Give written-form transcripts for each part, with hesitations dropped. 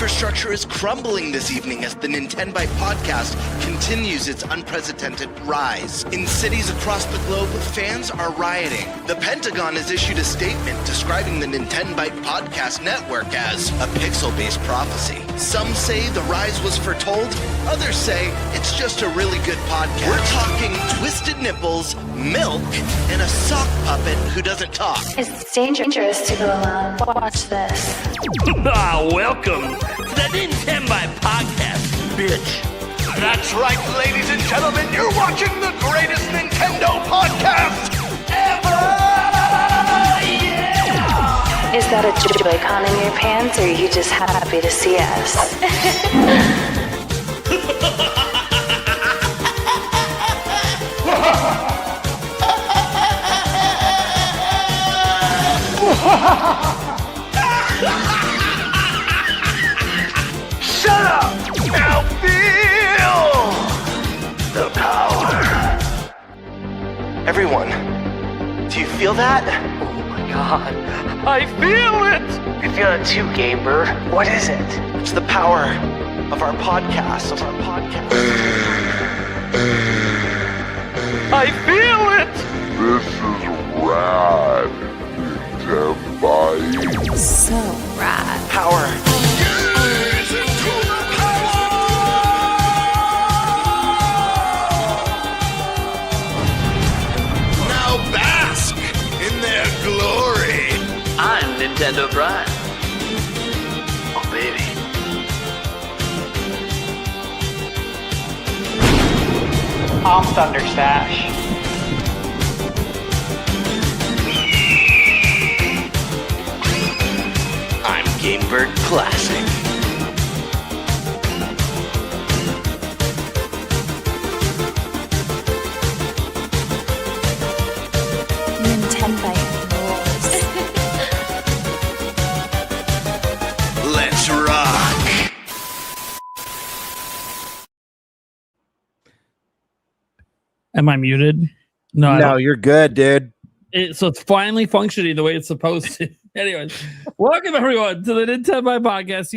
infrastructure is crumbling this evening as the Nintenbyte Podcast continues its unprecedented rise. In cities across the globe, fans are rioting. The Pentagon has issued a statement describing the Nintenbyte Podcast network as a pixel-based prophecy. Some say the rise was foretold, others say it's just a really good podcast. We're talking twisted nipples, milk, and a sock puppet who doesn't talk. It's dangerous to go alone. Watch this. Welcome to the Nintenbyte Podcast, bitch. That's right, ladies and gentlemen, you're watching the greatest Nintendo podcast ever! Yeah! Is that a Joy-Con in your pants, or are you just happy to see us? Shut up! Now feel the power. Everyone, do you feel that? Oh my god, I feel it! I feel it too, Gamer. What is it? It's the power of our podcast. I feel it! This is rad, Nintenbyte. So rad. Power. Now bask in their glory. I'm Nintendo Brian. Oh baby. I'm ThunderStash. I'm Gamebird Classic. Nintenbyte rules. Let's rock. Am I muted? No, I No, don't. you're good, dude. So it's finally functioning the way it's supposed to. Anyways, welcome everyone to the Nintenbyte Podcast,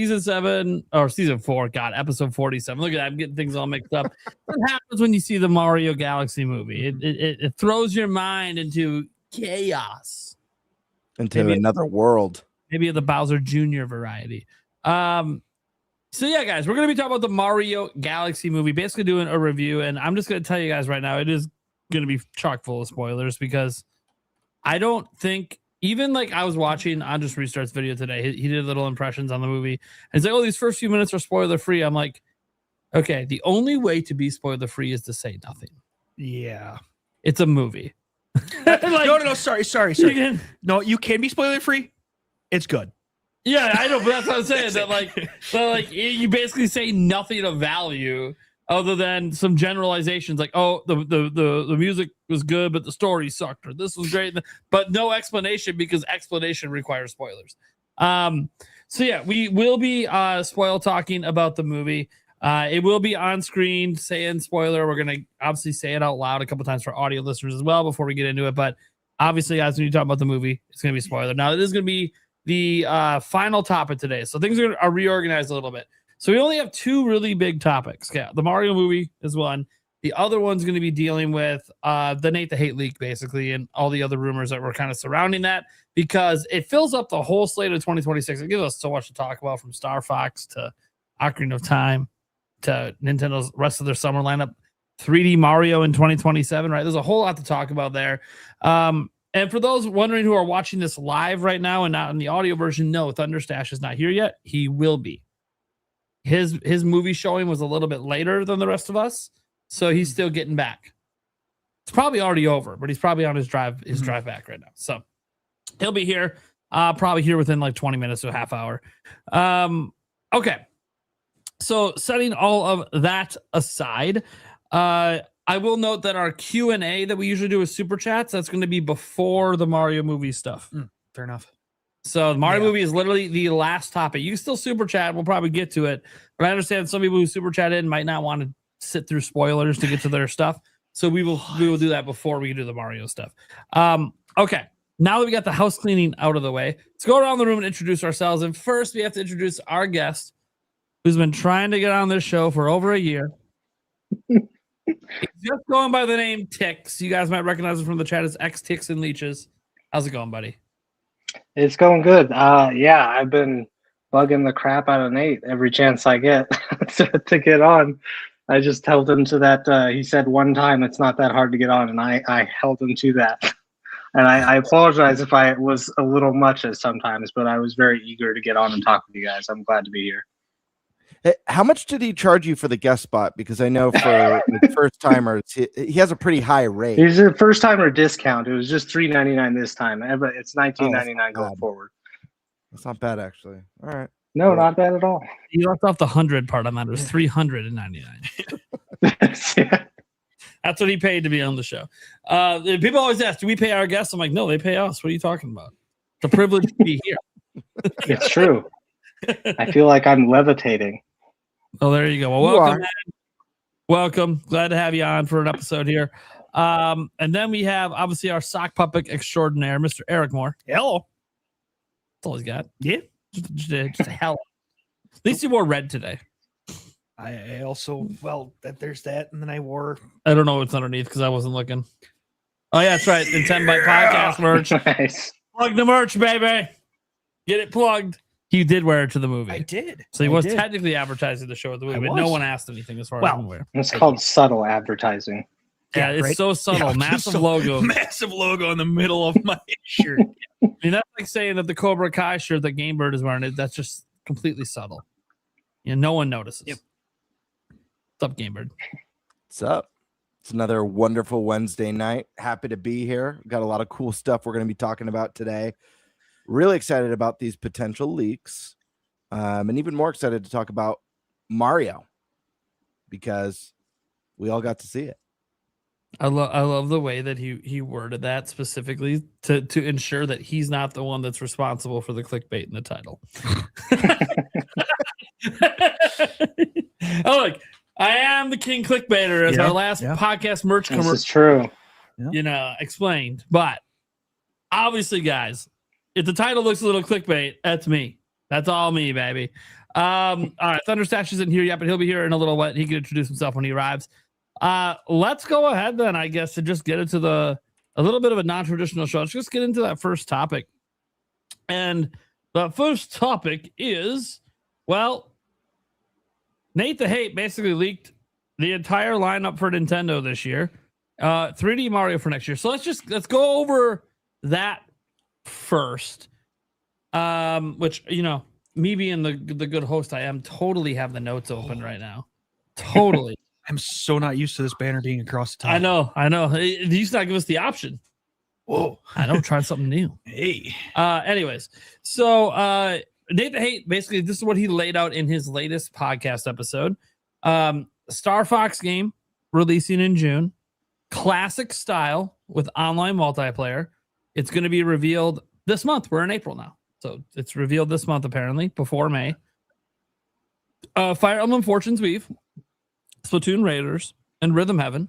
season 4. God, episode 47. Look at that, I'm getting things all mixed up. What happens when you see the Mario Galaxy movie? It throws your mind into chaos, Into Maybe- another world. maybe of the Bowser Jr. variety. So yeah, guys, we're gonna be talking about the Mario Galaxy movie, basically doing a review, and I'm just gonna tell you guys right now, it is gonna be chock full of spoilers because I don't think, even like I was watching on Just Restart's video today, he did little impressions on the movie, and he's like, oh, these first few minutes are spoiler free. I'm like, okay, the only way to be spoiler free is to say nothing. Yeah. It's a movie. No. Sorry. You can- No, you can be spoiler free. It's good. Yeah, I know, but that's what I'm saying. that you basically say nothing of value other than some generalizations, like, oh, the music was good, but the story sucked, or this was great, but no explanation because explanation requires spoilers. So yeah, we will be spoil talking about the movie. It will be on screen saying spoiler. We're gonna obviously say it out loud a couple times for audio listeners as well before we get into it. But obviously, guys, when you talk about the movie, it's gonna be spoiler. Now, it is gonna be the final topic today, so things are reorganized a little bit. So we only have two really big topics. Yeah, the Mario movie is one. The other one's going to be dealing with the Nate the Hate leak, basically, and all the other rumors that were kind of surrounding that, because it fills up the whole slate of 2026. It gives us so much to talk about, from Star Fox to Ocarina of Time to Nintendo's rest of their summer lineup, 3D Mario in 2027, right? There's a whole lot to talk about there. And for those wondering who are watching this live right now and not in the audio version, no, ThunderStash is not here yet. He will be. His movie showing was a little bit later than the rest of us, so he's still getting back. It's probably already over, but he's probably on his drive back right now. So he'll be here, probably here within like 20 minutes to a half hour. Okay. So setting all of that aside, I will note that our Q&A that we usually do with Super Chats, that's going to be before the Mario movie stuff. Fair enough. So the Mario movie is literally the last topic. You can still Super Chat. We'll probably get to it. But I understand some people who Super Chat in might not want to sit through spoilers to get to their stuff. So we will do that before we do the Mario stuff. Okay. Now that we got the house cleaning out of the way, let's go around the room and introduce ourselves. And first, we have to introduce our guest, who's been trying to get on this show for over a year. He's just going by the name Tix. You guys might recognize him from the chat as XTicksnLeachesX. How's it going, buddy? It's going good. Yeah, I've been bugging the crap out of Nate every chance I get to get on. I just held him to that. He said one time it's not that hard to get on, and I held him to that. And I apologize if I was a little much at sometimes, but I was very eager to get on and talk with you guys. I'm glad to be here. Hey, how much did he charge you for the guest spot? Because I know for the first timers, he has a pretty high rate. He's a first timer discount. It was just $3.99 this time, but it's $19.99 going forward. That's not bad, actually. All right. No, not bad at all. You left off the 100 part on that. It was $399. Yeah. That's what he paid to be on the show. People always ask, do we pay our guests? I'm like, no, they pay us. What are you talking about? It's a privilege to be here. It's true. I feel like I'm levitating. Oh, there you go. Well, welcome, man. Welcome. Glad to have you on for an episode here. And then we have, obviously, our sock puppet extraordinaire, Mr. Eric Moore. Hello. That's all he's got. Yeah. Just a hell. At least you wore red today. I also, there's that. And then I wore. I don't know what's underneath because I wasn't looking. Oh, yeah, that's right. Nintenbyte Podcast merch. Nice. Plug the merch, baby. Get it plugged. He did wear it to the movie. I did. So he was technically advertising the show at the movie, but no one asked anything as far as I'm aware. It's called subtle advertising. Yeah, it's right? so subtle. Yeah, massive so logo. Massive logo in the middle of my shirt. I mean, that's like saying that the Cobra Kai shirt that Game Bird is wearing, that's just completely subtle. You know, no one notices. Yep. What's up, Game Bird? What's up? It's another wonderful Wednesday night. Happy to be here. Got a lot of cool stuff we're going to be talking about today. Really excited about these potential leaks. And even more excited to talk about Mario because we all got to see it. I love the way that he worded that specifically to ensure that he's not the one that's responsible for the clickbait in the title. Oh, look, I am the king clickbaiter as our last podcast merch commercial. This is true. You know, explained. But obviously, guys, if the title looks a little clickbait, that's me. That's all me, baby. All right, ThunderStash isn't here yet, but he'll be here in a little bit. He can introduce himself when he arrives. Let's go ahead then, I guess, to just get into a little bit of a non-traditional show. Let's just get into that first topic. And the first topic is, well, Nate the Hate basically leaked the entire lineup for Nintendo this year. 3D Mario for next year. So let's go over that first. Which, you know, me being the good host I am, totally have the notes open right now. Totally. I'm so not used to this banner being across the top. I know. They used to not give us the option. Whoa. I know, try something new. Hey. Anyways, so Nate the Hate, basically, this is what he laid out in his latest podcast episode. Star Fox game releasing in June. Classic style with online multiplayer. It's going to be revealed this month. We're in April now. So it's revealed this month, apparently, before May. Fire Emblem Fortune's Weave, Splatoon Raiders, and Rhythm Heaven.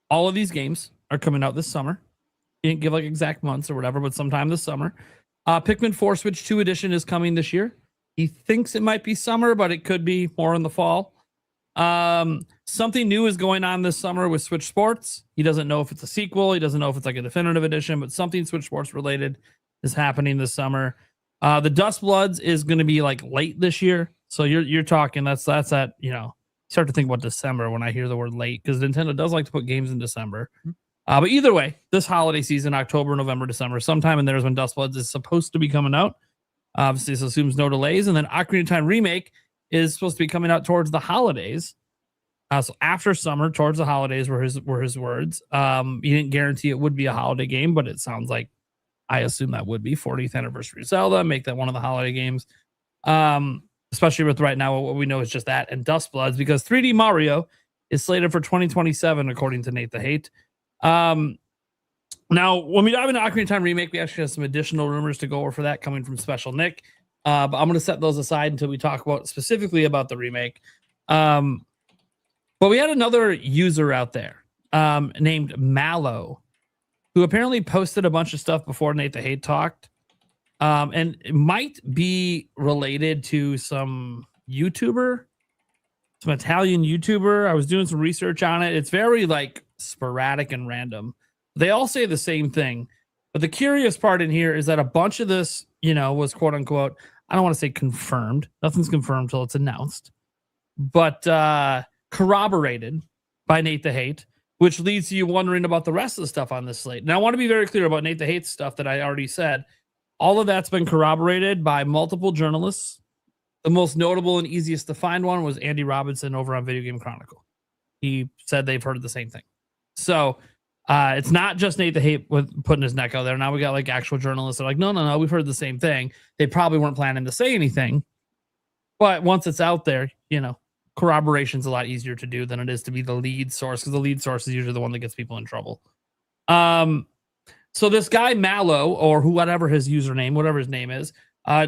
All of these games are coming out this summer. He didn't give like exact months or whatever, but sometime this summer. Pikmin 4 Switch 2 edition is coming this year. He thinks it might be summer, but it could be more in the fall. Something new is going on this summer with Switch Sports. He doesn't know if it's a sequel. He doesn't know if it's like a definitive edition, but something Switch Sports related is happening this summer. The Dust Bloods is going to be like late this year. So you're talking, that's at, you know, start to think about December when I hear the word late, because Nintendo does like to put games in December. But either way, this holiday season, October, November, December, sometime in there is when Dust Bloods is supposed to be coming out. Obviously, this assumes no delays. And then Ocarina of Time Remake is supposed to be coming out towards the holidays. So after summer, towards the holidays were his words. He didn't guarantee it would be a holiday game, but it sounds like, I assume that would be 40th anniversary of Zelda, make that one of the holiday games. Especially with right now, what we know is just that and Dust Bloods, because 3D Mario is slated for 2027, according to Nate the Hate. Now, when we dive into Ocarina of Time Remake, we actually have some additional rumors to go over for that coming from Special Nick. But I'm going to set those aside until we talk about specifically about the remake. But we had another user out there named Mallow, who apparently posted a bunch of stuff before Nate the Hate talked. And it might be related to some YouTuber some Italian YouTuber. I was doing some research on it. It's very like sporadic and random. They all say the same thing. But the curious part in here is that a bunch of this, was quote unquote, I don't want to say confirmed. Nothing's confirmed until it's announced. But corroborated by Nate the Hate, which leads to you wondering about the rest of the stuff on this slate. Now, I want to be very clear about Nate the Hate stuff that I already said. All of that's been corroborated by multiple journalists. The most notable and easiest to find one was Andy Robinson over on Video Game Chronicle. He said they've heard the same thing. So it's not just Nate the Hate with putting his neck out there. Now we got like actual journalists that are like, no, we've heard the same thing. They probably weren't planning to say anything. But once it's out there, corroboration's a lot easier to do than it is to be the lead source, because the lead source is usually the one that gets people in trouble. So this guy Mallow, or whatever his username, whatever his name is,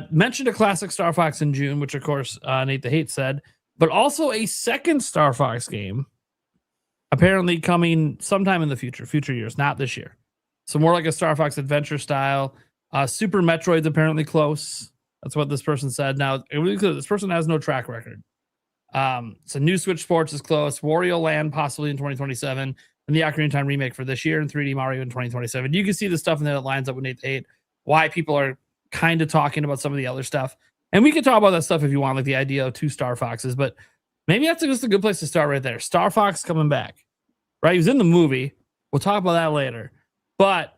mentioned a classic Star Fox in June, which of course Nate the Hate said, but also a second Star Fox game apparently coming sometime in the future years, not this year. So more like a Star Fox Adventure style. Super Metroid's apparently close. That's what this person said. Now, this person has no track record. So New Switch Sports is close. Wario Land possibly in 2027, and the Ocarina of Time remake for this year, and 3D Mario in 2027. You can see the stuff in there that lines up with Nate the Hate, why people are kind of talking about some of the other stuff. And we can talk about that stuff if you want, like the idea of 2 Star Foxes, but maybe that's just a good place to start right there. Star Fox coming back, right? He was in the movie. We'll talk about that later. But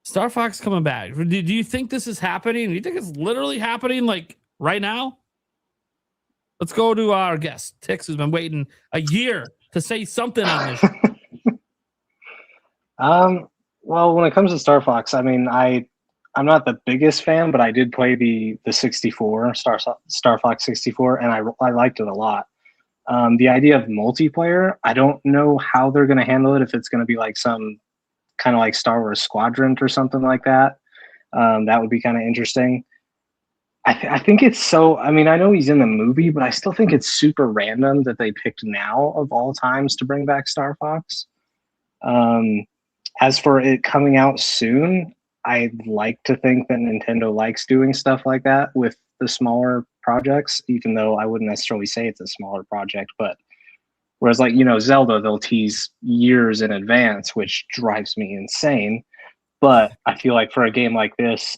Star Fox coming back. Do you think this is happening? Do you think it's literally happening like right now? Let's go to our guest, Tix, who's been waiting a year to say something on this. Well, when it comes to Star Fox, I mean, I'm not the biggest fan, but I did play the 64 Star Fox 64, and I liked it a lot. The idea of multiplayer, I don't know how they're going to handle it. If it's going to be like some kind of like Star Wars Squadron or something like that, that would be kind of interesting. I think it's so. I mean, I know he's in the movie, but I still think it's super random that they picked now of all times to bring back Star Fox. As for it coming out soon, I'd like to think that Nintendo likes doing stuff like that with the smaller projects, even though I wouldn't necessarily say it's a smaller project. But whereas like, Zelda, they'll tease years in advance, which drives me insane. But I feel like for a game like this,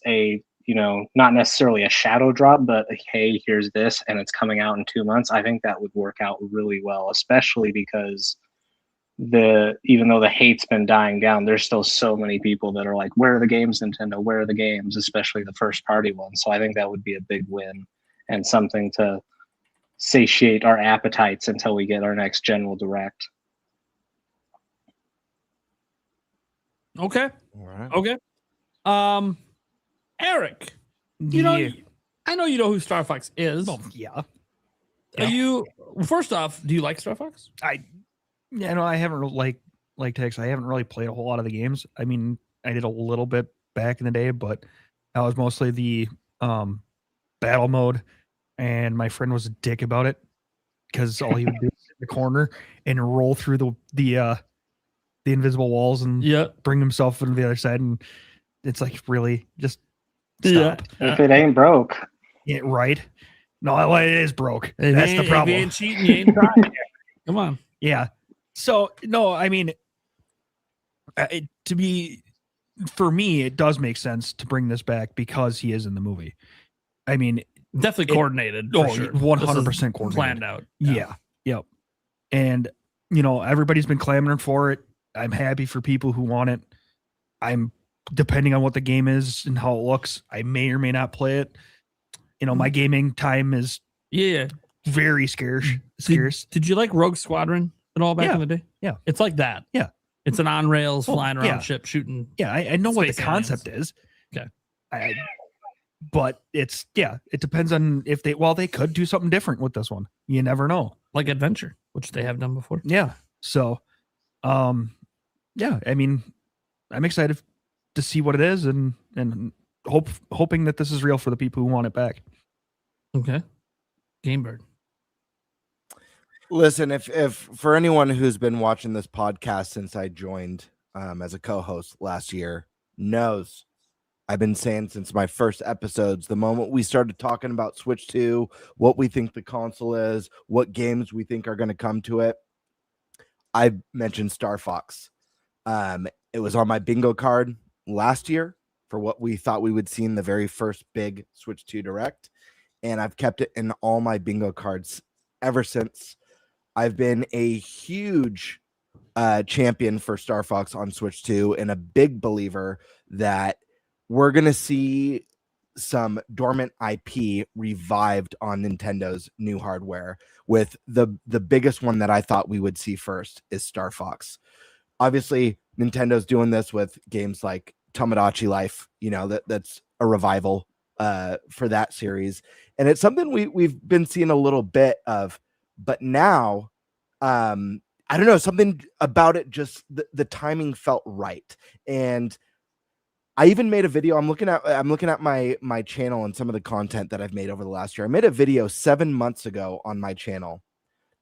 not necessarily a shadow drop, but hey, here's this, and it's coming out in 2 months. I think that would work out really well, especially because even though the hate's been dying down, there's still so many people that are like, where are the games, Nintendo? Where are the games? Especially the first party ones. So I think that would be a big win and something to satiate our appetites until we get our next General Direct. Okay. All right. Okay. Eric, I know you know who Star Fox is. Well, yeah. First off, do you like Star Fox? I haven't like Tex. I haven't really played a whole lot of the games. I mean, I did a little bit back in the day, but that was mostly the battle mode, and my friend was a dick about it because all he would do was sit in the corner and roll through the invisible walls and bring himself into the other side, and it's like, really, just stop. If it ain't broke. Yeah, right. No, it is broke. That's the problem. If you ain't cheating, you ain't trying. Come on. Yeah. So, no, I mean, for me, it does make sense to bring this back because he is in the movie. I mean, definitely coordinated. For sure. 100% coordinated. Planned out. Yeah. Yep. And, everybody's been clamoring for it. I'm happy for people who want it. Depending on what the game is and how it looks, I may or may not play it. My gaming time is very scarce. Did you like Rogue Squadron at all back in the day? Yeah. It's like that. Yeah. It's an on rails flying around ship shooting. Yeah, I know what the concept is. Okay. But it depends on if they could do something different with this one. You never know. Like Adventure, which they have done before. Yeah. So, I mean, I'm excited to see what it is and hoping that this is real for the people who want it back. Okay. Gamebird. Listen, if for anyone who's been watching this podcast since I joined as a co-host last year knows I've been saying since my first episodes, the moment we started talking about Switch 2, what we think the console is, what games we think are going to come to it, I mentioned Star Fox. It was on my bingo card last year for what we thought we would see in the very first big Switch 2 Direct, and I've kept it in all my bingo cards ever since. I've been a huge champion for Star Fox on Switch 2 and a big believer that we're going to see some dormant IP revived on Nintendo's new hardware, with the biggest one that I thought we would see first is Star Fox. Obviously, Nintendo's doing this with games like Tomodachi Life, that's a revival for that series. And it's something we've been seeing a little bit of, but now, I don't know, something about it, just the timing felt right. And I even made a video. I'm looking at my channel and some of the content that I've made over the last year. I made a video 7 months ago on my channel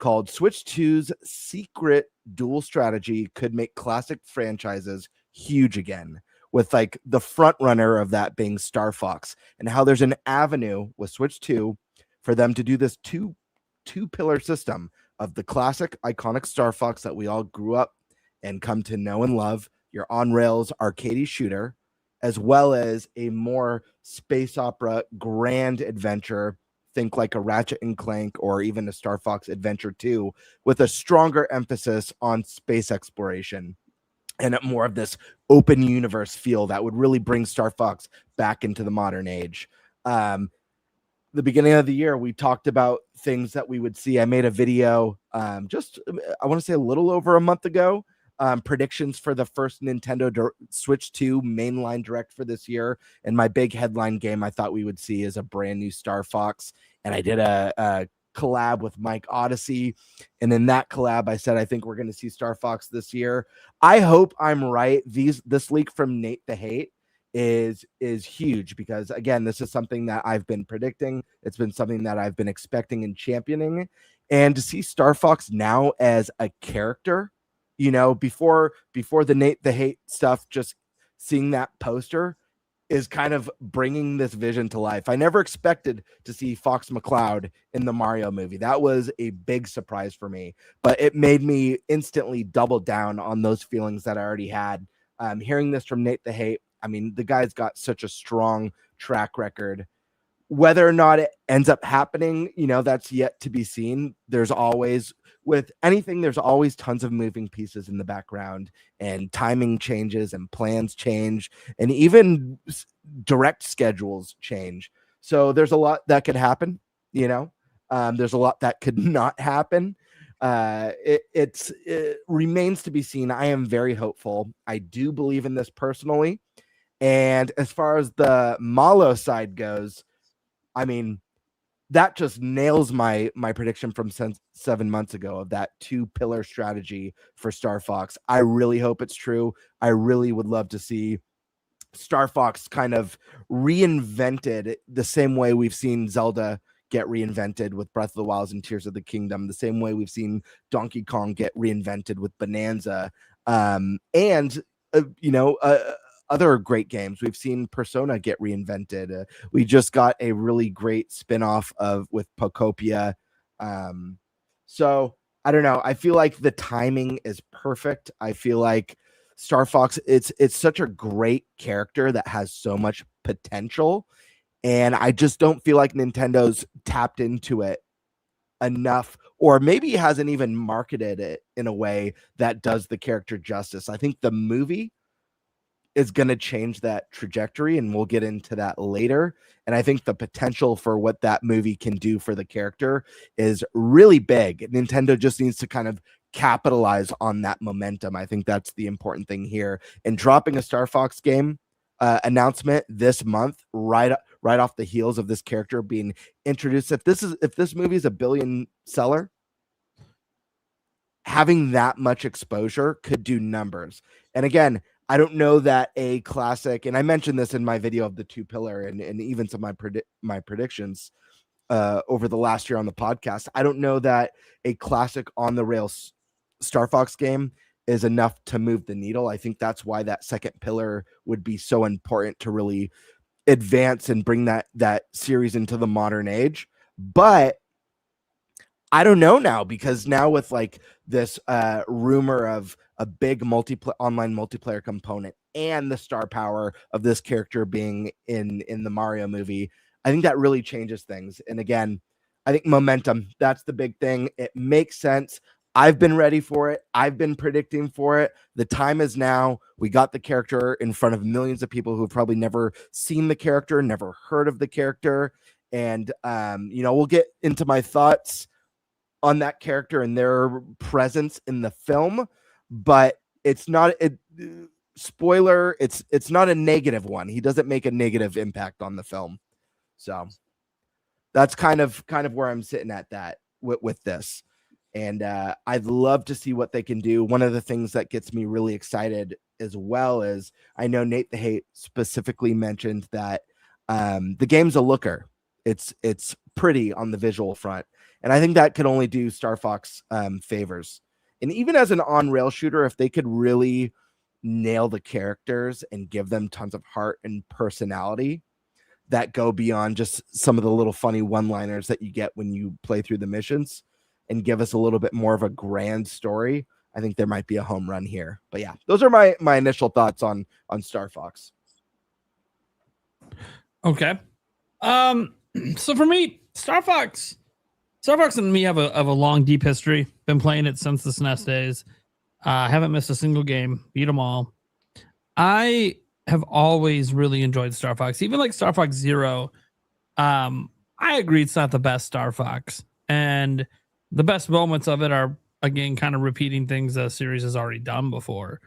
called Switch 2's Secret Dual Strategy Could Make Classic Franchises Huge Again, with like the front runner of that being Star Fox, and how there's an avenue with Switch 2 for them to do this two pillar system of the classic iconic Star Fox that we all grew up and come to know and love, your on rails arcadey shooter, as well as a more space opera grand adventure. Think like a Ratchet and Clank or even a Star Fox Adventure 2, with a stronger emphasis on space exploration and more of this open universe feel that would really bring Star Fox back into the modern age. The beginning of the year, we talked about things that we would see. I made a video I want to say a little over a month ago, predictions for the first Nintendo Switch 2 mainline direct for this year. And my big headline game I thought we would see is a brand new Star Fox. And I did a collab with Mike Odyssey. And in that collab, I said, I think we're going to see Star Fox this year. I hope I'm right. This leak from Nate the Hate is huge, because again, this is something that I've been predicting. It's been something that I've been expecting and championing. And to see Star Fox now as a character, before the Nate the Hate stuff, just seeing that poster is kind of bringing this vision to life. I never expected to see Fox McCloud in the Mario movie. That was a big surprise for me, but it made me instantly double down on those feelings that I already had. Hearing this from Nate the Hate, I mean, the guy's got such a strong track record. Whether or not it ends up happening, that's yet to be seen. There's always tons of moving pieces in the background, and timing changes and plans change, and even direct schedules change. So there's a lot that could happen, there's a lot that could not happen. It remains to be seen. I am very hopeful. I do believe in this personally. And as far as the Malo side goes, I mean, that just nails my prediction from 7 months ago of that 2-pillar strategy for Star Fox. I really hope it's true. I really would love to see Star Fox kind of reinvented the same way we've seen Zelda get reinvented with Breath of the Wild and Tears of the Kingdom, the same way we've seen Donkey Kong get reinvented with Bonanza, other great games. We've seen Persona get reinvented. We just got a really great spinoff with Pocopia. So I don't know. I feel like the timing is perfect. I feel like Star Fox, it's such a great character that has so much potential. And I just don't feel like Nintendo's tapped into it enough, or maybe hasn't even marketed it in a way that does the character justice. I think the movie is going to change that trajectory, and we'll get into that later. And I think the potential for what that movie can do for the character is really big. Nintendo just needs to kind of capitalize on that momentum. I think that's the important thing here. And dropping a Star Fox game announcement this month, right off the heels of this character being introduced. If this movie is a billion seller, having that much exposure could do numbers. And again, I don't know that a classic, and I mentioned this in my video of the 2-pillar and even some of my predictions over the last year on the podcast. I don't know that a classic on the rails Star Fox game is enough to move the needle. I think that's why that second pillar would be so important to really advance and bring that series into the modern age. But I don't know now, because now with like this rumor of a big online multiplayer component and the star power of this character being in the Mario movie, I think that really changes things. And again, I think momentum, that's the big thing. It makes sense. I've been ready for it. I've been predicting for it. The time is now. We got the character in front of millions of people who have probably never seen the character, never heard of the character. And, we'll get into my thoughts on that character and their presence in the film, but it's not spoiler. It's not a negative one. He doesn't make a negative impact on the film. So that's kind of where I'm sitting at that with this. And I'd love to see what they can do. One of the things that gets me really excited as well is I know Nate the Hate specifically mentioned that the game's a looker. It's pretty on the visual front. And I think that could only do Star Fox favors. And even as an on-rail shooter, if they could really nail the characters and give them tons of heart and personality that go beyond just some of the little funny one-liners that you get when you play through the missions, and give us a little bit more of a grand story, I think there might be a home run here. But yeah, those are my initial thoughts on Star Fox. Okay. So for me, Star Fox and me have a long, deep history. Been playing it since the SNES days. Haven't missed a single game. Beat them all. I have always really enjoyed Star Fox. Even like Star Fox Zero. I agree it's not the best Star Fox. And the best moments of it are, again, kind of repeating things the series has already done before.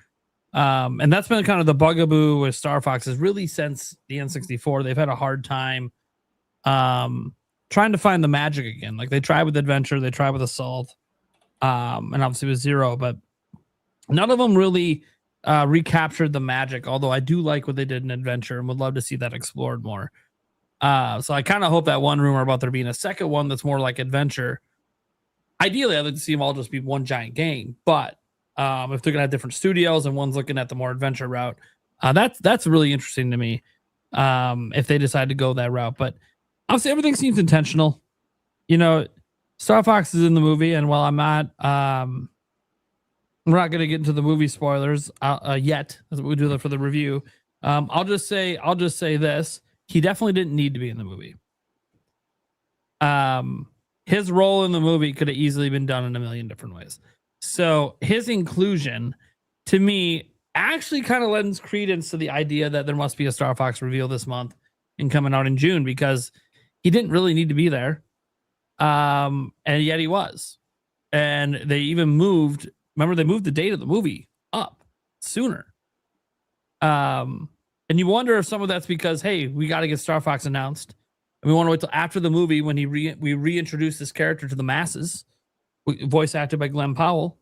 And that's been kind of the bugaboo with Star Fox, is really since the N64, they've had a hard time trying to find the magic again. Like they tried with Adventure, they tried with Assault, and obviously with Zero, but none of them really recaptured the magic, although I do like what they did in Adventure and would love to see that explored more. So I kind of hope that one rumor about there being a second one that's more like Adventure, ideally I'd like to see them all just be one giant game, but if they're gonna have different studios and one's looking at the more adventure route, that's really interesting to me, if they decide to go that route. But obviously everything seems intentional. Star Fox is in the movie, and while we're not going to get into the movie spoilers yet, as we do that for the review. I'll just say this: he definitely didn't need to be in the movie. His role in the movie could have easily been done in a million different ways. So his inclusion, to me, actually kind of lends credence to the idea that there must be a Star Fox reveal this month and coming out in June, because he didn't really need to be there. And yet he was. And they even moved. Remember, they moved the date of the movie up sooner. And you wonder if some of that's because, hey, we got to get Star Fox announced, and we want to wait till after the movie when we reintroduce this character to the masses, voice acted by Glenn Powell,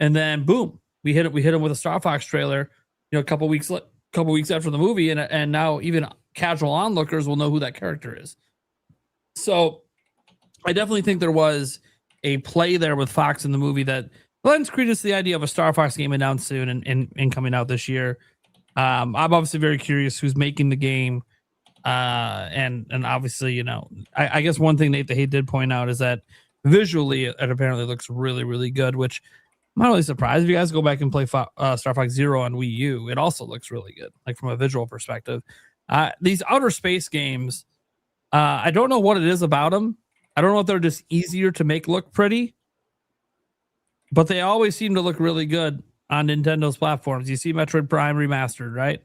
and then boom, we hit him with a Star Fox trailer. A couple weeks after the movie, and now even casual onlookers will know who that character is. So I definitely think there was a play there with Fox in the movie that lends credence to the idea of a Star Fox game announced soon and coming out this year. I'm obviously very curious who's making the game. And obviously, I guess one thing Nate the Hate did point out is that visually it apparently looks really, really good, which I'm not really surprised. If you guys go back and play Star Fox Zero on Wii U, it also looks really good, like from a visual perspective. These outer space games, I don't know what it is about them. I don't know if they're just easier to make look pretty, but they always seem to look really good on Nintendo's platforms. You see Metroid Prime Remastered, right?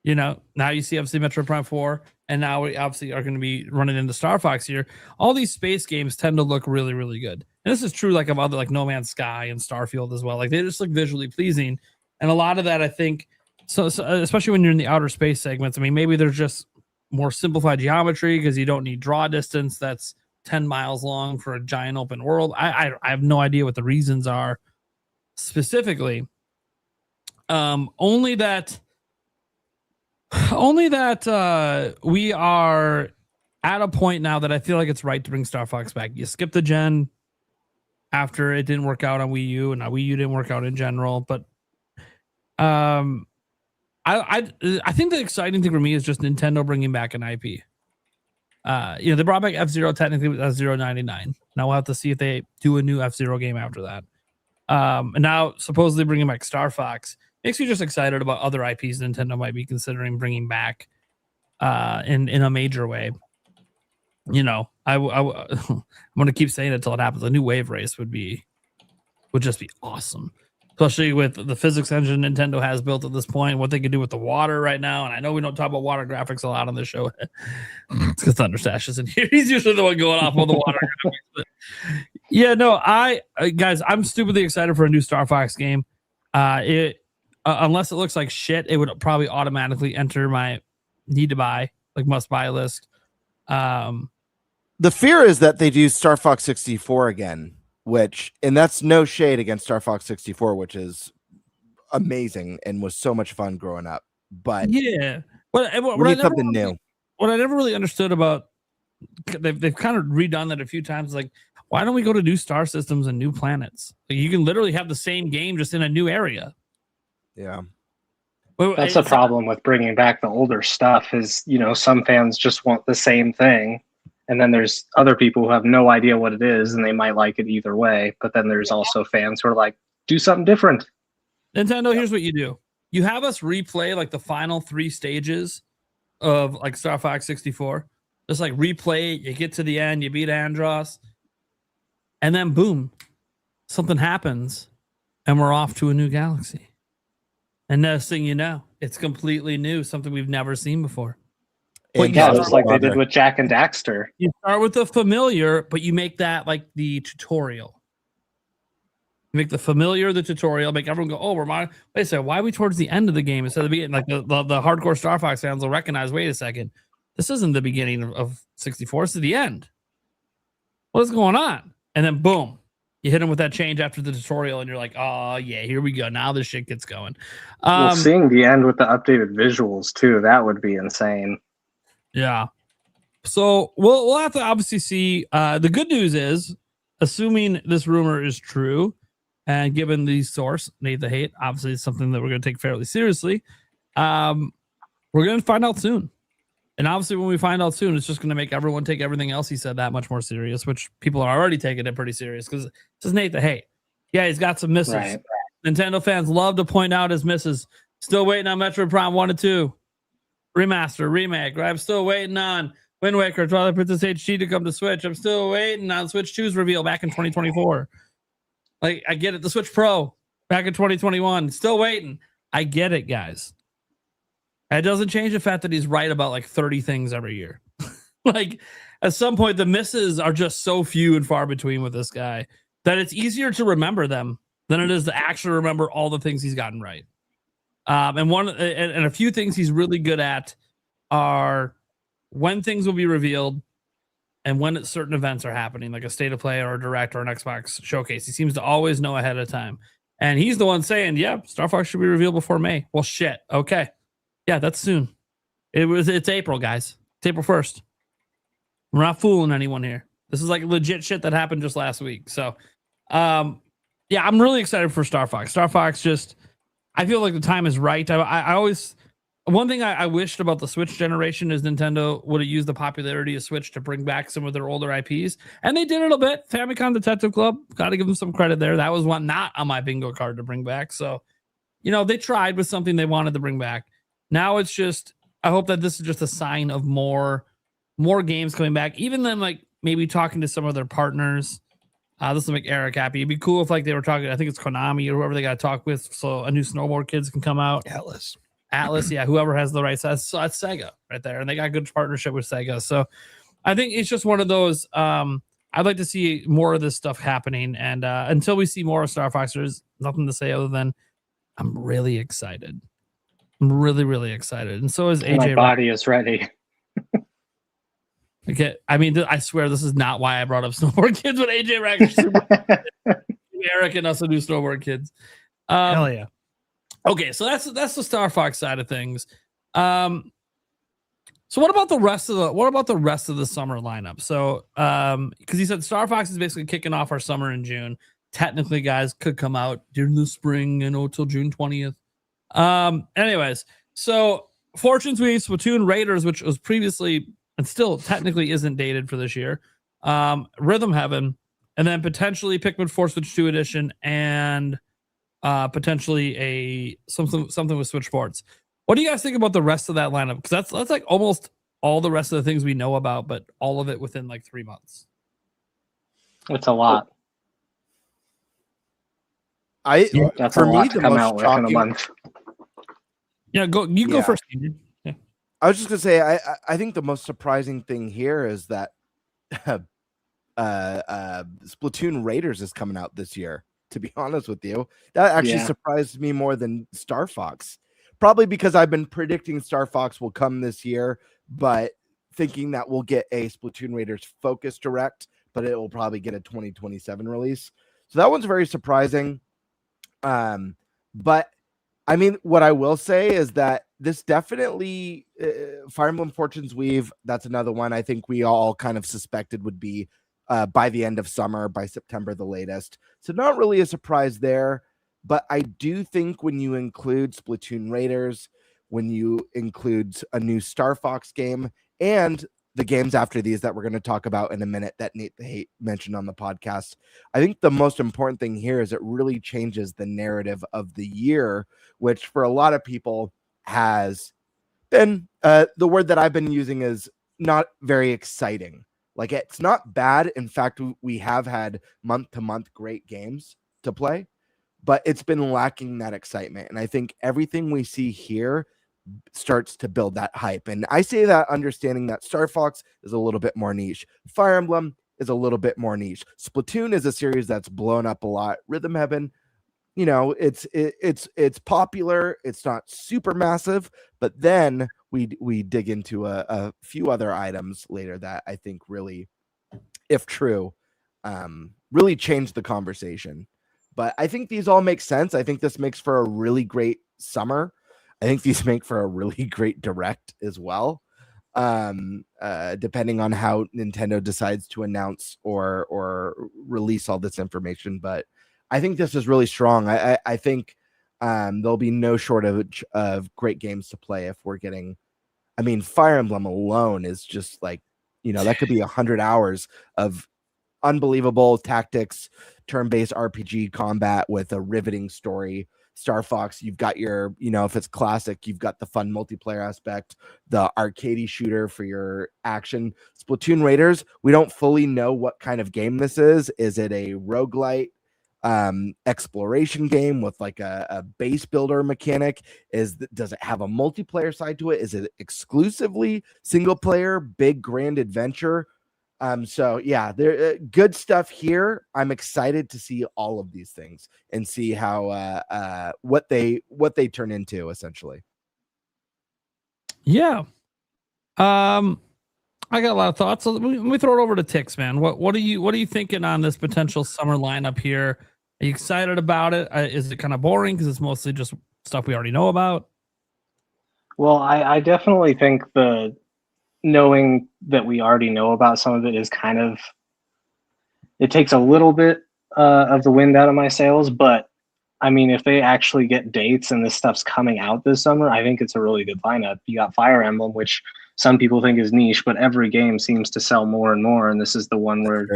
Now you see obviously Metroid Prime 4, and now we obviously are going to be running into Star Fox here. All these space games tend to look really, really good. And this is true like of other, like No Man's Sky and Starfield as well. Like they just look visually pleasing. And a lot of that, I think, so especially when you're in the outer space segments, I mean, maybe there's just more simplified geometry because you don't need draw distance that's 10 miles long for a giant open world. I have no idea what the reasons are specifically. Only that we are at a point now that I feel like it's right to bring Star Fox back. You skip the gen after it didn't work out on Wii U, and Wii U didn't work out in general. But I think the exciting thing for me is just Nintendo bringing back an IP. They brought back F-Zero technically with F-Zero 99. Now we'll have to see if they do a new F-Zero game after that. And now supposedly bringing back Star Fox makes me just excited about other IPs Nintendo might be considering bringing back in a major way. I'm going to keep saying it until it happens. A new Wave Race would just be awesome. Especially with the physics engine Nintendo has built at this point, what they can do with the water right now. And I know we don't talk about water graphics a lot on this show. It's because ThunderStash isn't here. He's usually the one going off on the water graphics. But guys, I'm stupidly excited for a new Star Fox game. Unless it looks like shit, it would probably automatically enter my need to buy, like must buy list. The fear is that they do Star Fox 64 again. And that's no shade against Star Fox 64, which is amazing and was so much fun growing up. But yeah, we need something new. What I never really understood about they've kind of redone that a few times. Like, why don't we go to new star systems and new planets? Like, you can literally have the same game just in a new area. Yeah, that's the problem with bringing back the older stuff. Is some fans just want the same thing. And then there's other people who have no idea what it is, and they might like it either way. But then there's also fans who are like, do something different. Nintendo, here's what you do. You have us replay like the final 3 stages of like Star Fox 64. Just like replay it. You get to the end, you beat Andros. And then boom, something happens, and we're off to a new galaxy. And next thing you know, it's completely new, something we've never seen before. Yeah, just like they did with Jack and Daxter. You start with the familiar, but you make that like the tutorial. You make the familiar the tutorial, make everyone go, oh, wait a second, why are we towards the end of the game instead of the beginning? Like the hardcore Star Fox fans will recognize, wait a second, this isn't the beginning of 64, it's the end. What's going on? And then boom, you hit them with that change after the tutorial, and you're like, oh yeah, here we go. Now this shit gets going. Seeing the end with the updated visuals too, that would be insane. Yeah. So we'll have to obviously see. The good news is, assuming this rumor is true, and given the source, Nate the Hate, obviously it's something that we're going to take fairly seriously. We're going to find out soon. And obviously when we find out soon, it's just going to make everyone take everything else he said that much more serious, which people are already taking it pretty serious because this is Nate the Hate. Yeah, he's got some misses. Right. Nintendo fans love to point out his misses. Still waiting on Metroid Prime 1 and 2. Remaster, remake. Right? I'm still waiting on Wind Waker, Twilight Princess HD to come to Switch. I'm still waiting on Switch 2's reveal back in 2024. Like, I get it. The Switch Pro back in 2021. Still waiting. I get it, guys. It doesn't change the fact that he's right about like 30 things every year. Like, at some point, the misses are just so few and far between with this guy that it's easier to remember them than it is to actually remember all the things he's gotten right. And a few things he's really good at are when things will be revealed and when certain events are happening, like a state of play or a direct or an Xbox showcase. He seems to always know ahead of time. And he's the one saying, yeah, Star Fox should be revealed before May. Well, shit. Okay. Yeah, that's soon. It's April, guys. It's April 1st. We're not fooling anyone here. This is like legit shit that happened just last week. So, yeah, I'm really excited for Star Fox. Star Fox I feel like the time is right. I always, one thing I wished about the Switch generation is Nintendo would have used the popularity of Switch to bring back some of their older IPs. And they did it a bit. Famicom Detective Club, got to give them some credit there. That was one not on my bingo card to bring back. So, they tried with something they wanted to bring back. Now it's just, I hope that this is just a sign of more games coming back. Even them like maybe talking to some of their partners. This will make Eric happy. It'd be cool if like they were talking, I think it's Konami or whoever they got to talk with, so a new Snowboard Kids can come out. Atlas, yeah, whoever has the rights. That's Sega right there, and they got good partnership with Sega. So I think it's just one of those. I'd like to see more of this stuff happening, and until we see more of Star Fox, there's nothing to say other than I'm really excited. I'm really, really excited, and so is AJ. My body is ready. Okay, I mean, I swear this is not why I brought up Snowboard Kids with AJ Rack. Eric and us will do Snowboard Kids. Hell yeah. Okay, so that's the Star Fox side of things. So what about the rest of the summer lineup? So because you said Star Fox is basically kicking off our summer in June. Technically, guys, could come out during the spring, till June 20th. Anyways, so Fortune's Weave, Splatoon, Raiders, which was previously and still technically isn't dated for this year. Rhythm Heaven, and then potentially Pikmin 4 Switch 2 edition, and potentially something with Switch Sports. What do you guys think about the rest of that lineup? Because that's like almost all the rest of the things we know about, but all of it within like 3 months. It's a lot. That's for a lot me, to the come most out with in a shocking. month. Yeah, go first. Yeah. I was just gonna say, I think the most surprising thing here is that Splatoon Raiders is coming out this year. To be honest with you, that actually surprised me more than Star Fox. Probably because I've been predicting Star Fox will come this year, but thinking that we'll get a Splatoon Raiders Focus Direct, but it will probably get a 2027 release. So that one's very surprising. But I mean, what I will say is that this definitely Fire Emblem Fortune's Weave, that's another one I think we all kind of suspected would be by the end of summer, by September the latest. So not really a surprise there. But I do think when you include Splatoon Raiders, when you include a new Star Fox game, and the games after these that we're going to talk about in a minute that Nate the Hate mentioned on the podcast, I think the most important thing here is it really changes the narrative of the year, which for a lot of people has been, the word that I've been using is not very exciting. Like, it's not bad. In fact, we have had month-to-month great games to play, but it's been lacking that excitement. And I think everything we see here starts to build that hype. And I say that understanding that Star Fox is a little bit more niche. Fire Emblem is a little bit more niche. Splatoon is a series that's blown up a lot. Rhythm Heaven, it's popular. It's not super massive, but then we dig into a few other items later that I think really, if true, really change the conversation. But I think these all make sense. I think this makes for a really great summer. I think these make for a really great direct as well, depending on how Nintendo decides to announce or release all this information. But I think this is really strong. I think there'll be no shortage of great games to play if we're getting. I mean, Fire Emblem alone is just like, that could be 100 hours of unbelievable tactics, turn-based RPG combat with a riveting story. Star Fox, you've got your, if it's classic, you've got the fun multiplayer aspect, the arcadey shooter for your action. Splatoon Raiders, we don't fully know what kind of game this is. Is it a roguelite exploration game with like a base builder mechanic? Does it have a multiplayer side to it? Is it exclusively single player, big grand adventure? So yeah, there good stuff here. I'm excited to see all of these things and see how what they turn into essentially. Yeah. I got a lot of thoughts. So let me throw it over to Tix, man. What are you thinking on this potential summer lineup here? Are you excited about it? Is it kind of boring because it's mostly just stuff we already know about? Well, I definitely think the knowing that we already know about some of it is kind of, it takes a little bit of the wind out of my sails. But I mean, if they actually get dates and this stuff's coming out this summer, I think it's a really good lineup. You got Fire Emblem, which some people think is niche, but every game seems to sell more and more. And this is the one where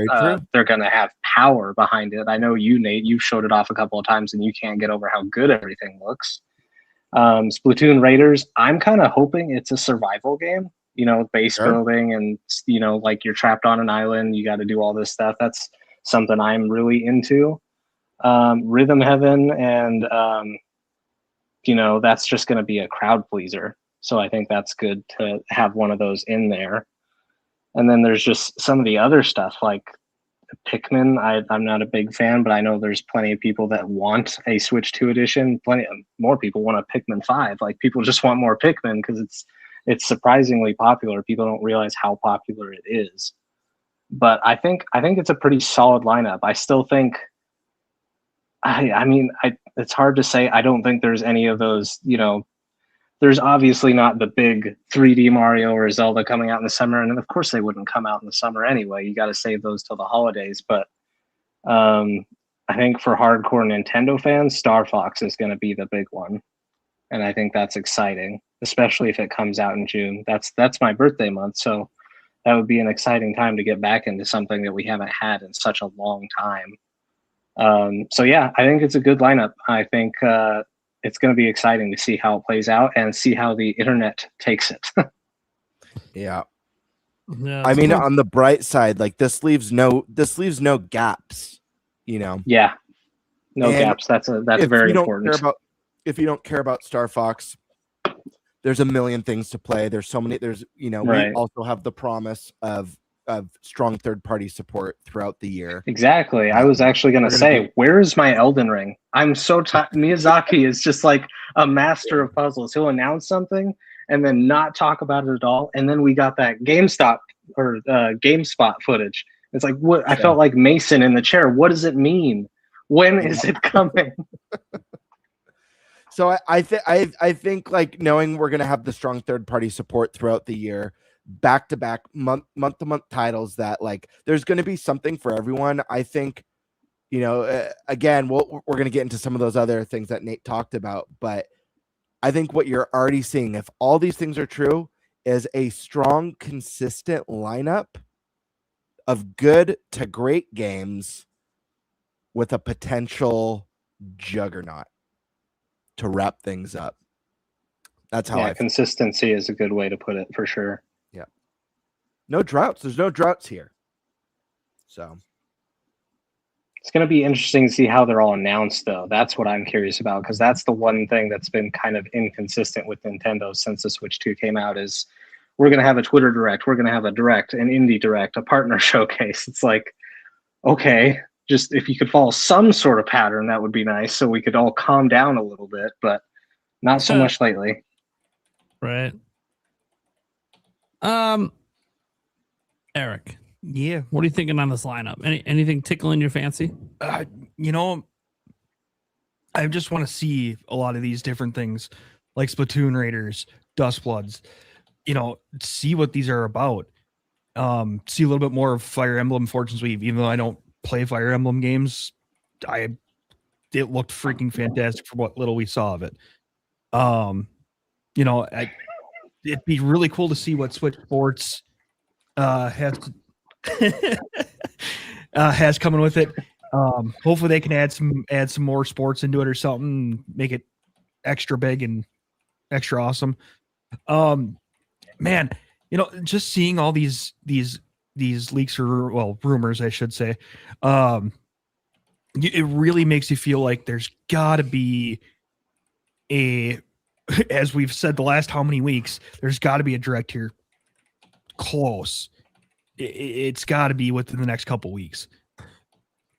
they're going to have power behind it. I know you, Nate, you've showed it off a couple of times and you can't get over how good everything looks. Splatoon Raiders, I'm kind of hoping it's a survival game, base building and, like you're trapped on an island, you got to do all this stuff. That's something I'm really into. Rhythm Heaven and, that's just going to be a crowd pleaser. So I think that's good to have one of those in there. And then there's just some of the other stuff like Pikmin. I'm not a big fan, but I know there's plenty of people that want a Switch 2 edition. Plenty more people want a Pikmin 5. Like people just want more Pikmin because it's surprisingly popular. People don't realize how popular it is. But I think it's a pretty solid lineup. I still think I mean, it's hard to say. I don't think there's any of those, there's obviously not the big 3D Mario or Zelda coming out in the summer, and of course they wouldn't come out in the summer anyway. You got to save those till the holidays. But I think for hardcore Nintendo fans, Star Fox is going to be the big one, and I think that's exciting, especially if it comes out in June. That's my birthday month, so that would be an exciting time to get back into something that we haven't had in such a long time. So yeah, I think it's a good lineup. I think it's going to be exciting to see how it plays out and see how the internet takes it. Yeah. Yeah, I mean, cool. on the bright side, like this leaves no gaps, Yeah, no And gaps. That's very important. If you don't care about Star Fox, there's a million things to play. There's so many. There's we Right. also have the promise of strong third-party support throughout the year. Exactly. I was actually going to say, where's my Elden Ring? I'm so tired. Miyazaki is just like a master of puzzles. He'll announce something and then not talk about it at all. And then we got that GameStop or GameSpot footage. It's like, what? I felt like Mason in the chair. What does it mean? When is it coming? So I think like knowing we're gonna have the strong third-party support throughout the year, back-to-back month-to-month titles that like there's gonna be something for everyone. I think, again, we're gonna get into some of those other things that Nate talked about, but I think what you're already seeing, if all these things are true, is a strong, consistent lineup of good to great games with a potential juggernaut to wrap things up. That's how I feel. Consistency is a good way to put it, for sure. Yeah. No droughts. There's no droughts here. So it's going to be interesting to see how they're all announced, though. That's what I'm curious about, because that's the one thing that's been kind of inconsistent with Nintendo since the Switch 2 came out is we're going to have a Twitter Direct, we're going to have a Direct, an Indie Direct, a partner showcase. It's like, okay, just if you could follow some sort of pattern, that would be nice, so we could all calm down a little bit, but not so much lately. Right. Eric. Yeah. What are you thinking on this lineup? Anything tickling your fancy? I just want to see a lot of these different things like Splatoon Raiders, Dustbloods, see what these are about. See a little bit more of Fire Emblem Fortune's Weave, even though I don't play Fire Emblem games. It looked freaking fantastic for what little we saw of it. It'd be really cool to see what Switch Sports has coming with it. Hopefully they can add some more sports into it or something, make it extra big and extra awesome. Man, just seeing all these leaks or rumors, I should say, it really makes you feel like there's got to be as we've said the last how many weeks, there's got to be a direct here close. It's got to be within the next couple weeks.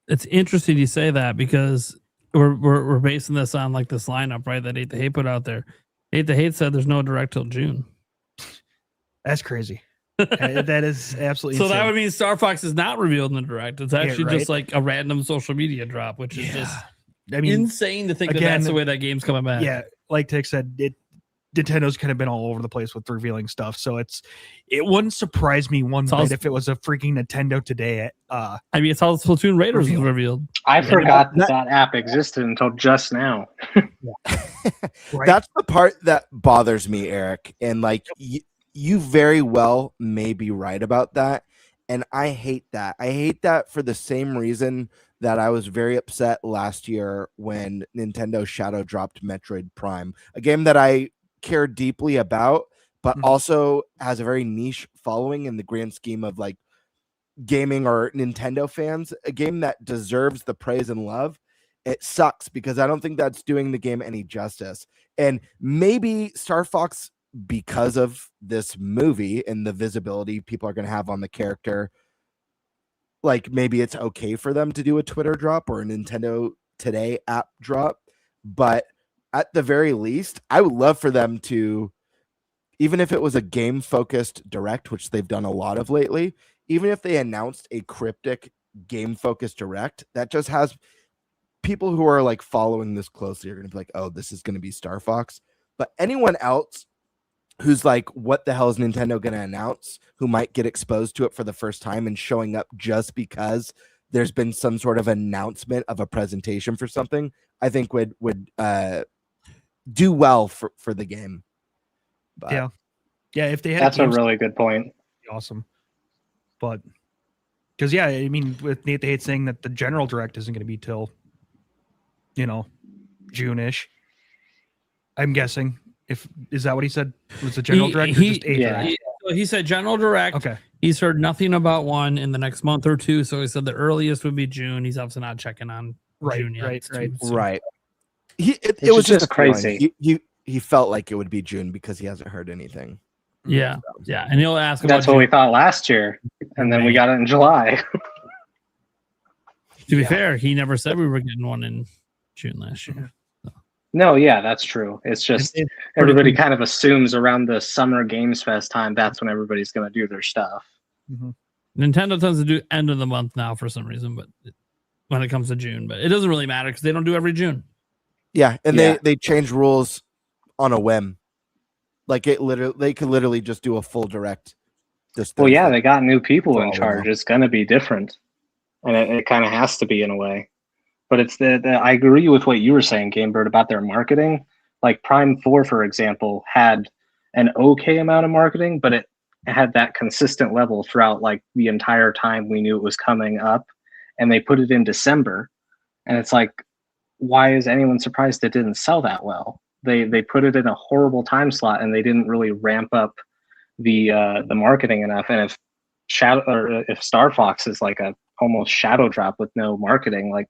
It's interesting you say that because we're basing this on like this lineup, right? That 8 the Hate put out there. 8 the Hate said there's no direct till June. That's crazy. That is absolutely so insane. that would mean Star Fox is not revealed in the direct. It's actually just like a random social media drop, which is just insane to think that that's the way that game's coming back. Yeah, like Tick said, Nintendo's kind of been all over the place with revealing stuff, so it wouldn't surprise me one bit if it was a freaking Nintendo today. It's how Splatoon Raiders was revealed. I forgot that app existed until just now. Right? That's the part that bothers me, Eric. And like you very well may be right about that. And I hate that. I hate that for the same reason that I was very upset last year when Nintendo shadow dropped Metroid Prime, a game that I care deeply about, but also has a very niche following in the grand scheme of like gaming or Nintendo fans, a game that deserves the praise and love. It sucks because I don't think that's doing the game any justice. And maybe Star Fox, because of this movie and the visibility people are going to have on the character, like maybe it's okay for them to do a Twitter drop or a Nintendo Today app drop. But at the very least, I would love for them to, even if it was a game focused direct, which they've done a lot of lately, even if they announced a cryptic game focused direct that just has people who are like following this closely are going to be like, oh, this is going to be Star Fox. But anyone else who's like, what the hell is Nintendo going to announce, who might get exposed to it for the first time and showing up just because there's been some sort of announcement of a presentation for something, I think would do well for the game. But, yeah, if they had That's a really good point. Awesome. But because I mean, with Nate the Hate saying that the general direct isn't going to be till June-ish, I'm guessing. Is that what he said? Was the general direct or just a direct? He said general direct. Okay. He's heard nothing about one in the next month or two, so he said the earliest would be June. He's obviously not checking on June yet. Right. It was just crazy. He felt like it would be June because he hasn't heard anything. Yeah, and he'll ask. That's what we thought last year, and then we got it in July. To be fair, he never said we were getting one in June last year. No, that's true. It's just everybody kind of assumes around the Summer Games Fest time that's when everybody's going to do their stuff. Mm-hmm. Nintendo tends to do end of the month now for some reason, but when it comes to June, but it doesn't really matter because they don't do every June. Yeah, and they change rules on a whim. Like they could literally just do a full direct. They got new people in charge. It's going to be different, and it kind of has to be in a way. But it's I agree with what you were saying, Gamebird, about their marketing. Like Prime 4, for example, had an okay amount of marketing, but it had that consistent level throughout like the entire time we knew it was coming up. And they put it in December. And it's like, why is anyone surprised it didn't sell that well? They put it in a horrible time slot and they didn't really ramp up the marketing enough. And if Star Fox is like a almost shadow drop with no marketing, like,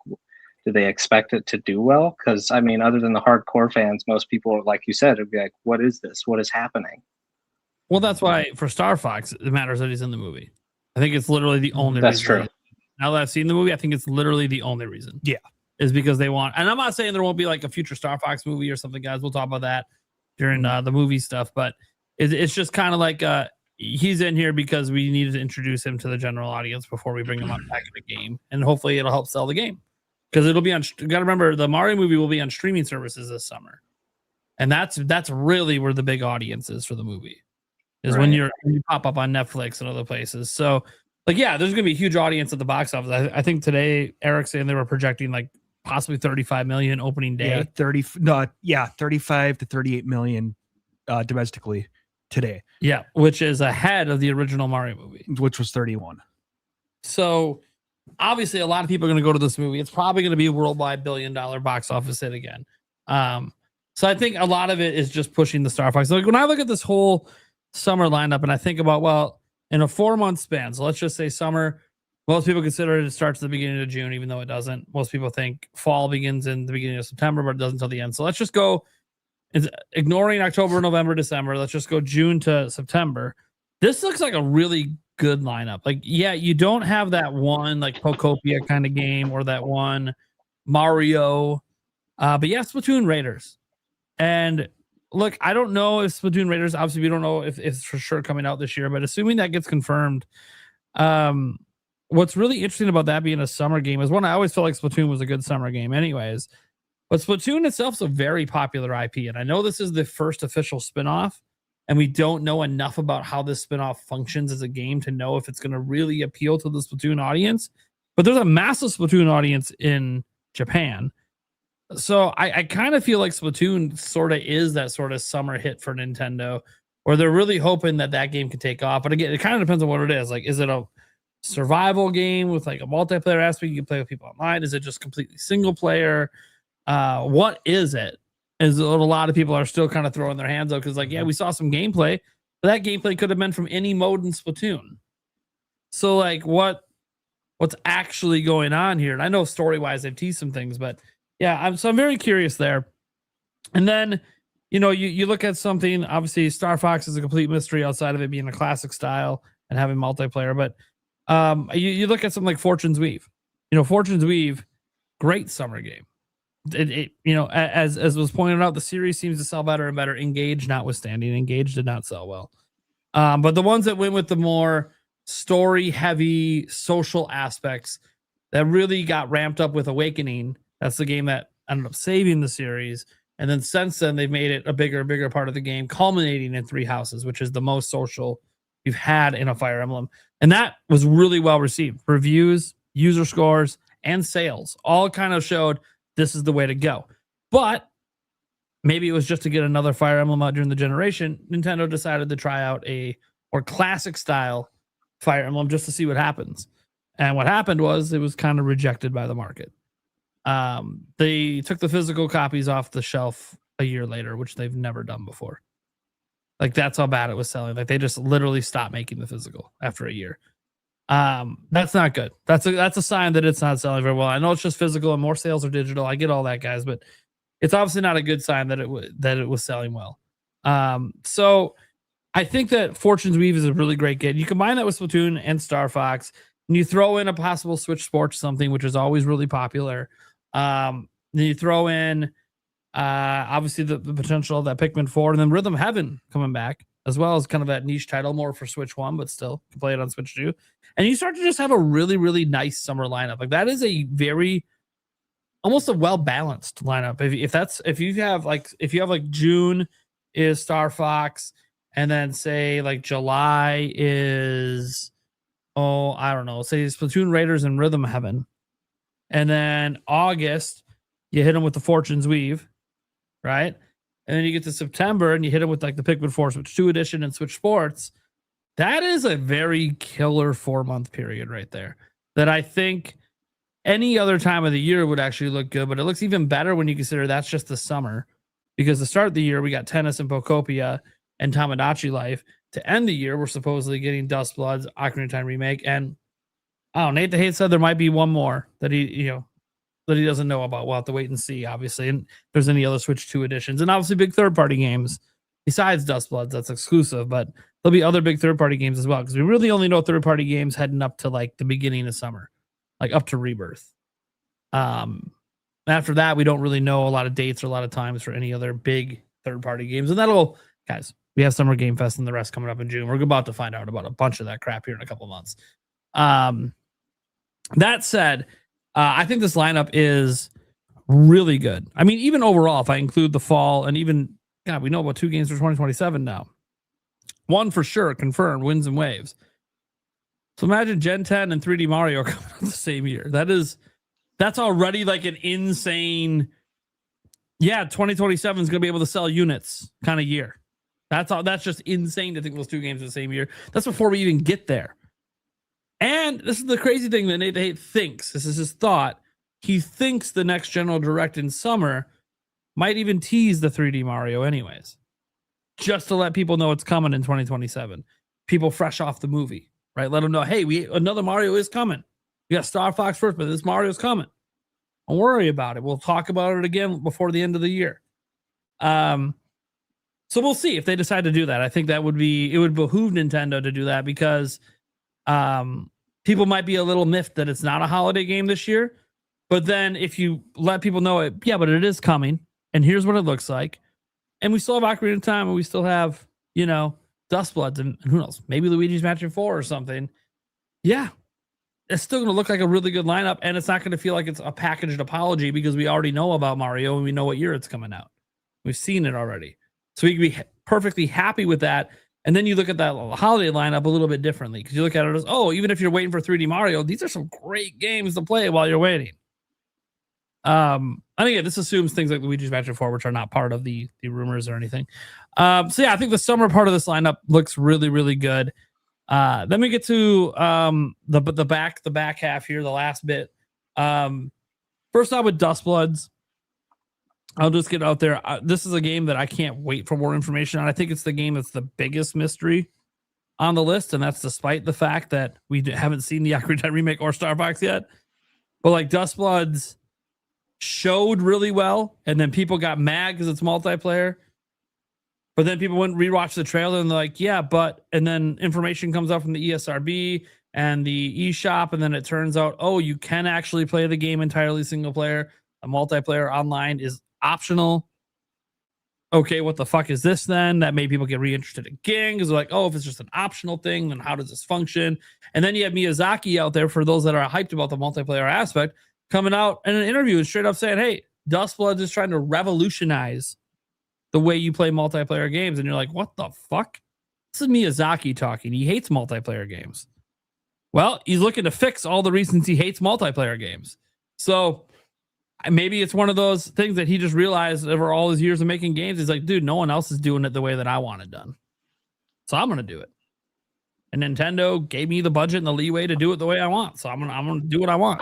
do they expect it to do well? Because, I mean, other than the hardcore fans, most people, like you said, would be like, what is this? What is happening? Well, that's why for Star Fox, it matters that he's in the movie. I think it's literally the only reason. That's true. Now that I've seen the movie, I think it's literally the only reason. Yeah. Is because they want, and I'm not saying there won't be like a future Star Fox movie or something, guys. We'll talk about that during the movie stuff. But it's just kind of like he's in here because we needed to introduce him to the general audience before we bring him up back in the game. And hopefully it'll help sell the game. Because it'll be on. You got to remember, the Mario movie will be on streaming services this summer, and that's really where the big audience is for the movie, is when you pop up on Netflix and other places. So, like, there's gonna be a huge audience at the box office. I think today Eric saying they were projecting like possibly 35 million opening day. 35 to 38 million domestically today. Yeah, which is ahead of the original Mario movie, which was 31. So. Obviously, a lot of people are going to go to this movie. It's probably going to be a worldwide $1 billion box office hit again. So I think a lot of it is just pushing the Star Fox. Like when I look at this whole summer lineup and I think about, well, in a 4-month span, so let's just say summer, most people consider it starts at the beginning of June, even though it doesn't. Most people think fall begins in the beginning of September, but it doesn't until the end. So let's just go, ignoring October, November, December. Let's just go June to September. This looks like a really good lineup. Like, you don't have that one like Pocopia kind of game or that one Mario, but Splatoon Raiders. And look, I don't know if Splatoon Raiders, obviously we don't know if it's for sure coming out this year, but assuming that gets confirmed, what's really interesting about that being a summer game is one, I always felt like Splatoon was a good summer game anyways, but Splatoon itself is a very popular IP. And I know this is the first official spinoff, and we don't know enough about how this spinoff functions as a game to know if it's going to really appeal to the Splatoon audience. But there's a massive Splatoon audience in Japan. So I kind of feel like Splatoon sort of is that sort of summer hit for Nintendo, or they're really hoping that game can take off. But again, it kind of depends on what it is. Like, is it a survival game with like a multiplayer aspect you can play with people online? Is it just completely single player? What is it? Is what a lot of people are still kind of throwing their hands up because, like, we saw some gameplay, but that gameplay could have been from any mode in Splatoon. So, like, what's actually going on here? And I know story-wise they've teased some things, but I'm very curious there. And then, you look at something. Obviously, Star Fox is a complete mystery outside of it being a classic style and having multiplayer. But you look at something like Fortune's Weave. Fortune's Weave, great summer game. As was pointed out, the series seems to sell better and better. Engage notwithstanding, Engage did not sell well. But the ones that went with the more story heavy social aspects that really got ramped up with Awakening, that's the game that ended up saving the series. And then since then, they've made it a bigger and bigger part of the game, culminating in Three Houses, which is the most social you've had in a Fire Emblem. And that was really well received. Reviews, user scores, and sales all kind of showed this is the way to go. But maybe it was just to get another Fire Emblem out during the generation. Nintendo decided to try out a more classic style Fire Emblem just to see what happens. And what happened was it was kind of rejected by the market. They took the physical copies off the shelf a year later, which they've never done before. Like, that's how bad it was selling. Like, they just literally stopped making the physical after a year. That's not good. That's a sign that it's not selling very well. I know it's just physical and more sales are digital. I get all that, guys, but it's obviously not a good sign that it was selling well. So I think that Fortune's Weave is a really great game. You combine that with Splatoon and Star Fox, and you throw in a possible Switch Sports something, which is always really popular. Then you throw in obviously the potential of that Pikmin 4, and then Rhythm Heaven coming back, as well as kind of that niche title, more for Switch 1, but still you can play it on Switch 2. And you start to just have a really, really nice summer lineup. Like, that is a very almost a well-balanced lineup. If you have like June is Star Fox, and then say like July is I don't know, say Splatoon Raiders and Rhythm Heaven. And then August, you hit them with the Fortune's Weave, right? And then you get to September and you hit them with like the Pikmin 4 Switch 2 edition and Switch Sports. That is a very killer 4-month period right there that I think any other time of the year would actually look good, but it looks even better when you consider that's just the summer, because to start the year, we got Tennis and Pokopia and Tamagotchi Life. To end the year, we're supposedly getting Dust Bloods, Ocarina of Time Remake, and Nate the Hate said there might be one more that he doesn't know about. We'll have to wait and see, obviously. And if there's any other Switch 2 editions, and obviously big third-party games besides Dust Bloods that's exclusive, but there'll be other big third-party games as well, because we really only know third-party games heading up to like the beginning of summer, like up to Rebirth. After that, we don't really know a lot of dates or a lot of times for any other big third-party games, and guys, we have Summer Game Fest and the rest coming up in June. We're about to find out about a bunch of that crap here in a couple months. That said, I think this lineup is really good. I mean, even overall, if I include the fall and even, we know about 2 games for 2027 now. One for sure, confirmed, Winds and Waves. So imagine Gen 10 and 3D Mario coming out the same year. That's already like an insane, 2027 is going to be able to sell units kind of year. That's just insane to think those 2 games in the same year. That's before we even get there. And this is the crazy thing that Nate the Hate thinks. This is his thought. He thinks the next General Direct in summer might even tease the 3D Mario anyways, just to let people know it's coming in 2027. People fresh off the movie, right? Let them know, hey, another Mario is coming. We got Star Fox first, but this Mario's coming. Don't worry about it. We'll talk about it again before the end of the year. So we'll see if they decide to do that. I think it would behoove Nintendo to do that, because people might be a little miffed that it's not a holiday game this year. But then if you let people know it, but it is coming, and here's what it looks like, and we still have Ocarina of Time, and we still have, Dust Bloods, and who knows, maybe Luigi's Mansion 4 or something. Yeah, it's still going to look like a really good lineup, and it's not going to feel like it's a packaged apology, because we already know about Mario and we know what year it's coming out. We've seen it already. So we can be perfectly happy with that. And then you look at that holiday lineup a little bit differently, because you look at it as, even if you're waiting for 3D Mario, these are some great games to play while you're waiting. And again, this assumes things like Luigi's Mansion 4, which are not part of the rumors or anything. I think the summer part of this lineup looks really, really good. Then we get to the back half here, the last bit. First off with Dust Bloods. I'll just get out there. This is a game that I can't wait for more information on. I think it's the game that's the biggest mystery on the list, and that's despite the fact that we haven't seen the Ocarina of Time Remake or Star Fox yet. But like, Dust Bloods showed really well, and then people got mad because it's multiplayer. But then people went and rewatched the trailer, and they're like, and then information comes out from the ESRB and the eShop, and then it turns out, you can actually play the game entirely single player. A multiplayer online is optional. Okay, what the fuck is this then? That made people get reinterested again, because they're like, if it's just an optional thing, then how does this function? And then you have Miyazaki out there, for those that are hyped about the multiplayer aspect, coming out in an interview and straight up saying, hey, Dustbloods is trying to revolutionize the way you play multiplayer games. And you're like, what the fuck? This is Miyazaki talking. He hates multiplayer games. Well, he's looking to fix all the reasons he hates multiplayer games. So maybe it's one of those things that he just realized over all his years of making games. He's like, dude, no one else is doing it the way that I want it done. So I'm going to do it. And Nintendo gave me the budget and the leeway to do it the way I want. So I'm gonna do what I want.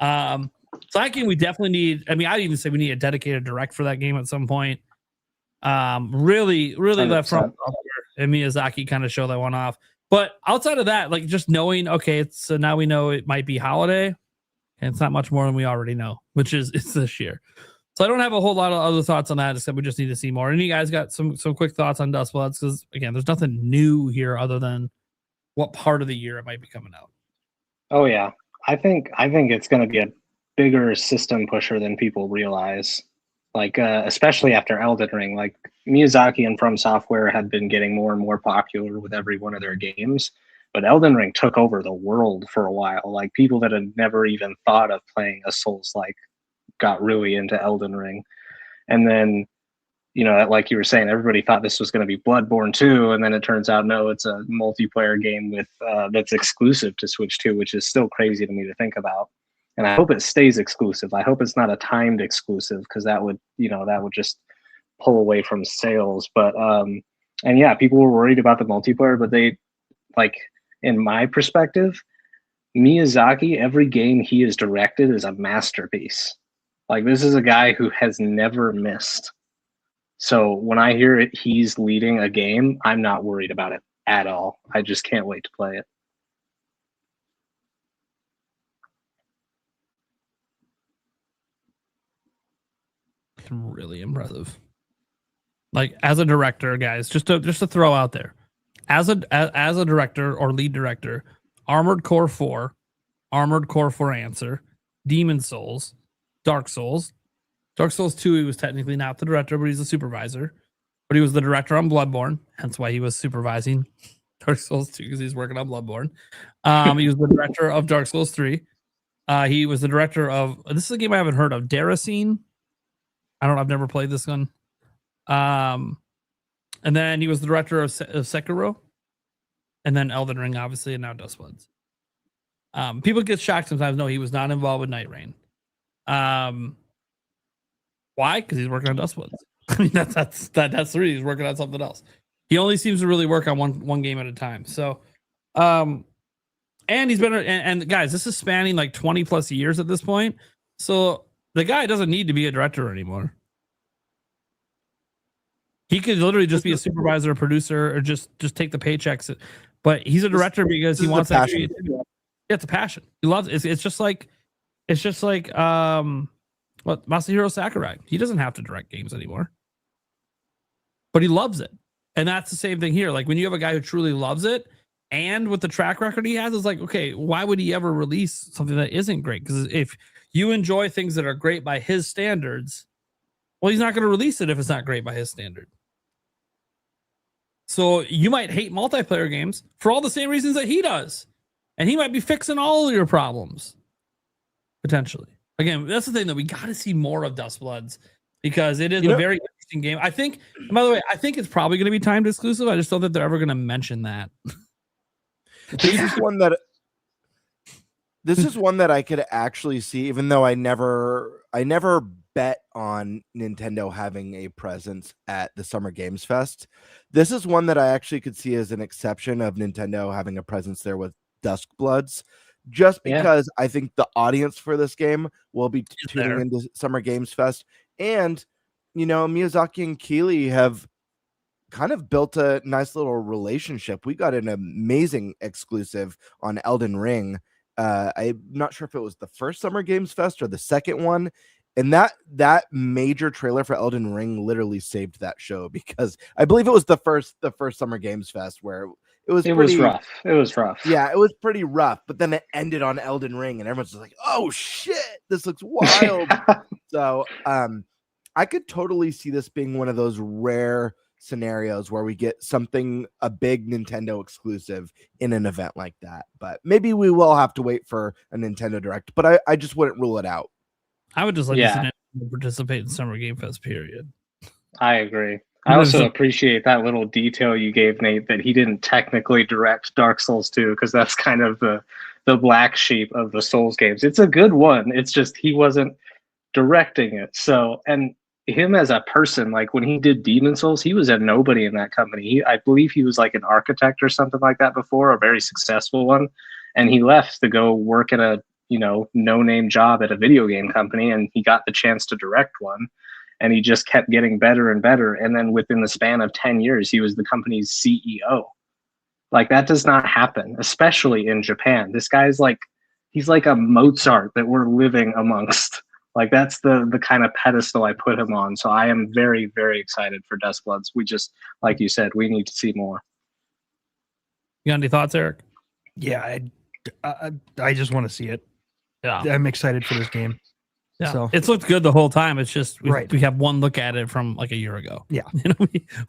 So I think we definitely need, I mean, I'd even say we need a dedicated direct for that game at some point. Really 100%. let From and Miyazaki kind of show that one off. But outside of that, like just knowing, okay, so now we know it might be holiday, and it's not much more than we already know, which is it's this year. So I don't have a whole lot of other thoughts on that, except we just need to see more. And you guys got some quick thoughts on Dustbloods? Because again, there's nothing new here other than what part of the year it might be coming out. Oh yeah, I think it's going to be a bigger system pusher than people realize. Like especially after Elden Ring, like Miyazaki and From Software had been getting more and more popular with every one of their games, but Elden Ring took over the world for a while. Like people that had never even thought of playing a Souls-like got really into Elden Ring, and then like you were saying, everybody thought this was going to be Bloodborne 2, and then it turns out no, it's a multiplayer game with that's exclusive to Switch 2, which is still crazy to me to think about. And I hope it stays exclusive. I hope it's not a timed exclusive, because that would just pull away from sales. But and yeah, people were worried about the multiplayer, but they, like, in my perspective, Miyazaki, every game he has directed is a masterpiece. Like, this is a guy who has never missed. So when I hear it, he's leading a game, I'm not worried about it at all. I just can't wait to play it. Really impressive. Like, as a director, guys, just to throw out there, as a director or lead director, Armored Core 4, Armored Core 4 Answer, Demon Souls, Dark Souls 2, he was technically not the director, but he's a supervisor. But he was the director on Bloodborne, hence why he was supervising Dark Souls 2, because he's working on Bloodborne. He was the director of Dark Souls 3. He was the director of, this is a game I haven't heard of, Daracene. I've never played this one. And then he was the director of Sekiro, and then Elden Ring, obviously, and now Dustbloods. People get shocked sometimes. No, he was not involved with Night Rain. Why? Because he's working on Dustbloods. I mean, that's the reason. He's working on something else. He only seems to really work on one game at a time. So, and he's been, and guys, this is spanning like 20 plus years at this point. So the guy doesn't need to be a director anymore. He could literally just be a supervisor, a producer, or just take the paychecks. But he's a director because he wants that creativity. Yeah, it's a passion. He loves it. It's just like Masahiro Sakurai. He doesn't have to direct games anymore, but he loves it. And that's the same thing here. Like, when you have a guy who truly loves it, and with the track record he has, it's like, okay, why would he ever release something that isn't great? Because if you enjoy things that are great by his standards, well, he's not going to release it if it's not great by his standard. So you might hate multiplayer games for all the same reasons that he does. And he might be fixing all of your problems, potentially. Again, that's the thing, that we got to see more of Dustbloods, because it is a very interesting game. I think, and by the way, I think it's probably going to be timed exclusive. I just don't think they're ever going to mention that. This is one that I could actually see, even though I never bet on Nintendo having a presence at the Summer Games Fest. This is one that I actually could see as an exception of Nintendo having a presence there with Dustbloods, just because I think the audience for this game will be tuning into Summer Games Fest. And, Miyazaki and Keighley have kind of built a nice little relationship. We got an amazing exclusive on Elden Ring. I'm not sure if it was the first Summer Games Fest or the second one. And that major trailer for Elden Ring literally saved that show, because I believe it was the first Summer Games Fest where it was rough. It was rough. Yeah, it was pretty rough. But then it ended on Elden Ring, and everyone's just like, "Oh shit, this looks wild." So, I could totally see this being one of those rare scenarios where we get a big Nintendo exclusive in an event like that. But maybe we will have to wait for a Nintendo Direct. But I just wouldn't rule it out. I would just like to see participate in Summer Game Fest. Period. I agree. I also appreciate that little detail you gave, Nate, that he didn't technically direct Dark Souls 2, because that's kind of the black sheep of the Souls games. It's a good one. It's just he wasn't directing it. So, and him as a person, like when he did Demon Souls, he was a nobody in that company. I believe he was like an architect or something like that before, a very successful one. And he left to go work at a, no-name job at a video game company, and he got the chance to direct one. And he just kept getting better and better. And then within the span of 10 years, he was the company's CEO. Like, that does not happen, especially in Japan. This guy's like, he's like a Mozart that we're living amongst. Like, that's the kind of pedestal I put him on. So I am very, very excited for Dustbloods. We just, like you said, we need to see more. You got any thoughts, Eric? Yeah, I just want to see it. Yeah, I'm excited for this game. Yeah, so it's looked good the whole time. It's just we Right. have one look at it from like a year ago. Yeah.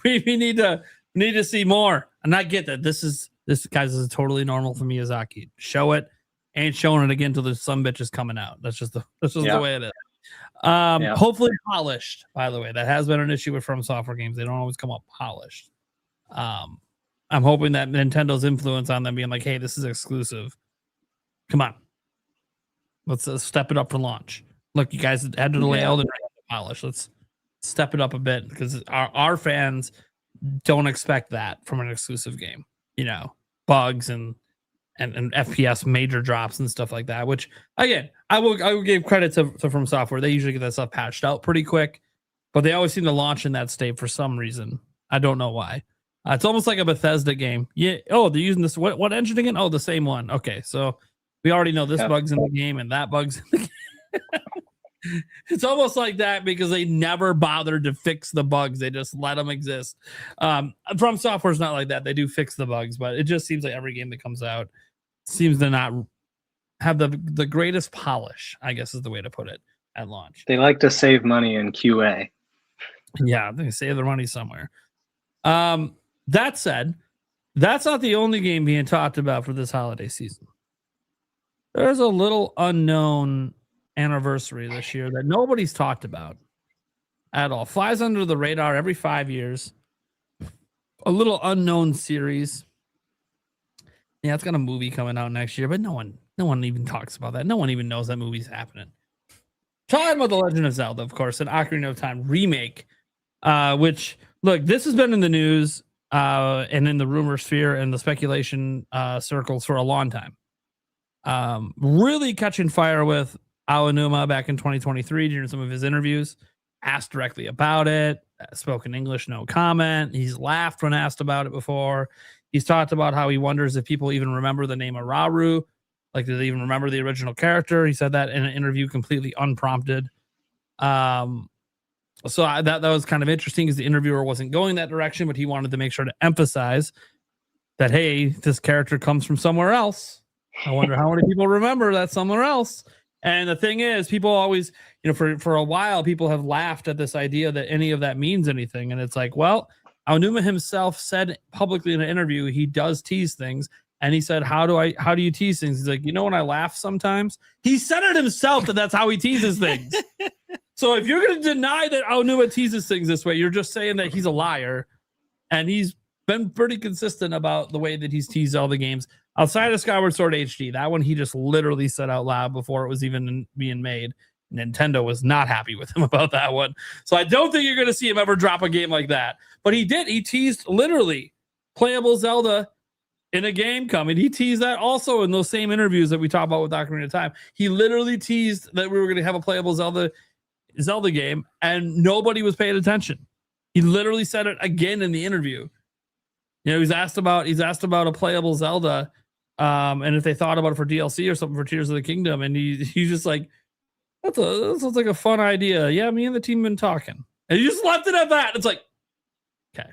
We need to see more. And I get that this guys is totally normal for Miyazaki. Show it, ain't showing it again till the some bitch is coming out. That's just the way it is. Hopefully polished. By the way, that has been an issue with From Software games. They don't always come up polished. I'm hoping that Nintendo's influence on them being like, hey, this is exclusive. Come on, let's step it up for launch. Look, you guys had to delay Elden Ring to polish. Let's step it up a bit, because our fans don't expect that from an exclusive game. Bugs and FPS major drops and stuff like that. Which again, I will give credit to From Software. They usually get that stuff patched out pretty quick, but they always seem to launch in that state for some reason. I don't know why. It's almost like a Bethesda game. Yeah. Oh, they're using this. What engine again? Oh, the same one. Okay, so we already know this bug's in the game and that bug's in the game. It's almost like that because they never bothered to fix the bugs. They just let them exist. From Software's not like that. They do fix the bugs, but it just seems like every game that comes out seems to not have the greatest polish, I guess is the way to put it, at launch. They like to save money in QA. Yeah, they save their money somewhere. That said, that's not the only game being talked about for this holiday season. There's a little unknown anniversary this year that nobody's talked about at all. Flies under the radar every 5 years. A little unknown series. Yeah, it's got a movie coming out next year, but no one even talks about that. No one even knows that movie's happening. Talking about The Legend of Zelda, of course, an Ocarina of Time remake, which, look, this has been in the news and in the rumor sphere and the speculation circles for a long time. Really catching fire with Aonuma back in 2023 during some of his interviews, asked directly about it, spoken English, no comment. He's laughed when asked about it before. He's talked about how he wonders if people even remember the name Araru. Like, do they even remember the original character? He said that in an interview completely unprompted. So that was kind of interesting because the interviewer wasn't going that direction, but he wanted to make sure to emphasize that, hey, this character comes from somewhere else. I wonder how many people remember that somewhere else. And the thing is, people always, for a while, people have laughed at this idea that any of that means anything. And it's like, well, Aonuma himself said publicly in an interview, he does tease things. And he said, how do you tease things? He's like, when I laugh sometimes, he said it himself that that's how he teases things. So if you're going to deny that Aonuma teases things this way, you're just saying that he's a liar. And he's been pretty consistent about the way that he's teased all the games outside of Skyward Sword HD. That one he just literally said out loud before it was even being made. Nintendo was not happy with him about that one. So I don't think you're going to see him ever drop a game like that. But he did. He teased literally playable Zelda in a game coming. He teased that also in those same interviews that we talked about with Ocarina of Time. He literally teased that we were going to have a playable Zelda game, and nobody was paying attention. He literally said it again in the interview. He's asked about a playable Zelda, and if they thought about it for DLC or something for Tears of the Kingdom, and he's just like, that sounds like a fun idea. Yeah, me and the team been talking, and he just left it at that. It's like, okay,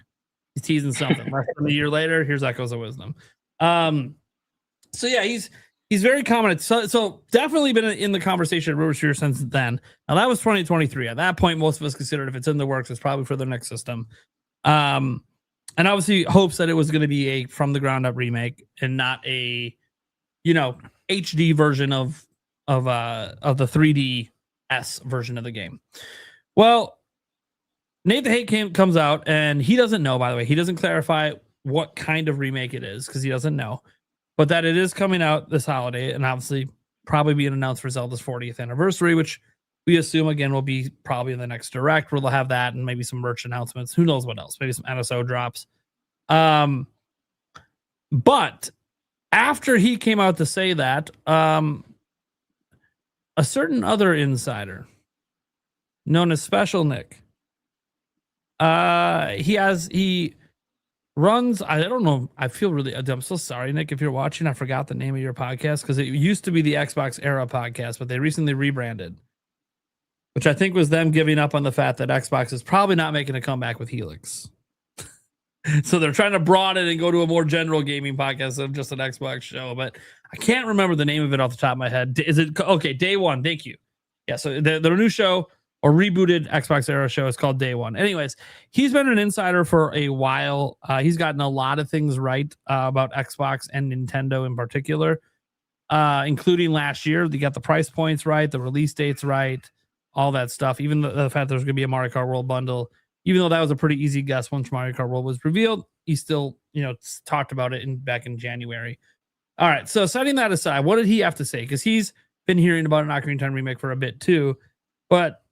he's teasing something. Less than a year later, here's Echoes of Wisdom. So yeah, he's very confident. So definitely been in the conversation at Rumor Sphere since then. Now that was 2023. At that point, most of us considered if it's in the works, it's probably for the next system. And obviously hopes that it was going to be a from the ground up remake and not a, HD version of the 3D version of the game. Well, Nate the Hate comes out, and he doesn't know, by the way. He doesn't clarify what kind of remake it is because he doesn't know. But that it is coming out this holiday, and obviously probably being announced for Zelda's 40th anniversary, which we assume, again, will be probably in the next Direct, where they'll have that and maybe some merch announcements. Who knows what else? Maybe some NSO drops. But after he came out to say that, a certain other insider known as Special Nick, he runs, I don't know, I feel really, I'm so sorry, Nick, if you're watching. I forgot the name of your podcast because it used to be the Xbox Era Podcast, but they recently rebranded, which I think was them giving up on the fact that Xbox is probably not making a comeback with Helix. So they're trying to broaden and go to a more general gaming podcast of just an Xbox show, but I can't remember the name of it off the top of my head. Is it okay? Day One. Thank you. Yeah. So their new show or rebooted Xbox Era show is called Day One. Anyways, he's been an insider for a while. He's gotten a lot of things right about Xbox and Nintendo in particular, including last year. They got the price points right, the release dates right, all that stuff. Even the fact there's going to be a Mario Kart World bundle. Even though that was a pretty easy guess once Mario Kart World was revealed, he still, talked about it back in January. All right, so setting that aside, what did he have to say? Because he's been hearing about an Ocarina of Time remake for a bit too, but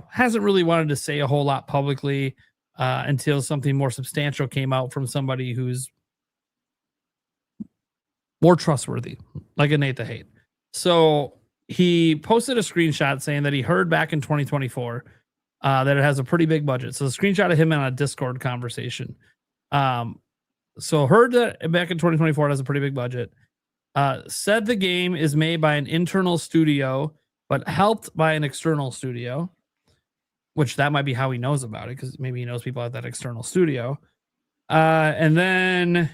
hasn't really wanted to say a whole lot publicly until something more substantial came out from somebody who's more trustworthy, like a Nate the Hate. So he posted a screenshot saying that he heard back in 2024 that it has a pretty big budget. So the screenshot of him on a Discord conversation. So heard that back in 2024 it has a pretty big budget. Said the game is made by an internal studio, but helped by an external studio, which that might be how he knows about it, because maybe he knows people at that external studio. And then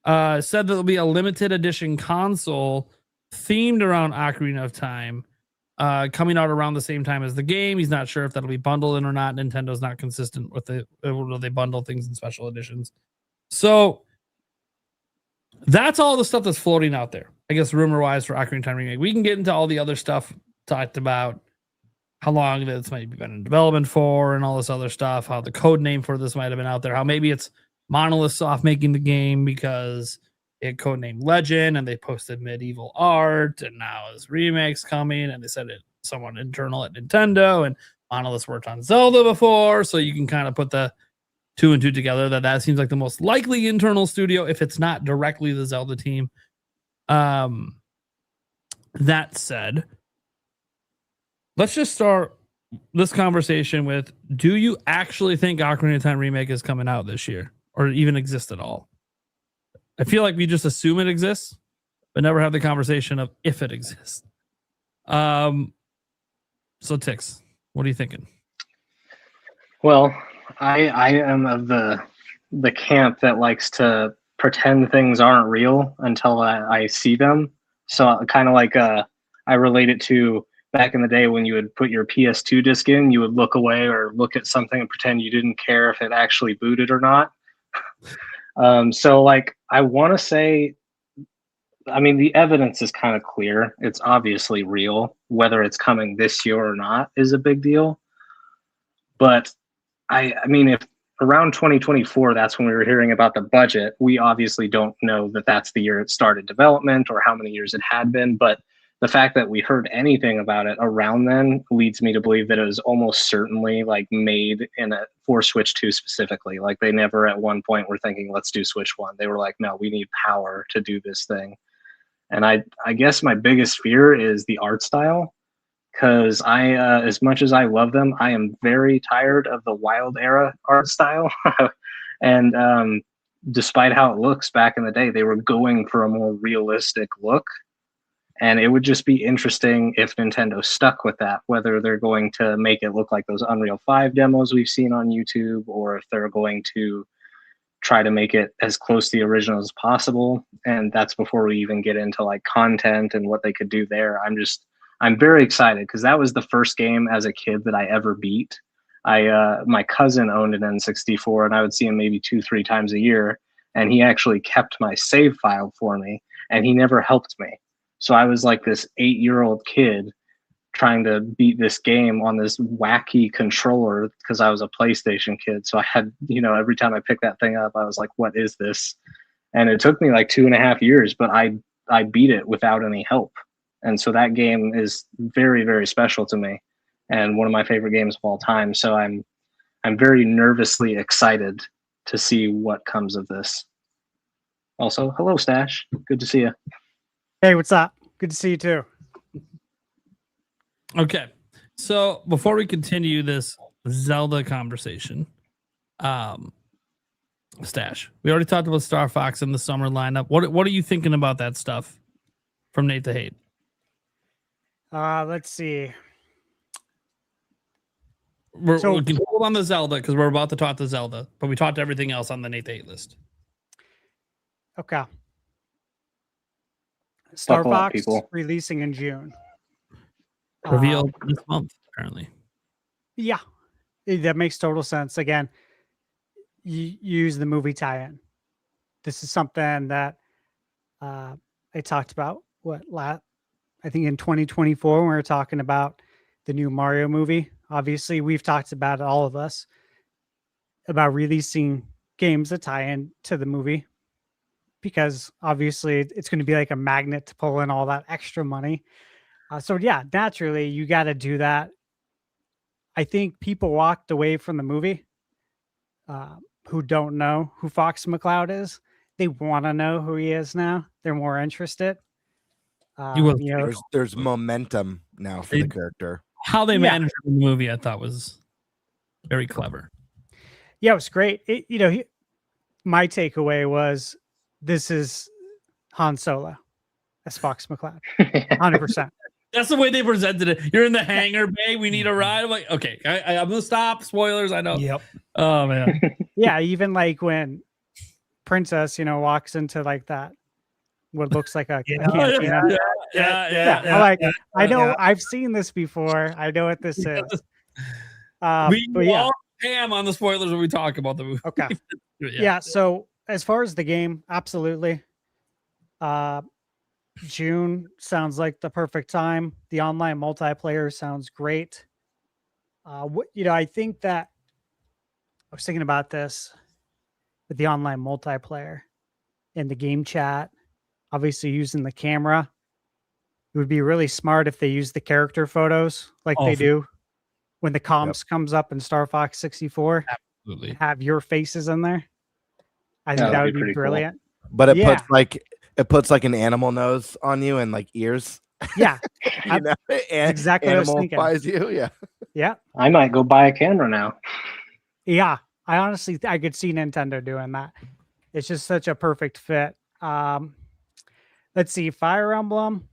said that there'll be a limited edition console themed around Ocarina of Time, coming out around the same time as the game. He's not sure if that'll be bundled in or not. Nintendo's not consistent with it. Will they bundle things in special editions? So that's all the stuff that's floating out there, I guess, rumor-wise, for Ocarina of Time Remake. We can get into all the other stuff, talked about how long this might be been in development for and all this other stuff, how the code name for this might have been out there, how maybe it's Monolith Soft making the game because it codenamed Legend and they posted medieval art, and now his remake's coming, and they said it someone internal at Nintendo, and Monolith's worked on Zelda before, so you can kind of put the two and two together that seems like the most likely internal studio if it's not directly the Zelda team. That said, let's just start this conversation with, do you actually think Ocarina of Time Remake is coming out this year or even exists at all? I feel like we just assume it exists, but never have the conversation of if it exists. So Tix, what are you thinking? Well, I am of the camp that likes to pretend things aren't real until I see them. So kind of like I relate it to back in the day when you would put your PS2 disc in, you would look away or look at something and pretend you didn't care if it actually booted or not. So like, I want to say, I mean, the evidence is kind of clear. It's obviously real. Whether it's coming this year or not is a big deal. But I mean, if around 2024, that's when we were hearing about the budget, we obviously don't know that that's the year it started development or how many years it had been. But the fact that we heard anything about it around then leads me to believe that it was almost certainly like made for Switch 2 specifically. Like they never at one point were thinking, let's do Switch 1. They were like, no, we need power to do this thing. And I guess my biggest fear is the art style, because as much as I love them, I am very tired of the Wild Era art style. And despite how it looks back in the day, they were going for a more realistic look. And it would just be interesting if Nintendo stuck with that, whether they're going to make it look like those Unreal 5 demos we've seen on YouTube, or if they're going to try to make it as close to the original as possible. And that's before we even get into like content and what they could do there. I'm very excited because that was the first game as a kid that I ever beat. My cousin owned an N64 and I would see him maybe 2-3 times a year. And he actually kept my save file for me and he never helped me. So I was like this 8-year-old kid trying to beat this game on this wacky controller because I was a PlayStation kid. So I had, every time I picked that thing up, I was like, what is this? And it took me like 2.5 years, but I beat it without any help. And so that game is very, very special to me and one of my favorite games of all time. So I'm very nervously excited to see what comes of this. Also, hello, Stash. Good to see you. Hey, what's up? Good to see you too. Okay, so before we continue this Zelda conversation, Stash, we already talked about Star Fox in the summer lineup. What are you thinking about that stuff from Nate the Hate? Let's see. We can hold on the Zelda because we're about to talk to Zelda, but we talked everything else on the Nate the Hate list. Okay. Star Buckle up, Fox people. releasing in June. Revealed this month, apparently. Yeah, that makes total sense. Again, you use the movie tie-in. This is something that I talked about. I think in 2024 when we were talking about the new Mario movie. Obviously, we've talked about it, all of us, about releasing games that tie in to the movie, because obviously it's going to be like a magnet to pull in all that extra money. So yeah, naturally you got to do that. I think people walked away from the movie who don't know who Fox McCloud is. They want to know who he is now. They're more interested. There's momentum now for the character. How they managed the movie, I thought, was very clever. Yeah, it was great. My takeaway was this is Han Solo as Fox McCloud, 100%. That's the way they presented it. You're in the hangar bay. We need a ride. I'm like, okay, I'm gonna stop. Spoilers. I know. Yep. Oh man. Yeah, even like when Princess, walks into like that, what looks like a cantina. I'm like, I know, I've seen this before. I know what this is. We all ham on the spoilers when we talk about the movie. Okay. Yeah. So as far as the game, absolutely. June sounds like the perfect time. The online multiplayer sounds great. I think that I was thinking about this with the online multiplayer in the game chat, obviously using the camera. It would be really smart if they use the character photos like they do when the comps comes up in Star Fox 64. Absolutely. Have your faces in there. I think that would be brilliant. Cool. But it puts like an animal nose on you and like ears. Yeah. And exactly what I was animal thinking. buys you. Yeah. Yeah. I might go buy a camera now. Yeah. I could see Nintendo doing that. It's just such a perfect fit. Let's see, Fire Emblem,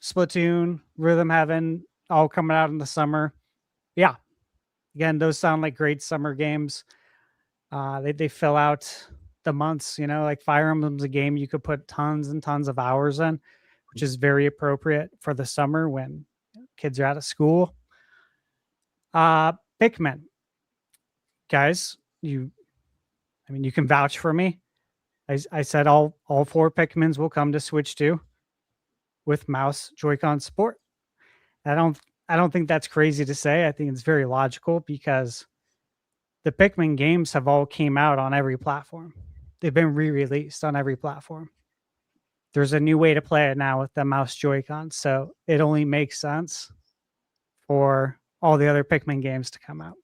Splatoon, Rhythm Heaven, all coming out in the summer. Yeah. Again, those sound like great summer games. They fill out the months, like Fire Emblem's a game you could put tons and tons of hours in, which is very appropriate for the summer when kids are out of school. Pikmin. Guys, you can vouch for me. I said all 4 Pikmins will come to Switch 2 with mouse Joy-Con support. I don't think that's crazy to say. I think it's very logical because the Pikmin games have all came out on every platform. They've been re-released on every platform. There's a new way to play it now with the mouse Joy-Con, so it only makes sense for all the other Pikmin games to come out.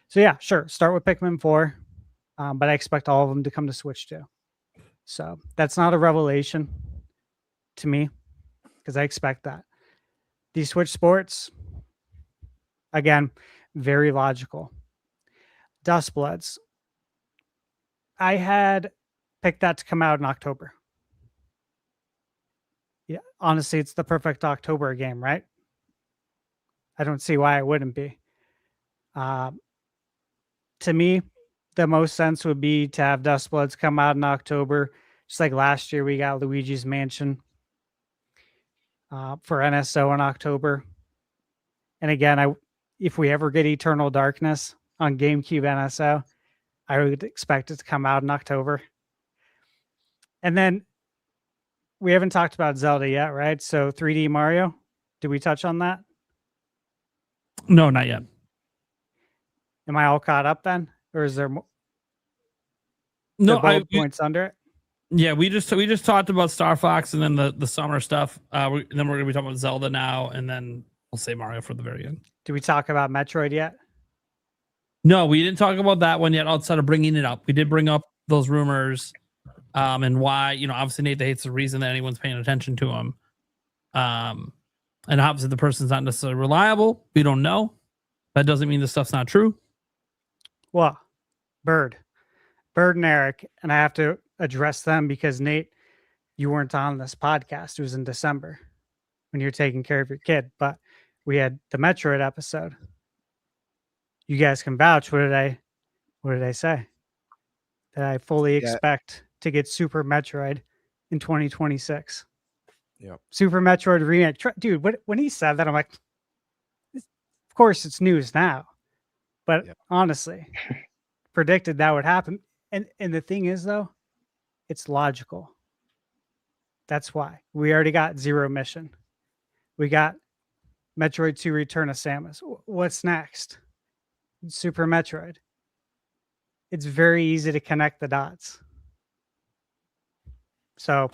So yeah, sure, start with Pikmin 4, but I expect all of them to come to Switch 2. So that's not a revelation to me because I expect that. The Switch Sports, again, very logical. Dustbloods. I had picked that to come out in October. Yeah, honestly, it's the perfect October game, right? I don't see why it wouldn't be. To me, the most sense would be to have Dustbloods come out in October. Just like last year, we got Luigi's Mansion for NSO in October. And again, if we ever get Eternal Darkness on GameCube NSO, I would expect it to come out in October. And then we haven't talked about Zelda yet, right? So 3D Mario, did we touch on that? No, not yet. Am I all caught up then, or is there No, points under it? Yeah, we just talked about Star Fox and then the summer stuff. Then we're gonna be talking about Zelda now, and then we'll say Mario for the very end. Did we talk about Metroid yet? No, we didn't talk about that one yet. Outside of bringing it up, we did bring up those rumors, and why. Obviously Nate hates the reason that anyone's paying attention to him. And obviously the person's not necessarily reliable. We don't know. That doesn't mean the stuff's not true. Well, Bird and Eric, and I have to address them because Nate, you weren't on this podcast. It was in December when you were taking care of your kid, but we had the Metroid episode. You guys can vouch. What did I say? That I fully expect to get Super Metroid in 2026. Yeah. Super Metroid remake. Dude, when he said that, I'm like, of course it's news now. But honestly, predicted that would happen. And the thing is, though, it's logical. That's why. We already got Zero Mission. We got Metroid 2 Return of Samus. What's next? Super Metroid. It's very easy to connect the dots. So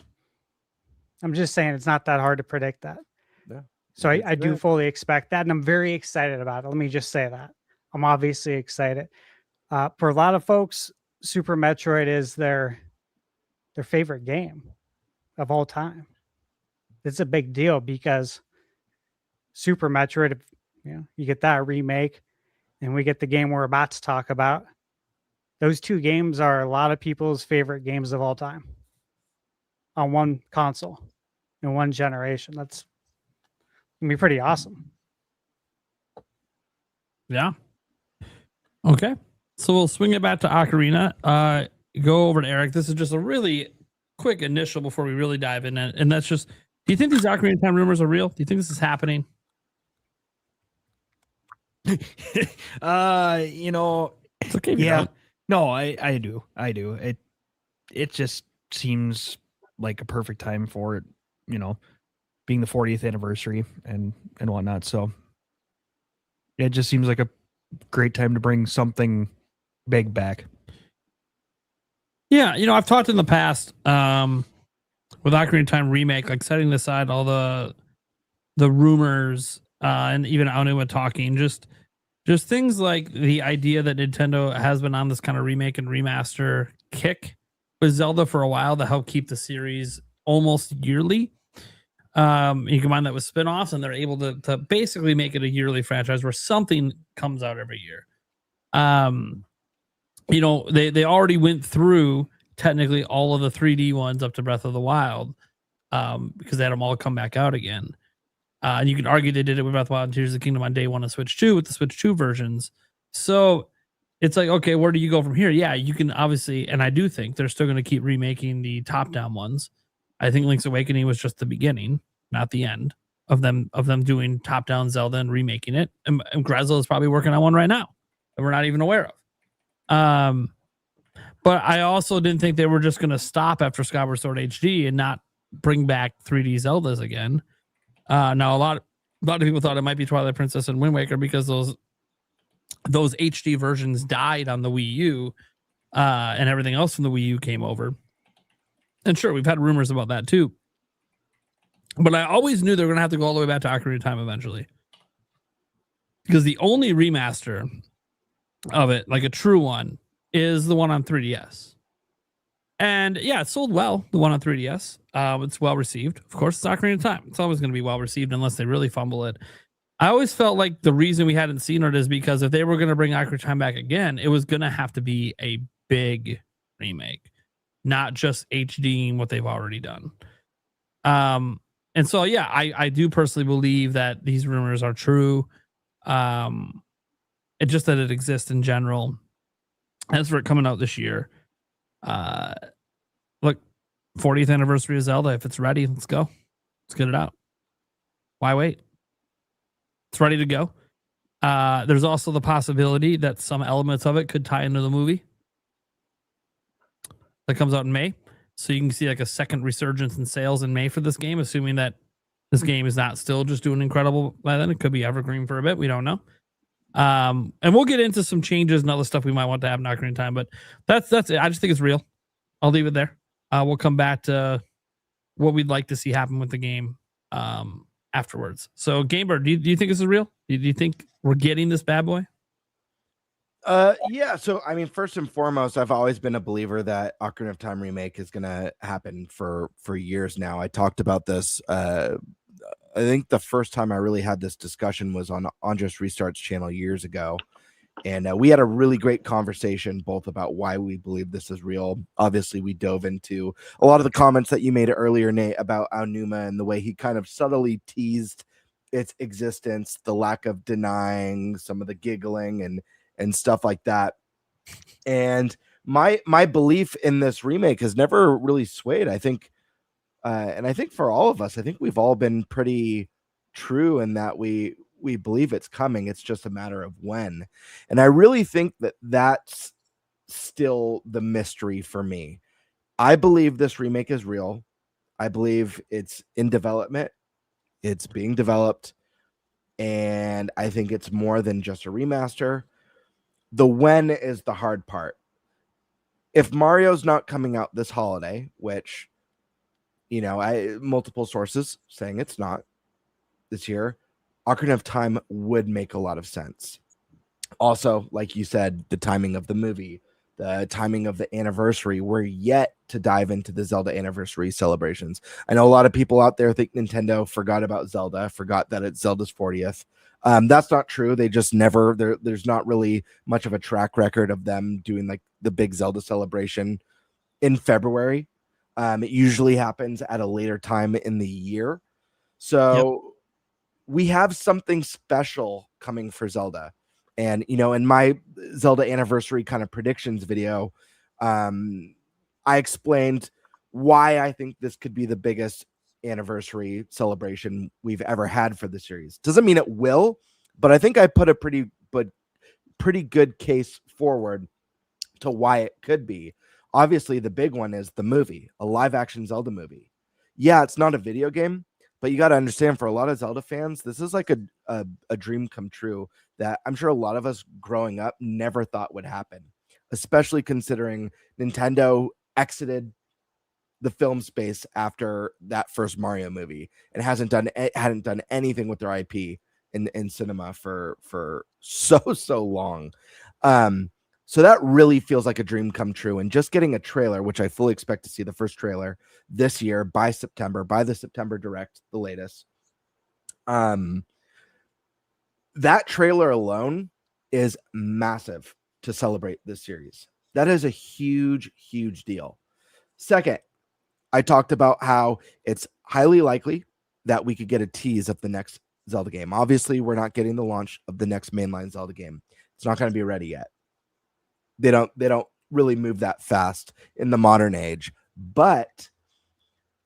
I'm just saying it's not that hard to predict that. Yeah. So I do fully expect that, and I'm very excited about it. Let me just say that. I'm obviously excited. For a lot of folks, Super Metroid is their favorite game of all time. It's a big deal because Super Metroid, you get that remake, and we get the game we're about to talk about. Those two games are a lot of people's favorite games of all time on one console in one generation. That's gonna be pretty awesome. Yeah. Okay. So we'll swing it back to Ocarina. Go over to Eric. This is just a really quick initial before we really dive in. And that's just, do you think these Ocarina of Time rumors are real? Do you think this is happening? It's okay. Yeah. No, I do. It just seems like a perfect time for it, being the 40th anniversary and whatnot. So it just seems like a great time to bring something big back. Yeah, I've talked in the past with Ocarina of Time remake, like setting aside all the rumors and even Aonuma talking, just things like the idea that Nintendo has been on this kind of remake and remaster kick with Zelda for a while to help keep the series almost yearly. You combine that with spin-offs, and they're able to basically make it a yearly franchise where something comes out every year. They already went through technically all of the 3D ones up to Breath of the Wild because they had them all come back out again. And you can argue they did it with Breath of the Wild and Tears of the Kingdom on day one of Switch 2 with the Switch 2 versions. So it's like, okay, where do you go from here? Yeah, you can obviously, and I do think they're still going to keep remaking the top-down ones. I think Link's Awakening was just the beginning, not the end of them doing top-down Zelda and remaking it. And Grezzo is probably working on one right now that we're not even aware of. But I also didn't think they were just going to stop after Skyward Sword HD and not bring back 3D Zeldas again. Now a lot of people thought it might be Twilight Princess and Wind Waker because those HD versions died on the Wii U, and everything else from the Wii U came over. And sure, we've had rumors about that too. But I always knew they were going to have to go all the way back to Ocarina of Time eventually. Because the only remaster of it, like a true one, is the one on 3DS. And yeah, it sold well, the one on 3DS. It's well received. Of course, it's Ocarina of Time. It's always going to be well received unless they really fumble it. I always felt like the reason we hadn't seen it is because if they were going to bring Ocarina of Time back again, it was going to have to be a big remake, not just HDing what they've already done. And so, yeah, I do personally believe that these rumors are true. It's just that it exists in general. As for it coming out this year, look, 40th anniversary of Zelda. If it's ready, let's go. Let's get it out. Why wait? It's ready to go. There's also the possibility that some elements of it could tie into the movie that comes out in May. So you can see like a second resurgence in sales in May for this game, assuming that this game is not still just doing incredible by then. It could be evergreen for a bit. We don't know. And we'll get into some changes and other stuff we might want to have in Ocarina of Time, but that's it. I just think it's real. I'll leave it there. We'll come back to what we'd like to see happen with the game afterwards. So, Gamer, do you think this is real? Do you think we're getting this bad boy? Yeah. So, I mean, first and foremost, I've always been a believer that Ocarina of Time remake is going to happen for years now. I talked about this. I think the first time I really had this discussion was on Andres Restart's channel years ago. And we had a really great conversation both about why we believe this is real. Obviously, we dove into a lot of the comments that you made earlier, Nate, about Aonuma and the way he kind of subtly teased its existence, the lack of denying, some of the giggling and stuff like that. And my belief in this remake has never really swayed. I think, and I think for all of us, I think we've all been pretty true in that we believe it's coming. It's just a matter of when. And I really think that that's still the mystery for me. I believe this remake is real. I believe it's in development. It's being developed. And I think it's more than just a remaster. The when is the hard part. If Mario's not coming out this holiday, which, you know, multiple sources saying it's not this year, Ocarina of Time would make a lot of sense. Also, like you said, the timing of the movie, the timing of the anniversary, we're yet to dive into the Zelda anniversary celebrations. I know a lot of people out there think Nintendo forgot about Zelda, forgot that it's Zelda's 40th. That's not true. They just never, there's not really much of a track record of them doing like the big Zelda celebration in February. It usually happens at a later time in the year. So we have something special coming for Zelda. And, you know, in my Zelda anniversary kind of predictions video, I explained why I think this could be the biggest anniversary celebration we've ever had for the series. Doesn't mean it will, but I think I put a pretty good case forward to why it could be. Obviously, the big one is the movie, a live action Zelda movie. Yeah, it's not a video game, but you got to understand, for a lot of Zelda fans, this is like a dream come true that I'm sure a lot of us growing up never thought would happen, especially considering Nintendo exited the film space after that first Mario movie and hadn't done anything with their IP in cinema for so long. So that really feels like a dream come true. And just getting a trailer, which I fully expect to see the first trailer this year by the September Direct, the latest. That trailer alone is massive to celebrate this series. That is a huge, huge deal. Second, I talked about how it's highly likely that we could get a tease of the next Zelda game. Obviously, we're not getting the launch of the next mainline Zelda game. It's not going to be ready yet. They don't really move that fast in the modern age, but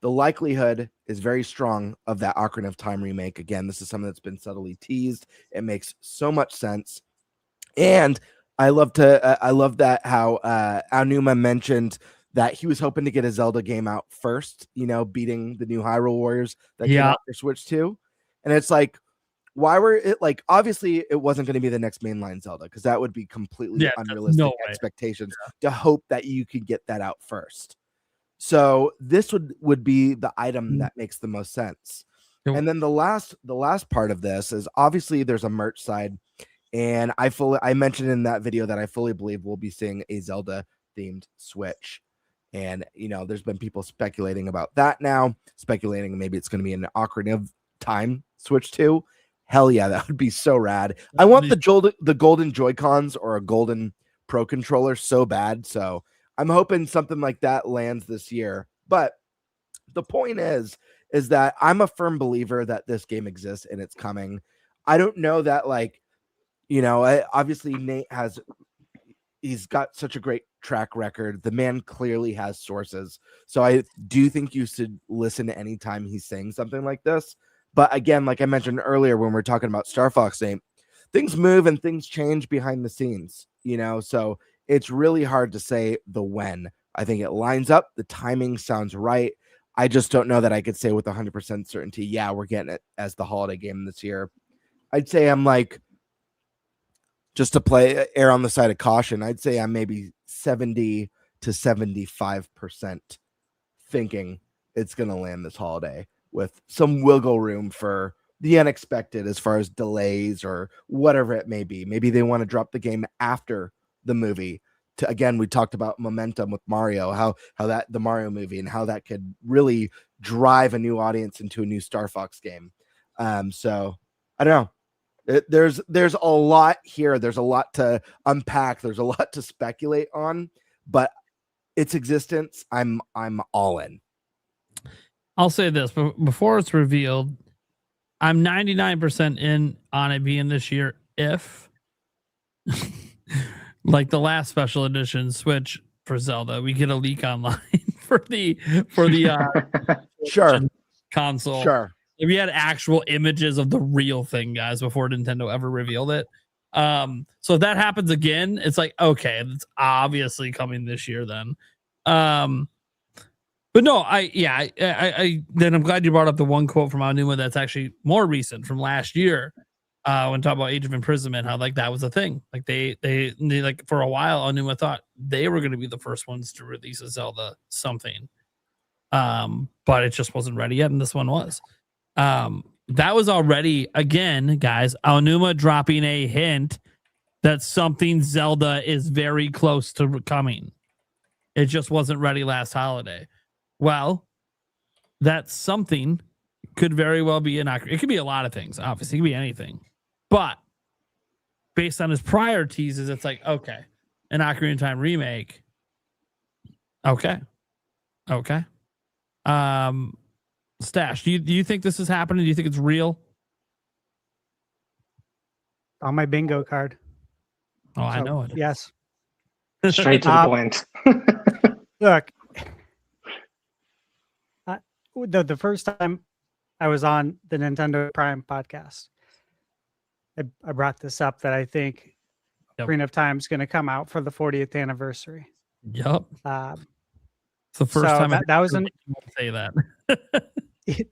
the likelihood is very strong of that Ocarina of Time remake. Again, this is something that's been subtly teased. It makes so much sense. And I love that how Aonuma mentioned that he was hoping to get a Zelda game out first, you know, beating the new Hyrule Warriors that came out for Switch 2. And it's like, why were it like, obviously it wasn't going to be the next mainline Zelda, because that would be completely unrealistic expectations to hope that you could get that out first. So this would be the item that makes the most sense. And then the last part of this is obviously there's a merch side, and I mentioned in that video that I fully believe we'll be seeing a Zelda themed Switch. And, you know, there's been people speculating about that now, speculating maybe it's going to be an Ocarina of Time Switch 2. Hell yeah, that would be so rad. I want the golden Joy-Cons or a golden Pro controller so bad. So I'm hoping something like that lands this year. But the point is that I'm a firm believer that this game exists and it's coming. I don't know that, like, you know, obviously Nate he's got such a great track record. The man clearly has sources. So I do think you should listen to any time he's saying something like this. But again, like I mentioned earlier, when we're talking about Star Fox, Nate, things move and things change behind the scenes, you know, so it's really hard to say the when. I think it lines up. The timing sounds right. I just don't know that I could say with 100% certainty, yeah, we're getting it as the holiday game this year. I'd say I'm like just to err on the side of caution, I'd say I'm maybe 70 to 75% thinking it's going to land this holiday with some wiggle room for the unexpected as far as delays or whatever it may be. Maybe they want to drop the game after the movie. Again, we talked about momentum with Mario, how that the Mario movie and how that could really drive a new audience into a new Star Fox game. So I don't know. There's a lot here. There's a lot to unpack. There's a lot to speculate on, but its existence, I'm all in. I'll say this, but before it's revealed, I'm 99% in on it being this year if like the last special edition Switch for Zelda, we get a leak online for the sure console. Sure. If you had actual images of the real thing, guys, before Nintendo ever revealed it. So if that happens again, it's like, okay, it's obviously coming this year then. But no, then I'm glad you brought up the one quote from Aonuma that's actually more recent from last year. When talking about Age of Imprisonment, how like that was a thing. Like they like for a while, Aonuma thought they were going to be the first ones to release a Zelda something, but it just wasn't ready yet, and this one was. That was already, again, guys, Aonuma dropping a hint that something Zelda is very close to coming. It just wasn't ready last holiday. Well, that something could very well be it could be a lot of things, obviously. It could be anything. But based on his prior teases, it's like, okay, an Ocarina of Time remake. Okay. Stash, do you think this is happening? Do you think it's real? On my bingo card. Oh, I know it. Yes. Straight to the point. Look, the first time I was on the Nintendo Prime podcast, I brought this up that I think Ocarina of Time is going to come out for the 40th anniversary. Yep. It's the first time that was in say that.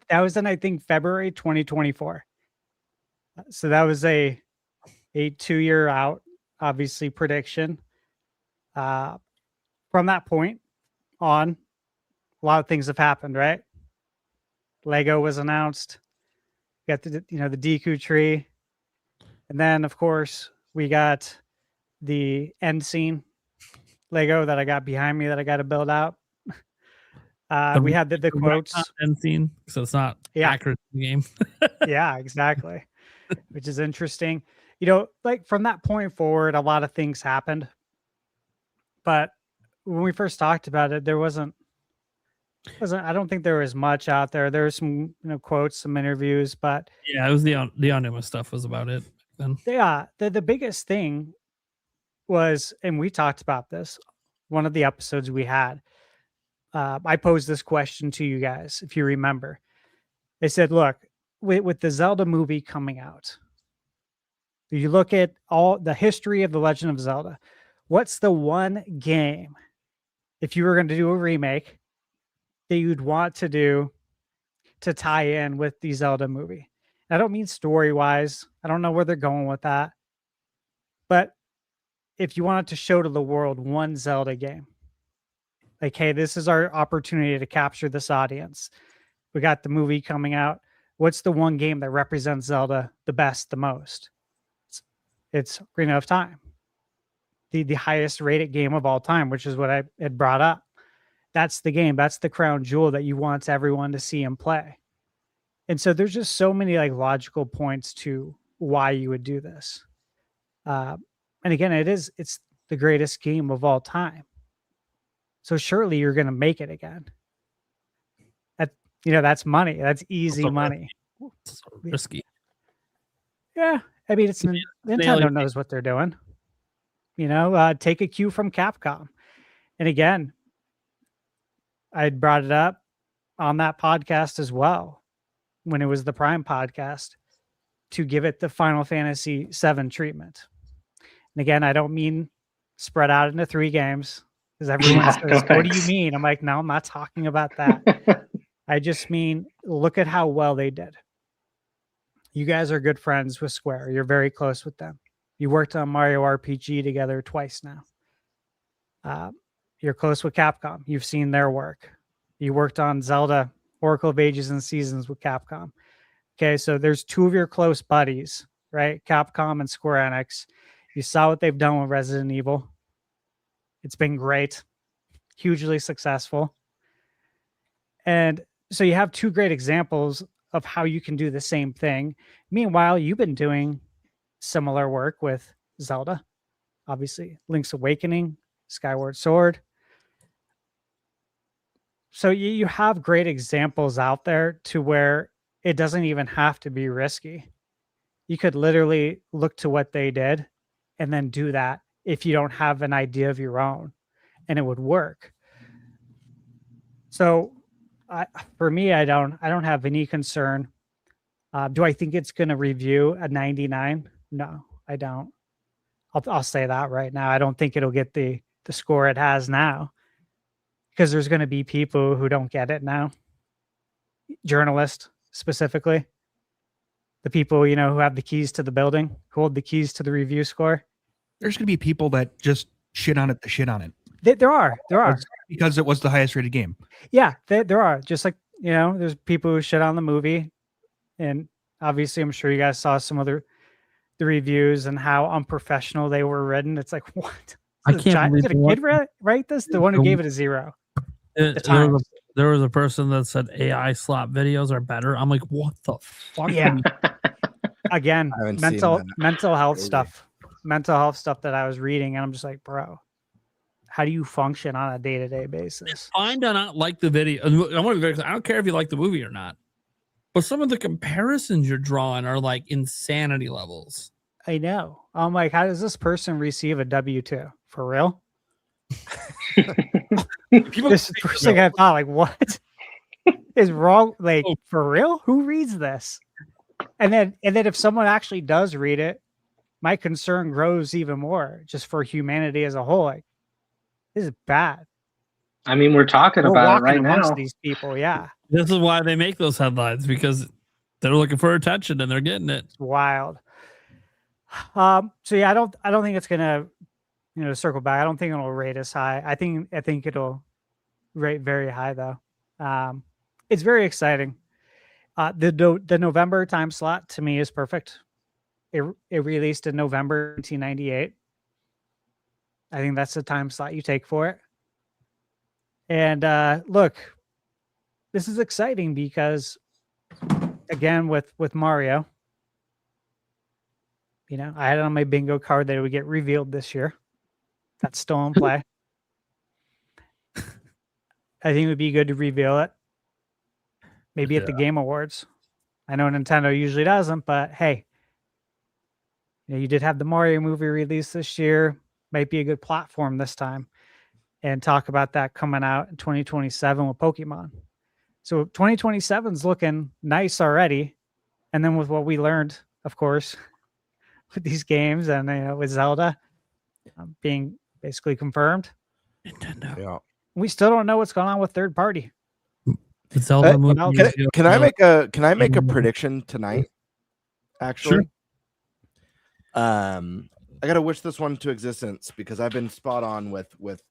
That was in, I think, February 2024. So that was a 2-year out, obviously, prediction. From that point on, a lot of things have happened, right? Lego was announced. We got the Deku tree. And then, of course, we got the end scene Lego that I got behind me that I got to build out. We had the quotes. End scene, so it's not accurate in the game. Yeah, exactly. Which is interesting. Like from that point forward, a lot of things happened. But when we first talked about it, there wasn't I don't think there was much out there. There were some quotes, some interviews, but yeah, it was the Aonuma stuff was about it then. Yeah, the biggest thing was, and we talked about this, one of the episodes we had. I posed this question to you guys, if you remember. They said, look, with the Zelda movie coming out, you look at all the history of The Legend of Zelda, what's the one game, if you were going to do a remake, that you'd want to do to tie in with the Zelda movie? I don't mean story-wise. I don't know where they're going with that. But if you wanted to show to the world one Zelda game, like, hey, this is our opportunity to capture this audience. We got the movie coming out. What's the one game that represents Zelda the best, the most? It's Ocarina of Time. The highest rated game of all time, which is what I had brought up. That's the game. That's the crown jewel that you want everyone to see and play. And so there's just so many like logical points to why you would do this. And again, it's the greatest game of all time. So surely you're going to make it again. That's money. That's easy money. It's risky. Yeah. I mean, Nintendo knows what they're doing. Take a cue from Capcom. And again, I brought it up on that podcast as well, when it was the Prime podcast, to give it the Final Fantasy VII treatment. And again, I don't mean spread out into 3 games, because everyone says, what do you mean? I'm like, no, I'm not talking about that. I just mean, look at how well they did. You guys are good friends with Square. You're very close with them. You worked on Mario RPG together twice now. You're close with Capcom. You've seen their work. You worked on Zelda, Oracle of Ages and Seasons with Capcom. Okay, so there's two of your close buddies, right? Capcom and Square Enix. You saw what they've done with Resident Evil. It's been great, hugely successful. And so you have two great examples of how you can do the same thing. Meanwhile, you've been doing similar work with Zelda, obviously, Link's Awakening, Skyward Sword. So you have great examples out there to where it doesn't even have to be risky. You could literally look to what they did and then do that if you don't have an idea of your own, and it would work. So for me, I don't have any concern. Do I think it's going to review a 99? No, I don't. I'll say that right now. I don't think it'll get the score it has now, because there's going to be people who don't get it now. Journalists specifically, the people, you know, who have the keys to the building, who hold the keys to the review score. There's going to be people that just shit on it. There are because it was the highest rated game. Yeah, there are. Just like, you know, there's people who shit on the movie, and obviously I'm sure you guys saw some other the reviews and how unprofessional they were written. It's like, what? I can't believe did a kid write this? The one who gave it a 0. There was a person that said AI slap videos are better. I'm like, what the fuck? Yeah. Again, mental health stuff that I was reading, and I'm just like, bro, how do you function on a day-to-day basis? It's fine to not like the video. I want to be very clear. I don't care if you like the movie or not, but some of the comparisons you're drawing are like insanity levels. I know. I'm like, how does this person receive a W-2? For real? This is the first thing I thought, like, what is wrong? Like, for real? Who reads this? And then if someone actually does read it, my concern grows even more just for humanity as a whole. Like, this is bad. I mean, we're talking about it right now. These people, yeah. This is why they make those headlines, because they're looking for attention and they're getting it. It's wild. So yeah, I don't think it's gonna, you know, circle back. I don't think it'll rate as high. I think it'll rate very high though. It's very exciting. The November time slot to me is perfect. It released in November 1998. I think that's the time slot you take for it. And look, this is exciting because, again, with Mario, you know, I had it on my bingo card that it would get revealed this year. That's still in play. I think it would be good to reveal it. Maybe at the Game Awards. I know Nintendo usually doesn't, but hey, you know, you did have the Mario movie release this year. Might be a good platform this time, and talk about that coming out in 2027 with Pokemon. So 2027 is looking nice already. And then with what we learned, of course, with these games and, you know, with Zelda being basically confirmed, Nintendo. Yeah. We still don't know what's going on with third party. The Zelda movie. Can I make a prediction tonight? Actually, sure. I gotta wish this one to existence because I've been spot on with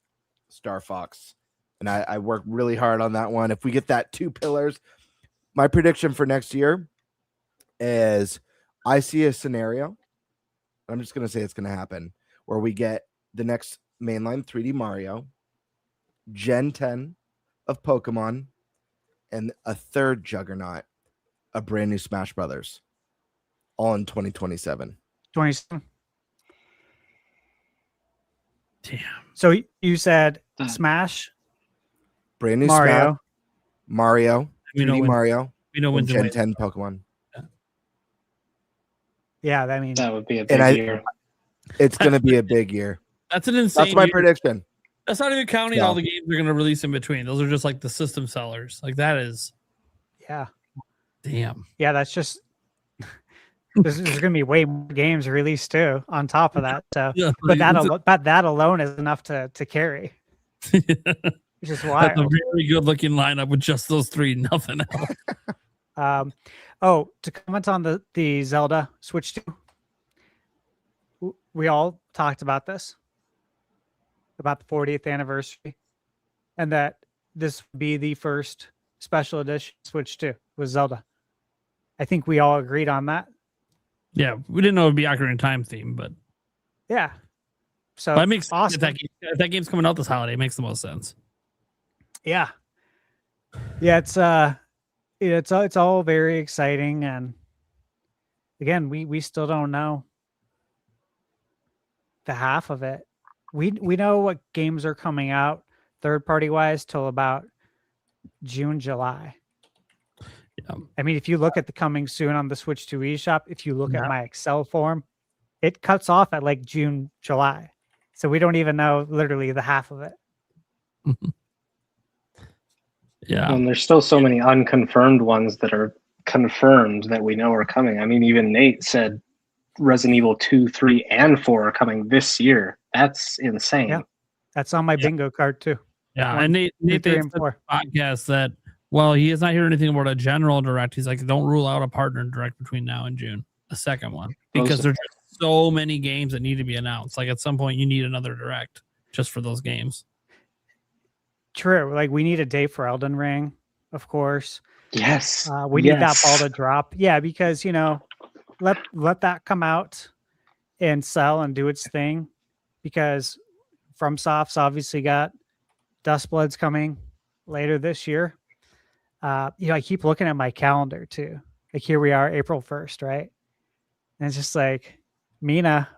Star Fox, and I worked really hard on that one. If we get that 2 pillars, my prediction for next year is I see a scenario. I'm just gonna say it's gonna happen where we get the next mainline 3D Mario, Gen 10 of Pokemon, and a third juggernaut, a brand new Smash Brothers, all in 2027. 27. Damn. So you said Smash, brand new Mario, Smash, Mario, 3D Mario, we know when Gen 10 Pokemon. Yeah, I mean that would be a big year. It's going to be a big year. That's an insane. That's my year. prediction. That's not even counting all the games they're going to release in between. Those are just like the system sellers. Like that is. Yeah. Damn. Yeah, that's just. There's going to be way more games released too on top of that. So, Yeah, but that alone is enough to carry. Which is wild. That's a very good looking lineup with just those 3, nothing else. To comment on the Zelda Switch 2. we all talked about this, about the 40th anniversary, and that this would be the first special edition Switch 2 with Zelda. I think we all agreed on that. Yeah, we didn't know it would be Ocarina of Time theme, but yeah. So that makes awesome. If that game's coming out this holiday, it makes the most sense. Yeah. Yeah, it's all very exciting, and again, we still don't know the half of it. We know what games are coming out third party wise till about June, July. Yeah. I mean, if you look at the coming soon on the Switch 2 eShop, if you look at my Excel form, it cuts off at like June, July. So we don't even know literally the half of it. Yeah. And there's still so many unconfirmed ones that are confirmed that we know are coming. I mean, even Nate said Resident Evil 2, 3, and 4 are coming this year. That's insane. Yeah. That's on my bingo card too. Yeah. 1, And Nate 2, 3, said and 4. podcast that, well, he has not heard anything about a general direct. He's like, don't rule out a partner direct between now and June, a second one, because there's just so many games that need to be announced. Like at some point, you need another direct just for those games. True. Like we need a date for Elden Ring, of course. Yes. We need that ball to drop. Yeah, because let that come out and sell and do its thing. Because FromSoft's obviously got Dustblood's coming later this year. I keep looking at my calendar too. Like here we are, April 1st, right? And it's just like, Mina,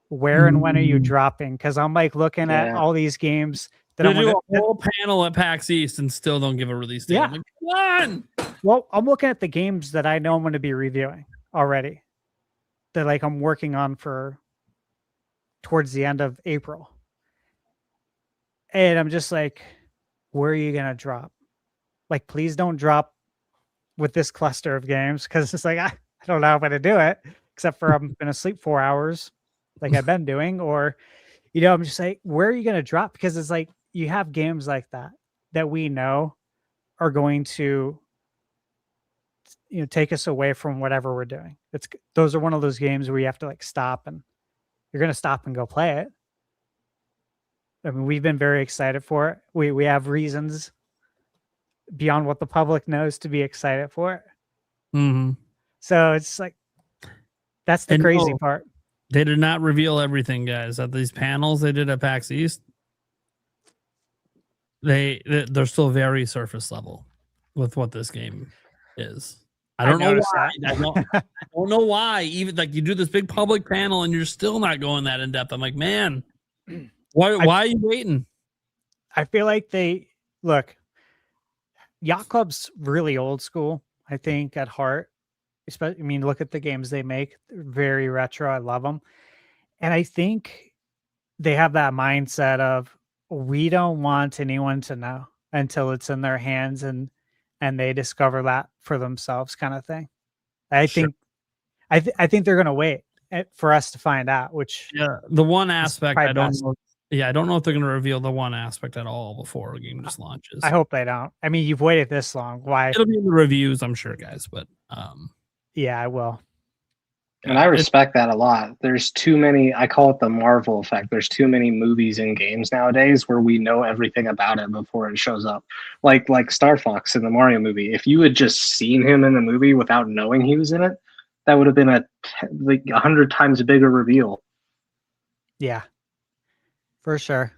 where and when are you dropping? Because I'm like looking at all these games that I'm do a whole panel at PAX East and still don't give a release date. Yeah. I'm like, come on. Well, I'm looking at the games that I know I'm going to be reviewing already. That like I'm working on for towards the end of April. And I'm just like, where are you going to drop? Like, please don't drop with this cluster of games, because it's like, I don't know how I'm going to do it, except for I'm going to sleep 4 hours like I've been doing. Or, I'm just like, where are you going to drop? Because it's like, you have games like that we know are going to, take us away from whatever we're doing. Those are one of those games where you have to like stop, and you're going to stop and go play it. I mean, we've been very excited for it. We have reasons beyond what the public knows to be excited for it. Mm-hmm. So it's like, that's the crazy part. They did not reveal everything, guys. At these panels they did at PAX East, they're still very surface level with what this game is. I don't know why. I don't know why. Even like you do this big public panel and you're still not going that in depth. I'm like, man, why are you waiting? I feel like Yacht Club's really old school, I think, at heart. Especially, I mean, look at the games they make. They're very retro. I love them. And I think they have that mindset of, we don't want anyone to know until it's in their hands and they discover that for themselves, kind of thing. I think they're going to wait for us to find out, which the one aspect I don't know. Yeah, I don't know if they're going to reveal the one aspect at all before a game just launches. I hope they don't. I mean, you've waited this long. Why? It'll be in the reviews, I'm sure, guys, but yeah, I will. And I respect that a lot. There's too many, I call it the Marvel effect. There's too many movies and games nowadays where we know everything about it before it shows up. Like Star Fox in the Mario movie. If you had just seen him in the movie without knowing he was in it, that would have been a 100 times bigger reveal. Yeah, for sure.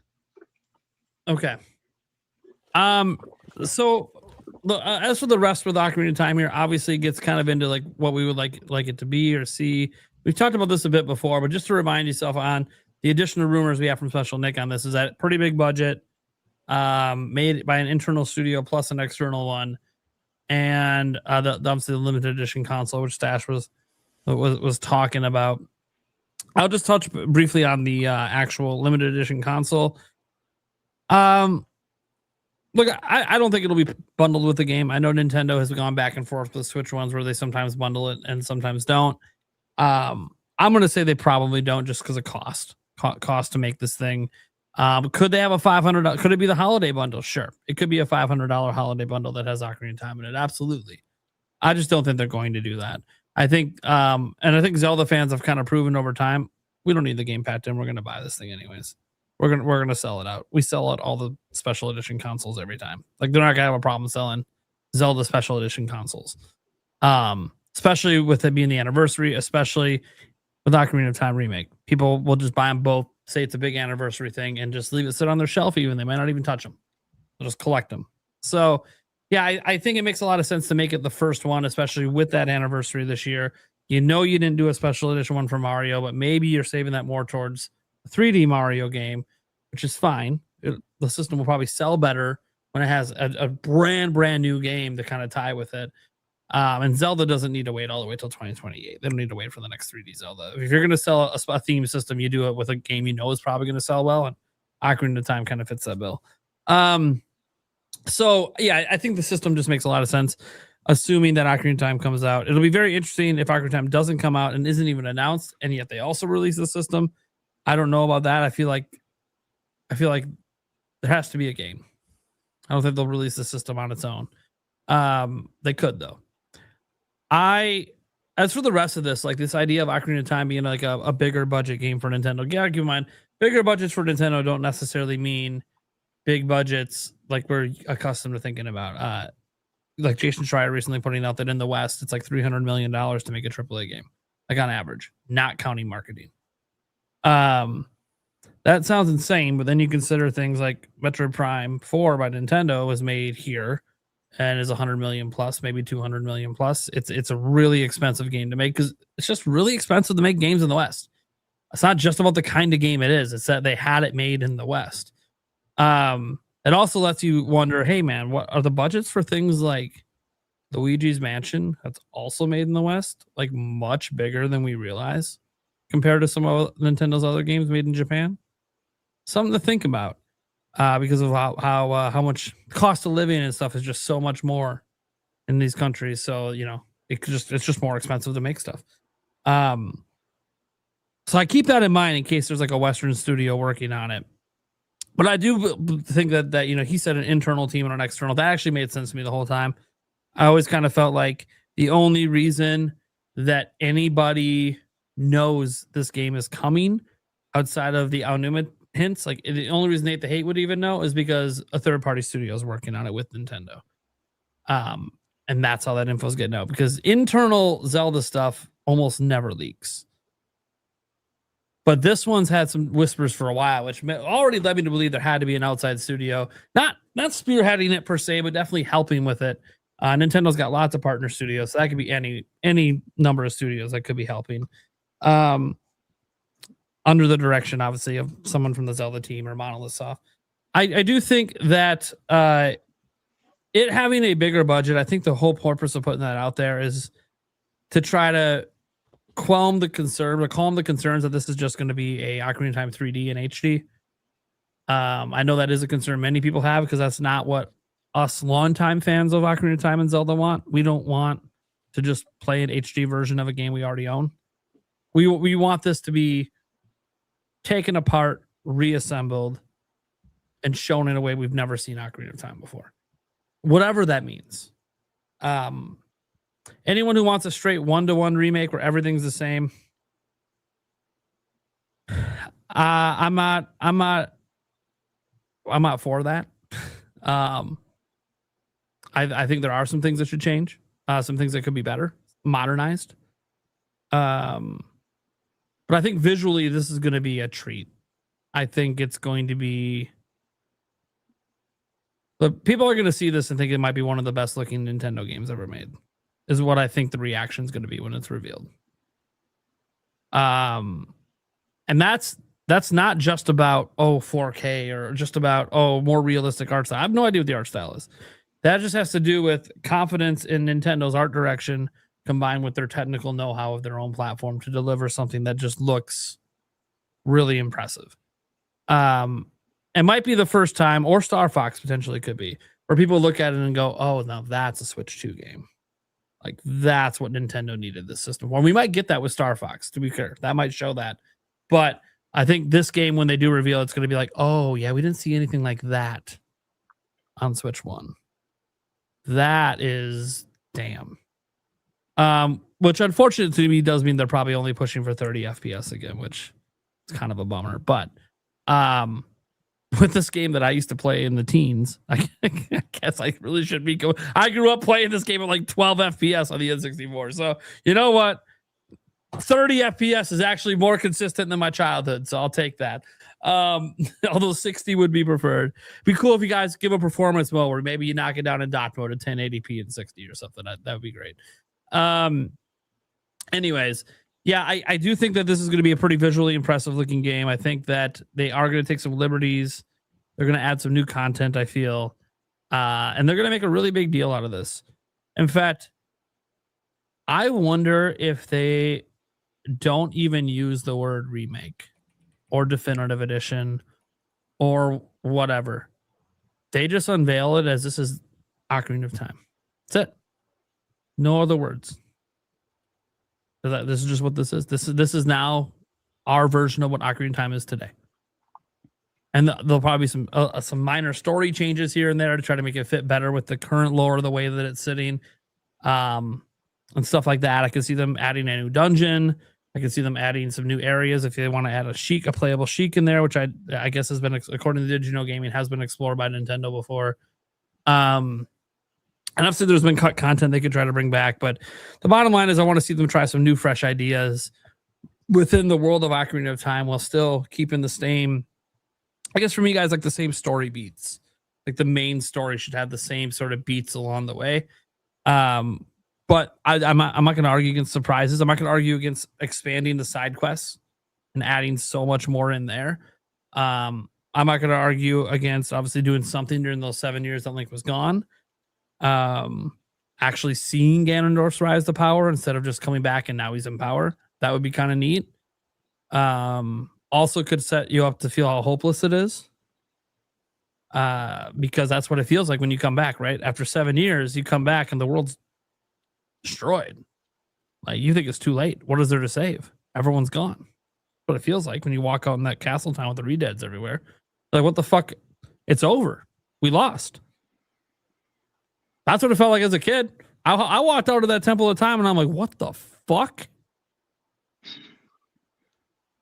Okay. So as for the rest of the Ocarina of Time here, obviously it gets kind of into like what we would like it to be or see. We've talked about this a bit before, but just to remind yourself on the additional rumors we have from Special Nick on this is that pretty big budget, made by an internal studio plus an external one, and obviously the limited edition console, which Stash was talking about. I'll just touch briefly on the actual limited edition console. Look, I don't think it'll be bundled with the game. I know Nintendo has gone back and forth with Switch ones where they sometimes bundle it and sometimes don't. I'm going to say they probably don't just because of cost to make this thing. Could they have a $500? Could it be the holiday bundle? Sure. It could be a $500 holiday bundle that has Ocarina of Time in it. Absolutely. I just don't think they're going to do that. I think, and I think Zelda fans have kind of proven over time, we don't need the game packed in. We're gonna buy this thing anyways. We're gonna sell it out. We sell out all the special edition consoles every time. Like they're not gonna have a problem selling Zelda special edition consoles. Especially with it being the anniversary, especially with Ocarina of Time remake. People will just buy them both, say it's a big anniversary thing, and just leave it sit on their shelf. Even they might not even touch them. They'll just collect them. So yeah, I think it makes a lot of sense to make it the first one, especially with that anniversary this year. You know, you didn't do a special edition one for Mario, but maybe you're saving that more towards a 3D Mario game, which is fine. The system will probably sell better when it has a brand new game to kind of tie with it. And Zelda doesn't need to wait all the way till 2028. They don't need to wait for the next 3D Zelda. If you're going to sell a theme system, you do it with a game you know is probably going to sell well, and Ocarina of Time kind of fits that bill. So yeah, I think the system just makes a lot of sense, assuming that Ocarina of Time comes out. It'll be very interesting if Ocarina of Time doesn't come out and isn't even announced, and yet they also release the system. I don't know about that. I feel like there has to be a game. I don't think they'll release the system on its own. They could though. As for the rest of this, like this idea of Ocarina of Time being like a bigger budget game for Nintendo, yeah, keep in mind, bigger budgets for Nintendo don't necessarily mean big budgets like we're accustomed to thinking about. Like Jason Schreier recently putting out that in the West, it's like $300 million to make a AAA game, like on average, not counting marketing. That sounds insane, but then you consider things like Metroid Prime 4 by Nintendo was made here and is 100 million plus, maybe 200 million plus. It's a really expensive game to make because it's just really expensive to make games in the West. It's not just about the kind of game it is. It's that they had it made in the West. It also lets you wonder, hey man, what are the budgets for things like Luigi's Mansion that's also made in the West, like much bigger than we realize compared to some of Nintendo's other games made in Japan? Something to think about. Because of how much cost of living and stuff is just so much more in these countries. So, you know, it's just more expensive to make stuff. So I keep that in mind in case there's like a Western studio working on it. But I do think that you know, he said an internal team and an external. That actually made sense to me the whole time. I always kind of felt like the only reason that anybody knows this game is coming outside of the Aonuma hints, like the only reason Nate the Hate would even know is because a third-party studio is working on it with Nintendo. And that's how that info is getting out, because internal Zelda stuff almost never leaks. But this one's had some whispers for a while, which already led me to believe there had to be an outside studio, not spearheading it per se, but definitely helping with it. Nintendo's got lots of partner studios, so that could be any number of studios that could be helping. Under the direction, obviously, of someone from the Zelda team or Monolith Soft. I do think that it having a bigger budget, I think the whole purpose of putting that out there is to try to calm the concerns that this is just going to be a Ocarina of Time 3D and HD. I know that is a concern many people have, because that's not what us longtime fans of Ocarina of Time and Zelda want. We don't want to just play an HD version of a game we already own. We want this to be taken apart, reassembled, and shown in a way we've never seen Ocarina of Time before. Whatever that means. Anyone who wants a straight 1-to-1 remake where everything's the same, I'm not for that. I think there are some things that should change, some things that could be better, modernized. But I think visually this is going to be a treat. I think it's going to be... But people are going to see this and think it might be one of the best looking Nintendo games ever made, is what I think the reaction is going to be when it's revealed. And that's not just about 4K or just about more realistic art style. I have no idea what the art style is. That just has to do with confidence in Nintendo's art direction combined with their technical know-how of their own platform to deliver something that just looks really impressive. It might be the first time, or Star Fox potentially could be, where people look at it and go, oh, now that's a Switch 2 game. Like, that's what Nintendo needed this system for. We might get that with Star Fox, to be clear. That might show that. But I think this game, when they do reveal, it's going to be like, oh, yeah, we didn't see anything like that on Switch 1. That is damn. Which unfortunately to me does mean they're probably only pushing for 30 FPS again, which It's kind of a bummer. But with this game that I used to play in the teens, I guess I really should be going. I grew up playing this game at like 12 FPS on the N64. So you know what? 30 FPS is actually more consistent than my childhood. So I'll take that. Although 60 would be preferred. Be cool if you guys give a performance mode where maybe you knock it down in dot mode at 1080p and 60 or something. That would be great. Anyways, yeah, I do think that this is going to be a pretty visually impressive looking game. I think that they are going to take some liberties. They're going to add some new content, I feel. And they're going to make a really big deal out of this. In fact, I wonder if they don't even use the word remake or definitive edition or whatever. They just unveil it as this is Ocarina of Time. That's it. No other words. This is just what this is. This is now our version of what Ocarina of Time is today. And there'll probably be some minor story changes here and there to try to make it fit better with the current lore, the way that it's sitting, and stuff like that. I can see them adding a new dungeon. I can see them adding some new areas if they want to add a playable Sheik in there, which I guess has been, according to Digino Gaming, has been explored by Nintendo before. And obviously there's been content they could try to bring back, but the bottom line is I want to see them try some new, fresh ideas within the world of Ocarina of Time while still keeping the same, I guess for me guys, like the same story beats. Like the main story should have the same sort of beats along the way. But I'm not going to argue against surprises. I'm not going to argue against expanding the side quests and adding so much more in there. I'm not going to argue against obviously doing something during those 7 years that Link was gone. Actually seeing Ganondorf's rise to power instead of just coming back and now he's in power. That would be kind of neat. Also could set you up to feel how hopeless it is. Because that's what it feels like when you come back, right? After 7 years, you come back and the world's destroyed. Like you think it's too late. What is there to save? Everyone's gone. That's what it feels like when you walk out in that castle town with the redeads everywhere. Like, what the fuck? It's over. We lost. That's what it felt like as a kid. I walked out of that Temple of Time and I'm like, what the fuck?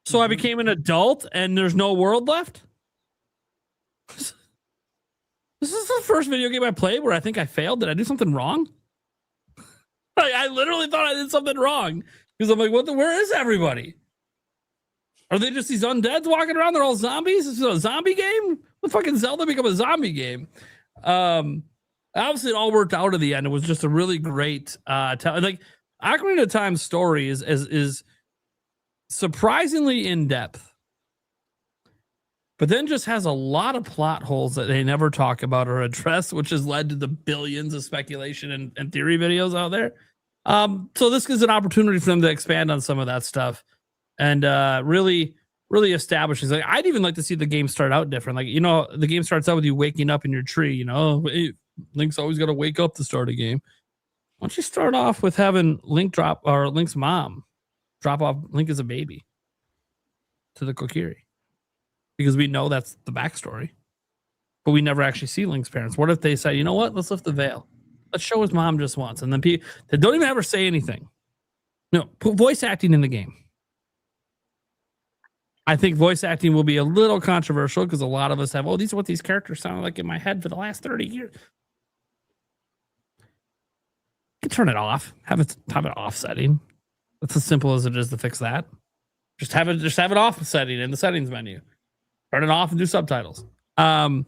So I became an adult and there's no world left? This is the first video game I played where I think I failed. Did I do something wrong? Like, I literally thought I did something wrong. Because I'm like, where is everybody? Are they just these undeads walking around? They're all zombies? Is it a zombie game? The fucking Zelda become a zombie game. Obviously, it all worked out at the end. It was just a really great like Ocarina of Time's story is surprisingly in depth, but then just has a lot of plot holes that they never talk about or address, which has led to the billions of speculation and theory videos out there. So this is an opportunity for them to expand on some of that stuff and really establish things. Like, I'd even like to see the game start out different. Like, the game starts out with you waking up in your tree. Link's always got to wake up to start a game. Why don't you start off with having Link's mom drop off Link as a baby to the Kokiri? Because we know that's the backstory, but we never actually see Link's parents. What if they say, you know what? Let's lift the veil. Let's show his mom just once. And then they don't even ever say anything. No, put voice acting in the game. I think voice acting will be a little controversial because a lot of us have, these are what these characters sound like in my head for the last 30 years. You can turn it off. Have it off setting. That's as simple as it is to fix that. Just have it off setting in the settings menu. Turn it off and do subtitles. So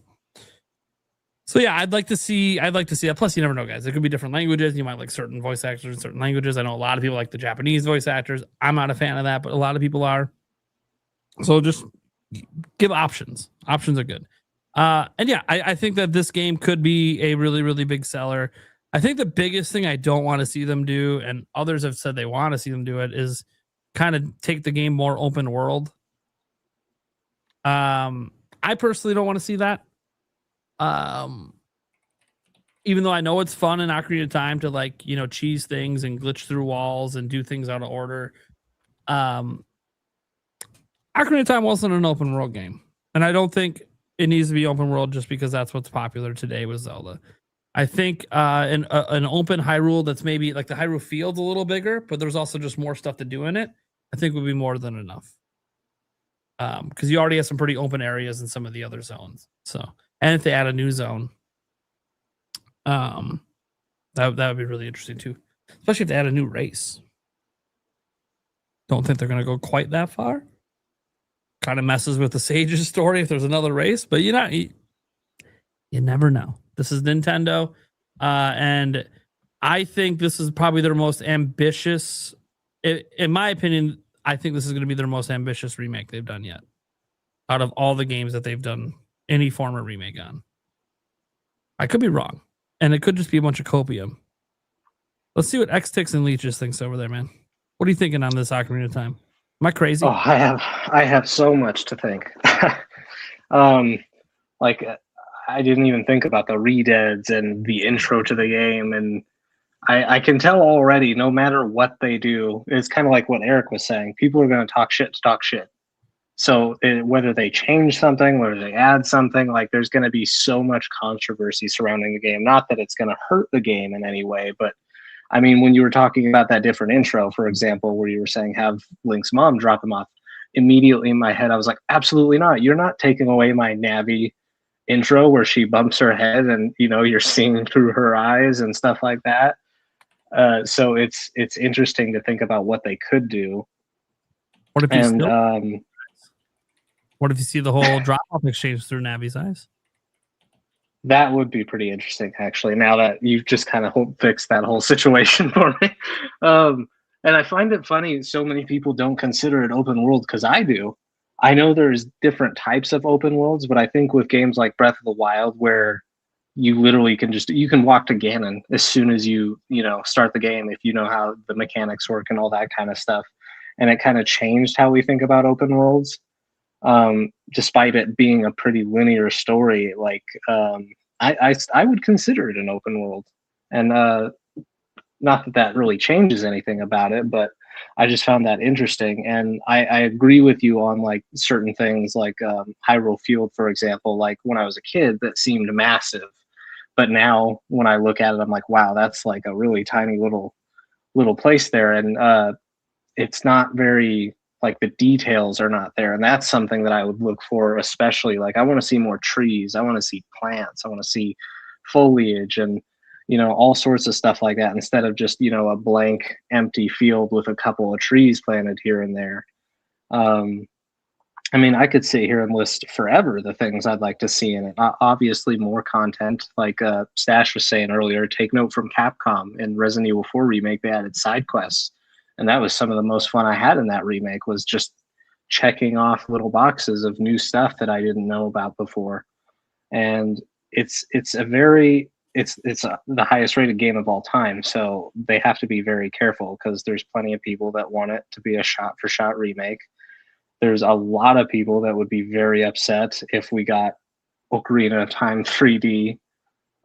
yeah, I'd like to see that. Plus, you never know, guys. There could be different languages. You might like certain voice actors in certain languages. I know a lot of people like the Japanese voice actors. I'm not a fan of that, but a lot of people are. So just give options. Options are good. And yeah, I think that this game could be a really, really big seller. I think the biggest thing I don't want to see them do, and others have said they want to see them do it, is kind of take the game more open world. I personally don't want to see that. Even though I know it's fun in Ocarina of Time to cheese things and glitch through walls and do things out of order. Ocarina of Time wasn't an open world game, and I don't think it needs to be open world just because that's what's popular today with Zelda. I think an open Hyrule that's maybe like the Hyrule Field's a little bigger, but there's also just more stuff to do in it, I think would be more than enough. because you already have some pretty open areas in some of the other zones. So, and if they add a new zone, that would be really interesting too, especially if they add a new race. Don't think they're going to go quite that far. Kind of messes with the Sage's story if there's another race, but you never know. This is Nintendo, and I think this is probably their most ambitious. In my opinion, I think this is going to be their most ambitious remake they've done yet, out of all the games that they've done any form of remake on. I could be wrong, and it could just be a bunch of copium. Let's see what XTicksnLeachesX thinks over there, man. What are you thinking on this Ocarina of Time? Am I crazy? Oh, I have so much to think. Like I didn't even think about the redeads and the intro to the game, and I can tell already. No matter what they do, it's kind of like what Eric was saying. People are going to talk shit to talk shit. So whether they change something, whether they add something, like there's going to be so much controversy surrounding the game. Not that it's going to hurt the game in any way, but I mean, when you were talking about that different intro, for example, where you were saying have Link's mom drop him off, immediately in my head, I was like, absolutely not. You're not taking away my Navi intro where she bumps her head and, you're seeing through her eyes and stuff like that. So it's interesting to think about what they could do. What if what if you see the whole drop-off exchange through Navi's eyes? That would be pretty interesting, actually, now that you've just kind of fixed that whole situation for me. And I find it funny, so many people don't consider it open world, because I do. I know there's different types of open worlds, but I think with games like Breath of the Wild, where you literally you can walk to Ganon as soon as you start the game, if you know how the mechanics work and all that kind of stuff. And it kind of changed how we think about open worlds. Despite it being a pretty linear story, like I would consider it an open world, and not that really changes anything about it, but I just found that interesting. And I agree with you on like certain things, like Hyrule Field, for example. Like when I was a kid, that seemed massive, but now when I look at it, I'm like, wow, that's like a really tiny little place there, and it's not very. Like the details are not there. And that's something that I would look for, especially like I want to see more trees. I want to see plants. I want to see foliage and, all sorts of stuff like that, instead of just, a blank empty field with a couple of trees planted here and there. I mean, I could sit here and list forever the things I'd like to see in it. Obviously more content, like Stash was saying earlier, take note from Capcom. In Resident Evil 4 Remake, they added side quests. And that was some of the most fun I had in that remake, was just checking off little boxes of new stuff that I didn't know about before. And it's the highest rated game of all time. So they have to be very careful, because there's plenty of people that want it to be a shot for shot remake. There's a lot of people that would be very upset if we got Ocarina of Time 3D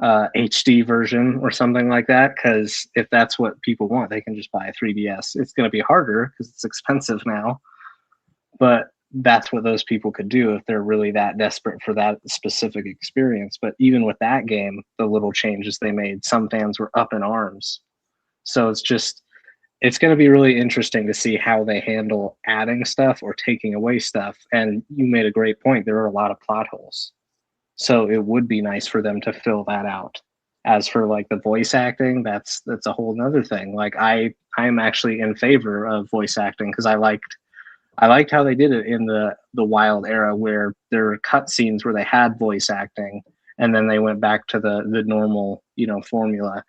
HD version or something like that, because if that's what people want, they can just buy a 3DS. It's going to be harder because it's expensive now, but that's what those people could do if they're really that desperate for that specific experience. But even with that game, the little changes they made, some fans were up in arms. So it's going to be really interesting to see how they handle adding stuff or taking away stuff. And you made a great point. There are a lot of plot holes. So it would be nice for them to fill that out. As for like the voice acting, that's a whole nother thing. Like I'm actually in favor of voice acting, because I liked how they did it in the Wild era, where there were cutscenes where they had voice acting, and then they went back to the normal formula.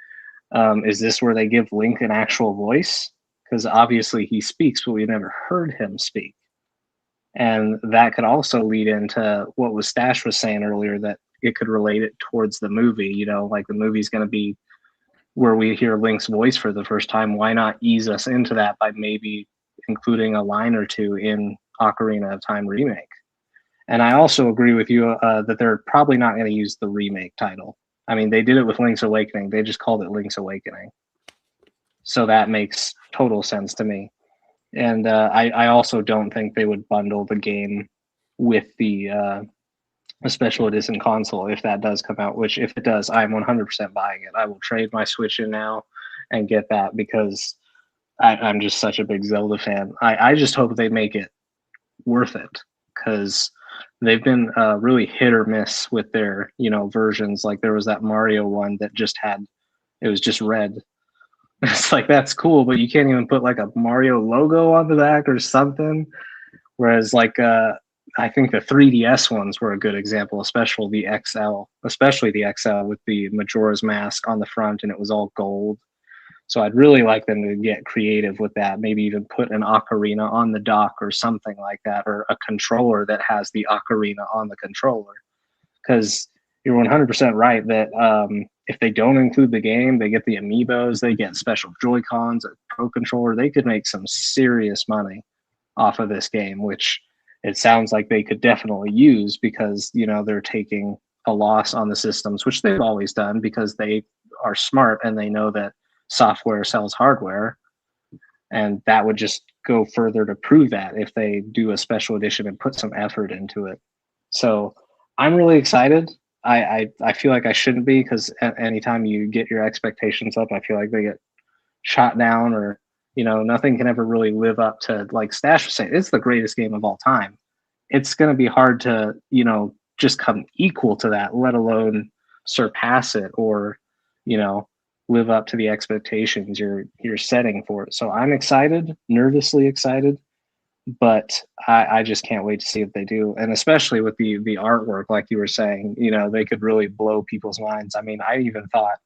Is this where they give Link an actual voice? Because obviously he speaks, but we never heard him speak. And that could also lead into what was Stash was saying earlier, that it could relate it towards the movie. Like the movie's going to be where we hear Link's voice for the first time. Why not ease us into that by maybe including a line or two in Ocarina of Time Remake? And I also agree with you that they're probably not going to use the remake title. I mean, they did it with Link's Awakening. They just called it Link's Awakening. So that makes total sense to me. And I also don't think they would bundle the game with the special edition console if that does come out, which if it does, I'm 100% buying it. I will trade my Switch in now and get that, because I'm just such a big Zelda fan. I just hope they make it worth it, because they've been really hit or miss with their versions. Like there was that Mario one that it was just red. It's like, that's cool, but you can't even put like a Mario logo on the back or something. Whereas like I think the 3DS ones were a good example, especially the XL with the Majora's Mask on the front, and it was all gold. So I'd really like them to get creative with that. Maybe even put an ocarina on the dock or something like that, or a controller that has the ocarina on the controller. Because you're 100% right that if they don't include the game, they get the amiibos, they get special Joy-Cons, a Pro Controller. They could make some serious money off of this game, which it sounds like they could definitely use, because they're taking a loss on the systems, which they've always done, because they are smart and they know that software sells hardware, and that would just go further to prove that if they do a special edition and put some effort into it. So I'm really excited. I feel like I shouldn't be, because anytime you get your expectations up, I feel like they get shot down, or nothing can ever really live up to, like Stash was saying, it's the greatest game of all time. It's going to be hard to just come equal to that, let alone surpass it, or live up to the expectations you're setting for it. So I'm excited, nervously excited, but I just can't wait to see what they do. And especially with the artwork, like you were saying, they could really blow people's minds. I mean, I even thought,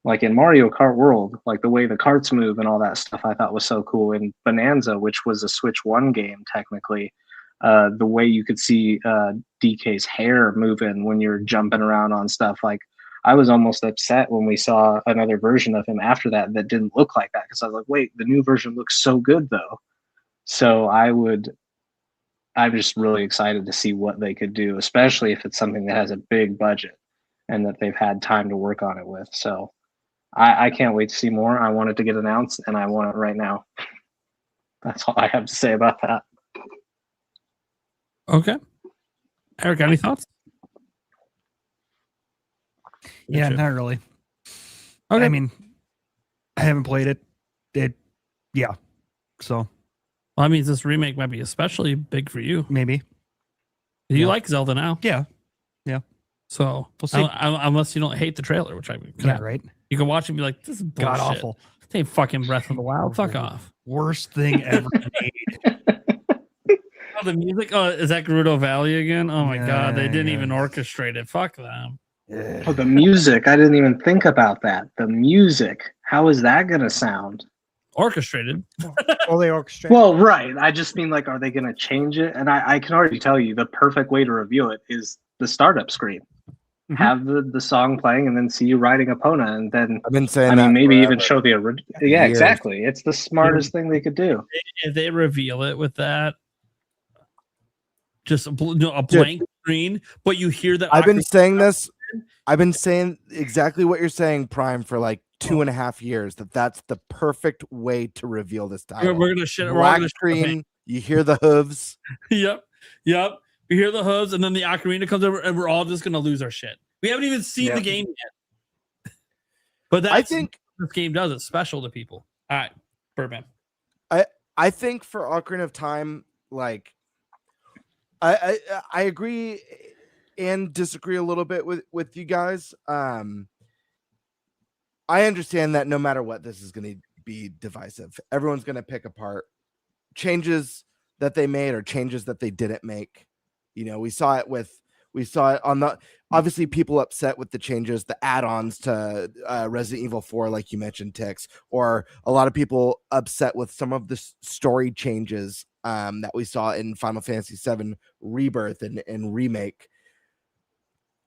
like in Mario Kart World, like the way the carts move and all that stuff, I thought was so cool. In Bonanza, which was a Switch 1 game technically, the way you could see DK's hair moving when you're jumping around on stuff, like I was almost upset when we saw another version of him after that didn't look like that, because I was like, wait, the new version looks so good though. So I'm just really excited to see what they could do, especially if it's something that has a big budget and that they've had time to work on it with. So I can't wait to see more. I want it to get announced, and I want it right now. That's all I have to say about that. Okay. Eric, any thoughts? Yeah, not really. Okay. I mean, I haven't played it. Yeah. So, well, that means this remake might be especially big for you. maybe. You like Zelda now. Yeah. So, We'll see. unless you don't hate the trailer, which Right. you can watch it and be like, this is bullshit. God awful. This ain't fucking Breath of the Wild. Fuck off. Worst thing ever made. Oh, the music. Oh, is that Gerudo Valley again? Oh my God. They didn't Yeah. even orchestrate it. Fuck them. Oh, the music. I didn't even think about that. The music. How is that going to sound? Orchestrated. Well, they orchestrate. Well, right. I just mean, like, are they going to change it? And I can already tell you the perfect way to reveal it is the startup screen. Mhm. Have the song playing, and then see you riding Epona, and then I've been saying, maybe even forever. show the original. Yeah, Years. exactly. It's the smartest thing they could do. If they reveal it with that, just a blank screen, but you hear that. I've been saying this. I've been saying exactly what you're saying, Prime, for like 2.5 years. That's the perfect way to reveal this title. We're gonna shit. Black screen. You hear the hooves. Yep. We hear the hooves, and then the ocarina comes over, and we're all just gonna lose our shit. We haven't even seen the game yet. But I think this game does it special to people. All right, Birdman. I think for Ocarina of Time, like I agree and disagree a little bit with you guys. I understand that no matter what, this is going to be divisive. Everyone's going to pick apart changes that they made or changes that they didn't make. We saw it on the, obviously people upset with the changes, the add-ons to Resident Evil 4, like you mentioned, Tix, or a lot of people upset with some of the story changes that we saw in Final Fantasy VII Rebirth and Remake.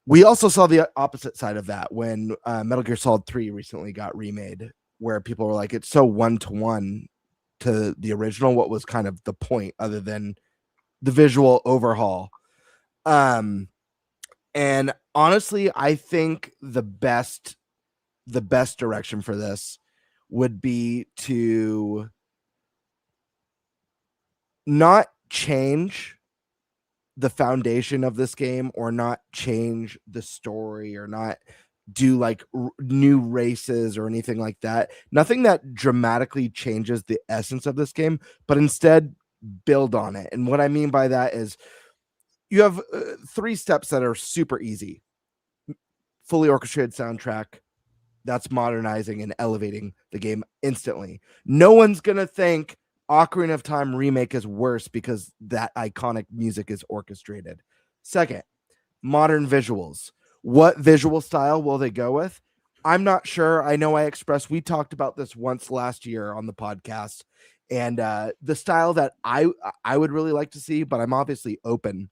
We also saw the opposite side of that when Metal Gear Solid 3 recently got remade, where people were like, it's so one-to-one to the original. What was kind of the point other than the visual overhaul? And honestly, I think the best direction for this would be to not change the foundation of this game, or not change the story, or not do like new races or anything like that. Nothing that dramatically changes the essence of this game, but instead build on it. And what I mean by that is you have 3 steps that are super easy. Fully orchestrated soundtrack. That's modernizing and elevating the game instantly. No one's going to think Ocarina of Time Remake is worse because that iconic music is orchestrated. Second, modern visuals. What visual style will they go with? I'm not sure. I know we talked about this once last year on the podcast, and the style that I would really like to see, but I'm obviously open.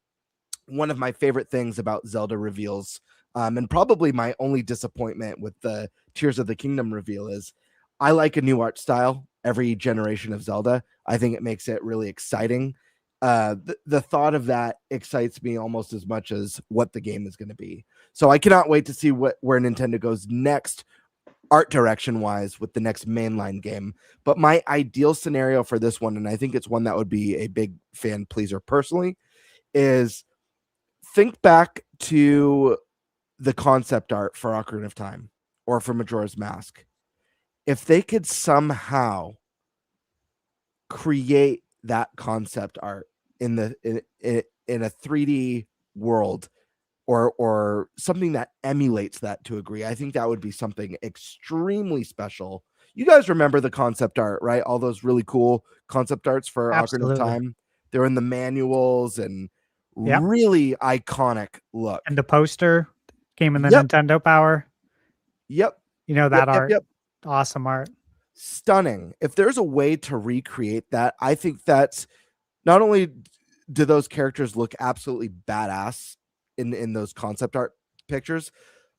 One of my favorite things about Zelda reveals, and probably my only disappointment with the Tears of the Kingdom reveal, is I like a new art style every generation of Zelda. I think it makes it really exciting. The thought of that excites me almost as much as what the game is going to be. So I cannot wait to see where Nintendo goes next, art direction wise, with the next mainline game. But my ideal scenario for this one, and I think it's one that would be a big fan pleaser personally, is think back to the concept art for Ocarina of Time or for Majora's Mask. If they could somehow create that concept art in a 3D world, or something that emulates that to a degree, I think that would be something extremely special. You guys remember the concept art, right? All those really cool concept arts for Ocarina of Time. They're in the manuals and really iconic look. And the poster came in the Nintendo Power. Yep. You know that art. Awesome art. Stunning. If there's a way to recreate that, I think that's not only do those characters look absolutely badass in those concept art pictures,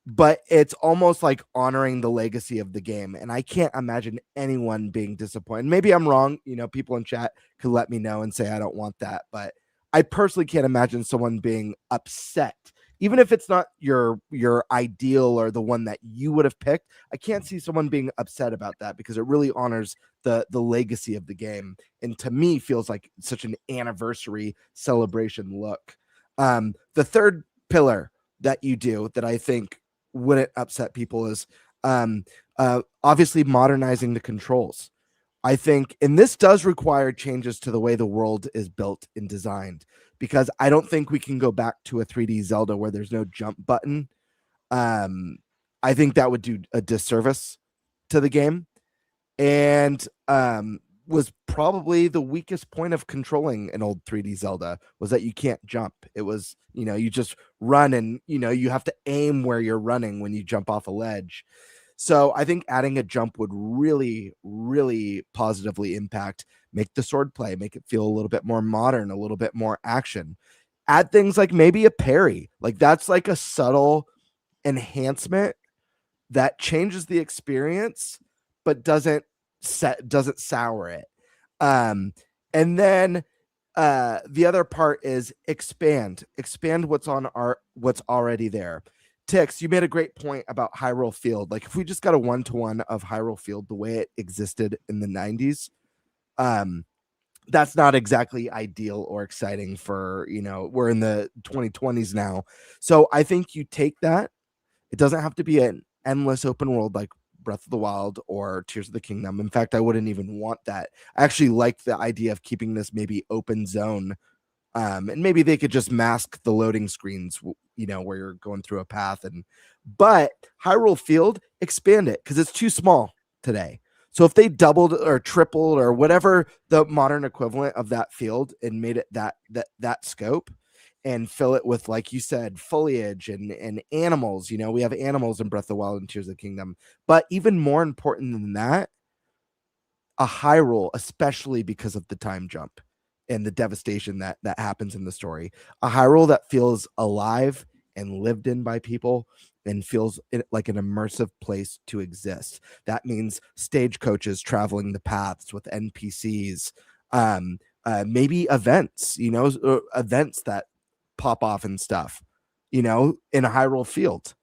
but it's almost like honoring the legacy of the game. And I can't imagine anyone being disappointed. Maybe I'm wrong. People in chat could let me know and say I don't want that, but I personally can't imagine someone being upset, even if it's not your ideal or the one that you would have picked. I can't see someone being upset about that because it really honors the legacy of the game, and to me feels like such an anniversary celebration look. The third pillar that you do that I think wouldn't upset people is obviously modernizing the controls. I think, and this does require changes to the way the world is built and designed, because I don't think we can go back to a 3D Zelda where there's no jump button. I think that would do a disservice to the game, and was probably the weakest point of controlling an old 3D Zelda, was that you can't jump. It was, you just run, and you have to aim where you're running when you jump off a ledge. So I think adding a jump would really, really positively impact, make the sword play, make it feel a little bit more modern, a little bit more action. Add things like maybe a parry. Like that's like a subtle enhancement that changes the experience, but doesn't sour it. And then the other part is expand what's already there. Tix, you made a great point about Hyrule Field. Like if we just got a 1-to-1 of Hyrule Field the way it existed in the 90s, that's not exactly ideal or exciting for, we're in the 2020s now. So I think you take that. It doesn't have to be an endless open world like Breath of the Wild or Tears of the Kingdom. In fact, I wouldn't even want that. I actually like the idea of keeping this maybe open zone. And maybe they could just mask the loading screens, where you're going through a path. But Hyrule Field, expand it, because it's too small today. So if they doubled or tripled or whatever the modern equivalent of that field and made it that scope, and fill it with, like you said, foliage and animals. We have animals in Breath of the Wild and Tears of the Kingdom. But even more important than that, a Hyrule, especially because of the time jump and the devastation that happens in the story, a Hyrule that feels alive and lived in by people and feels like an immersive place to exist. That means stagecoaches traveling the paths with NPCs, maybe events, events that pop off and stuff, in a Hyrule Field.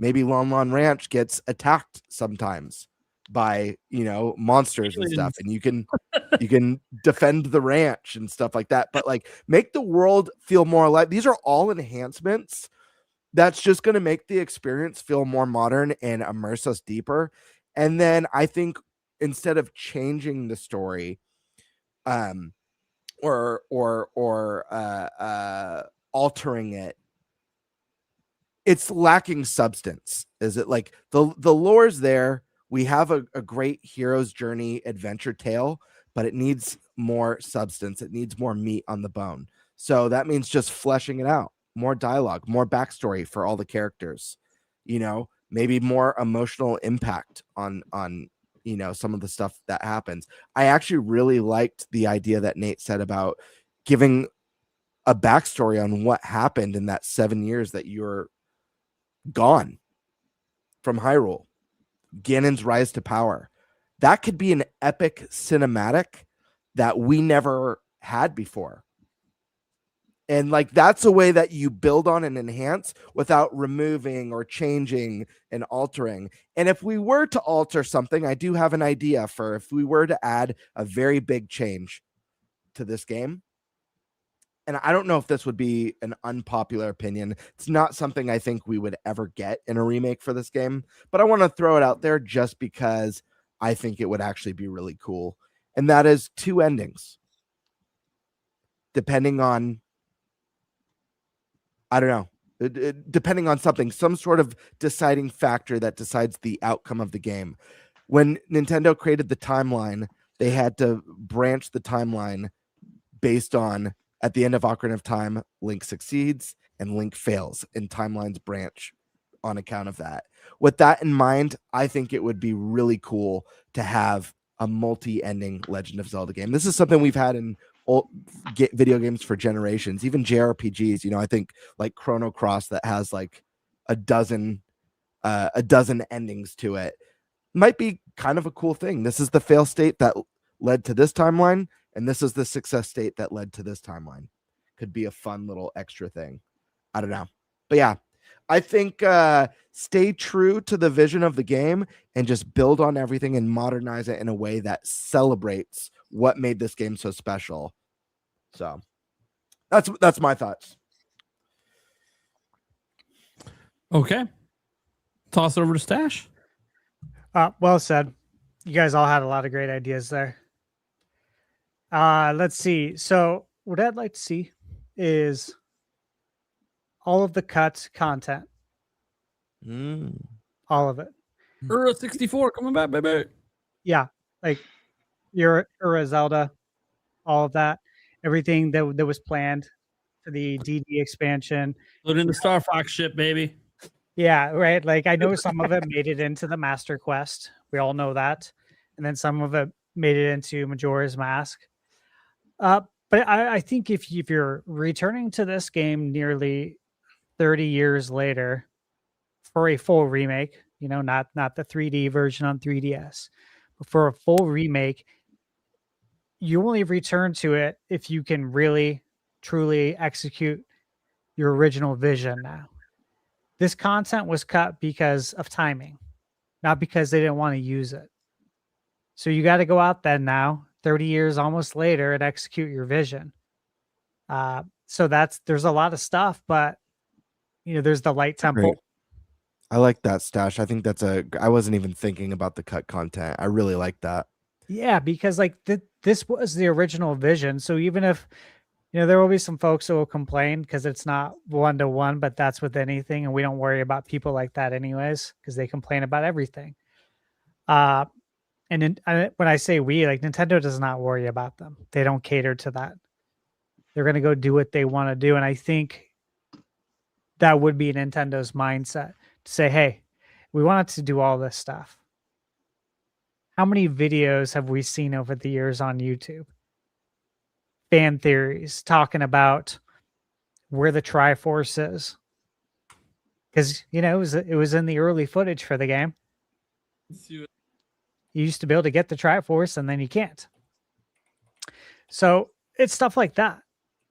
Maybe Lon Lon Ranch gets attacked sometimes by monsters and stuff, and you can defend the ranch and stuff like that, but like make the world feel more alive. These are all enhancements that's just going to make the experience feel more modern and immerse us deeper. And then I think instead of changing the story, altering it, it's lacking substance. Is it like the lore's there? We have a great hero's journey adventure tale, but it needs more substance. It needs more meat on the bone. So that means just fleshing it out, more dialogue, more backstory for all the characters, maybe more emotional impact on some of the stuff that happens. I actually really liked the idea that Nate said about giving a backstory on what happened in that 7 years that you're gone from Hyrule. Ganon's rise to power. That could be an epic cinematic that we never had before. And like, that's a way that you build on and enhance without removing or changing and altering. And if we were to alter something, I do have an idea for if we were to add a very big change to this game. And I don't know if this would be an unpopular opinion. It's not something I think we would ever get in a remake for this game, but I want to throw it out there just because I think it would actually be really cool. And that is 2 endings. Depending on, I don't know, depending on something, some sort of deciding factor that decides the outcome of the game. When Nintendo created the timeline, they had to branch the timeline based on, at the end of Ocarina of Time, Link succeeds and Link fails, and timelines branch on account of that. With that in mind, I think it would be really cool to have a multi-ending Legend of Zelda game. This is something we've had in video games for generations, even JRPGs. I think like Chrono Cross that has like a dozen endings to it might be kind of a cool thing. This is the fail state that led to this timeline, and this is the success state that led to this timeline. Could be a fun little extra thing. I don't know. But yeah, I think stay true to the vision of the game and just build on everything and modernize it in a way that celebrates what made this game so special. So that's my thoughts. Okay. Toss it over to Stash. Well said. You guys all had a lot of great ideas there. Let's see. So what I'd like to see is all of the cut content. All of it. 64 coming back, baby. Yeah. Like your Zelda, all of that. Everything that was planned for the DD expansion. Put in the Star Fox ship, baby. Yeah, right. Like I know some of it made it into the Master Quest. We all know that. And then some of it made it into Majora's Mask. But I think if you're returning to this game nearly 30 years later for a full remake, not the 3D version on 3DS, but for a full remake, you only return to it if you can really, truly execute your original vision now. This content was cut because of timing, not because they didn't want to use it. So you got to go out then now, 30 years almost later, and execute your vision. So there's a lot of stuff, but there's the light temple. Great. I like that, Stash. I think I wasn't even thinking about the cut content. I really like that. Yeah, because like this was the original vision. So even if, there will be some folks who will complain because it's not 1-to-1, but that's with anything. And we don't worry about people like that anyways, because they complain about everything. And then when I say we, like Nintendo does not worry about them. They don't cater to that. They're going to go do what they want to do. And I think that would be Nintendo's mindset to say, hey, we wanted to do all this stuff. How many videos have we seen over the years on YouTube? Fan theories talking about where the Triforce is. Because, it was in the early footage for the game. You used to be able to get the Triforce and then you can't. So it's stuff like that.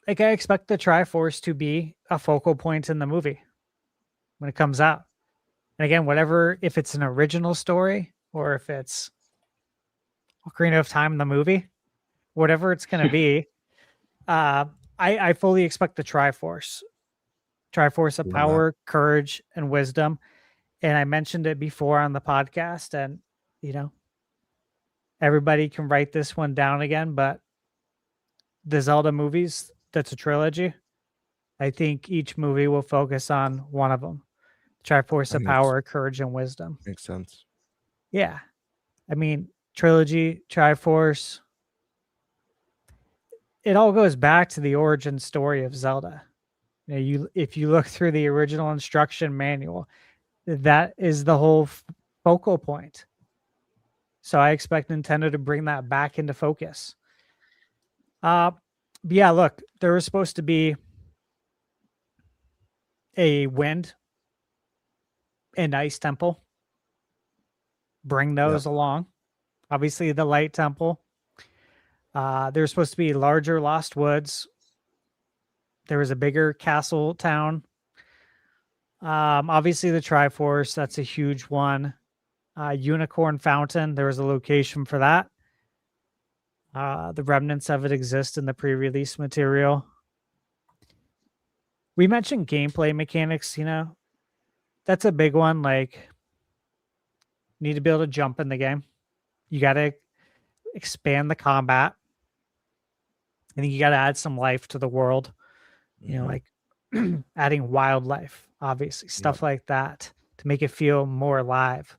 Like I expect the Triforce to be a focal point in the movie when it comes out. And again, whatever, if it's an original story or if it's Ocarina of Time, the movie, whatever it's going to be, I fully expect the Triforce of power, courage, and wisdom. And I mentioned it before on the podcast, and everybody can write this one down again, but the Zelda movies, that's a trilogy. I think each movie will focus on one of them. Triforce of Power, Courage, and Wisdom. Makes sense. Yeah. I mean, trilogy, Triforce. It all goes back to the origin story of Zelda. If you look through the original instruction manual, that is the whole focal point. So I expect Nintendo to bring that back into focus. But yeah, look, there was supposed to be a wind and ice temple. Bring those along. Obviously, the light temple. There's supposed to be larger Lost Woods. There was a bigger castle town. Obviously, the Triforce, that's a huge one. Unicorn Fountain, there was a location for that. The remnants of it exist in the pre-release material. We mentioned gameplay mechanics, that's a big one. Like, need to be able to jump in the game. You got to expand the combat. I think you got to add some life to the world, like adding wildlife, obviously, stuff like that to make it feel more alive.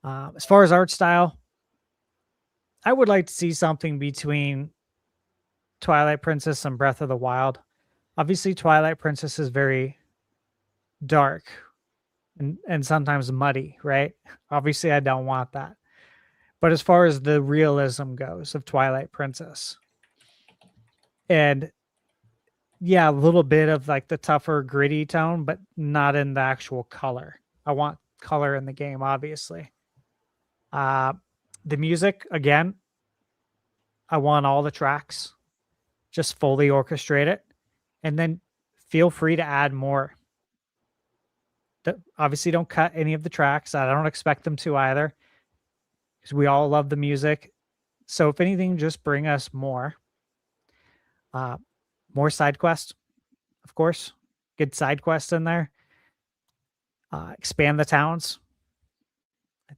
As far as art style, I would like to see something between Twilight Princess and Breath of the Wild. Obviously, Twilight Princess is very dark and sometimes muddy, right? Obviously, I don't want that. But as far as the realism goes of Twilight Princess, and yeah, a little bit of like the tougher, gritty tone, but not in the actual color. I want color in the game, obviously. The music, again, I want all the tracks. Just fully orchestrate it. And then feel free to add more. Obviously, don't cut any of the tracks. I don't expect them to either, because we all love the music. So if anything, just bring us more. More side quests, of course. Good side quests in there. Expand the towns.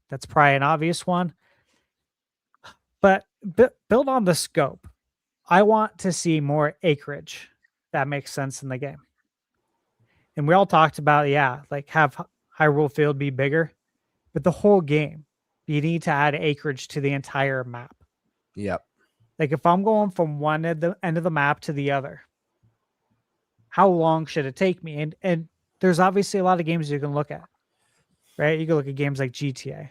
That's probably an obvious one. But build on the scope. I want to see more acreage. That makes sense in the game. And we all talked about, like have Hyrule Field be bigger. But the whole game, you need to add acreage to the entire map. Yep. Like if I'm going from one end of the map to the other, how long should it take me? And there's obviously a lot of games you can look at, right? You can look at games like GTA.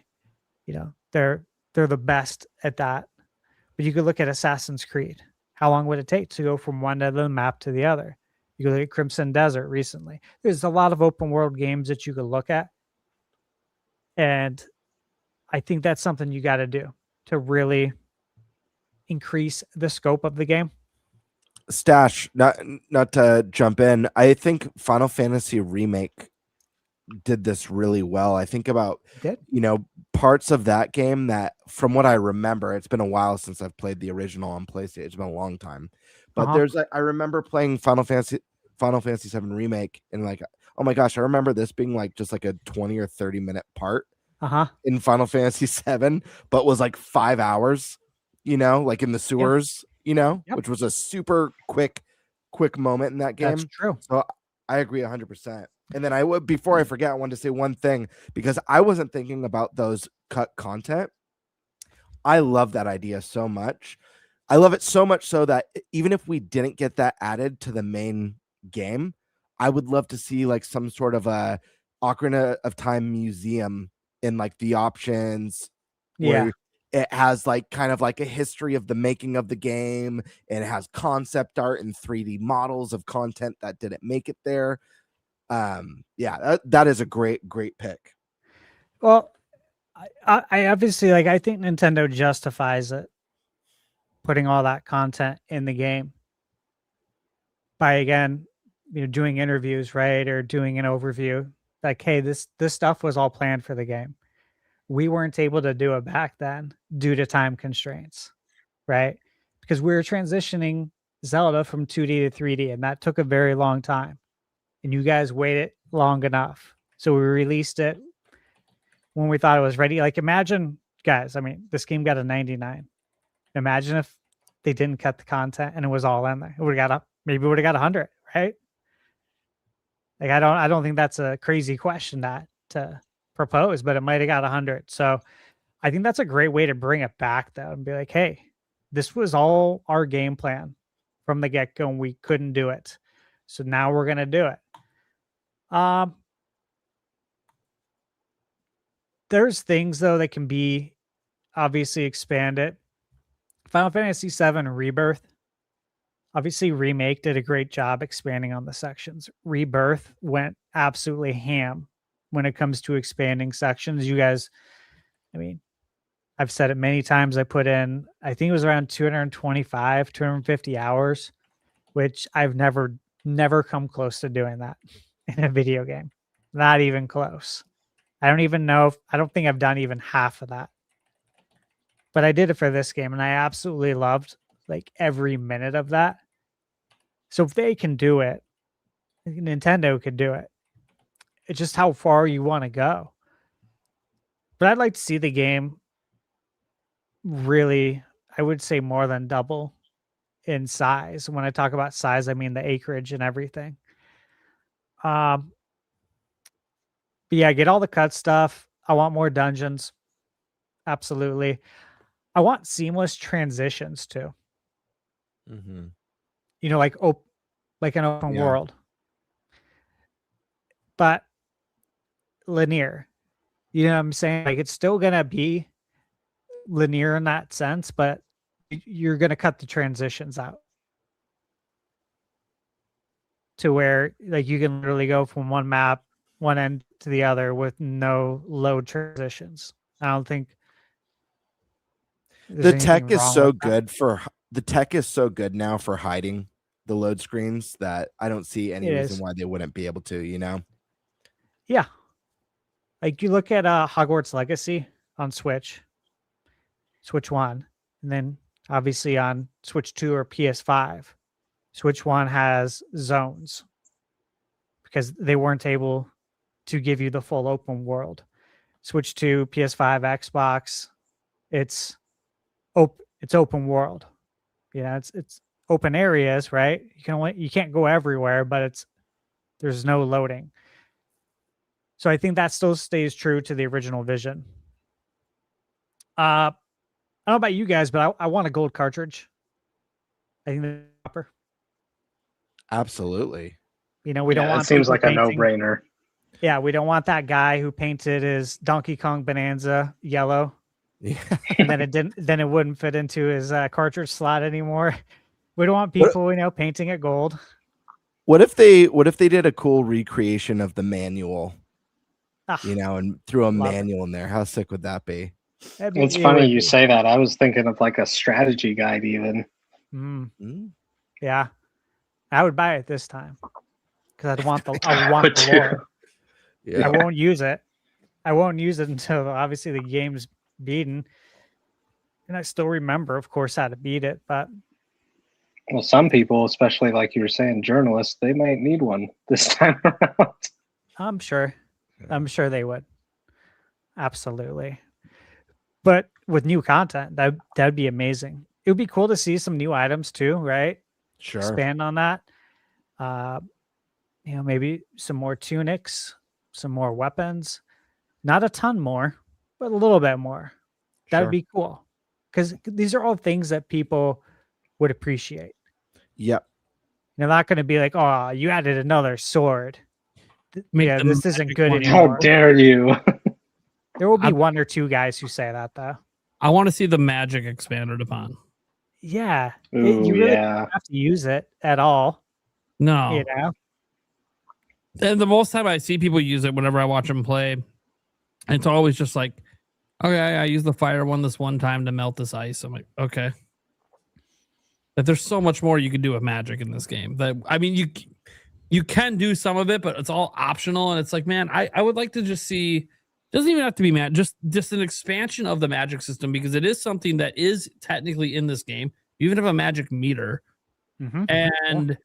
They're the best at that. But you could look at Assassin's Creed. How long would it take to go from one end of the map to the other? You could look at Crimson Desert recently. There's a lot of open world games that you could look at. And I think that's something you got to do to really increase the scope of the game. Stash, not to jump in, I think Final Fantasy Remake did this really well. I think about parts of that game that, from what I remember, it's been a while since I've played the original on PlayStation. It's been a long time, but I remember playing Final Fantasy VII Remake, and like, oh my gosh, I remember this being like just like a 20 or 30 minute part in Final Fantasy VII, but was like 5 hours, like in the sewers, which was a super quick moment in that game. That's true. So I agree 100%. And then before I forget, I wanted to say one thing, because I wasn't thinking about those cut content. I love that idea so much. I love it so much so that even if we didn't get that added to the main game, I would love to see like some sort of a Ocarina of Time museum in like the options. Yeah. It has like kind of like a history of the making of the game, and it has concept art and 3D models of content that didn't make it there. That is a great pick. Well, I obviously, like, I think Nintendo justifies it, putting all that content in the game by, again, doing interviews, right, or doing an overview like, hey, this stuff was all planned for the game. We weren't able to do it back then due to time constraints, right? Because we were transitioning Zelda from 2D to 3D, and that took a very long time. And you guys waited long enough. So we released it when we thought it was ready. Like, imagine, guys, I mean, this game got a 99. Imagine if they didn't cut the content and it was all in there. It would have got maybe would have got 100, right? Like I don't think that's a crazy question to propose, but it might have got 100. So I think that's a great way to bring it back though and be like, hey, this was all our game plan from the get-go and we couldn't do it. So now we're gonna do it. There's things though that can be obviously expanded. Final Fantasy VII Rebirth. Obviously, Remake did a great job expanding on the sections. Rebirth went absolutely ham when it comes to expanding sections. You guys, I mean, I've said it many times. I put in, I think it was around 225, 250 hours, which I've never come close to doing that in a video game. Not even close. I don't even know I don't think I've done even half of that. But I did it for this game and I absolutely loved like every minute of that. So if they can do it, Nintendo could do it. It's just how far you want to go. But I'd like to see the game really, I would say more than double in size. When I talk about size, I mean the acreage and everything. But yeah, get all the cut stuff. I want more dungeons. Absolutely. I want seamless transitions too. Mm-hmm. You know, like an open world, but linear. You know what I'm saying? Like it's still gonna be linear in that sense, but you're gonna cut the transitions out to where like you can literally go from one map, one end to the other with no load transitions. I don't think the tech is so good the tech is so good now for hiding the load screens that I don't see any reason why they wouldn't be able to, you know? Yeah. Like you look at Hogwarts Legacy on Switch 1, and then obviously on Switch 2 or PS5, Switch 1 has zones because they weren't able to give you the full open world. Switch 2, PS5, Xbox, it's open world. You know, it's open areas, right? You can't go everywhere, but there's no loading. So I think that still stays true to the original vision. I don't know about you guys, but I want a gold cartridge. I think that's proper. Absolutely. You know, we don't want. It seems like a no-brainer. Yeah, we don't want that guy who painted his Donkey Kong Bonanza yellow. Yeah. And then it wouldn't fit into his cartridge slot anymore. We don't want people, painting it gold. What if they did a cool recreation of the manual? And threw a manual in there. How sick would that be? It's funny you say that. I was thinking of like a strategy guide even. Yeah. I would buy it this time because I want the lore. Yeah. I won't use it. Until obviously the game's beaten. And I still remember, of course, how to beat it. But well, some people, especially like you were saying, journalists, they might need one this time around. I'm sure they would. Absolutely. But with new content, that'd be amazing. It would be cool to see some new items too, right? Sure. Expand on that. Maybe some more tunics, some more weapons. Not a ton more, but a little bit more. That would be cool. Because these are all things that people would appreciate. Yep. They're not going to be like, oh, you added another sword. This isn't good anymore. How dare you? There will be one or two guys who say that, though. I want to see the magic expanded upon. Yeah. Ooh, you really don't have to use it at all. No. And the most time I see people use it whenever I watch them play, it's always just like, okay, I use the fire one this one time to melt this ice. I'm like, okay. But there's so much more you can do with magic in this game. You can do some of it, but it's all optional. And it's like, man, I would like to just see, doesn't even have to be just an expansion of the magic system, because it is something that is technically in this game. You even have a magic meter. Mm-hmm. And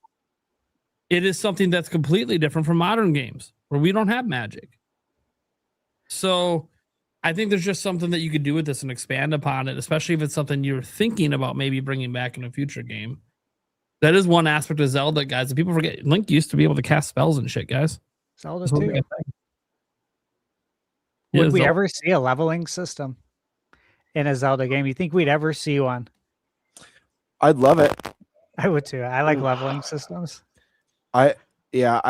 it is something that's completely different from modern games where we don't have magic. So I think there's just something that you could do with this and expand upon it, especially if it's something you're thinking about maybe bringing back in a future game. That is one aspect of Zelda, guys. And people forget Link used to be able to cast spells and shit, guys. Zelda This was too. like a thing. Would Yeah, we Zelda- ever see a leveling system in a Zelda game? You think we'd ever see one? I'd love it. I would too. I like leveling systems. I hear.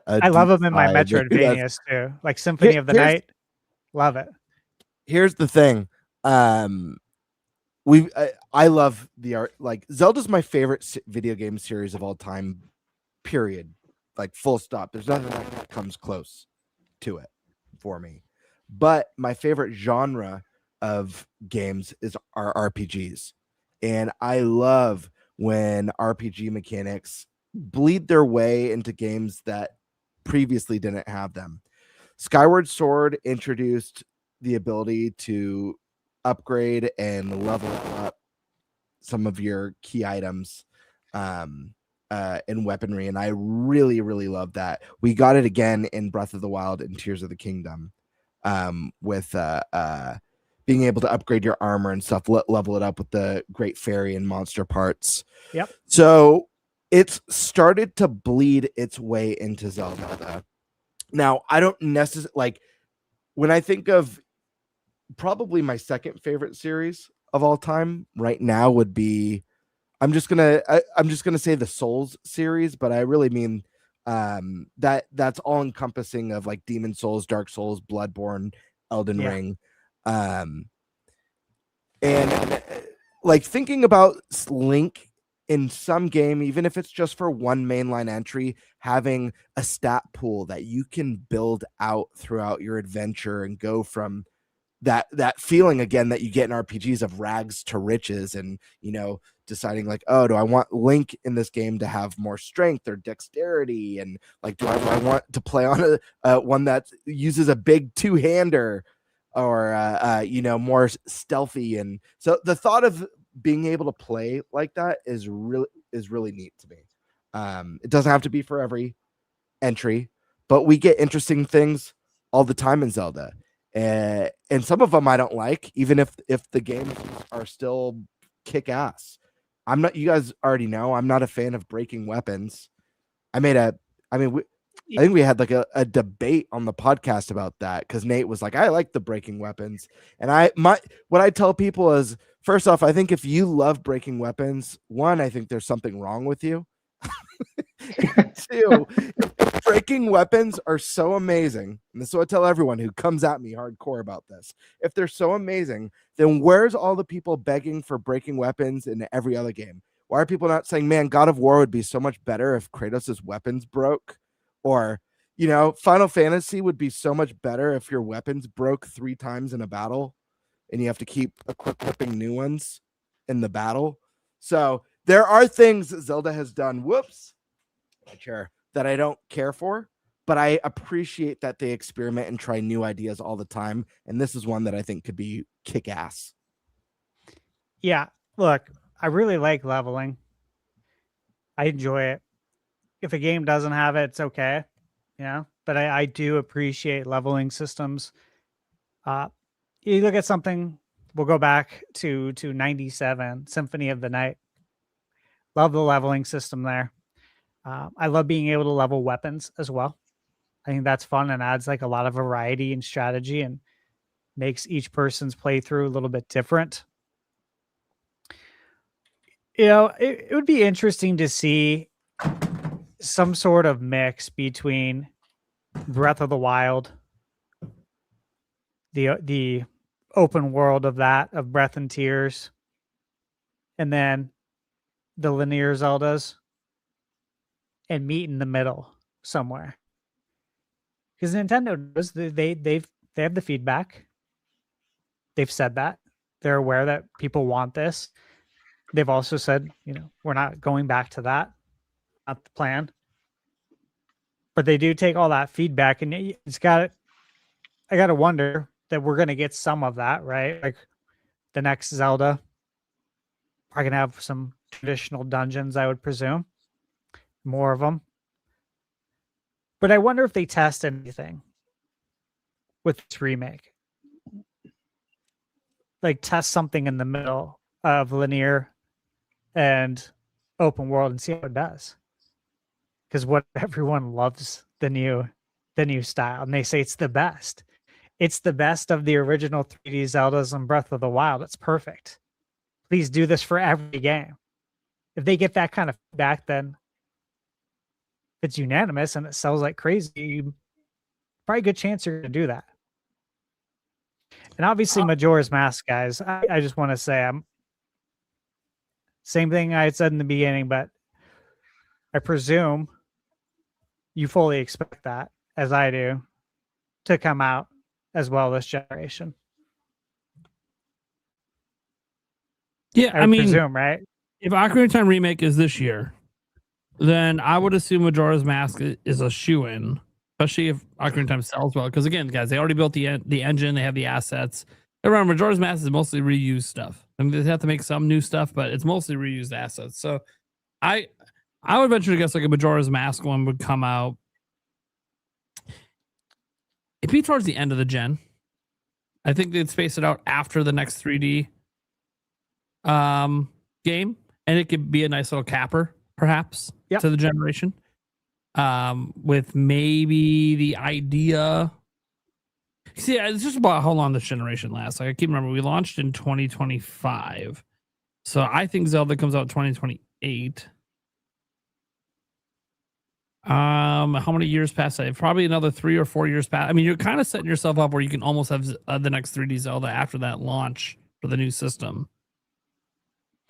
I love them in my That's- Metroidvanias too, like Symphony of the Here's- Night. Love it. Here's the thing. I love the art. Like Zelda's my favorite video game series of all time. Period. Like full stop. There's nothing that comes close to it for me. But my favorite genre of games are RPGs, and I love when RPG mechanics bleed their way into games that previously didn't have them. Skyward Sword introduced the ability to upgrade and level up some of your key items in weaponry, and I really, really love that. We got it again in Breath of the Wild and Tears of the Kingdom, with being able to upgrade your armor and stuff, level it up with the Great Fairy and monster parts. Yep. So it's started to bleed its way into Zelda. Now, I don't necessarily like when I think of probably my second favorite series of all time right now would be I'm just gonna say the Souls series, but I really mean that's all encompassing of like Demon Souls, Dark Souls, Bloodborne, Elden Ring, and like thinking about Link in some game, even if it's just for one mainline entry, having a stat pool that you can build out throughout your adventure and go from that feeling again that you get in RPGs of rags to riches, and deciding like, oh, do I want Link in this game to have more strength or dexterity, and like do I want to play on a one that uses a big two-hander or more stealthy. And so the thought of being able to play like that is really neat to me. It doesn't have to be for every entry, but we get interesting things all the time in Zelda. And some of them I don't like, even if the games are still kick ass. You guys already know I'm not a fan of breaking weapons. I think we had like a debate on the podcast about that because Nate was like, I like the breaking weapons. And what I tell people is, first off, I think if you love breaking weapons, one, I think there's something wrong with you. Two, if breaking weapons are so amazing, and this is what I tell everyone who comes at me hardcore about this. If they're so amazing, then where's all the people begging for breaking weapons in every other game? Why are people not saying, man, God of War would be so much better if Kratos' weapons broke? Or, Final Fantasy would be so much better if your weapons broke 3 times in a battle and you have to keep equipping new ones in the battle. So there are things that Zelda has done, my chair, that I don't care for, but I appreciate that they experiment and try new ideas all the time. And this is one that I think could be kick ass. Yeah, look, I really like leveling. I enjoy it. If a game doesn't have it, it's okay, but I do appreciate leveling systems. You look at something, we'll go back to 97, Symphony of the Night. Love the leveling system there. I love being able to level weapons as well. I think that's fun and adds like a lot of variety and strategy and makes each person's playthrough a little bit different. It would be interesting to see some sort of mix between Breath of the Wild, the open world of Breath and Tears, and then the linear Zeldas, and meet in the middle somewhere. Because Nintendo does, they have the feedback. They've said that. They're aware that people want this. They've also said, we're not going back to that. Not the plan. But they do take all that feedback, and I got to wonder that we're going to get some of that, right? Like the next Zelda are going to have some traditional dungeons, I would presume. More of them. But I wonder if they test anything. with this remake. Like test something in the middle of linear and open world and see how it does. Because what everyone loves the new style, and they say it's the best. It's the best of the original 3D Zeldas and Breath of the Wild. It's perfect. Please do this for every game. If they get that kind of feedback, then if it's unanimous and it sells like crazy, probably a good chance you're going to do that. And obviously, Majora's Mask, guys, I just want to say, same thing I had said in the beginning, but I presume you fully expect that, as I do, to come out as well this generation. Yeah, I mean, presume, right? If Ocarina of Time Remake is this year, then I would assume Majora's Mask is a shoo-in, especially if Ocarina of Time sells well. Because again, guys, they already built the engine, they have the assets. Remember, Majora's Mask is mostly reused stuff. I mean, they have to make some new stuff, but it's mostly reused assets. So I would venture to guess like a Majora's Mask one would come out. It'd be towards the end of the gen. I think they'd space it out after the next 3D game, and it could be a nice little capper, perhaps, to the generation. With maybe the idea. See, it's just about how long this generation lasts. Like I keep remember, we launched in 2025, so I think Zelda comes out 2028. How many years past that? Probably another 3 or 4 years past. I mean, you're kind of setting yourself up where you can almost have the next 3D Zelda after that launch for the new system.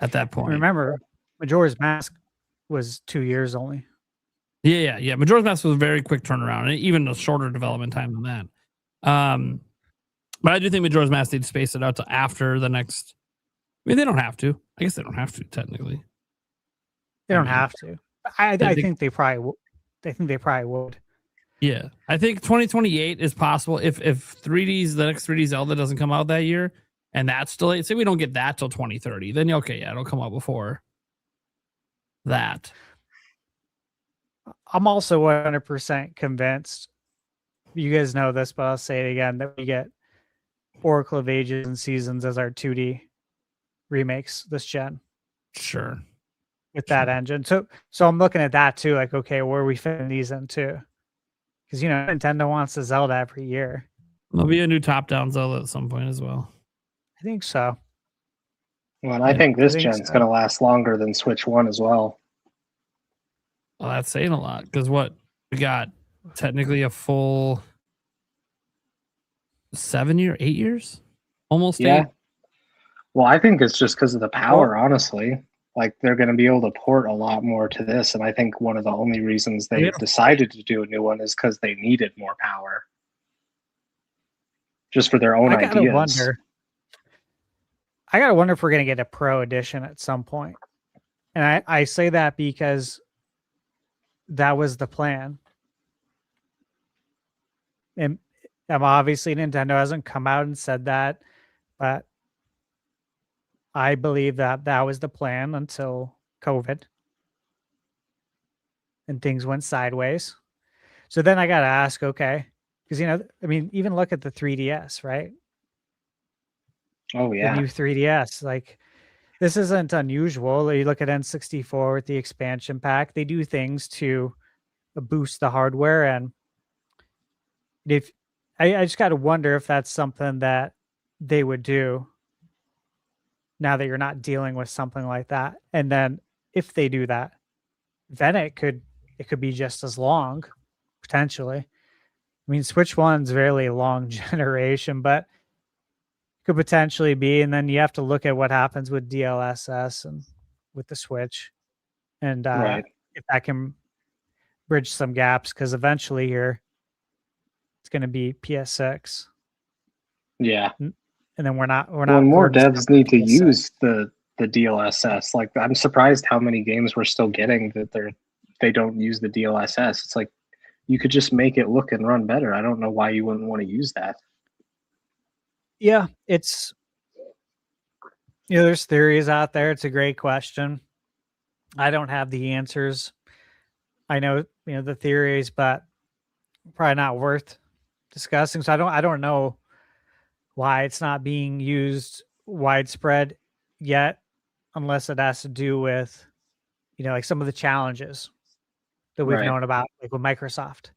At that point, remember, Majora's Mask was 2 years only. Yeah. Majora's Mask was a very quick turnaround, and even a shorter development time than that. But I do think Majora's Mask needs to space it out to after the next. I mean, they don't have to. I guess they don't have to technically. They don't have to. I think they probably will. I think they probably would. Yeah, I think 2028 is possible if the next 3D Zelda doesn't come out that year, and that's delayed. Say we don't get that till 2030, then okay, yeah, it'll come out before that. I'm also 100% convinced. You guys know this, but I'll say it again, that we get Oracle of Ages and Seasons as our 2D remakes this gen. Sure. With that engine. So I'm looking at that too, like, okay, where are we fitting these in too? Because, you know, Nintendo wants a Zelda every year. There'll be a new top-down Zelda at some point as well. I think so. Well, and I think this gen's going to last longer than Switch 1 as well. Well, that's saying a lot, because what? We got technically a full 8 years? Almost 8? Well, I think it's just because of the power, honestly. Like, they're going to be able to port a lot more to this, and I think one of the only reasons they decided to do a new one is because they needed more power. Just for their own ideas. I gotta wonder if we're going to get a Pro Edition at some point. And I say that because that was the plan. And obviously Nintendo hasn't come out and said that, but I believe that was the plan until COVID and things went sideways. So then I got to ask, okay, because, you know, I mean, even look at the 3DS, right? Oh, yeah. The new 3DS. Like, this isn't unusual. You look at N64 with the expansion pack, they do things to boost the hardware. And if I just got to wonder if that's something that they would do now that you're not dealing with something like that. And then if they do that, then it could be just as long, potentially. I mean, Switch 1's really long generation, but could potentially be. And then you have to look at what happens with DLSS and with the Switch, and if that can bridge some gaps, because eventually here it's going to be PS6. Yeah. And then we're not. Well, more devs need to use the DLSS. Like, I'm surprised how many games we're still getting that they don't use the DLSS. It's like, you could just make it look and run better. I don't know why you wouldn't want to use that. Yeah, it's, you know, there's theories out there. It's a great question. I don't have the answers. I know, you know, the theories, but probably not worth discussing. So I don't know why it's not being used widespread yet, unless it has to do with, like some of the challenges that we've known about, like with Microsoft.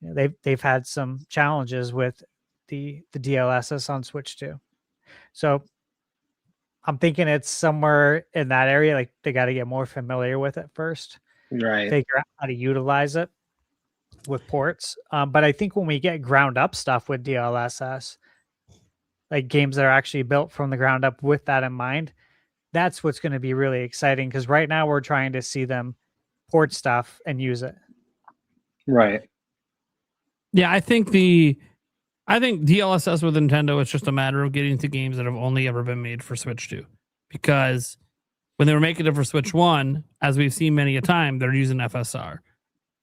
They've had some challenges with the DLSS on Switch too. So I'm thinking it's somewhere in that area. Like they got to get more familiar with it first, Right. figure out how to utilize it with ports. But I think when we get ground up stuff with DLSS, like games that are actually built from the ground up with that in mind, that's what's going to be really exciting. Because right now we're trying to see them port stuff and use it. Right. Yeah, I think DLSS with Nintendo, it's just a matter of getting to games that have only ever been made for Switch 2. Because when they were making it for Switch 1, as we've seen many a time, they're using FSR.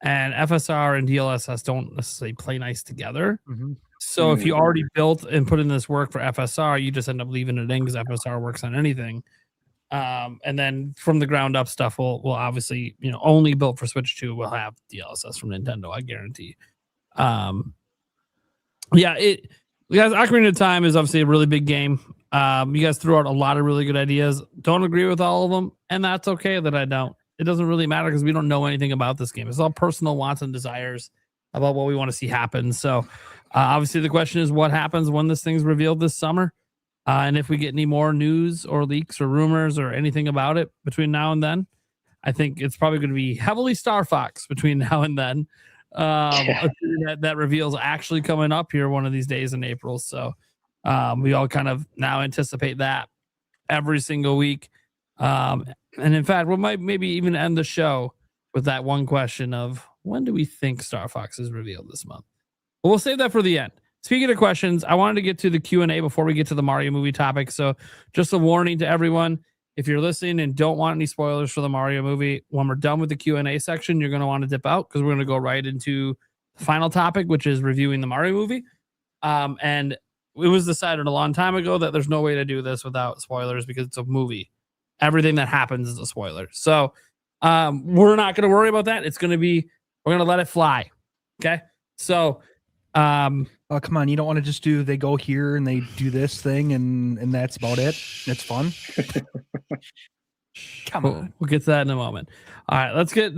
And FSR and DLSS don't necessarily play nice together. Mm-hmm. So if you already built and put in this work for FSR, you just end up leaving it in because FSR works on anything. And then from the ground up stuff will obviously, only built for Switch 2 will have DLSS from Nintendo, I guarantee. Ocarina of Time is obviously a really big game. You guys threw out a lot of really good ideas. Don't agree with all of them, and that's okay that I don't. It doesn't really matter because we don't know anything about this game. It's all personal wants and desires about what we want to see happen. So obviously the question is what happens when this thing's revealed this summer, and if we get any more news or leaks or rumors or anything about it between now and then. I think it's probably going to be heavily Star Fox between now and then. That reveals actually coming up here one of these days in April. So we all kind of now anticipate that every single week. And in fact, we might maybe even end the show with that one question of when do we think Star Fox is revealed this month? But we'll save that for the end. Speaking of questions, I wanted to get to the Q&A before we get to the Mario movie topic. So just a warning to everyone. If you're listening and don't want any spoilers for the Mario movie, when we're done with the Q&A section, you're going to want to dip out because we're going to go right into the final topic, which is reviewing the Mario movie. And it was decided a long time ago that there's no way to do this without spoilers because it's a movie. Everything that happens is a spoiler. So we're not going to worry about that. We're going to let it fly. Okay. So, oh, come on. You don't want to just do, they go here and they do this thing and that's about it. It's fun. Come on. We'll get to that in a moment. All right, let's get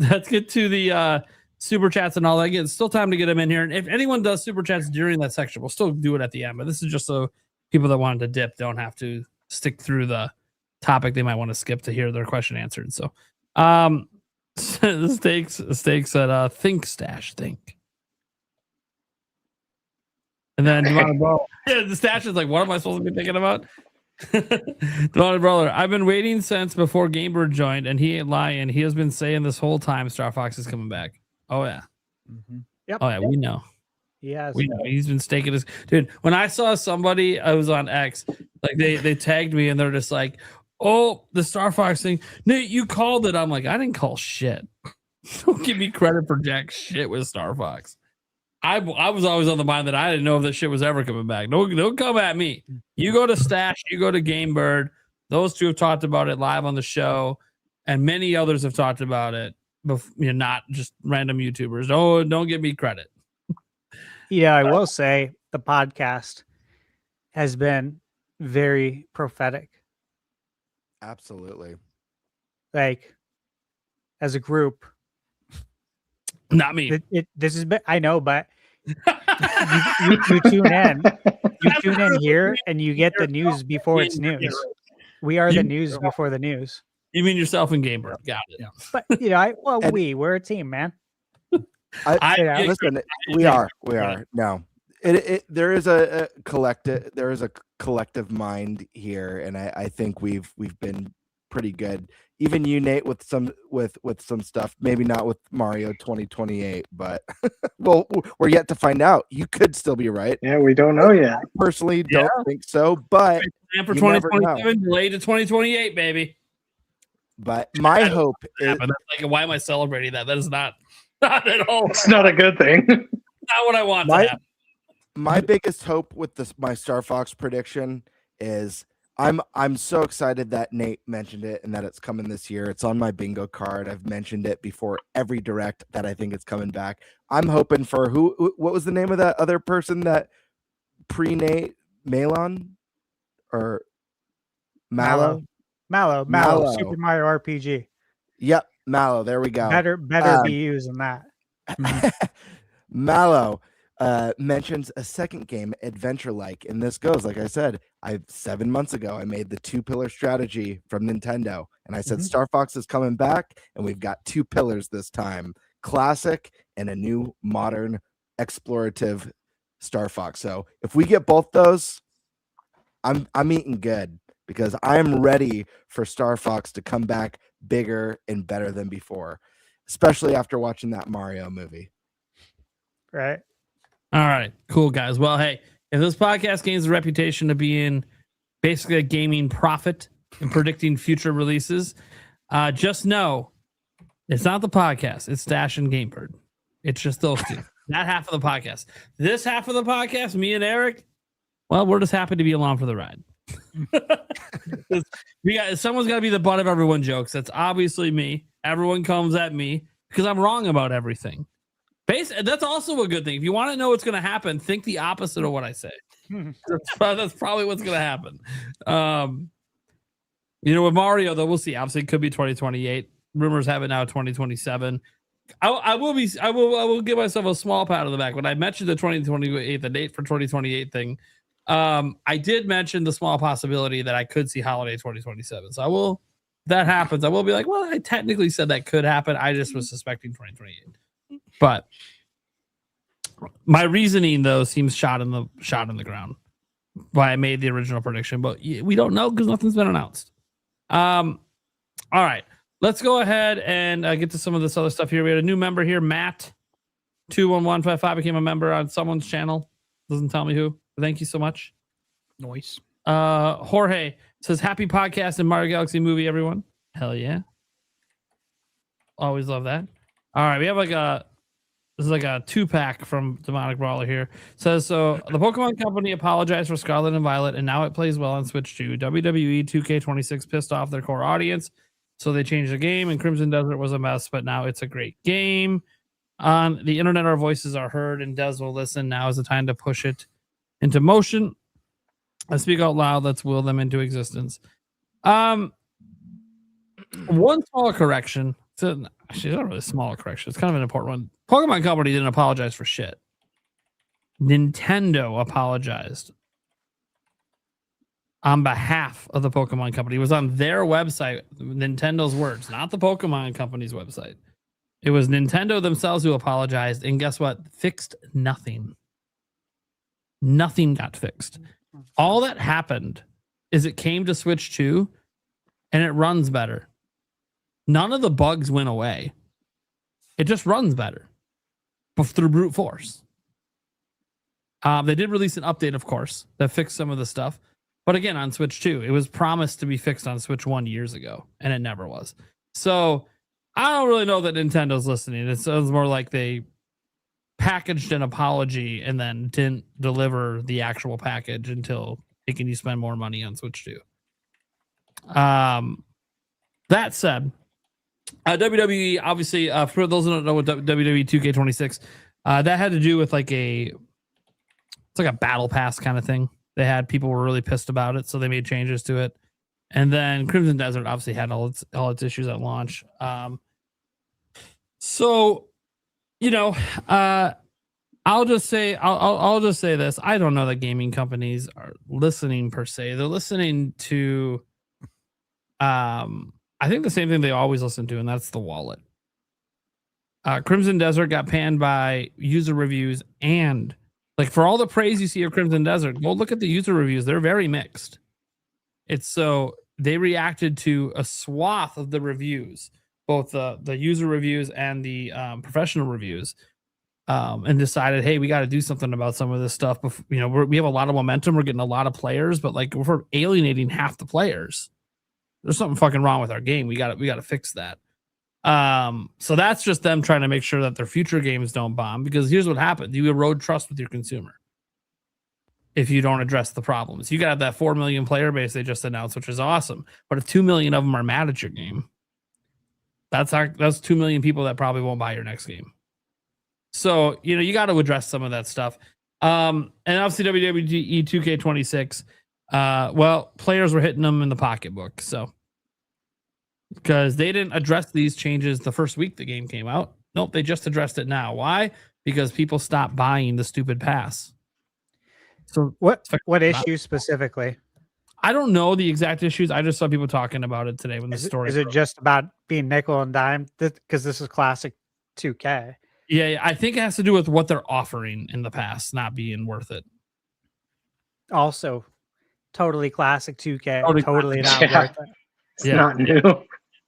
to the super chats and all that. It's still time to get them in here. And if anyone does super chats during that section, we'll still do it at the end. But this is just so people that wanted to dip don't have to stick through the topic they might want to skip to hear their question answered. So, the stakes at ThunderStash think. And then the stash is like, what am I supposed to be thinking about? Devon Brother, I've been waiting since before Gamebird joined, and he ain't lying. He has been saying this whole time Star Fox is coming back. Oh yeah. Mm-hmm. Yep. Oh yeah, we know. Yes. We know. He's been staking his dude. When I saw somebody, I was on X, like they tagged me and they're just like, oh, the Star Fox thing. Nate, you called it. I'm like, I didn't call shit. Don't give me credit for jack shit with Star Fox. I was always on the mind that I didn't know if this shit was ever coming back. Don't come at me. You go to Stash, you go to Gamebird. Those two have talked about it live on the show, and many others have talked about it. Not just random YouTubers. Don't give me credit. Yeah, I will say the podcast has been very prophetic. Absolutely. Like, as a group. Not me. This has been, I know, but you tune in. You tune in here and you get the news before it's news. We are the news before the news. You mean yourself and Gamebird. Got it. Yeah. But, we're a team, man. Listen, we are. No. There is a collective mind here, and I think we've been pretty good. Even you, Nate, with some stuff. Maybe not with Mario 2028, but well, we're yet to find out. You could still be right. Yeah, we don't know yet. I personally don't think so, but for 2027, delayed to 2028, baby. But my hope is, like, why am I celebrating that? That is not at all. It's not a good thing. Not what I want to happen. My biggest hope with my Star Fox prediction is I'm so excited that Nate mentioned it and that it's coming this year. It's on my bingo card. I've mentioned it before every direct that I think it's coming back. I'm hoping for what was the name of that other person that pre-Nate? Malon or Mallow? Mallow. Super Mario RPG. Yep, Mallow. There we go. Better be using that. Mallow mentions a second game, adventure-like, and this goes, like I said, 7 months ago, I made the 2-pillar strategy from Nintendo, and I said Star Fox is coming back, and we've got 2 pillars this time, classic and a new modern explorative Star Fox. So if we get both those, I'm eating good, because I am ready for Star Fox to come back bigger and better than before, especially after watching that Mario movie. Right. All right, cool guys. Well, hey, if this podcast gains a reputation of being basically a gaming prophet and predicting future releases, just know it's not the podcast. It's Stash and Gamebird. It's just those two. That half of the podcast. This half of the podcast, me and Eric, well, we're just happy to be along for the ride. Someone's got to be the butt of everyone jokes. That's obviously me. Everyone comes at me because I'm wrong about everything. That's also a good thing. If you want to know what's going to happen, think the opposite of what I say. That's probably what's going to happen. With Mario, though, we'll see. Obviously, it could be 2028. Rumors have it now 2027. I will give myself a small pat on the back. When I mentioned the 2028, the date for 2028 thing, I did mention the small possibility that I could see holiday 2027. So if that happens, I will be like, well, I technically said that could happen. I just was suspecting 2028. But my reasoning, though, seems shot in the ground. Why I made the original prediction, but we don't know because nothing's been announced. All right, let's go ahead and get to some of this other stuff here. We had a new member here, Matt 21155 became a member on someone's channel. Doesn't tell me who. Thank you so much. Nice. Jorge says, "Happy podcast and Mario Galaxy movie, everyone." Hell yeah! Always love that. All right, we have this is like a 2-pack from Demonic Brawler here. Says, so the Pokemon Company apologized for Scarlet and Violet, and now it plays well on Switch too. WWE 2K26 pissed off their core audience, so they changed the game, and Crimson Desert was a mess, but now it's a great game. On the internet, our voices are heard, and Des will listen. Now is the time to push it into motion. I speak out loud. Let's will them into existence. One small correction. So actually, it's not really a small correction. It's kind of an important one. Pokemon Company didn't apologize for shit. Nintendo apologized on behalf of the Pokemon Company. It was on their website, Nintendo's words, not the Pokemon Company's website. It was Nintendo themselves who apologized, and guess what? Fixed nothing. Nothing got fixed. All that happened is it came to Switch 2, and it runs better. None of the bugs went away. It just runs better through brute force. They did release an update, of course, that fixed some of the stuff. But again, on Switch 2, it was promised to be fixed on Switch 1 years ago, and it never was. So I don't really know that Nintendo's listening. It sounds more like they packaged an apology and then didn't deliver the actual package until can you spend more money on Switch 2. That said, WWE, obviously, for those who don't know what WWE 2K26, that had to do with it's like a battle pass kind of thing. They had people were really pissed about it, so they made changes to it. And then Crimson Desert obviously had all its issues at launch. I'll just say this. I don't know that gaming companies are listening per se. They're listening to I think the same thing they always listen to, and that's the wallet. Crimson Desert got panned by user reviews, and for all the praise you see of Crimson Desert, go look at the user reviews. They're very mixed. It's so they reacted to a swath of the reviews, both the user reviews and the professional reviews, and decided, hey, we got to do something about some of this stuff. We have a lot of momentum. We're getting a lot of players, but we're alienating half the players. There's something fucking wrong with our game. We got to fix that. So that's just them trying to make sure that their future games don't bomb, because here's what happens. You erode trust with your consumer. if you don't address the problems. You got that 4 million player base they just announced, which is awesome. But if 2 million of them are mad at your game, that's 2 million people that probably won't buy your next game. So, you got to address some of that stuff. And obviously WWE 2K26, well, players were hitting them in the pocketbook. So, because they didn't address these changes the first week the game came out. Nope, they just addressed it now. Why? Because people stopped buying the stupid pass. So what issue specifically? I don't know the exact issues. I just saw people talking about it today when the story. Is it just about being nickel and dime? Because this is classic 2K. Yeah, I think it has to do with what they're offering in the past not being worth it. Also, totally classic 2K. Totally classic. not worth it. It's not new.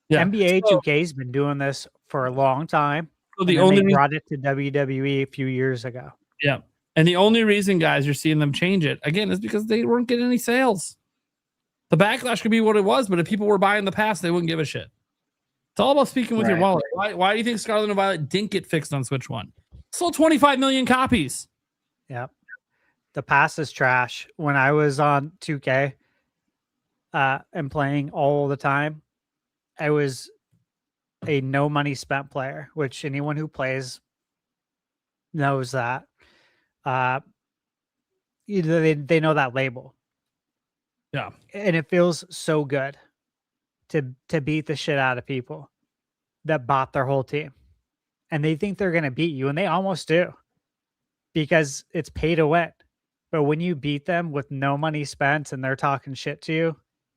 Yeah. NBA 2K's been doing this for a long time. So the only they brought it to WWE a few years ago. Yeah. And the only reason, guys, you're seeing them change it again is because they weren't getting any sales. The backlash could be what it was, but if people were buying the pass, they wouldn't give a shit. It's all about speaking with your wallet. Why do you think Scarlet and Violet didn't get fixed on Switch 1? Sold 25 million copies. Yep. The pass is trash. When I was on 2K and playing all the time, I was a no money spent player, which anyone who plays knows that. They know that label. Yeah. And it feels so good to beat the shit out of people that bought their whole team. And they think they're going to beat you, and they almost do because it's pay to win. But when you beat them with no money spent and they're talking shit to you,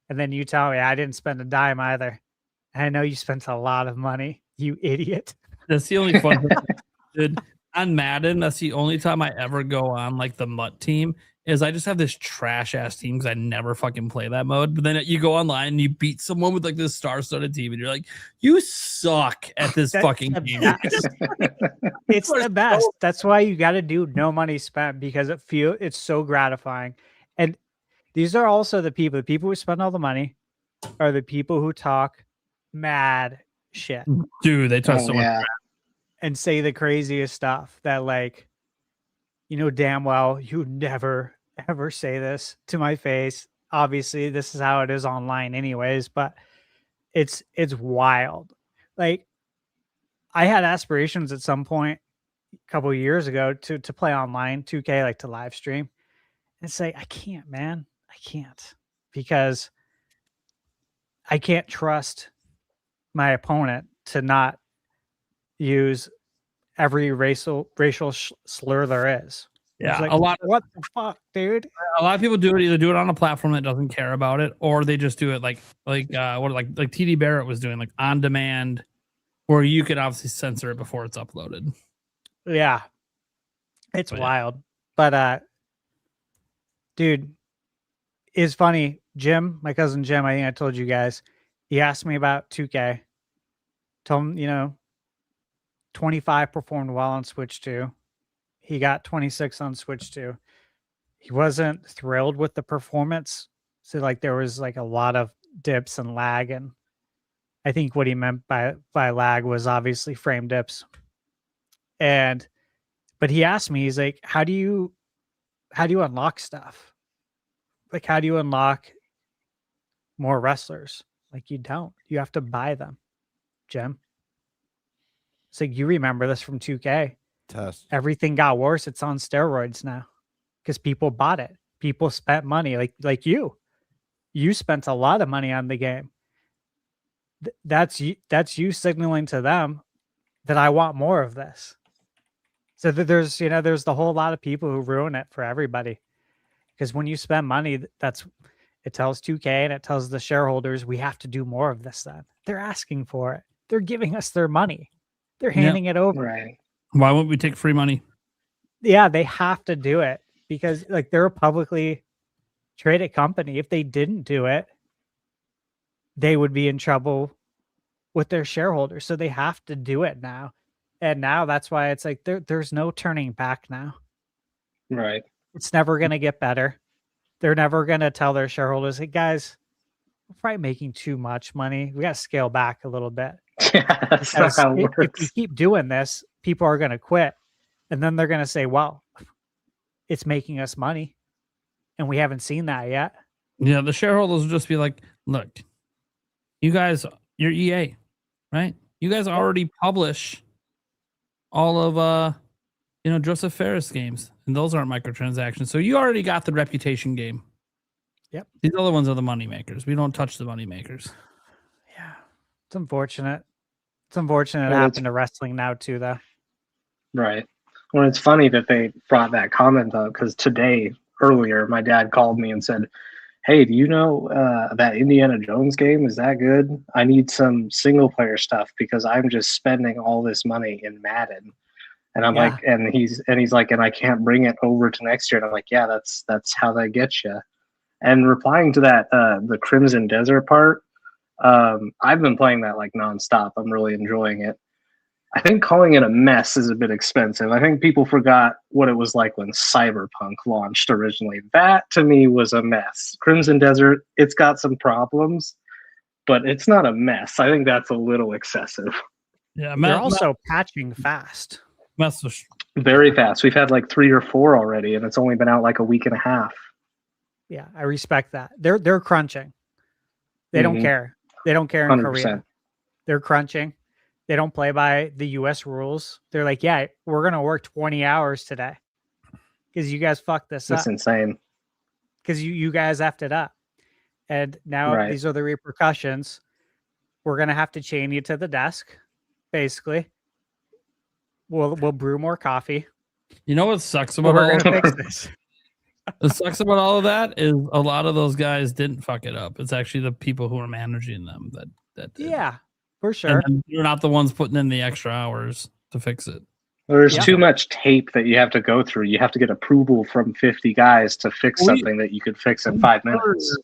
and then you tell me I didn't spend a dime either. I know you spent a lot of money, you idiot. That's the only fun thing. Dude, on Madden, that's the only time I ever go on like the MUT team is I just have this trash ass team because I never fucking play that mode. But then you go online and you beat someone with like this star-studded team and you're like, you suck at this fucking game. It's the best. That's why you got to do no money spent because it's so gratifying. And these are also the people who spend all the money are the people who talk mad shit. Dude, they talk so much crap. And say the craziest stuff that like, damn well you never ever say this to my face. Obviously, this is how it is online anyways, but it's wild. Like I had aspirations at some point a couple of years ago to play online 2K, like to live stream. And it's like, I can't, man. I can't because I can't trust my opponent to not use every racial slur there is. Yeah, like, what the fuck, dude? A lot of people do it either do it on a platform that doesn't care about it, or they just do it like TD Barrett was doing, like on demand, where you could obviously censor it before it's uploaded. Yeah, it's wild. But dude, it's funny. Jim, my cousin Jim, I think I told you guys, he asked me about 2K. Told him, 25 performed well on Switch 2. He got 26 on Switch 2. He wasn't thrilled with the performance. So like there was like a lot of dips and lag. And I think what he meant by lag was obviously frame dips. But he asked me, he's like, how do you unlock stuff? Like, how do you unlock more wrestlers? Like you don't. You have to buy them, Jim. It's like, you remember this from 2K. Test. Everything got worse. It's on steroids now because people bought it. People spent money like you. You spent a lot of money on the game. That's you signaling to them that I want more of this. So that there's the whole lot of people who ruin it for everybody. Because when you spend money, it tells 2K and it tells the shareholders we have to do more of this then. They're asking for it. They're giving us their money. They're handing it over. Right. Why won't we take free money? Yeah, they have to do it because like they're a publicly traded company. If they didn't do it, they would be in trouble with their shareholders. So they have to do it now. And now that's why it's like there's no turning back now. Right. It's never going to get better. They're never going to tell their shareholders, hey, guys, we're probably making too much money. We got to scale back a little bit. Yeah, that's not how it works. If you keep doing this, people are going to quit. And then they're going to say, well, it's making us money. and we haven't seen that yet. Yeah, the shareholders will just be like, look, you guys, you're EA, right? You guys already publish all of Joseph Ferris games, and those aren't microtransactions. So you already got the reputation game. Yep. These other ones are the money makers. We don't touch the money makers. Yeah. It's unfortunate. It's unfortunate it Well, happened to wrestling now too, though. Right. Well, it's funny that they brought that comment up because earlier, my dad called me and said, hey, do you know that Indiana Jones game? Is that good? I need some single player stuff because I'm just spending all this money in Madden. And I'm like, and he's like, and I can't bring it over to next year. And I'm like, yeah, that's how they get you. And replying to that, the Crimson Desert part, I've been playing that like nonstop. I'm really enjoying it. I think calling it a mess is a bit expensive. I think people forgot what it was like when Cyberpunk launched originally. That to me was a mess. Crimson Desert, it's got some problems, but it's not a mess. I think that's a little excessive. Yeah, they're also patching fast. Very fast. We've had like 3 or 4 already, and it's only been out like a week and a half. Yeah, I respect that. They're crunching. They don't care. They don't care in 100%. Korea. They're crunching. They don't play by the US rules. They're like, yeah, we're going to work 20 hours today because you guys fucked this up. That's insane. Because you guys effed it up. And now these are the repercussions. We're going to have to chain you to the desk, basically. We'll brew more coffee. You know what sucks about all of this? What sucks about all of that is a lot of those guys didn't fuck it up. It's actually the people who are managing them that did. Yeah. For sure. And you're not the ones putting in the extra hours to fix it. There's too much tape that you have to go through. You have to get approval from 50 guys to fix something that you could fix in 5 minutes.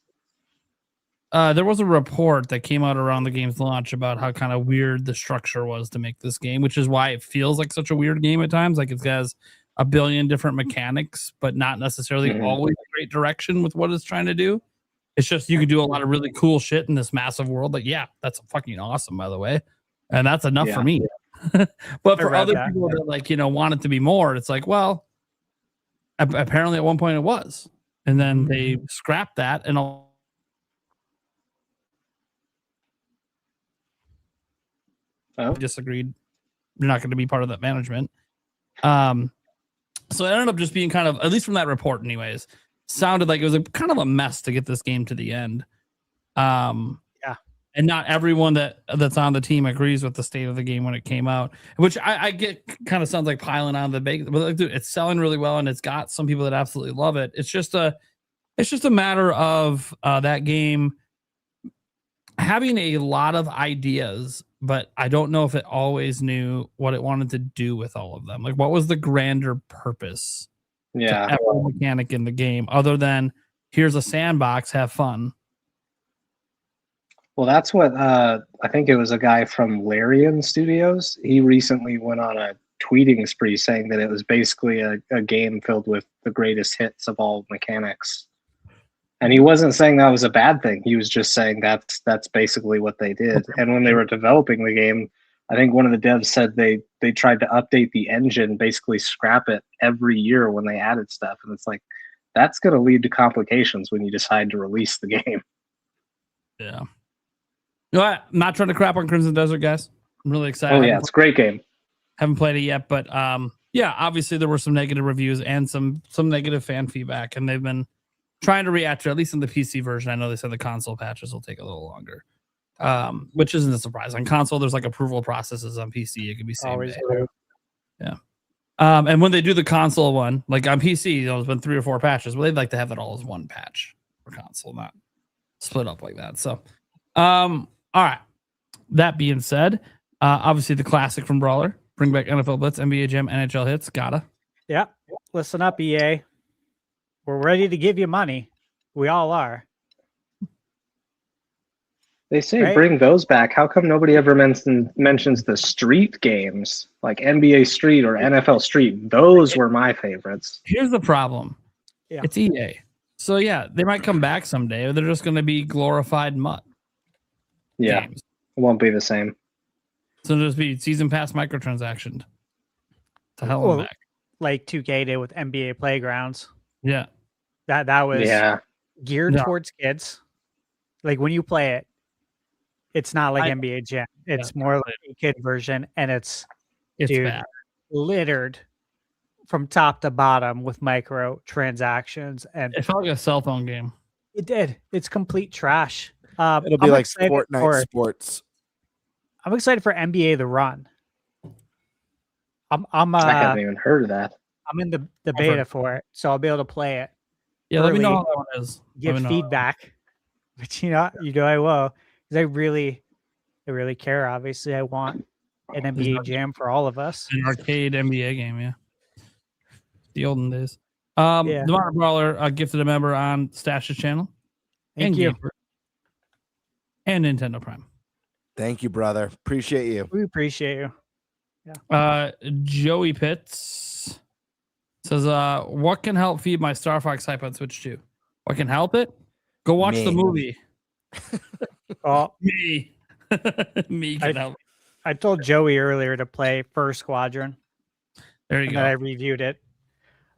There was a report that came out around the game's launch about how kind of weird the structure was to make this game, which is why it feels like such a weird game at times. Like it has a billion different mechanics, but not necessarily always a great direction with what it's trying to do. It's just you can do a lot of really cool shit in this massive world. Like, yeah, that's fucking awesome, by the way. And that's enough for me. But for other people that want it to be more, it's like, well, apparently at one point it was. And then they scrapped that and all. Disagreed. You're not going to be part of that management. So it ended up just being kind of, at least from that report anyways, sounded like it was a kind of a mess to get this game to the end. And not everyone that's on the team agrees with the state of the game when it came out, which I get kind of sounds like piling on the bake, but like, dude, it's selling really well and it's got some people that absolutely love it. It's just a matter of that game having a lot of ideas, but I don't know if it always knew what it wanted to do with all of them. Like, what was the grander purpose? Yeah, every mechanic in the game other than here's a sandbox, have fun. Well, that's what I think it was a guy from Larian Studios. He recently went on a tweeting spree saying that it was basically a game filled with the greatest hits of all mechanics. And he wasn't saying that was a bad thing. He was just saying that's basically what they did. And when they were developing the game, I think one of the devs said they tried to update the engine, basically scrap it every year when they added stuff. And it's like, that's going to lead to complications when you decide to release the game. Yeah. You know what? I'm not trying to crap on Crimson Desert, guys. I'm really excited. Oh, yeah, it's a great game. Haven't played it yet, but yeah, obviously there were some negative reviews and some negative fan feedback, and they've been trying to react to, at least in the PC version. I know they said the console patches will take a little longer. Which isn't a surprise. On console, there's like approval processes. On PC, it could be same day. Yeah. And when they do the console one, like on PC, there's been 3 or 4 patches. Well, they'd like to have it all as one patch for console, not split up like that. So, all right. That being said, obviously the classic from Brawler, bring back NFL Blitz, NBA Jam, NHL hits. Gotta. Yeah. Listen up, EA. We're ready to give you money. We all are. They say bring those back. How come nobody ever mentions the street games like NBA Street or NFL Street? Those were my favorites. Here's the problem. Yeah. It's EA. So yeah, they might come back someday, or they're just going to be glorified mud. Yeah, games. It won't be the same. So it'll just be season pass microtransactions. To hell and back. Like 2K did with NBA Playgrounds. Yeah. That was Yeah. geared No. towards kids. Like when you play it, it's not like NBA Jam. It's more like a kid version, and it's dude, bad. littered from top to bottom with micro transactions, and It felt like a cell phone game. it did. It's complete trash. It'll be I'm like excited Fortnite sports. I'm excited for NBA The Run. I'm I haven't even heard of that. I'm in the beta for it, so I'll be able to play it. Yeah, let me know early, how that one is. Give feedback, but I will, because I really care. Obviously, I want an NBA Jam for all of us. An arcade NBA game, yeah. The olden days. Yeah. The Modern Brawler gifted a member on Stash's channel. Thank and you. Gamer, and Nintendo Prime. Thank you, brother. Appreciate you. We appreciate you. Yeah. Joey Pitts says, what can help feed my Star Fox hype on Switch 2? What can help it? Go watch the movie. Oh, Me. Me can help. I told Joey earlier to play First Squadron. There you and go. then I reviewed it,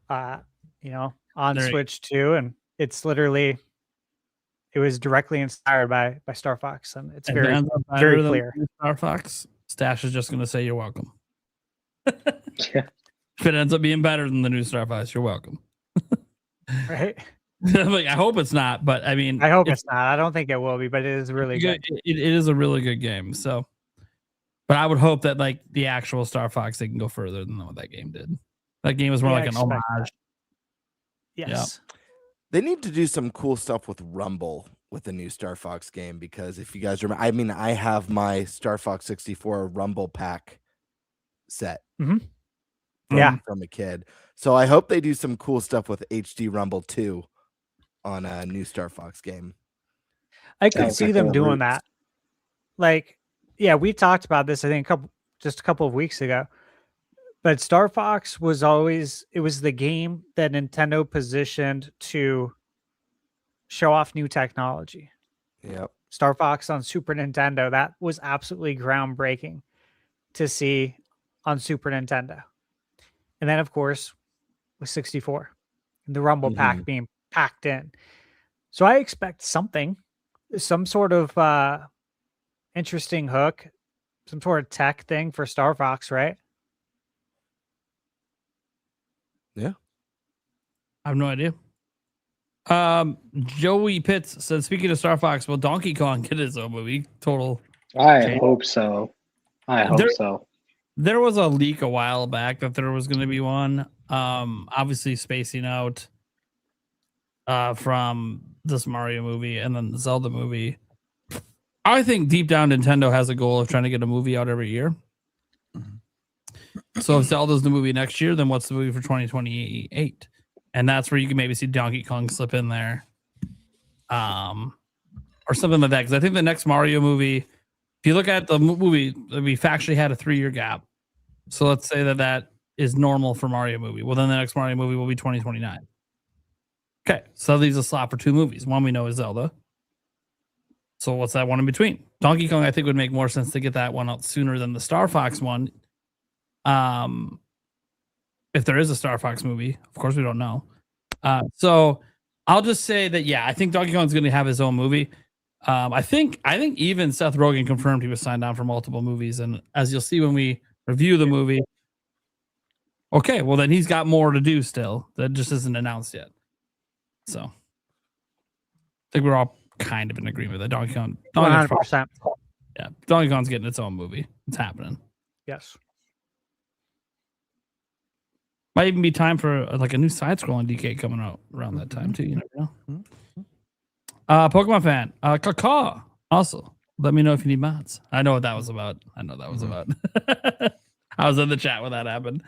on There Switch 2, and it's literally, it was directly inspired by Star Fox, and it's If it very ends up better very than clear. Star Fox, Stash is just going to say you're welcome. Yeah. If it ends up being better than the new Star Fox, you're welcome. Right? Like, I hope it's not, but I mean, I hope it's not. I don't think it will be, but it is really good. It is a really good game. So, but I would hope that like the actual Star Fox, they can go further than what that game did. That game was more Yeah, like an I expect homage. Yes. They need to do some cool stuff with Rumble with the new Star Fox game, because if you guys remember, I mean, I have my Star Fox 64 Rumble pack set. Mhm. Yeah. From a kid. So I hope they do some cool stuff with HD Rumble 2 on a new Star Fox game. I could Sounds see like them a doing root. that. Like, yeah, we talked about this, I think, just a couple of weeks ago. But Star Fox was always, it was the game that Nintendo positioned to show off new technology. Yep. Star Fox on Super Nintendo, that was absolutely groundbreaking to see on Super Nintendo. And then, of course, with 64, the Rumble pack being packed in. So I expect something, some sort of interesting hook, some sort of tech thing for Star Fox, right? Yeah. I have no idea. Joey Pitts said, speaking of Star Fox, will Donkey Kong get his own movie? Total. I hope so. There- So. There was a leak a while back that there was going to be one. Obviously spacing out from this Mario movie and then the Zelda movie. I think deep down Nintendo has a goal of trying to get a movie out every year. So if Zelda's the movie next year, then what's the movie for 2028? And that's where you can maybe see Donkey Kong slip in there. Or something like that. Because I think the next Mario movie, if you look at the movie, we've actually had a 3-year gap. So let's say that is normal for Mario movie. Well, then the next Mario movie will be 2029. Okay, so that leaves a slot for 2 movies. One we know is Zelda. So what's that one in between? Donkey Kong, I think, would make more sense to get that one out sooner than the Star Fox one. If there is a Star Fox movie, of course we don't know. So I'll just say that, yeah, I think Donkey Kong's going to have his own movie. I think even Seth Rogen confirmed he was signed on for multiple movies, and as you'll see when we review the movie, okay, well then he's got more to do still. That just isn't announced yet. So I think we're all kind of in agreement that Donkey Kong, 100%. yeah, Donkey Kong's getting its own movie. It's happening. Yes. Might even be time for like a new side-scrolling DK coming out around that time too. You never know. Pokemon fan, Kaka. Also, let me know if you need mods. I know what that was about. I was in the chat when that happened.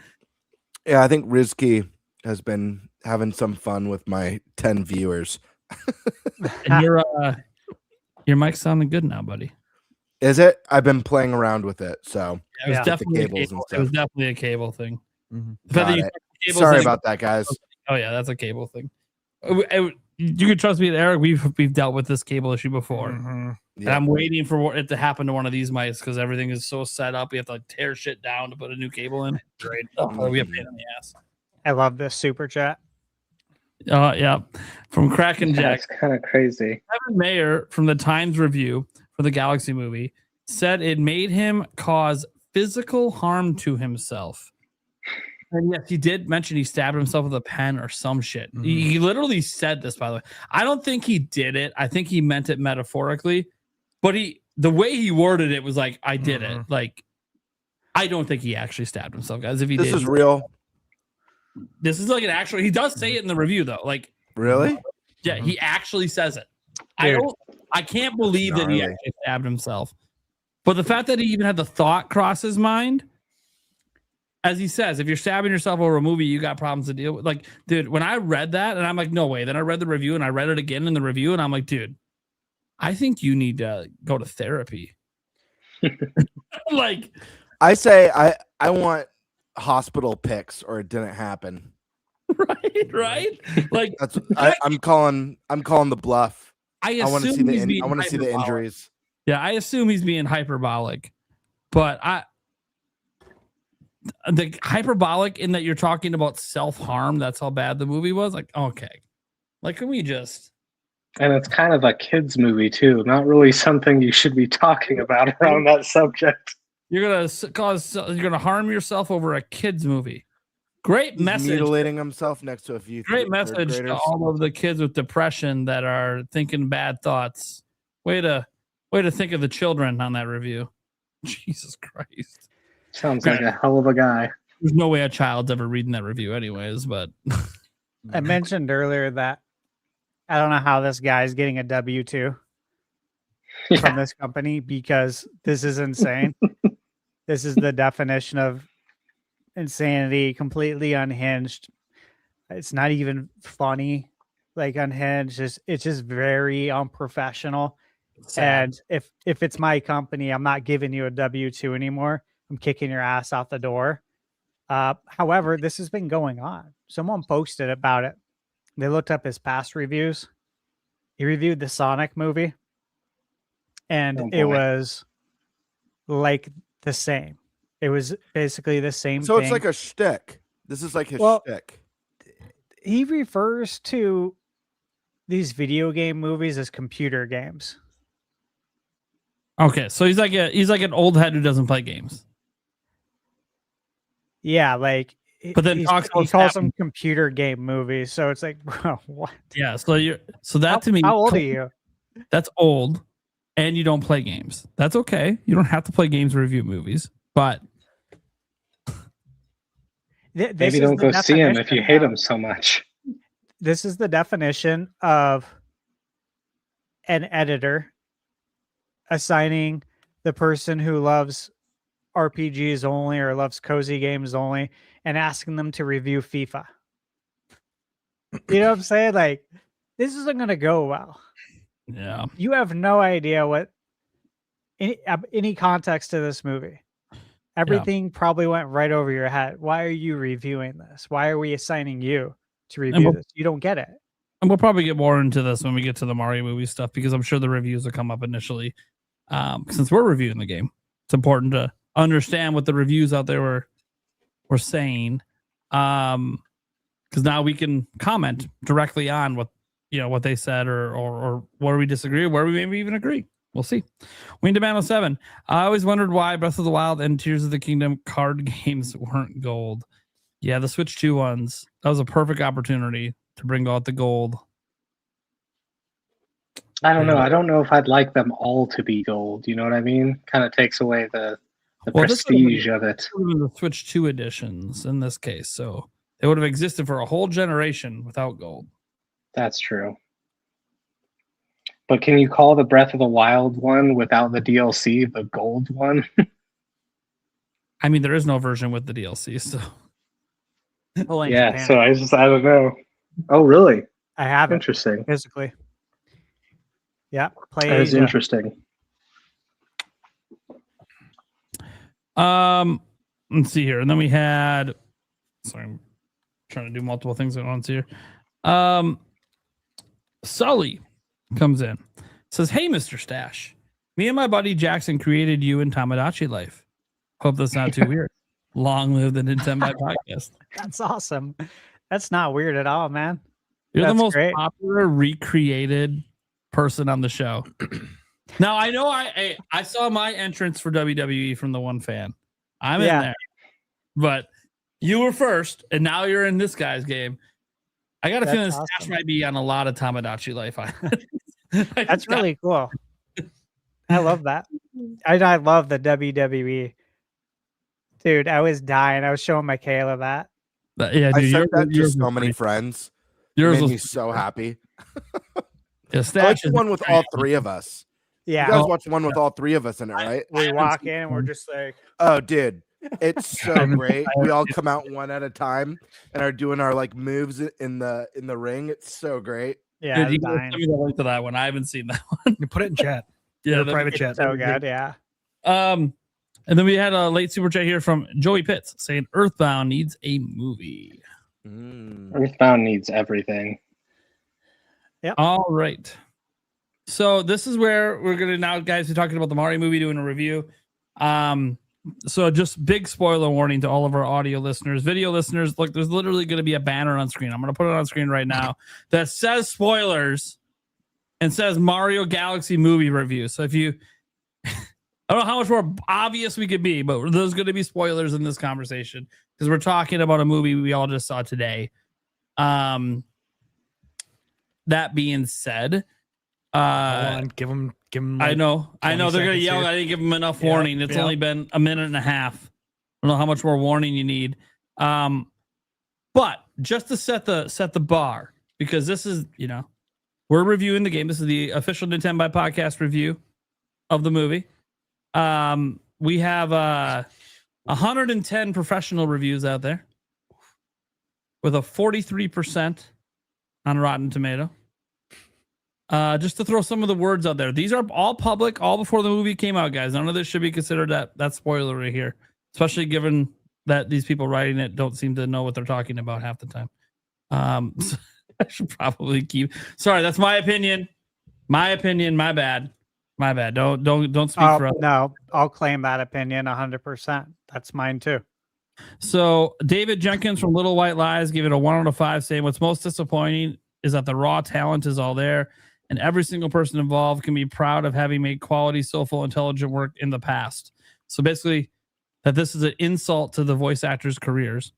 Yeah, I think Rizky has been having some fun with my 10 viewers. And your mic's sounding good now, buddy. Is it? I've been playing around with it, so It was Yeah. definitely The cables and it was stuff. definitely a cable thing. The fact Got that you it. took the cables Sorry thing- about that, guys. Oh yeah, that's a cable thing. You can trust me, Eric. We've dealt with this cable issue before, and Yeah. I'm waiting for it to happen to one of these mics because everything is so set up. We have to like tear shit down to put a new cable in. Great. Oh, we have pain in the ass. I love this super chat. Yeah. From Kraken Jack. That's kind of crazy. Kevin Mayer from the Times Review for the Galaxy movie said it made him cause physical harm to himself. And yes, he did mention he stabbed himself with a pen or some shit. Mhm. He literally said this, by the way. I don't think he did it. I think he meant it metaphorically. But the way he worded it was like, I did it. Like, I don't think he actually stabbed himself, guys. If he This did, is real. this is like an actual. He does say it in the review, though. Like, Really? yeah, he actually says it. Dude. I can't believe that he Gnarly. actually stabbed himself. But the fact that he even had the thought cross his mind, as he says, if you're stabbing yourself over a movie, you got problems to deal with. Like, dude, when I read that, and I'm like, no way. Then I read the review, and I read it again in the review, and I'm like, dude, I think you need to go to therapy. Like, I say I want hospital pics, or it didn't happen. right? Like, That's I'm calling the bluff. I want to assume see he's being I want to see the hyperbolic. injuries. Yeah, I assume he's being hyperbolic, but the hyperbolic in that you're talking about self-harm. That's how bad the movie was. Like, okay, like, can we just? And it's kind of a kids movie too. Not really something you should be talking about around that subject. You're gonna harm yourself over a kids movie. Great He's message. mutilating himself next to a few Great third message to graders. all of the kids with depression that are thinking bad thoughts. Way to think of the children on that review. Jesus Christ. Sounds like a hell of a guy. There's no way a child's ever reading that review anyways, but I mentioned earlier that I don't know how this guy's getting a W-2 from this company, because this is insane. This is the definition of insanity, completely unhinged. It's not even funny, like unhinged. It's just very unprofessional. And if it's my company, I'm not giving you a W-2 anymore. I'm kicking your ass out the door. However, this has been going on. Someone posted about it. They looked up his past reviews. He reviewed the Sonic movie, and it was like the same. It was basically the same So thing. it's like a shtick. This is like his shtick. He refers to these video game movies as computer games. okay, so he's like an old head who doesn't play games. Yeah, like, But then he talks about calls snapping- them computer game movies. So it's like, bro, what? Yeah, so that to me, How old are you? that's old, and you don't play games. That's okay. You don't have to play games to review movies, but This Maybe is don't the go see him if definition you hate of- him so much. This is the definition of an editor assigning the person who loves RPGs only or loves cozy games only and asking them to review FIFA. You know what I'm saying? Like, this isn't going to go well. yeah. You have no idea what any context to this movie. Everything probably went right over your head. Why are you reviewing this? Why are we assigning you to review this? You don't get it. And we'll probably get more into this when we get to the Mario movie stuff, because I'm sure the reviews will come up initially. Since we're reviewing the game, it's important to understand what the reviews out there were saying. Because now we can comment directly on what they said or where we disagree, or where we maybe even agree. We'll see. Wing Demano 7. I always wondered why Breath of the Wild and Tears of the Kingdom card games weren't gold. Yeah, the Switch 2 ones. That was a perfect opportunity to bring out the gold. I don't know. I don't know if I'd like them all to be gold. You know what I mean? Kind of takes away the Well, this would've been- prestige of it. The Switch 2 editions in this case. So they would have existed for a whole generation without gold. That's true. But can you call the Breath of the Wild one without the DLC the gold one? I mean, there is no version with the DLC, so Only in Yeah, Japan. so I don't know. Oh, really? I have it Interesting. physically. Yeah, play That is Asia. interesting. Let's see here. And then we had, sorry, I'm trying to do multiple things at once here. Sully comes in, says, "Hey, Mr. Stash, me and my buddy Jackson created you in Tamagotchi life. Hope that's not too weird. Long live the Nintenbyte Podcast." That's awesome. That's not weird at all, man. You're the That's most great. popular recreated person on the show. Now I know I saw my entrance for WWE from the one fan. I'm in there, but you were first, and now you're in this guy's game. I got a feeling That's Stash awesome. might be on a lot of Tamagotchi Life Island. That's really cool. I love that. I love the WWE. Dude, I was dying. I was showing my Kayla that. Yeah, I dude, sent that to yours so was many pretty- friends. Yours Made was me so happy. yeah, I Stash watched is one with all three of us. Yeah. You guys watched one with all three of us in it, right? We walk in and we're just like, Oh, dude, it's so great. We all come out one at a time and are doing our like moves in the ring. It's so great. yeah, Dude, I'm you gotta dying. send me the link to that one. I haven't seen that one. You put it in chat. Yeah, Or that'd private be- chat. So good, yeah. And then we had a late super chat here from Joey Pitts saying Earthbound needs a movie. Earthbound needs everything. All right. So this is where we're gonna now, guys, we're talking about the Mario movie, doing a review. So just big spoiler warning to all of our audio listeners, video listeners. Look, there's literally gonna be a banner on screen. I'm gonna put it on screen right now that says spoilers and says Mario Galaxy movie review. So if you I don't know how much more obvious we could be, but there's going to be spoilers in this conversation because we're talking about a movie we all just saw today. That being said, Hold on, give them. I know they're 20 going to seconds yell. here. I didn't give them enough Yeah, warning. It's yeah. only been a minute and a half. I don't know how much more warning you need. But just to set the bar, because this is, we're reviewing the game. This is the official Nintenbyte Podcast review of the movie. We have 110 professional reviews out there with a 43% on Rotten Tomato. Just to throw some of the words out there, these are all public, all before the movie came out, guys. None of this should be considered that spoiler right here, especially given that these people writing it don't seem to know what they're talking about half the time. So I should probably keep. Sorry, that's my opinion. My bad. Don't speak for us. No, I'll claim that opinion 100%. That's mine too. So David Jenkins from Little White Lies gave it a 1 out of 5, saying what's most disappointing is that the raw talent is all there, and every single person involved can be proud of having made quality, soulful, intelligent work in the past. So basically, that this is an insult to the voice actors' careers.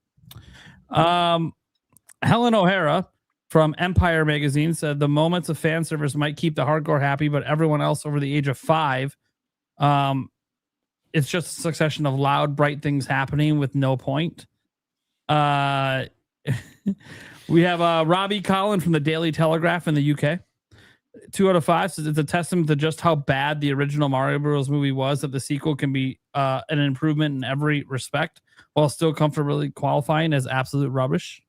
Helen O'Hara from Empire Magazine said the moments of fan service might keep the hardcore happy, but everyone else over the age of 5, it's just a succession of loud, bright things happening with no point. We have Robbie Collin from the Daily Telegraph in the UK. 2 out of 5 says it's a testament to just how bad the original Mario Bros. Movie was that the sequel can be an improvement in every respect while still comfortably qualifying as absolute rubbish.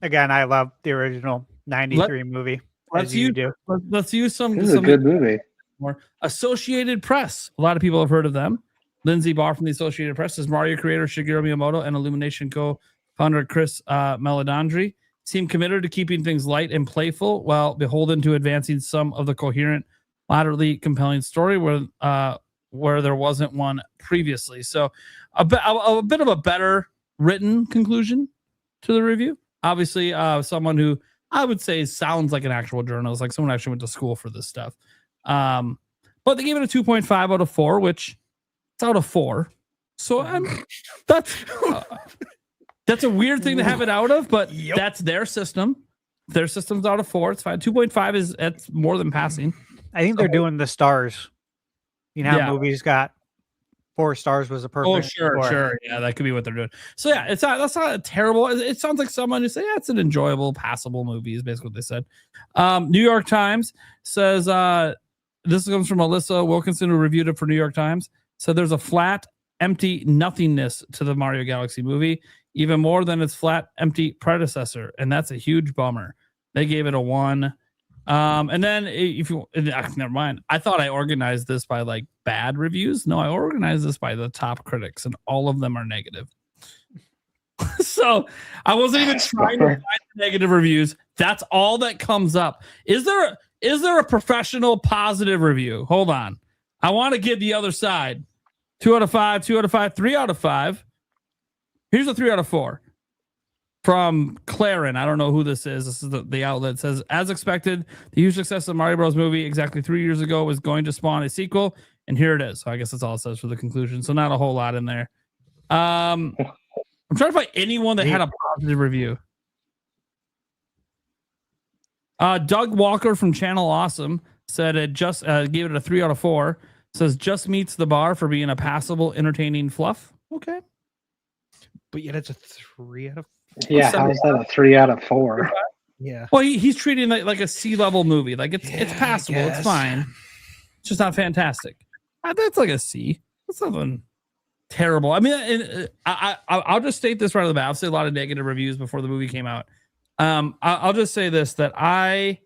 Again, I love the original 93 movie. Let's As you use, do. let's use some. This is a good movie. More. Associated Press. A lot of people have heard of them. Lindsay Barr from the Associated Press says Mario creator Shigeru Miyamoto and Illumination co-founder Chris Meledandri seem committed to keeping things light and playful while beholden to advancing some of the coherent, moderately compelling story where there wasn't one previously. So a bit of a better written conclusion to the review. Obviously, someone who I would say sounds like an actual journalist, like someone actually went to school for this stuff. But they gave it a 2.5 out of 4, which it's out of 4. So that's a weird thing to have it out of, but that's their system. Their system's out of 4. It's fine. 2.5 that's more than passing. I think they're doing the stars. You know how Yeah. movies got 4 stars was a perfect. Oh, sure. Yeah, that could be what they're doing. So yeah, that's not terrible. It sounds like someone who said, yeah, it's an enjoyable, passable movie is basically what they said. New York Times says, this comes from Alyssa Wilkinson, who reviewed it for New York Times. So there's a flat, empty nothingness to the Mario Galaxy movie, even more than its flat, empty predecessor. And that's a huge bummer. They gave it a 1. And then never mind. I thought I organized this by like bad reviews. No, I organized this by the top critics, and all of them are negative. So I wasn't even trying to find the negative reviews. That's all that comes up. Is there a professional positive review? Hold on. I want to give the other side 2 out of 5, 2 out of 5, 3 out of 5. Here's a 3 out of 4. from Clarin. I don't know who this is. This is the outlet. It says, as expected, the huge success of Mario Bros. Movie exactly 3 years ago was going to spawn a sequel, and here it is. So I guess that's all it says for the conclusion. So not a whole lot in there. I'm trying to find anyone that had a positive review. Doug Walker from Channel Awesome said it just gave it a 3 out of 4. Says just meets the bar for being a passable, entertaining fluff. Okay. But yet it's a 3 out of 4. Yeah, how is that a 3 out of 4? Yeah. Well, he's treating it like a C-level movie. Like it's passable. It's fine. It's just not fantastic. That's like a C. That's nothing terrible. I mean, I'll just state this right off the bat. I've seen a lot of negative reviews before the movie came out. I'll just say this, that I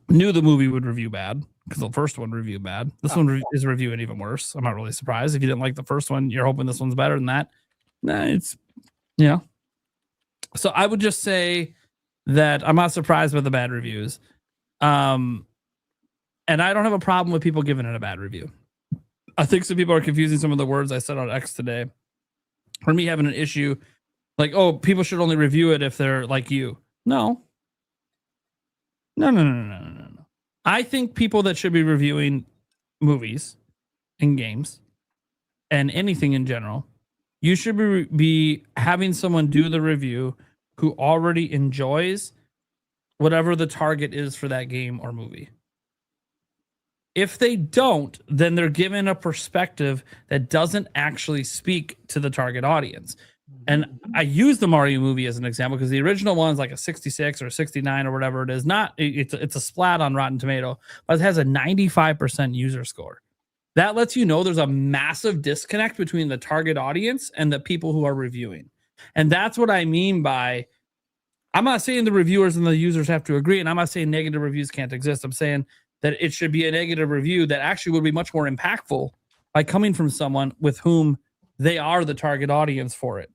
knew the movie would review bad because the first one reviewed bad. This one is reviewing even worse. I'm not really surprised. If you didn't like the first one, you're hoping this one's better than that. Nah, it's, So I would just say that I'm not surprised by the bad reviews. And I don't have a problem with people giving it a bad review. I think some people are confusing some of the words I said on X today. For me having an issue, like, oh, people should only review it if they're like you. No. I think people that should be reviewing movies and games and anything in general, you should be having someone do the review who already enjoys whatever the target is for that game or movie. If they don't, then they're given a perspective that doesn't actually speak to the target audience. And I use the Mario movie as an example because the original one's like a 66 or 69 or whatever it is. It's a splat on Rotten Tomato, but it has a 95% user score. That lets you know there's a massive disconnect between the target audience and the people who are reviewing. And that's what I mean by, I'm not saying the reviewers and the users have to agree, and I'm not saying negative reviews can't exist. I'm saying that it should be a negative review that actually would be much more impactful by coming from someone with whom they are the target audience for it.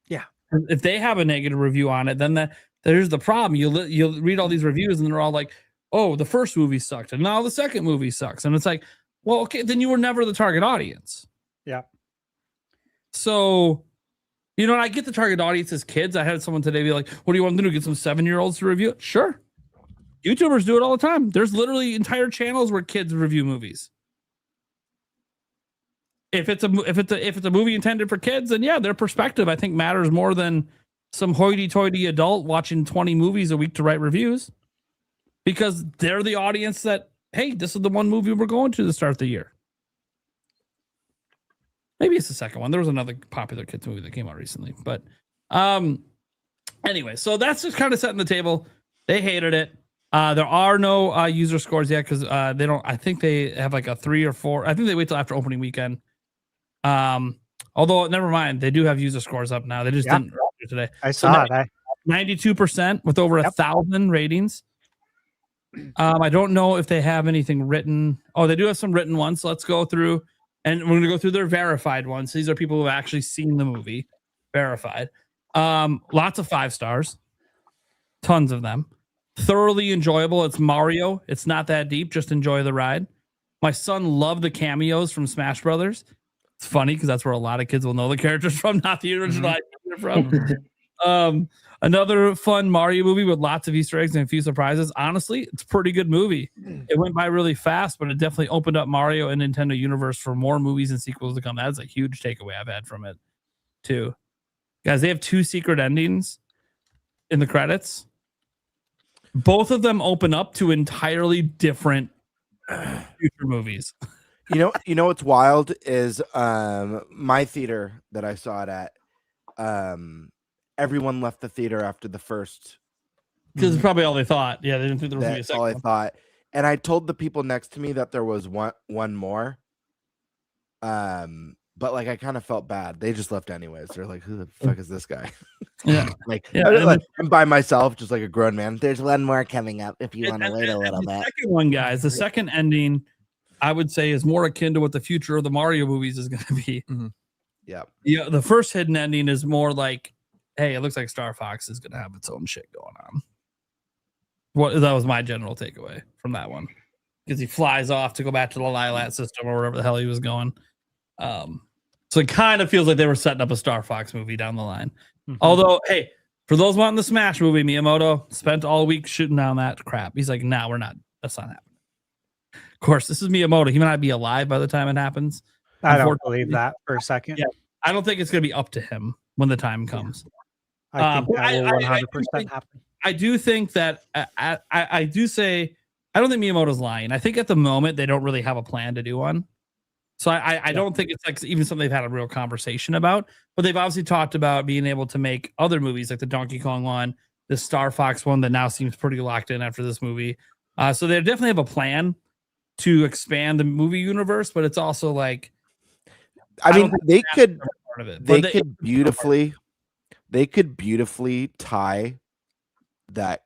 Yeah. If they have a negative review on it, then there's the problem. You'll read all these reviews and they're all like, oh, the first movie sucked and now the second movie sucks. And it's like, well, okay, then you were never the target audience. Yeah. So, and I get the target audience as kids. I had someone today be like, what do you want to do? Get some 7-year-olds to review it? Sure. YouTubers do it all the time. There's literally entire channels where kids review movies. If it's a movie intended for kids, then yeah, their perspective I think matters more than some hoity-toity adult watching 20 movies a week to write reviews, because they're the audience that, hey, this is the one movie we're going to start the year. Maybe it's the second one. There was another popular kids movie that came out recently, but anyway, so that's just kind of setting the table. They hated it. There are no user scores yet because they don't. I think they have like a 3 or 4. I think they wait till after opening weekend. Although never mind, they do have user scores up now. They just didn't today. I saw it. 92% with over 1,000 ratings. I don't know if they have anything written. Oh, they do have some written ones. So let's go through, and we're going to go through their verified ones. These are people who have actually seen the movie, verified. Lots of 5 stars, tons of them. Thoroughly enjoyable. It's Mario. It's not that deep. Just enjoy the ride. My son loved the cameos from Smash Brothers. It's funny because that's where a lot of kids will know the characters from, not the original from. Another fun Mario movie with lots of Easter eggs and a few surprises. Honestly, it's a pretty good movie. It went by really fast, but it definitely opened up Mario and Nintendo universe for more movies and sequels to come. That's a huge takeaway I've had from it, too. Guys, they have 2 secret endings in the credits. Both of them open up to entirely different future movies. You know what's wild is my theater that I saw it at. Everyone left the theater after the first. Because it's probably all they thought. Yeah, they didn't think there was going to be a second all I one. thought. And I told the people next to me that there was one more. But like I kind of felt bad. They just left anyways. They're like, who the fuck is this guy? Yeah. I'm by myself, just like a grown man. There's one more coming up if you want to wait a little bit. The second one, guys, the second ending, I would say, is more akin to what the future of the Mario movies is going to be. Mm-hmm. Yeah. Yeah. The first hidden ending is more like, hey, it looks like Star Fox is going to have its own shit going on. That was my general takeaway from that one, because he flies off to go back to the Lilat system or wherever the hell he was going. So it kind of feels like they were setting up a Star Fox movie down the line. Mhm. Although, hey, for those wanting the Smash movie, Miyamoto spent all week shooting down that crap. He's like, nah, we're not. That's not happening. Of course, this is Miyamoto. He might not be alive by the time it happens. I don't believe that for a second. Yeah, I don't think it's going to be up to him when the time comes. I think that will 100% happen. I do think that I do say I don't think Miyamoto's lying. I think at the moment they don't really have a plan to do one. So I don't think it's like even something they've had a real conversation about. But they've obviously talked about being able to make other movies like the Donkey Kong one, the Star Fox one that now seems pretty locked in after this movie. So they definitely have a plan to expand the movie universe, but it's also like I mean, they could part of it. they But could beautifully tie that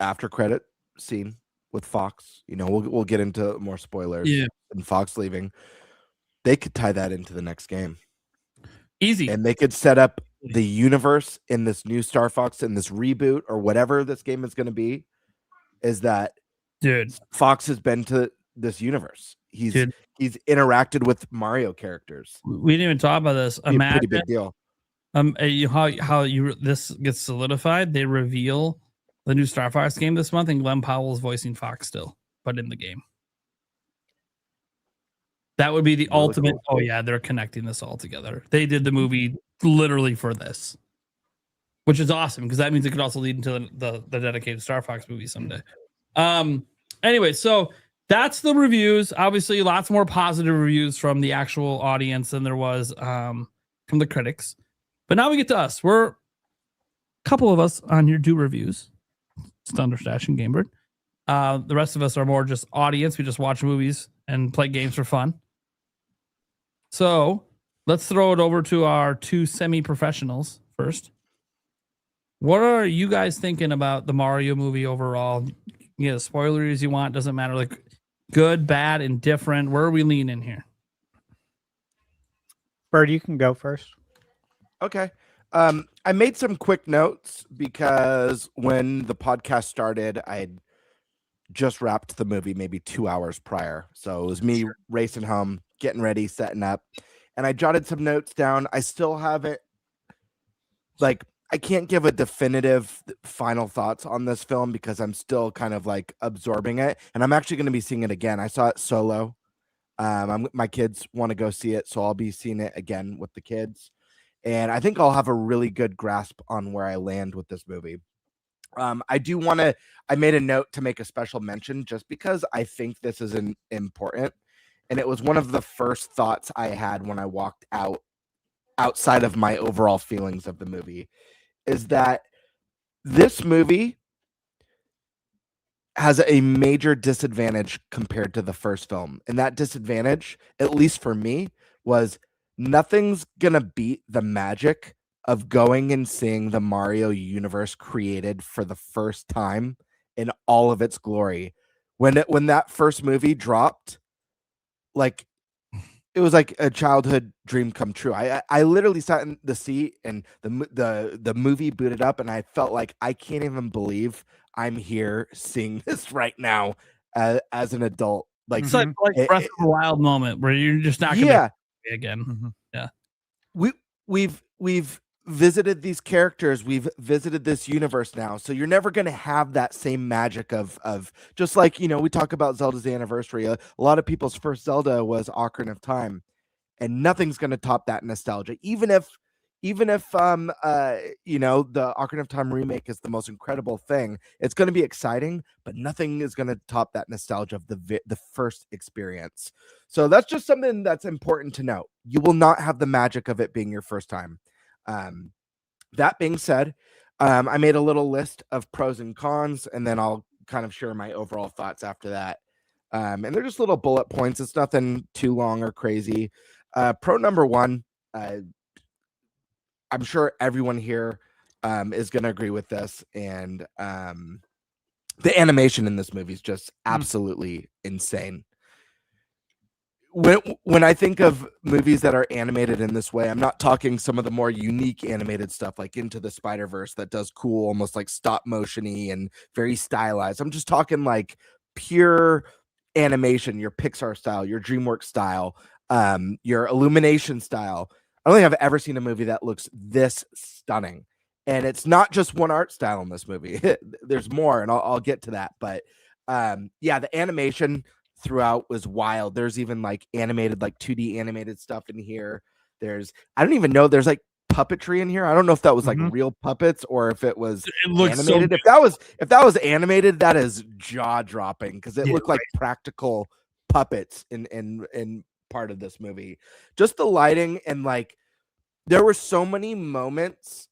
after credit scene with Fox. You know, we'll get into more spoilers. Yeah. And Fox leaving. They could tie that into the next game. Easy. And they could set up the universe in this new Star Fox in this reboot or whatever this game is going to be. Is that dude? Fox has been to this universe. He's interacted with Mario characters. We didn't even talk about this. It'd be a pretty big deal. How this gets solidified? They reveal the new Star Fox game this month, and Glenn Powell is voicing Fox still, but in the game. That would be the Really ultimate. cool. Oh yeah, they're connecting this all together. They did the movie literally for this, which is awesome because that means it could also lead into the dedicated Star Fox movie someday. Anyway, so that's the reviews. Obviously, lots more positive reviews from the actual audience than there was from the critics. But now we get to us. We're a couple of us on here do reviews. It's ThunderStash and Gamebird. The rest of us are more just audience. We just watch movies and play games for fun. So let's throw it over to our two semi-professionals first. What are you guys thinking about the Mario movie overall? Yeah, spoilers you want, doesn't matter. Like good, bad, indifferent. Where are we leaning here? Bird, you can go first. Okay. I made some quick notes because when the podcast started, I had just wrapped the movie maybe 2 hours prior. So it was me racing home, getting ready, setting up, and I jotted some notes down. I still haven't, like, I can't give a definitive final thoughts on this film because I'm still kind of like absorbing it, and I'm actually going to be seeing it again. I saw it solo. My kids want to go see it, so I'll be seeing it again with the kids. And I think I'll have a really good grasp on where I land with this movie. I made a note to make a special mention just because I think this is important. And it was one of the first thoughts I had when I walked outside of my overall feelings of the movie, is that this movie has a major disadvantage compared to the first film. And that disadvantage, at least for me, was nothing's gonna beat the magic of going and seeing the Mario universe created for the first time in all of its glory. When that first movie dropped, like it was like a childhood dream come true. I literally sat in the seat and the movie booted up, and I felt like I can't even believe I'm here seeing this right now as an adult. Like It's like Breath of the Wild moment where you're just not gonna be again. Mhm. Yeah. We've visited these characters, we've visited this universe now, so you're never going to have that same magic of just like, you know, we talk about Zelda's anniversary. A lot of people's first Zelda was Ocarina of Time, and nothing's going to top that nostalgia. Even if you know, the Ocarina of Time remake is the most incredible thing, it's going to be exciting, but nothing is going to top that nostalgia of the first experience. So that's just something that's important to note. You will not have the magic of it being your first time. That being said, I made a little list of pros and cons, and then I'll kind of share my overall thoughts after that. And they're just little bullet points. It's nothing too long or crazy. Pro number one, I'm sure everyone here is going to agree with this. And the animation in this movie is just absolutely insane. When I think of movies that are animated in this way, I'm not talking some of the more unique animated stuff like Into the Spider-Verse that does cool, almost like stop motion-y and very stylized. I'm just talking like pure animation, your Pixar style, your DreamWorks style. your illumination style. I don't think I've ever seen a movie that looks this stunning. And it's not just one art style in this movie. There's more, and I'll get to that. But yeah, the animation throughout was wild. There's even like animated, like 2D animated stuff in here. I don't even know, there's like puppetry in here. I don't know if that was like real puppets or if it was animated. If that was animated, that is jaw dropping because it looked like practical puppets in part of this movie. Just the lighting, and like there were so many moments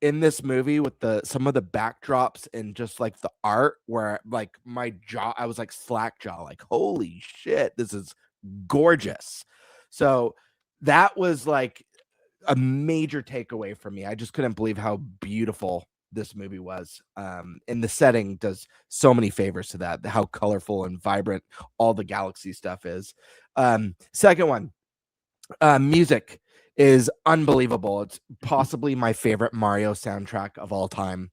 in this movie with some of the backdrops and just like the art where like I was like slack jaw, like holy shit, this is gorgeous. So that was like a major takeaway for me. I just couldn't believe how beautiful this movie was. And the setting does so many favors to that, how colorful and vibrant all the galaxy stuff is. Second one, music is unbelievable. It's possibly my favorite Mario soundtrack of all time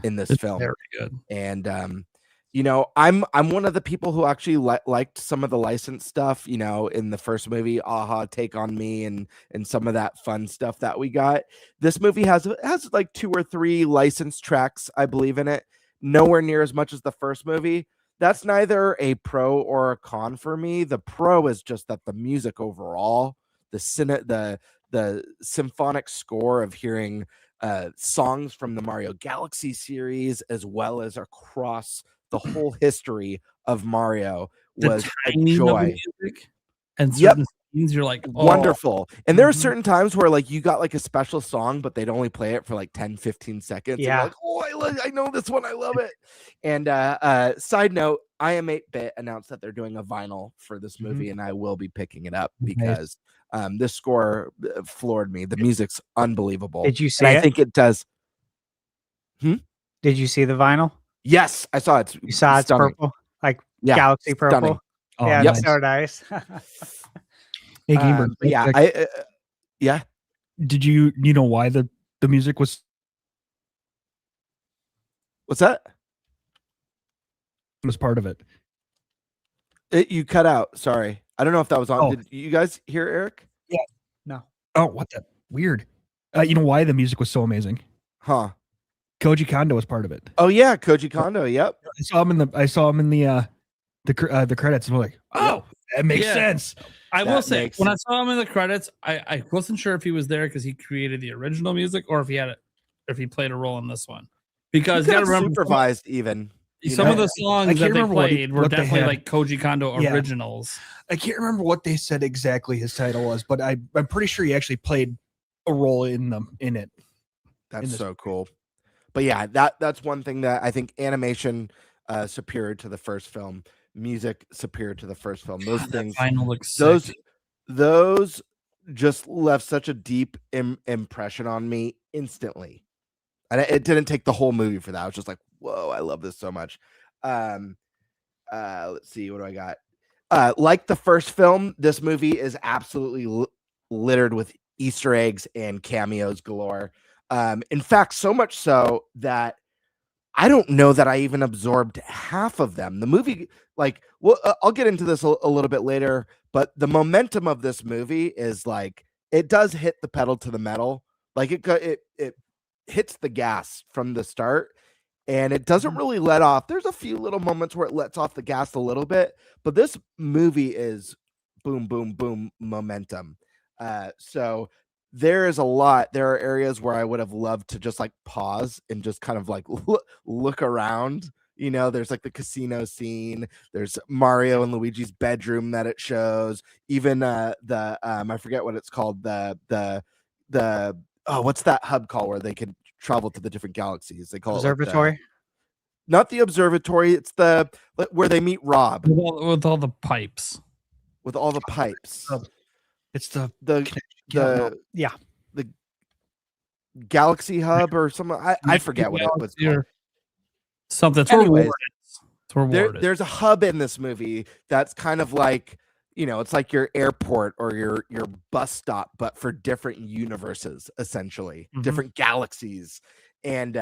in this film. Very good. And you know, I'm one of the people who actually liked some of the licensed stuff, you know, in the first movie, Aha, Take on Me, and some of that fun stuff that we got. This movie has like 2 or 3 licensed tracks, I believe, in it. Nowhere near as much as the first movie. That's neither a pro or a con for me. The pro is just that the music overall, the symphonic score of hearing songs from the Mario Galaxy series, as well as across the whole history of Mario, was a joy. And certain scenes you're like, oh. Wonderful. And there are certain times where like you got like a special song, but they'd only play it for like 10-15 seconds. Yeah. And you're like, I know this one, I love it. And side note, I Am 8-Bit announced that they're doing a vinyl for this movie, and I will be picking it up because this score floored me. The music's unbelievable. Did you see it? it? I think it does. Did you see the vinyl? Yes, I saw it. You saw it's purple, like Galaxy purple. Stunning. Oh, yeah, nice. it's so nice. Hey, Gamer. Yeah. Did you know why the music was? What's that? Was part of it. You cut out. Sorry, I don't know if that was on. Oh. Did you guys hear Eric? Yeah. No. Oh, what the weird. You know why the music was so amazing? Huh. Koji Kondo was part of it. Oh yeah, Koji Kondo. Yep. I saw him in the credits, and I'm like, oh, that makes sense. I will say, when I saw him in the credits, I wasn't sure if he was there because he created the original music or if he played a role in this one. Because you gotta remember, supervised even. Some of the songs that they played were definitely like Koji Kondo Yeah. originals. I can't remember what they said exactly his title was, but I'm pretty sure he actually played a role in it. That's so cool. But yeah, that's one thing that I think animation superior to the first film, music superior to the first film. Those things, those just left such a deep impression on me instantly. And it didn't take the whole movie for that. I was just like, whoa, I love this so much. Let's see, what do I got? Like the first film, this movie is absolutely littered with Easter eggs and cameos galore. In fact, so much so that I don't know that I even absorbed half of them. The movie, like, well, I'll get into this a little bit later, but the momentum of this movie is like, it does hit the pedal to the metal. Like it hits the gas from the start, and it doesn't really let off. There's a few little moments where it lets off the gas a little bit, but this movie is boom, boom, boom momentum. So there is a lot. There are areas where I would have loved to just like pause and just kind of like look around. You know, there's like the casino scene. There's Mario and Luigi's bedroom that it shows. Even I forget what it's called. What's that hub called where they can travel to the different galaxies? They call Observatory. it like not the observatory. It's where they meet Rob with all the pipes. With all the pipes. It's the Galaxy Hub or something. I forget what it was called. Something. Anyways, it's rewarded. There's a hub in this movie that's kind of like, you know, it's like your airport or your bus stop, but for different universes, essentially, different galaxies. And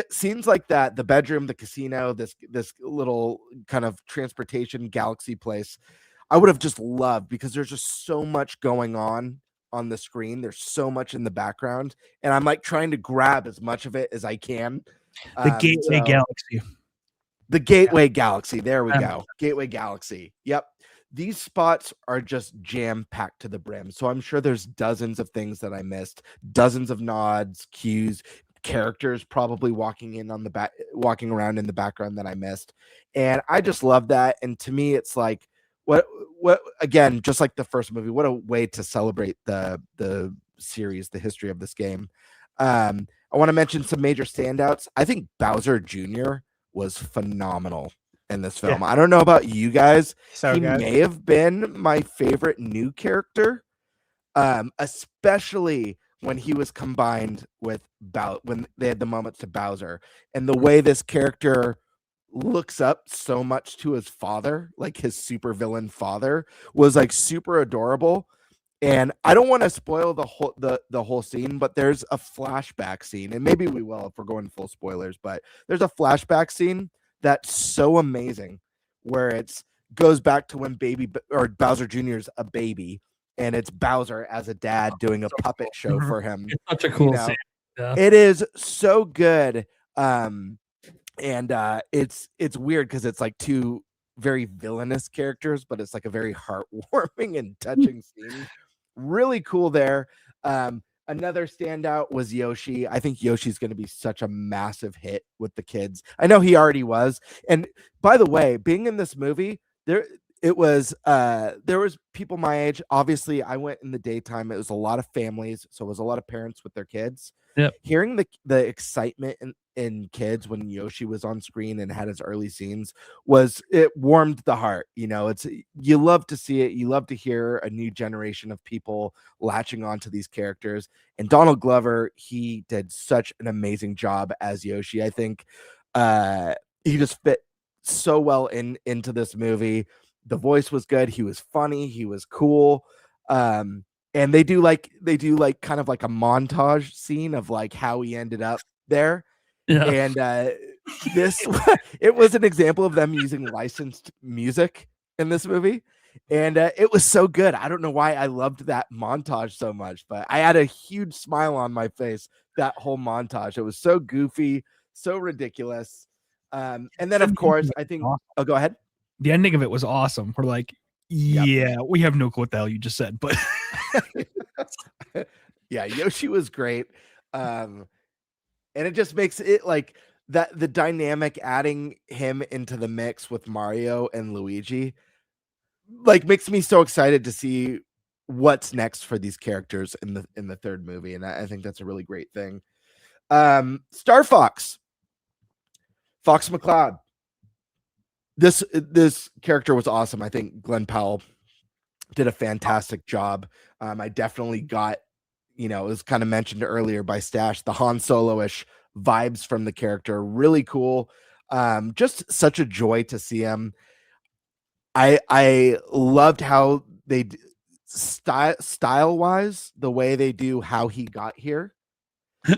scenes like that, the bedroom, the casino, this little kind of transportation galaxy place, I would have just loved, because there's just so much going on the screen. There's so much in the background, and I'm like trying to grab as much of it as I can. The Gateway Galaxy. The Gateway Galaxy. There we go. Gateway Galaxy. Yep. These spots are just jam-packed to the brim. So I'm sure there's dozens of things that I missed, dozens of nods, cues, characters probably walking around in the background that I missed. And I just love that. And to me, it's like, what again, just like the first movie, what a way to celebrate the series, the history of this game. I want to mention some major standouts. I think Bowser Jr. was phenomenal in this film. I don't know about you guys. He may have been my favorite new character, especially when he was combined with when they had the moments to Bowser, and the way this character looks up so much to his father, like his super villain father, was like super adorable. And I don't want to spoil the whole scene, but there's a flashback scene, and maybe we will if we're going full spoilers, but there's a flashback scene that's so amazing, where it goes back to when Bowser Jr. is a baby, and it's Bowser as a dad doing a puppet show for him. It's such a cool scene. Yeah. It is so good. And it's weird because it's like two very villainous characters, but it's like a very heartwarming and touching scene. Really cool there. Another standout was Yoshi. I think Yoshi's going to be such a massive hit with the kids. I know he already was. And by the way, being in this movie, there was people my age. Obviously, I went in the daytime. It was a lot of families, so it was a lot of parents with their kids. Yep. Hearing the excitement in kids when Yoshi was on screen and had his early scenes it warmed the heart. You know, you love to see it. You love to hear a new generation of people latching on to these characters. And Donald Glover, he did such an amazing job as Yoshi. I think he just fit so well into this movie. The voice was good. He was funny. He was cool. And they do kind of like a montage scene of like how he ended up there. Yeah. And it was an example of them using licensed music in this movie. And it was so good. I don't know why I loved that montage so much, but I had a huge smile on my face that whole montage. It was so goofy, so ridiculous. And then, of course, I think... Oh, go ahead. The ending of it was awesome. We're like, yeah, we have no clue what the hell you just said, but... Yeah, Yoshi was great. And it just makes it like that, the dynamic, adding him into the mix with Mario and Luigi, like, makes me so excited to see what's next for these characters in the third movie. And I think that's a really great thing. Star Fox McCloud. This character was awesome. I think Glenn Powell did a fantastic job. I definitely got, it was kind of mentioned earlier by Stash, the Han Solo-ish vibes from the character. Really cool. Just such a joy to see him. I loved how they style wise, the way they do how he got here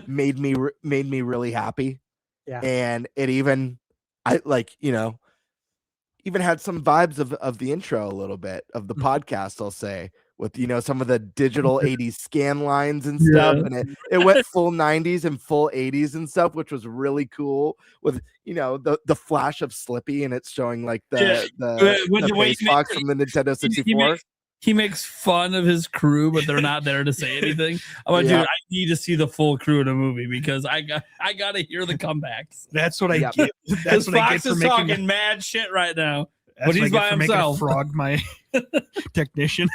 made me really happy. Yeah. And it even had some vibes of the intro a little bit of the podcast, I'll say, with some of the digital 80s scan lines and stuff. And it went full 90s and full 80s and stuff, which was really cool, with the flash of Slippy, and it's showing like the face fox from the Nintendo 64. He makes fun of his crew, but they're not there to say anything. I'm like, dude, I need to see the full crew in a movie because I got to hear the comebacks. That's what I get. That's what I get for talking mad shit right now. But he's by himself. Frog my technician.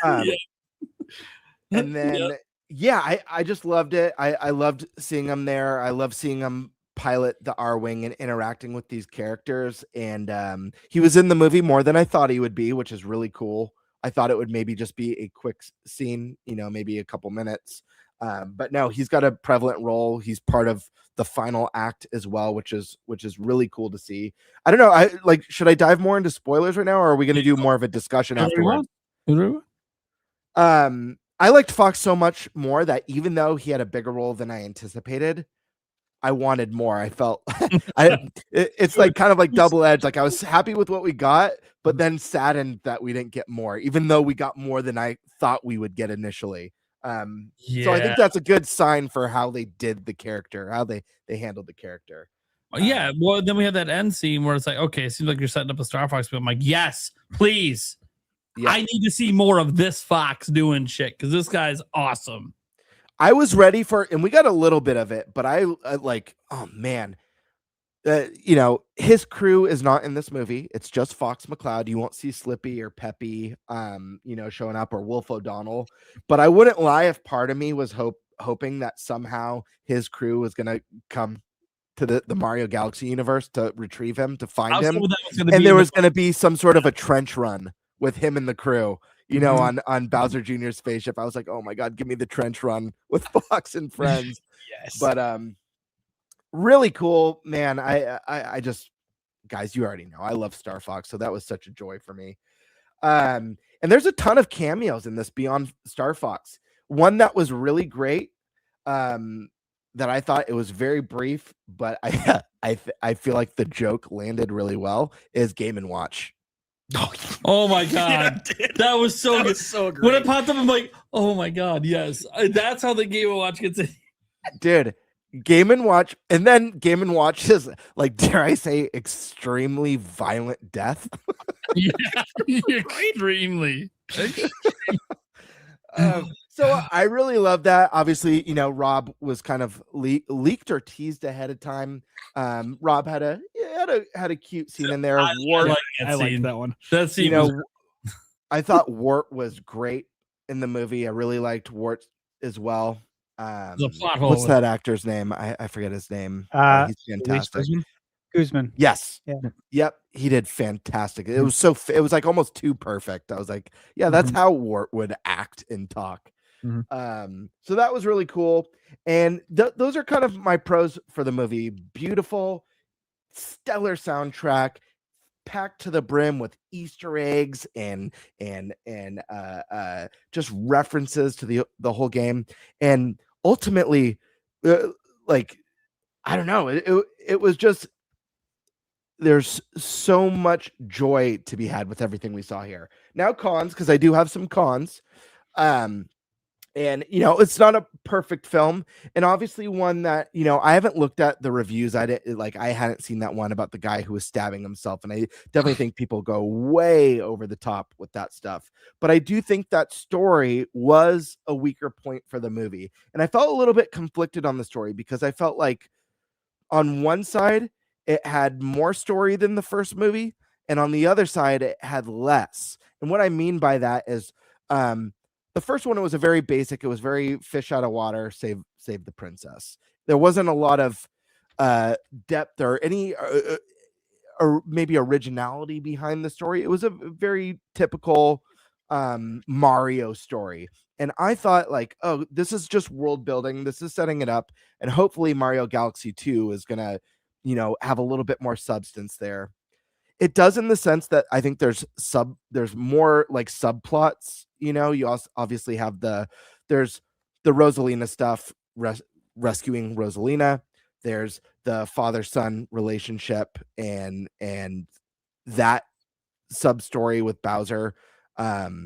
And then, I just loved it. I loved seeing him there. I love seeing him pilot the R-Wing and interacting with these characters. And he was in the movie more than I thought he would be, which is really cool. I thought it would maybe just be a quick scene, maybe a couple minutes. But no, he's got a prevalent role. He's part of the final act as well, which is really cool to see. I don't know. Should I dive more into spoilers right now, or are we going to do more of a discussion afterwards? I liked Fox so much more that even though he had a bigger role than I anticipated, I wanted more. I felt it's like kind of like double edged. Like I was happy with what we got, but then saddened that we didn't get more, even though we got more than I thought we would get initially. So I think that's a good sign for how they did the character, how they handled the character. Yeah, well, then we have that end scene where it's like, okay, it seems like you're setting up a Star Fox, but I'm like, yes, please. Yeah. I need to see more of this Fox doing shit because this guy's awesome. I was ready for, and we got a little bit of it, but I like, oh man, you know, his crew is not in this movie. It's just Fox McCloud. You won't see Slippy or Peppy, you know, showing up, or Wolf O'Donnell. But I wouldn't lie if part of me was hoping that somehow his crew was going to come to the Mario Galaxy universe to retrieve him, to find him, and there was going to be some sort of a trench run with him and the crew, you know, on Bowser Jr.'s spaceship. I was like, oh my god, give me the trench run with Fox and friends. Yes. But really cool, man. I just, guys, you already know I love Star Fox, so that was such a joy for me. And there's a ton of cameos in this beyond Star Fox. One that was really great, that I thought it was very brief, but I feel like the joke landed really well, is Game & Watch. Oh my god, that was so good. So great. When it popped up, I'm like, oh my god, yes, that's how the Game & Watch gets in. Dude, Game & Watch, and then Game & Watch is, like, dare I say, extremely violent death. Yeah, extremely. So I really love that. Obviously, you know, Rob was kind of leaked or teased ahead of time. Rob had a cute scene in there. I like that one. That scene, you know, I thought Wart was great in the movie. I really liked Wart as well. What's that actor's name? I forget his name. He's fantastic. Guzman. Yes. Yeah. Yep. He did fantastic. It was so. It was like almost too perfect. I was like, yeah, that's how Wart would act and talk. So that was really cool. And those are kind of my pros for the movie. Beautiful, stellar soundtrack, packed to the brim with Easter eggs and just references to the whole game. And ultimately, like, I don't know, it was just, there's so much joy to be had with everything we saw here. Now cons, because I do have some cons. And, you know, it's not a perfect film, and obviously one that, you know, I haven't looked at the reviews. I hadn't seen that one about the guy who was stabbing himself, and I definitely think people go way over the top with that stuff. But I do think that story was a weaker point for the movie, and I felt a little bit conflicted on the story, because I felt like on one side it had more story than the first movie, and on the other side it had less. And what I mean by that is, the first one, it was a very basic, it was very fish out of water, save the princess. There wasn't a lot of depth or any or maybe originality behind the story. It was a very typical Mario story. And I thought, like, oh, this is just world building. This is setting it up. And hopefully Mario Galaxy 2 is going to, you know, have a little bit more substance there. It does, in the sense that I think there's more like subplots. You know, you also obviously have there's the Rosalina stuff, rescuing Rosalina. There's the father-son relationship and that sub story with Bowser, as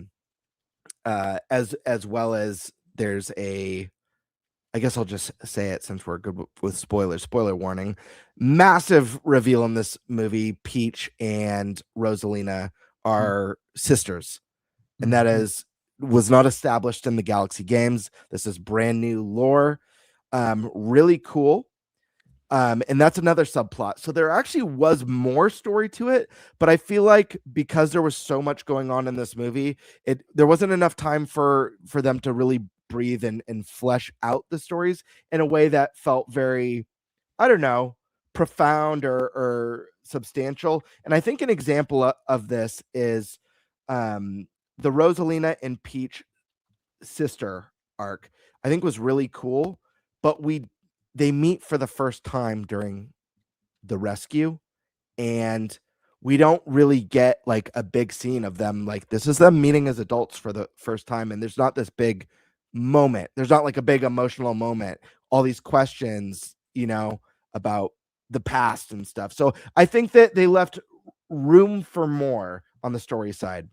well as there's I guess I'll just say it since we're good with spoilers. Spoiler warning. Massive reveal in this movie. Peach and Rosalina are sisters. And that was not established in the Galaxy games. This is brand new lore. Really cool. And that's another subplot. So there actually was more story to it, but I feel like because there was so much going on in this movie, there wasn't enough time for them to really breathe and flesh out the stories in a way that felt very, I don't know, profound or substantial. And I think an example of this is the Rosalina and Peach sister arc. I think was really cool, but they meet for the first time during the rescue, and we don't really get like a big scene of them. Like, this is them meeting as adults for the first time, and there's not this big moment. There's not like a big emotional moment. All these questions, about the past and stuff. So I think that they left room for more on the story side.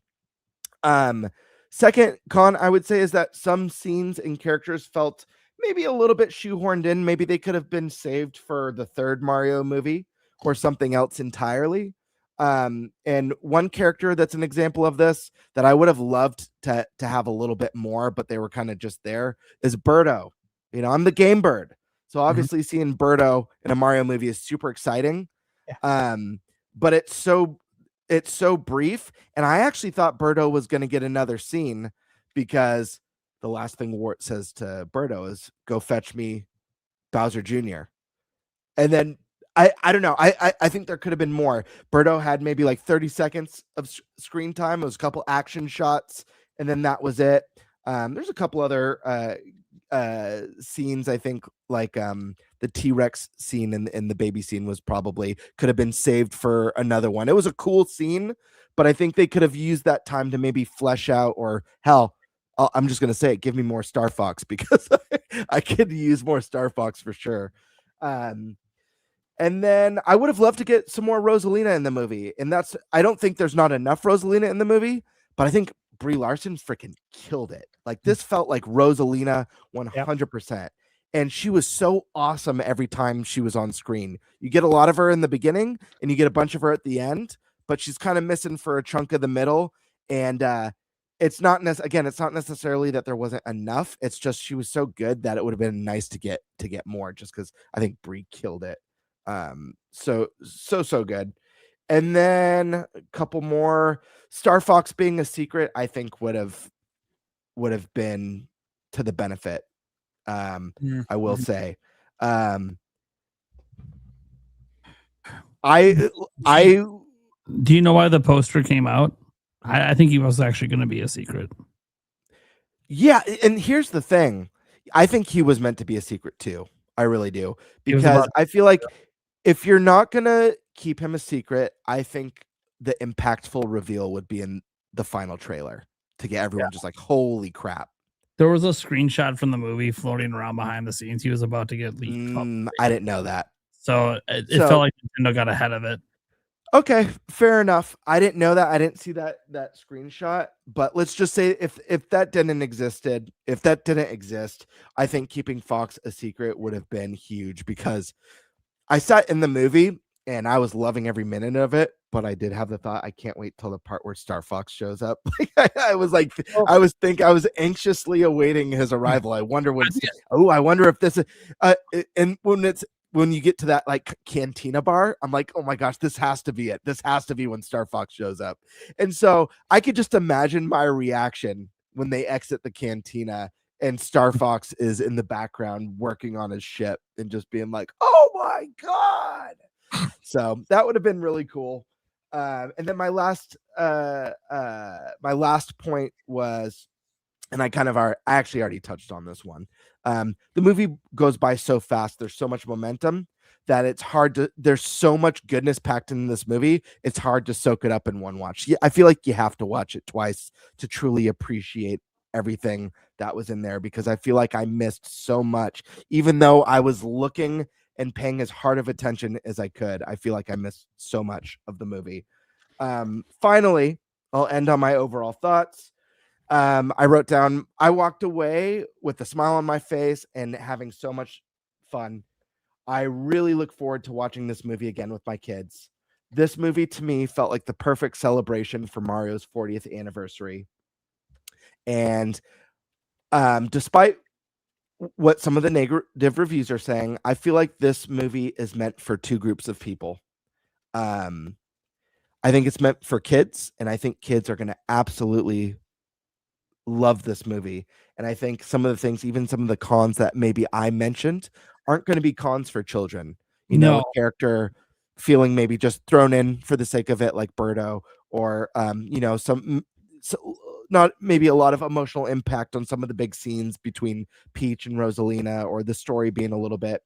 Second con I would say is that some scenes and characters felt maybe a little bit shoehorned in. Maybe they could have been saved for the third Mario movie or something else entirely. And one character that's an example of this that I would have loved to have a little bit more, but they were kind of just there, is Birdo. I'm the game bird. So obviously seeing Birdo in a Mario movie is super exciting. Yeah. But it's so brief. And I actually thought Birdo was going to get another scene because the last thing Wart says to Birdo is, "Go fetch me Bowser Jr." And then I don't know. I think there could have been more. Birdo had maybe like 30 seconds of screen time. It was a couple action shots, and then that was it. There's a couple other scenes. I think like the T-Rex scene and the baby scene could have been saved for another one. It was a cool scene, but I think they could have used that time to maybe flesh out, or hell, I'm just gonna say it, give me more Star Fox, because I could use more Star Fox for sure. And then I would have loved to get some more Rosalina in the movie. And I don't think there's not enough Rosalina in the movie, but I think Brie Larson freaking killed it. Like, this felt like Rosalina 100%. And she was so awesome every time she was on screen. You get a lot of her in the beginning and you get a bunch of her at the end, but she's kind of missing for a chunk of the middle. And it's not necessarily that there wasn't enough. It's just she was so good that it would have been nice to get more, just because I think Brie killed it. So good. And then a couple more. Star Fox being a secret, I think would have been to the benefit. I will say. Do you know why the poster came out? I think he was actually going to be a secret. Yeah, and here's the thing. I think he was meant to be a secret too. I really do. Because I feel like if you're not going to keep him a secret, I think the impactful reveal would be in the final trailer to get everyone just like, holy crap. There was a screenshot from the movie floating around behind the scenes. He was about to get leaked. I didn't know that. So it felt like Nintendo got ahead of it. Okay, fair enough. I didn't know that. I didn't see that screenshot. But let's just say if that didn't exist, I think keeping Fox a secret would have been huge, because I sat in the movie and I was loving every minute of it. But I did have the thought, I can't wait till the part where Star Fox shows up. I was anxiously awaiting his arrival. I wonder if this is, and when you get to that like cantina bar, I'm like, oh my gosh, this has to be it. This has to be when Star Fox shows up. And so I could just imagine my reaction when they exit the cantina and Star Fox is in the background working on his ship and just being like, oh my God. So that would have been really cool. And then my last point was, and I actually already touched on this one. The movie goes by so fast. There's so much momentum that there's so much goodness packed in this movie. It's hard to soak it up in one watch. I feel like you have to watch it twice to truly appreciate everything that was in there, because I feel like I missed so much, even though I was looking and paying as hard of attention as I could. I feel like I missed so much of the movie. Finally, I'll end on my overall thoughts. I wrote down, I walked away with a smile on my face and having so much fun. I really look forward to watching this movie again with my kids. This movie to me felt like the perfect celebration for Mario's 40th anniversary. And despite what some of the negative reviews are saying, I feel like this movie is meant for two groups of people. I think it's meant for kids, and I think kids are going to absolutely love this movie. And I think some of the things, even some of the cons that maybe I mentioned, aren't going to be cons for children. You know, a character feeling maybe just thrown in for the sake of it, like Birdo, or not maybe a lot of emotional impact on some of the big scenes between Peach and Rosalina, or the story being a little bit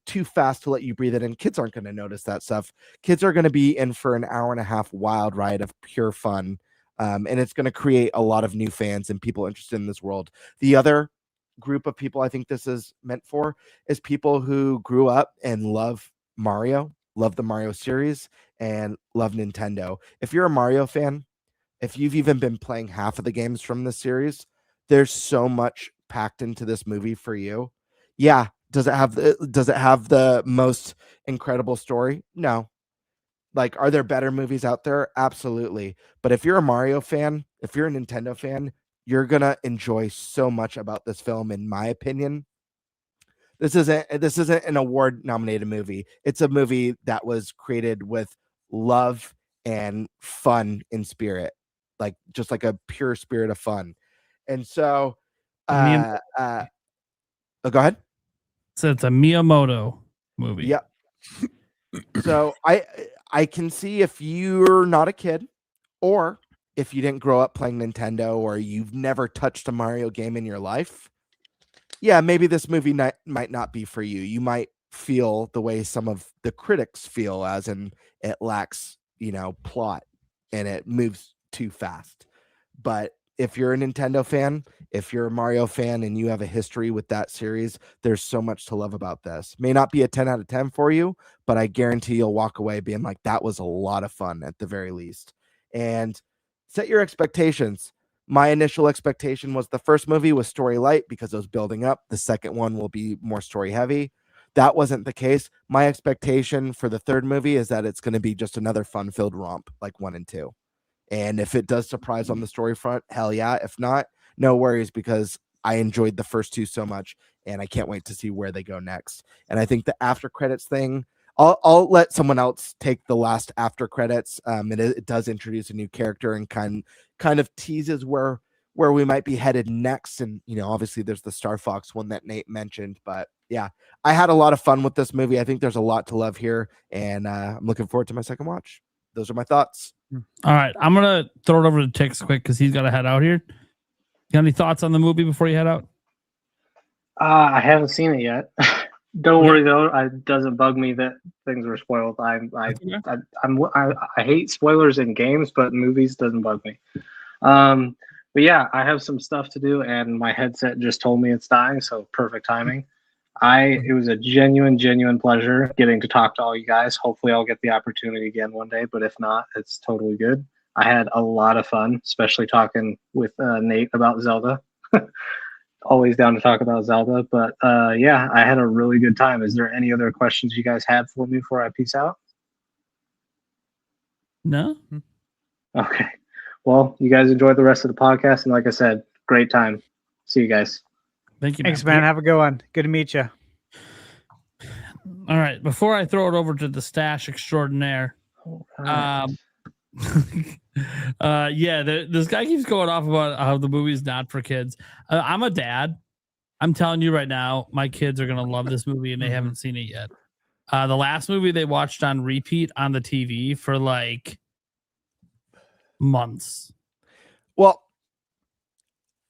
too fast to let you breathe it in. Kids aren't going to notice that stuff. Kids are going to be in for an hour and a half wild ride of pure fun. And it's going to create a lot of new fans and people interested in this world. The other group of people I think this is meant for is people who grew up and love Mario, love the Mario series, and love Nintendo. If you're a Mario fan, if you've even been playing half of the games from this series, there's so much packed into this movie for you. Yeah, does it have the most incredible story? No. Like, are there better movies out there? Absolutely. But if you're a Mario fan, if you're a Nintendo fan, you're gonna enjoy so much about this film, in my opinion. This isn't an award nominated movie. It's a movie that was created with love and fun in spirit, like just like a pure spirit of fun. And so, go ahead. So it's a Miyamoto movie. Yep. So I can see if you're not a kid, or if you didn't grow up playing Nintendo, or you've never touched a Mario game in your life, yeah, maybe this movie might not be for you. You might feel the way some of the critics feel, as in it lacks, plot and it moves too fast. But if you're a Nintendo fan, if you're a Mario fan and you have a history with that series, there's so much to love about this. May not be a 10 out of 10 for you, but I guarantee you'll walk away being like, that was a lot of fun at the very least. And set your expectations. My initial expectation was the first movie was story light because it was building up. The second one will be more story heavy. That wasn't the case. My expectation for the third movie is that it's going to be just another fun-filled romp like 1 and 2. And if it does surprise on the story front, hell yeah. If not, no worries, because I enjoyed the first 2 so much, and I can't wait to see where they go next. And I think the after credits thing, I'll let someone else take the last after credits. It does introduce a new character and kind of teases where we might be headed next. And obviously there's the Star Fox one that Nate mentioned. But yeah, I had a lot of fun with this movie. I think there's a lot to love here, and I'm looking forward to my second watch. Those are my thoughts. All right, I'm gonna throw it over to Tix quick because he's got to head out here. You got any thoughts on the movie before you head out? I haven't seen it yet. Don't worry though, it doesn't bug me that things were spoiled. I hate spoilers in games, but movies doesn't bug me. But yeah, I have some stuff to do, and my headset just told me it's dying, so perfect timing. It was a genuine pleasure getting to talk to all you guys. Hopefully I'll get the opportunity again one day, but if not, it's totally good. I had a lot of fun, especially talking with Nate about Zelda. Always down to talk about Zelda, but yeah, I had a really good time. Is there any other questions you guys had for me before I peace out? No. Okay. Well, you guys enjoy the rest of the podcast, and like I said, great time. See you guys. Thank you. Thanks, man. Have a good one. Good to meet you. All right. Before I throw it over to the stash extraordinaire, this guy keeps going off about how the movie's not for kids. I'm a dad. I'm telling you right now, my kids are gonna love this movie, and they haven't seen it yet. The last movie they watched on repeat on the TV for like months. Well,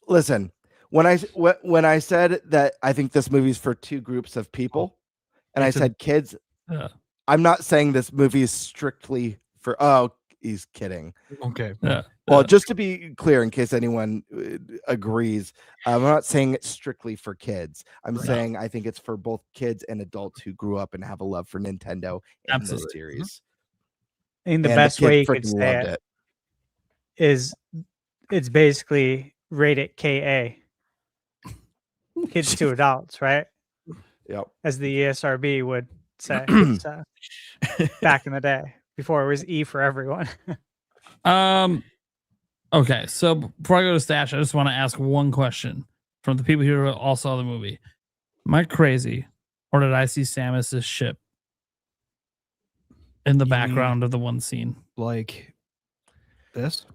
listen, when I said that I think this movie's for 2 groups of people, and I said kids, I'm not saying this movie is strictly for. Oh, he's kidding. Okay. Well, just to be clear, in case anyone agrees, I'm not saying it's strictly for kids. I'm saying I think it's for both kids and adults who grew up and have a love for Nintendo and the series. And the best way you could say it is it's basically rated KA. Kids to adults, right? Yep. As the ESRB would say back in the day, before it was E for everyone. Okay, so before I go to Stash, I just want to ask one question from the people who all saw the movie. Am I crazy, or did I see Samus's ship in the background of the one scene? Like this?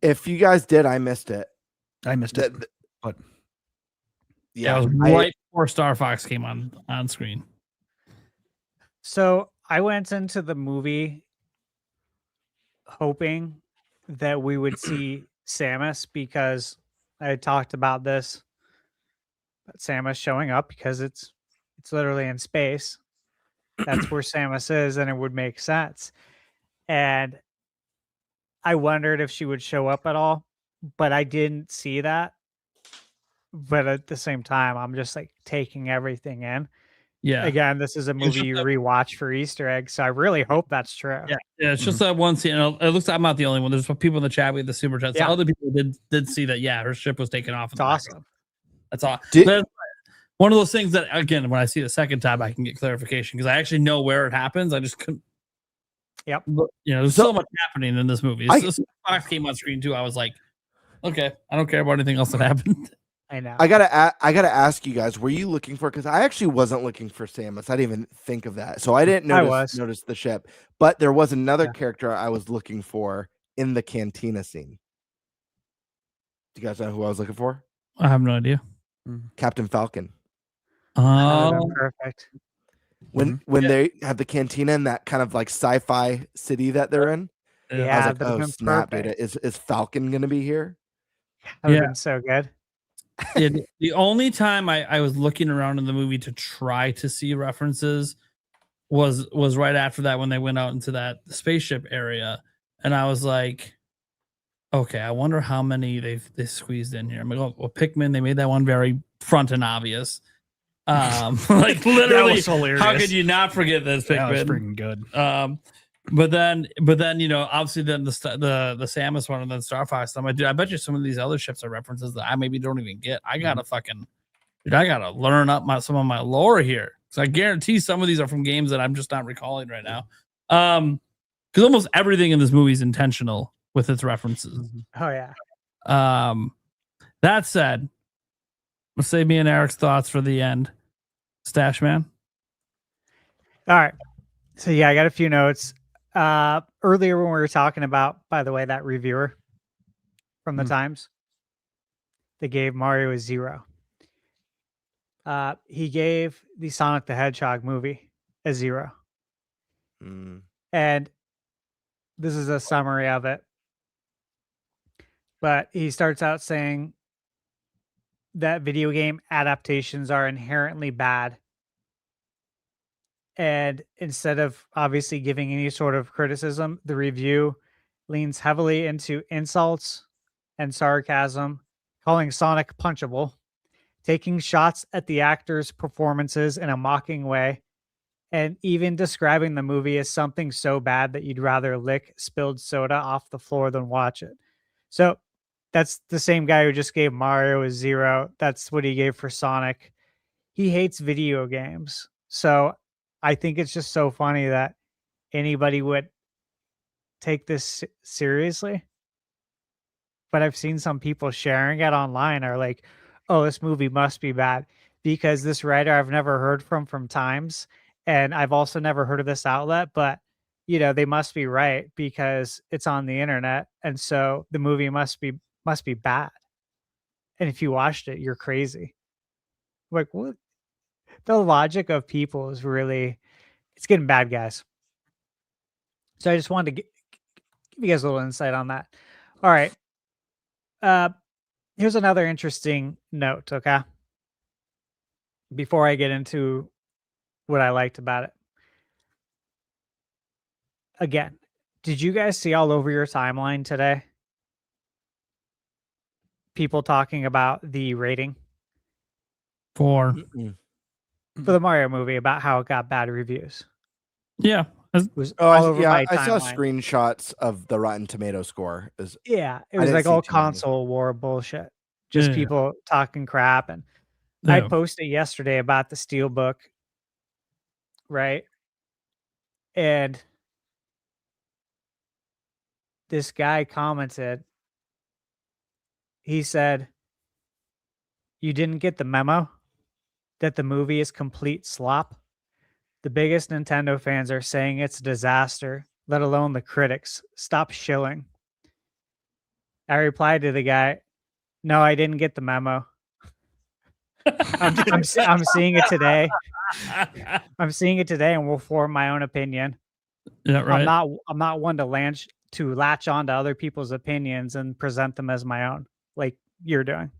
If you guys did, I missed it. But yeah, it was right before Star Fox came on screen. So I went into the movie hoping that we would see Samus, because I had talked about this, but Samus showing up because it's literally in space. That's where Samus is, and it would make sense. And I wondered if she would show up at all, but I didn't see that. but at the same time, I'm just like taking everything in. Yeah. Again, this is a movie just you that- rewatch for Easter eggs, so I really hope that's true. Yeah, it's just that one scene. And it looks like I'm not the only one. There's people in the chat with the super chat. So Yeah. other people did see that. Yeah, her ship was taken off. It's awesome. That's all. Did- But one of those things that, again, when I see it the second time, I can get clarification because I actually know where it happens. I just couldn't. Yep. But, there's so much happening in this movie. I- This Fox came on screen too. I was like, okay, I don't care about anything else that happened. I know. I gotta ask you guys, were you looking for? Because I actually wasn't looking for Samus. I didn't even think of that, so I didn't notice the ship. But there was another character I was looking for in the cantina scene. Do you guys know who I was looking for? I have no idea. Captain Falcon. Oh, Perfect. When they have the cantina in that kind of like sci-fi city that they're in. I was Yeah, like, that'd oh been snap, dude! perfect. Is Falcon gonna be here? That would have Yeah. been so good. yeah, the only time I was looking around in the movie to try to see references was right after that when they went out into that spaceship area, and I was like, okay, I wonder how many they squeezed in here. I'm like, oh, well, Pikmin, they made that one very front and obvious. Like literally, was hilarious. how could you not forget this That was Pikmin? freaking good. But then obviously then the Samus one and then Star Fox. I'm like, dude, I bet you some of these other ships are references that I maybe don't even get. I gotta I gotta learn up some of my lore here. So I guarantee some of these are from games that I'm just not recalling right now. Because almost everything in this movie is intentional with its references. Oh yeah. That said, let's save me and Eric's thoughts for the end. Stash man. All right. So yeah, I got a few notes. Earlier when we were talking about, by the way, that reviewer from the Times, they gave Mario a 0. He gave the Sonic the Hedgehog movie a 0. And this is a summary of it. But he starts out saying that video game adaptations are inherently bad. And instead of obviously giving any sort of criticism, the review leans heavily into insults and sarcasm, calling Sonic punchable, taking shots at the actors' performances in a mocking way, and even describing the movie as something so bad that you'd rather lick spilled soda off the floor than watch it. So that's the same guy who just gave Mario a 0. That's what he gave for Sonic. He hates video games. So I think it's just so funny that anybody would take this seriously. But I've seen some people sharing it online are like, oh, this movie must be bad because this writer I've never heard from Times. And I've also never heard of this outlet, but they must be right because it's on the internet. And so the movie must be bad. And if you watched it, you're crazy. Like, what? The logic of people is really, it's getting bad, guys. So I just wanted to give you guys a little insight on that. All right. Here's another interesting note, okay? Before I get into what I liked about it. Again, did you guys see all over your timeline today people talking about the rating For the Mario movie, about how it got bad reviews? yeah. It was all over my I saw timeline. screenshots of the Rotten Tomato score. Yeah, it I was didn't like see all too many. console war bullshit. Just Yeah. people talking crap. And I posted yesterday about the Steelbook, right? And this guy commented, he said, "You didn't get the memo that the movie is complete slop? The biggest Nintendo fans are saying it's a disaster, let alone the critics. Stop shilling." I replied to the guy, "No, I didn't get the memo. I'm seeing it today. I'm seeing it today, and will form my own opinion. Yeah, right. I'm not one to latch on to other people's opinions and present them as my own, like you're doing.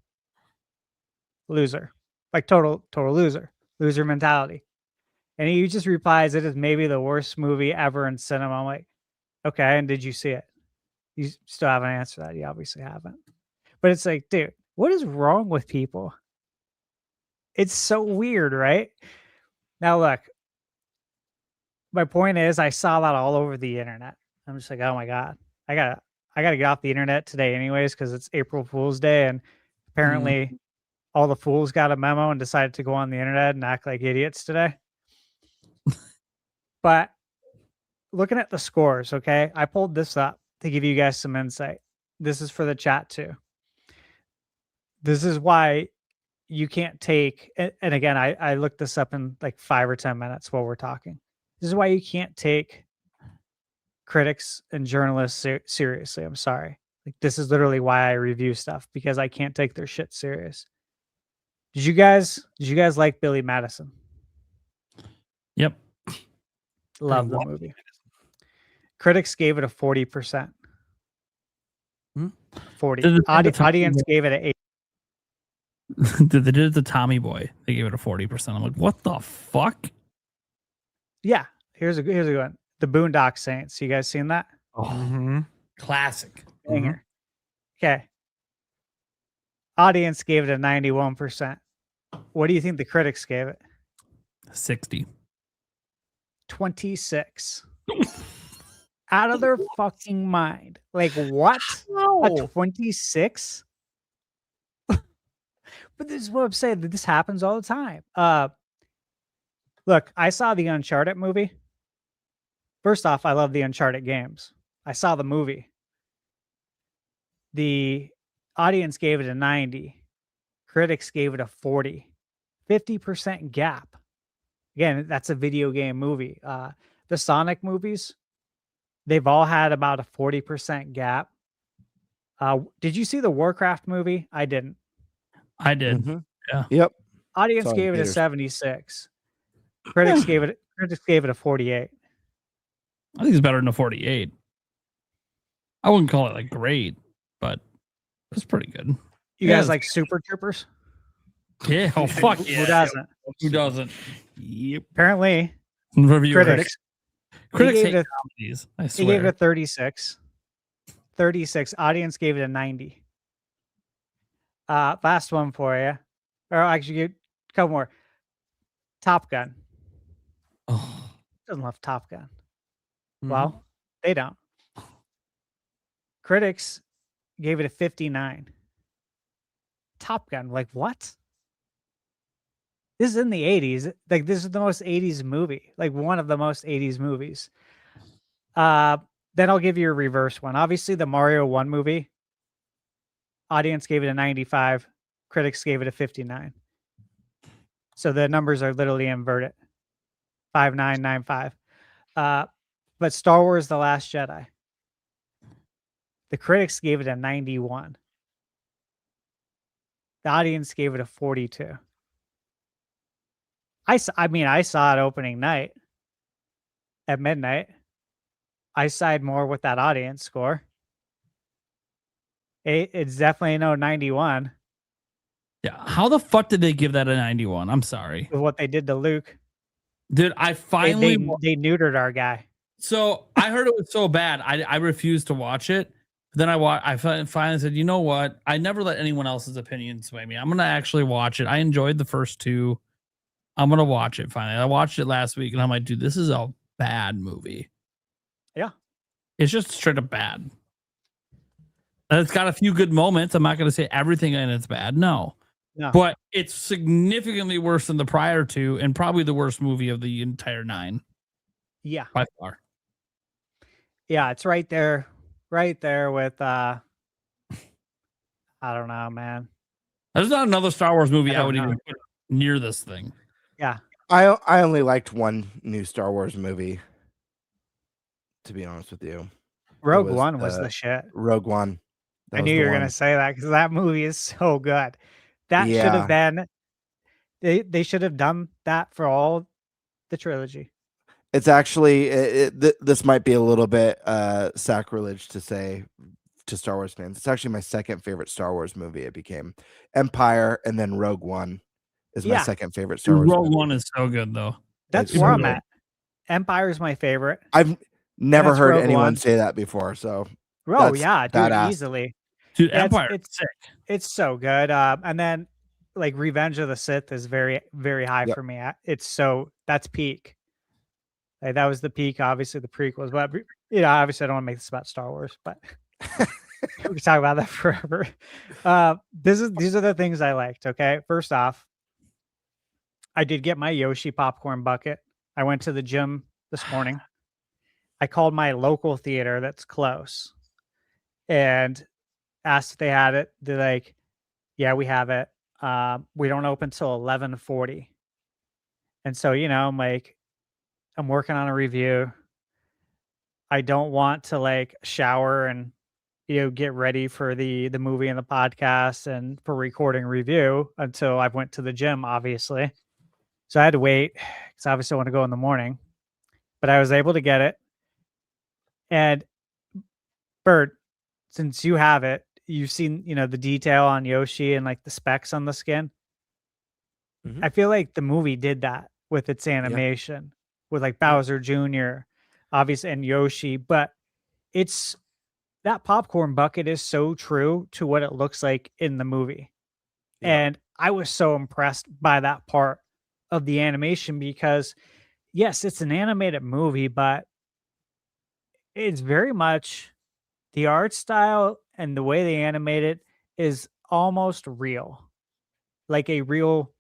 Loser, like total loser mentality." And he just replies, "It is maybe the worst movie ever in cinema." I'm like, okay, and did you see it? You still haven't answered that. You obviously haven't. But it's like, dude, what is wrong with people? It's so weird, right? Now look, my point is I saw that all over the internet. I'm just like, oh my God, I gotta get off the internet today anyways, because it's April Fool's Day, and apparently all the fools got a memo and decided to go on the internet and act like idiots today. But looking at the scores, okay, I pulled this up to give you guys some insight. This is for the chat too. This is why you can't take, and again, I looked this up in like 5 or 10 minutes while we're talking. This is why you can't take critics and journalists seriously. I'm sorry. Like, this is literally why I review stuff, because I can't take their shit serious. Did you guys like Billy Madison? Yep. Love the movie. Critics gave it a 40%. 40. Audience gave it an 8. They did it to Tommy Boy. They gave it a 40%. I'm like, what the fuck? Yeah. Here's a good one. The Boondock Saints. You guys seen that? Oh, classic. Banger. Okay. Audience gave it a 91%. What do you think the critics gave it? 60. 26. Out of their fucking mind. Like, what? A 26? But this is what I'm saying. This happens all the time. Look, I saw the Uncharted movie. First off, I love the Uncharted games. I saw the movie. The audience gave it a 90. Critics gave it a 40. 50% gap. Again, that's a video game movie. The Sonic movies, they've all had about a 40% gap. Did you see the Warcraft movie? I didn't. I did. Yeah. Yep. Audience gave it a 76. Critics gave it a 48. I think it's better than a 48. I wouldn't call it like great, but it's pretty good. You guys like Super Troopers? Yeah. Oh fuck yeah. Who doesn't? Who doesn't? Yep. Apparently, critics gave hate comedies. I He swear. gave it a 36. 36. Audience gave it a 90. Last one for you. Or actually, a couple more. Top Gun. Oh. Doesn't love Top Gun. Well, they don't. Critics gave it a 59. Top Gun. Like, what? This is in the 80s. Like, this is the most 80s movie. Like, one of the most 80s movies. Then I'll give you a reverse one. Obviously, the Mario 1 movie. Audience gave it a 95. Critics gave it a 59. So the numbers are literally inverted. 5995. But Star Wars The Last Jedi. The critics gave it a 91. The audience gave it a 42. I saw it opening night at midnight. I side more with that audience score. It's definitely no 91. Yeah. How the fuck did they give that a 91? I'm sorry. With what they did to Luke. Dude, I finally... They neutered our guy. So I heard it was so bad. I refused to watch it. Then I finally said, you know what? I never let anyone else's opinion sway me. I'm going to actually watch it. I enjoyed the first two. I'm going to watch it finally. I watched it last week and I'm like, dude, this is a bad movie. Yeah. It's just straight up bad. And it's got a few good moments. I'm not going to say everything in it's bad. No. But it's significantly worse than the prior two and probably the worst movie of the entire 9. Yeah. By far. Yeah, it's right there with I don't know, man. There's not another Star Wars movie I would even put near this thing. Yeah. I only liked one new Star Wars movie, to be honest with you. Rogue One was the shit. Rogue One. I knew you were going to say that because that movie is so good. That should have been, they should have done that for all the trilogy. It's actually, this might be a little bit sacrilege to say to Star Wars fans. It's actually my second favorite Star Wars movie. It became Empire, and then Rogue One is my second favorite Star Wars Rogue movie. One is so good, though. That's where I'm at. Empire is my favorite. I've never heard anyone say that before. So, yeah, dude, badass. easily. Dude, Empire, it's sick. It's so good. And then like Revenge of the Sith is very, very high Yep. for me. That's peak. Like, that was the peak, obviously the prequels, but obviously I don't want to make this about Star Wars, but we can talk about that forever. These are the things I liked. Okay. First off, I did get my Yoshi popcorn bucket. I went to the gym this morning. I called my local theater that's close and asked if they had it. They're like, yeah, we have it. We don't open till 11:40. And so, I'm like, I'm working on a review. I don't want to like shower and get ready for the movie and the podcast and for recording review until I went to the gym, obviously. So I had to wait because obviously I want to go in the morning. But I was able to get it. And Bert, since you have it, you've seen, the detail on Yoshi and like the specs on the skin. Mhm. I feel like the movie did that with its animation with like Bowser Jr., obviously, and Yoshi. But that popcorn bucket is so true to what it looks like in the movie. Yeah. And I was so impressed by that part of the animation because, yes, it's an animated movie, but it's very much the art style and the way they animate it is almost real, like a real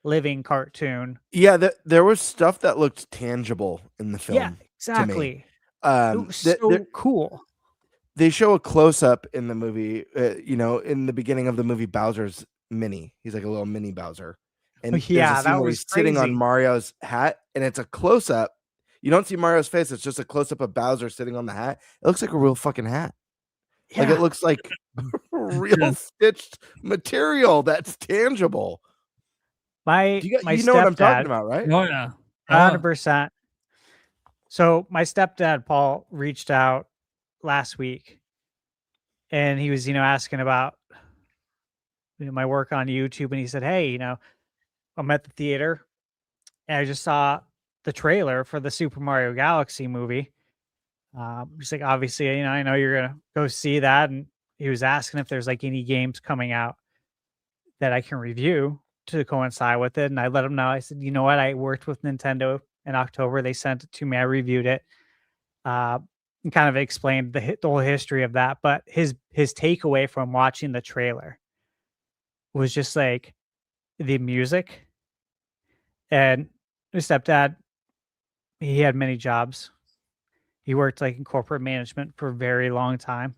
living cartoon. Yeah, there was stuff that looked tangible in the film. Yeah, exactly. It Um, was th- so there- cool. they show a close up in the movie. In the beginning of the movie, Bowser's mini. He's like a little mini Bowser, and there's Yeah, a scene that where was he's sitting on crazy. Mario's hat, and it's a close up. You don't see Mario's face; it's just a close up of Bowser sitting on the hat. It looks like a real fucking hat. Like Yeah. it looks like real stitched material that's tangible. My You my know what I'm talking stepdad, about, right? Oh yeah. 100%. So my stepdad Paul reached out last week, and he was asking about my work on YouTube, and he said, "Hey, I'm at the theater, and I just saw the trailer for the Super Mario Galaxy movie." He's like, "Obviously, I know you're gonna go see that," and he was asking if there's like any games coming out that I can review to coincide with it. And I let him know. I said, "You know what? I worked with Nintendo in October. They sent it to me. I reviewed it, and kind of explained the whole history of that." But his takeaway from watching the trailer was just like the music. And my stepdad, he had many jobs. He worked like in corporate management for a very long time,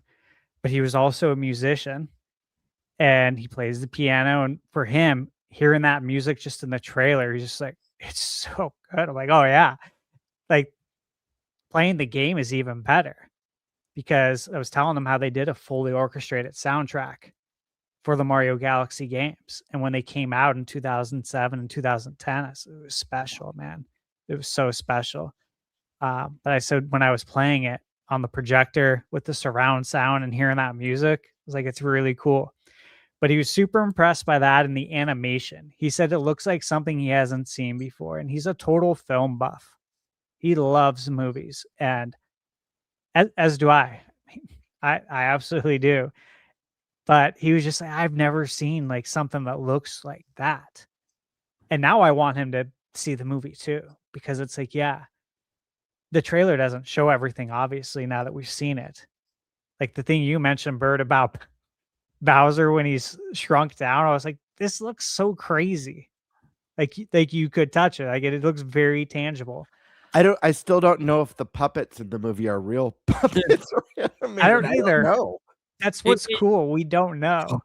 but he was also a musician and he plays the piano. And for him, hearing that music just in the trailer, he's just like, it's so good. I'm like, oh yeah. Like, playing the game is even better because I was telling them how they did a fully orchestrated soundtrack for the Mario Galaxy games. And when they came out in 2007 and 2010, it was special, man. It was so special. But I said when I was playing it on the projector with the surround sound and hearing that music, I was like, it's really cool. But he was super impressed by that and the animation. He said it looks like something he hasn't seen before. And he's a total film buff. He loves movies. And as do I. I absolutely do. But he was just like, I've never seen like something that looks like that. And now I want him to see the movie too, because it's like, yeah, the trailer doesn't show everything, obviously, now that we've seen it. Like the thing you mentioned, Bert, about Bowser when he's shrunk down, I was like, this looks so crazy. Like you could touch it. Like it looks very tangible. I still don't know if the puppets in the movie are real puppets or animated. I don't either. know. That's what's cool. We don't know.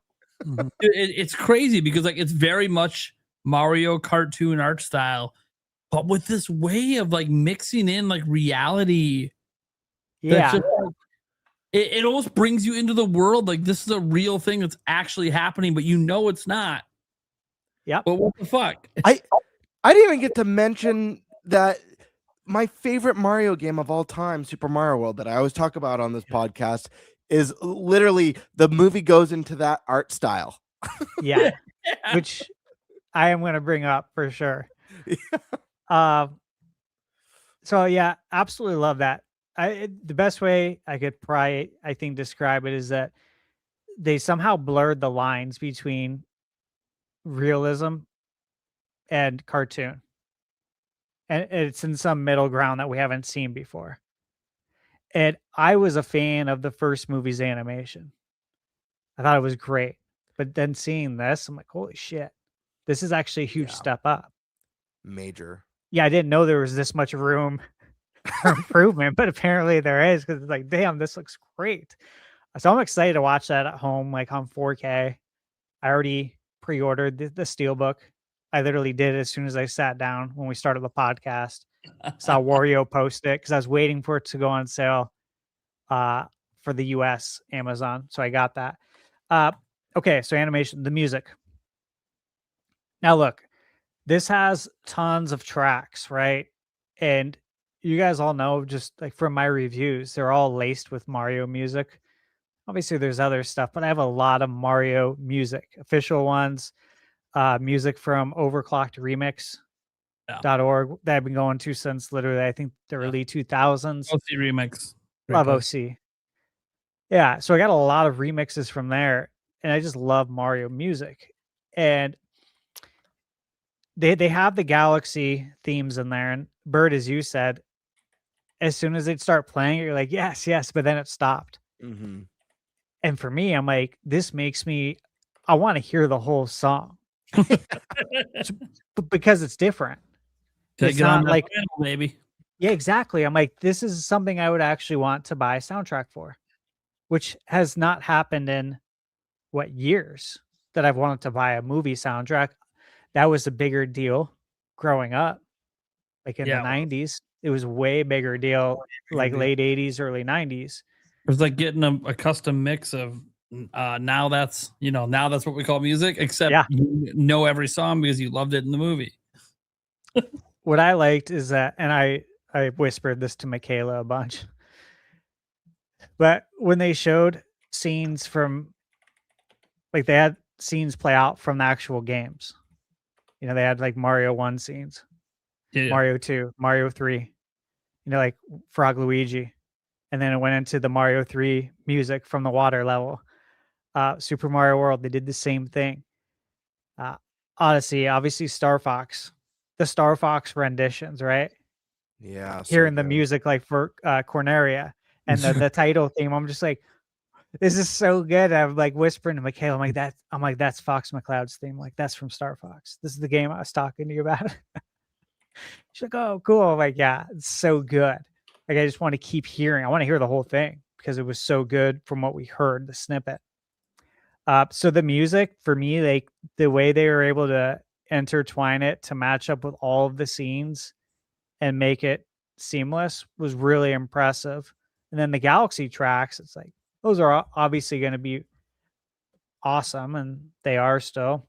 It's crazy because like it's very much Mario cartoon art style, but with this way of like mixing in like reality. Yeah. Just, like, it almost brings you into the world. Like this is a real thing that's actually happening, but it's not. Yep. But what the fuck? I didn't even get to mention that my favorite Mario game of all time, Super Mario World, that I always talk about on this podcast, is literally the movie goes into that art style. Yeah. Which I am going to bring up for sure. So yeah, absolutely love that. The best way I could probably, I think, describe it is that they somehow blurred the lines between realism and cartoon. And it's in some middle ground that we haven't seen before. And I was a fan of the first movie's animation. I thought it was great. But then seeing this, I'm like, holy shit, this is actually a huge step up. Major. Yeah, I didn't know there was this much room for improvement, but apparently there is, because it's like, damn, this looks great. So I'm excited to watch that at home, like on 4K. I already pre-ordered the Steelbook. I literally did it as soon as I sat down when we started the podcast. Saw Wario post it because I was waiting for it to go on sale for the US Amazon. So I got that. Okay, so animation, the music. Now look, this has tons of tracks, right? And you guys all know, just like from my reviews, they're all laced with Mario music. Obviously, there's other stuff, but I have a lot of Mario music, official ones, music from Overclocked Remix.org that I've been going to since literally, I think, the early 2000s. OC Remix. Love OC. Yeah, so I got a lot of remixes from there, and I just love Mario music. And they have the Galaxy themes in there, and Bird, as you said, as soon as they'd start playing it, you're like, yes, but then it stopped. Mm-hmm. And for me, I'm like, this makes me, I want to hear the whole song. Because it's different. It's not like, maybe. Yeah, exactly. I'm like, this is something I would actually want to buy a soundtrack for, which has not happened in years that I've wanted to buy a movie soundtrack. That was a bigger deal growing up, like in the 90s. It was way bigger deal, like late 80s, early 90s. It was like getting a custom mix of now that's what we call music, except you know every song because you loved it in the movie. What I liked is that, and I whispered this to Michaela a bunch, but when they showed scenes from, like, they had scenes play out from the actual games. You know, they had like Mario 1 scenes, Mario 2, Mario 3, like Frog Luigi. And then it went into the Mario 3 music from the water level. Super Mario World, they did the same thing. Odyssey, obviously Star Fox. The Star Fox renditions, right? Yeah. Hearing the music like for Corneria and the title theme, I'm just like, this is so good. I'm like whispering to Michaela, I'm like, that's Fox McCloud's theme. Like, that's from Star Fox. This is the game I was talking to you about. She's like, oh, cool. I'm like, yeah, it's so good. Like, I just want to keep hearing. I want to hear the whole thing because it was so good from what we heard, the snippet. So the music, for me, like the way they were able to intertwine it to match up with all of the scenes and make it seamless was really impressive. And then the Galaxy tracks, it's like, those are obviously going to be awesome, and they are still.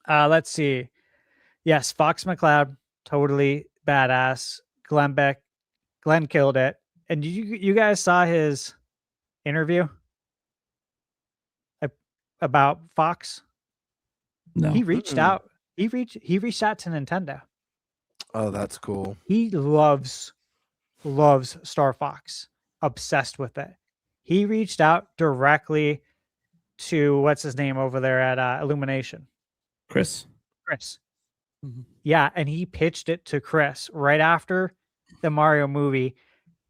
Let's see. Yes, Fox McCloud, totally badass. Glenn killed it. And you guys saw his interview about Fox? No. He reached out. He reached out to Nintendo. Oh, that's cool. He loves Star Fox. Obsessed with it. He reached out directly to what's his name over there at Illumination. Chris. Mm-hmm. Yeah, and he pitched it to Chris right after the Mario movie.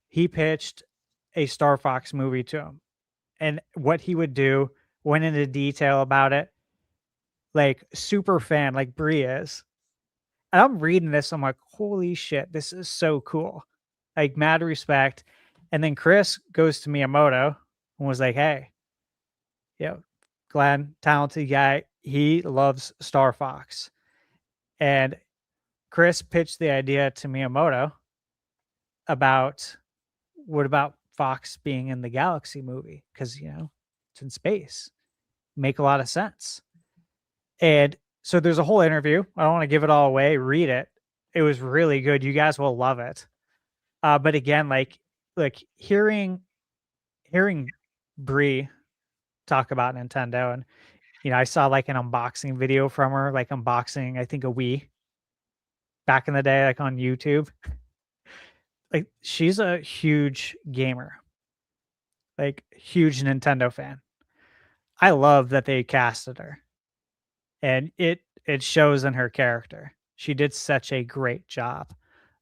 He pitched a Star Fox movie to him, and what he would do, went into detail about it, like super fan, like Brie is. And I'm reading this, I'm like, holy shit, this is so cool. Like, mad respect. And then Chris goes to Miyamoto and was like, hey, Glenn, talented guy, he loves Star Fox. And Chris pitched the idea to Miyamoto about, what about Fox being in the Galaxy movie? Because, it's in space. Make a lot of sense. And so there's a whole interview. I don't want to give it all away. Read it. It was really good. You guys will love it. But again, like hearing Brie talk about Nintendo, and I saw like an unboxing video from her, like unboxing, I think, a Wii back in the day, like on YouTube. Like, she's a huge gamer, like huge Nintendo fan. I love that they casted her. and it shows in her character. She did such a great job.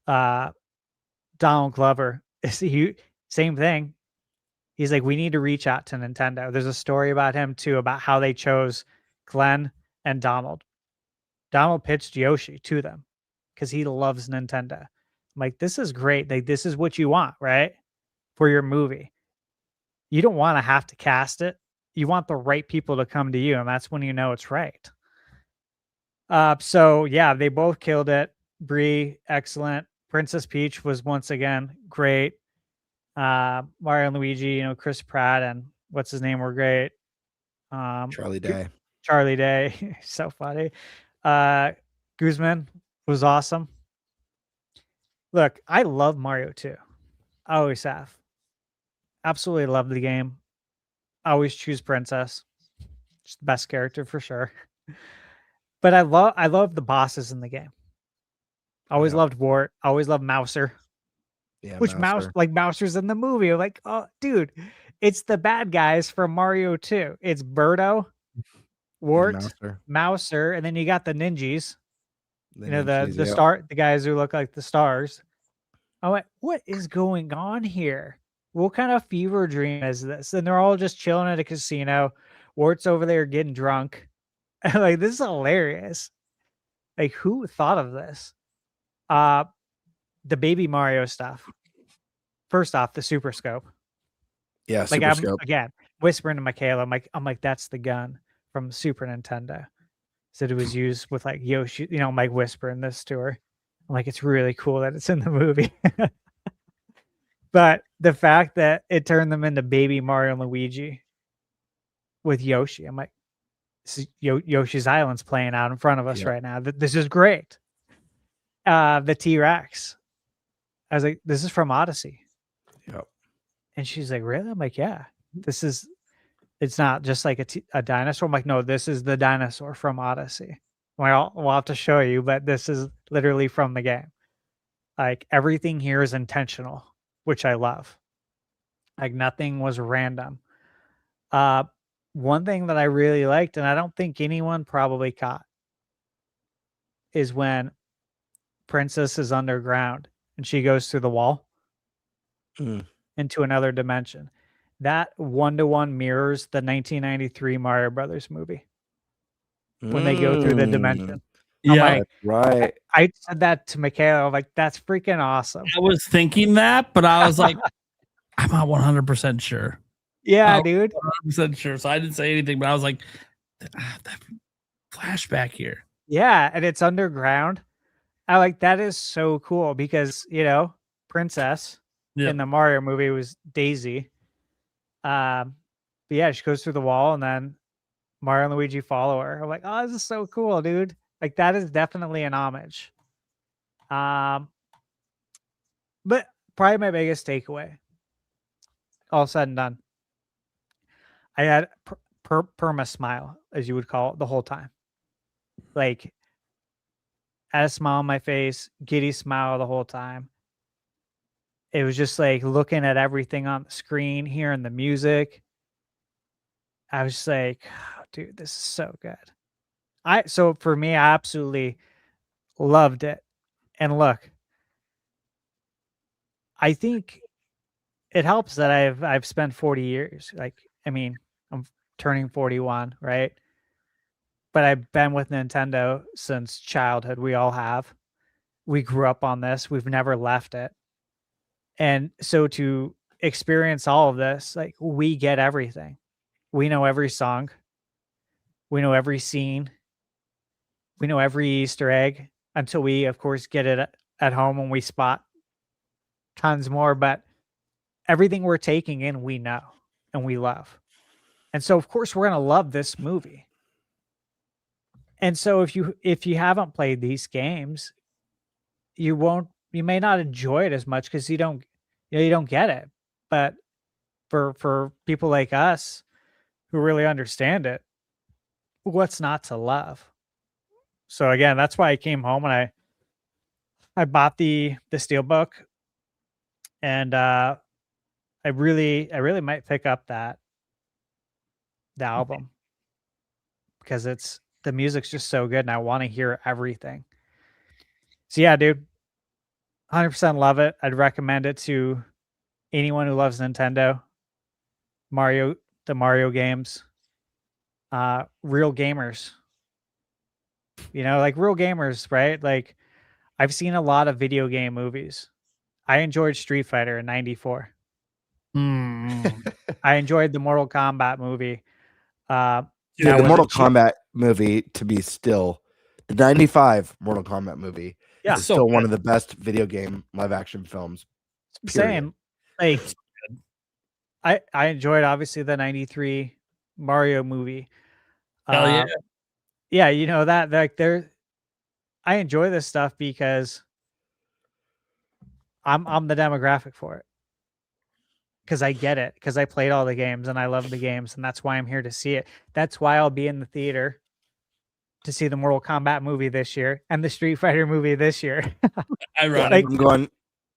Donald Glover same thing. He's like, we need to reach out to Nintendo. There's a story about him too, about how they chose Glenn and Donald. Donald pitched Yoshi to them because he loves Nintendo. I'm like, this is great. Like, this is what you want, right? For your movie. You don't want to have to cast it. You want the right people to come to you, and that's when you know it's right. So yeah, they both killed it. Brie, excellent. Princess Peach was once again great. Mario and Luigi, Chris Pratt and what's his name were great. Charlie Day. Charlie Day, so funny. Guzman was awesome. Look, I love Mario too. I always have. Absolutely love the game. I always choose Princess. She's the best character for sure. But I love the bosses in the game. I always loved Wart. I always loved Mouser. Yeah, Which Mouser's in the movie. I'm like, oh, dude, it's the bad guys from Mario 2. It's Birdo, Wart, Mouser, and then you got the ninjas. The guys who look like the stars. I went, what is going on here? What kind of fever dream is this? And they're all just chilling at a casino. Wart's over there getting drunk. Like, this is hilarious. Like, who thought of this? The Baby Mario stuff. First off, the Super Scope. Yeah, like Super Scope. Again, whispering to Michaela, I'm like, that's the gun from Super Nintendo. Said it was used with like Yoshi, Mike whispering this to her. I'm like, it's really cool that it's in the movie. But the fact that it turned them into Baby Mario and Luigi with Yoshi, I'm like, Yoshi's Island's playing out in front of us right now. This is great. The T-Rex. I was like, this is from Odyssey. Yep. And she's like, really? I'm like, yeah. It's not just like a dinosaur. I'm like, no, this is the dinosaur from Odyssey. Well, we'll have to show you, but this is literally from the game. Like, everything here is intentional, which I love. Like, nothing was random. One thing that I really liked, and I don't think anyone probably caught, is when Princess is underground and she goes through the wall into another dimension. That 1-to-1 mirrors the 1993 Mario Brothers movie when they go through the dimension. Yeah, right. I said that to Michaela. I'm like, that's freaking awesome. I was thinking that, but I was like, I'm not 100% sure. Yeah, dude. 100% sure. So I didn't say anything, but I was like, that flashback here. Yeah, and it's underground. I like that is so cool because, Princess in the Mario movie was Daisy. But yeah, she goes through the wall and then Mario and Luigi follow her. I'm like, oh, this is so cool, dude. Like, that is definitely an homage. But probably my biggest takeaway, all said and done, I had perma smile, as you would call it, the whole time. Like, I had a smile on my face, giddy smile the whole time. It was just like looking at everything on the screen, hearing the music. I was just like, oh, dude, this is so good. So for me, I absolutely loved it. And look, I think it helps that I've spent 40 years. Like, I mean, I'm turning 41, right? But I've been with Nintendo since childhood. We all have. We grew up on this. We've never left it. And so to experience all of this, like, we get everything. We know every song. We know every scene. We know every Easter egg until we, of course, get it at home and we spot tons more. But everything we're taking in, we know and we love. And so, of course, we're going to love this movie. And so if you haven't played these games, you may not enjoy it as much because you don't get it. But for people like us who really understand it, what's not to love? So again, that's why I came home and I bought the Steelbook, and I really might pick up the album because it's the music's just so good and I want to hear everything. So yeah, dude, 100% love it. I'd recommend it to anyone who loves Nintendo, the Mario games, real gamers. Like real gamers, right? Like I've seen a lot of video game movies. I enjoyed Street Fighter in '94. I enjoyed the Mortal Kombat movie. Dude, the Mortal Kombat movie, to be still, the 95 Mortal Kombat movie is still one of the best video game live action films. Same. Like, I enjoyed, obviously, the 93 Mario movie. Hell yeah. Yeah, that, like, I enjoy this stuff because I'm the demographic for it. Because I get it, because I played all the games and I love the games, and that's why I'm here to see it. That's why I'll be in the theater to see the Mortal Kombat movie this year and the Street Fighter movie this year. Ironic. I'm going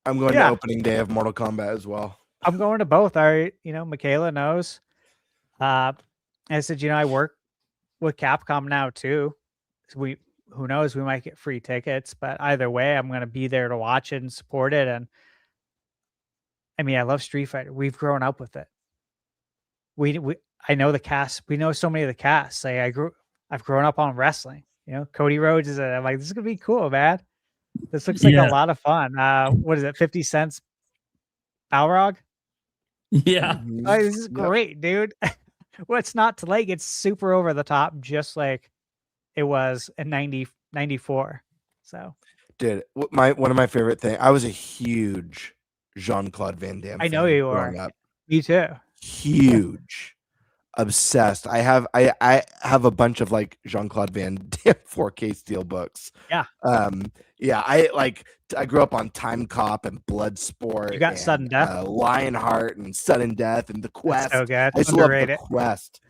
to opening day of Mortal Kombat as well. I'm going to both. Michaela knows. I said, I work with Capcom now too. Who knows, we might get free tickets, but either way, I'm going to be there to watch it and support it. And I mean, I love Street Fighter. We've grown up with it. I know the cast. We know so many of the cast. Like I've grown up on wrestling. Cody Rhodes is I'm like, this is gonna be cool, man. This looks like a lot of fun. What is it? 50 cents Balrog? Yeah. Like, this is great, dude. What's not to like? It's super over the top, just like it was in 94. So, dude, one of my favorite things. I was a huge Jean-Claude Van Damme. I know you are. Me too. Huge. Obsessed. I have a bunch of like Jean-Claude Van Damme 4K steel books. Yeah. I grew up on Time Cop and Bloodsport. You got Sudden Death, Lionheart, and Sudden Death, and The Quest. That's so good. I just love The Quest.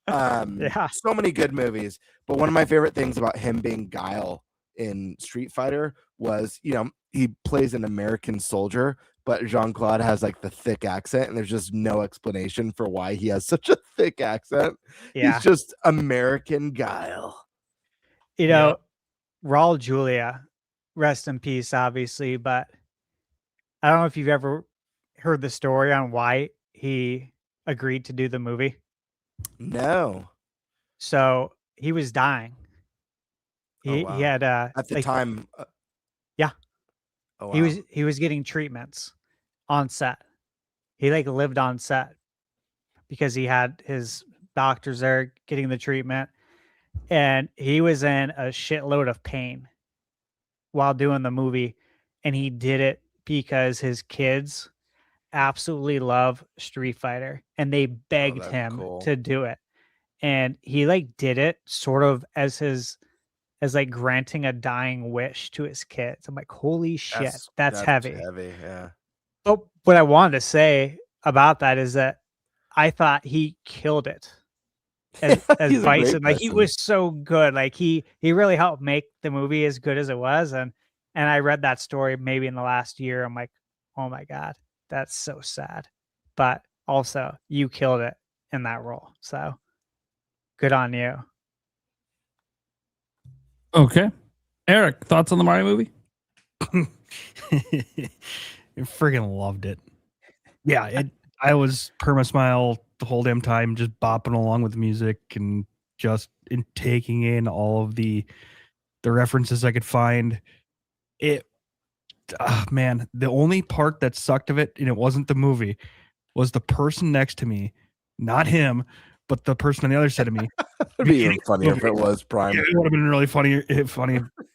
So many good movies. But one of my favorite things about him being Guile in Street Fighter was, he plays an American soldier, but Jean-Claude has like the thick accent, and there's just no explanation for why he has such a thick accent. Yeah. He's just American Guile. Raul Julia, rest in peace, obviously, but I don't know if you've ever heard the story on why he agreed to do the movie. No. So he was dying. He had at the time. Oh, wow. He was getting treatments on set. He lived on set because he had his doctors there getting the treatment, and he was in a shitload of pain while doing the movie, and he did it because his kids absolutely love Street Fighter, and they begged him to do it, and he did it sort of as granting a dying wish to his kids. I'm like, holy shit, that's heavy. Yeah. But what I wanted to say about that is that I thought he killed it as Bison. Like, he was so good. Like, he really helped make the movie as good as it was. And I read that story maybe in the last year. I'm like, oh my God, that's so sad. But also, you killed it in that role. So good on you. Okay. Eric, thoughts on the Mario movie? Freaking loved it. Yeah, I was perma smile the whole damn time, just bopping along with the music and just taking in all of the references I could find. Man, the only part that sucked of it, and it wasn't the movie, was the person next to me, not him, but the person on the other side of me. It'd be even funnier if it was Prime. Yeah, it would have been really funny,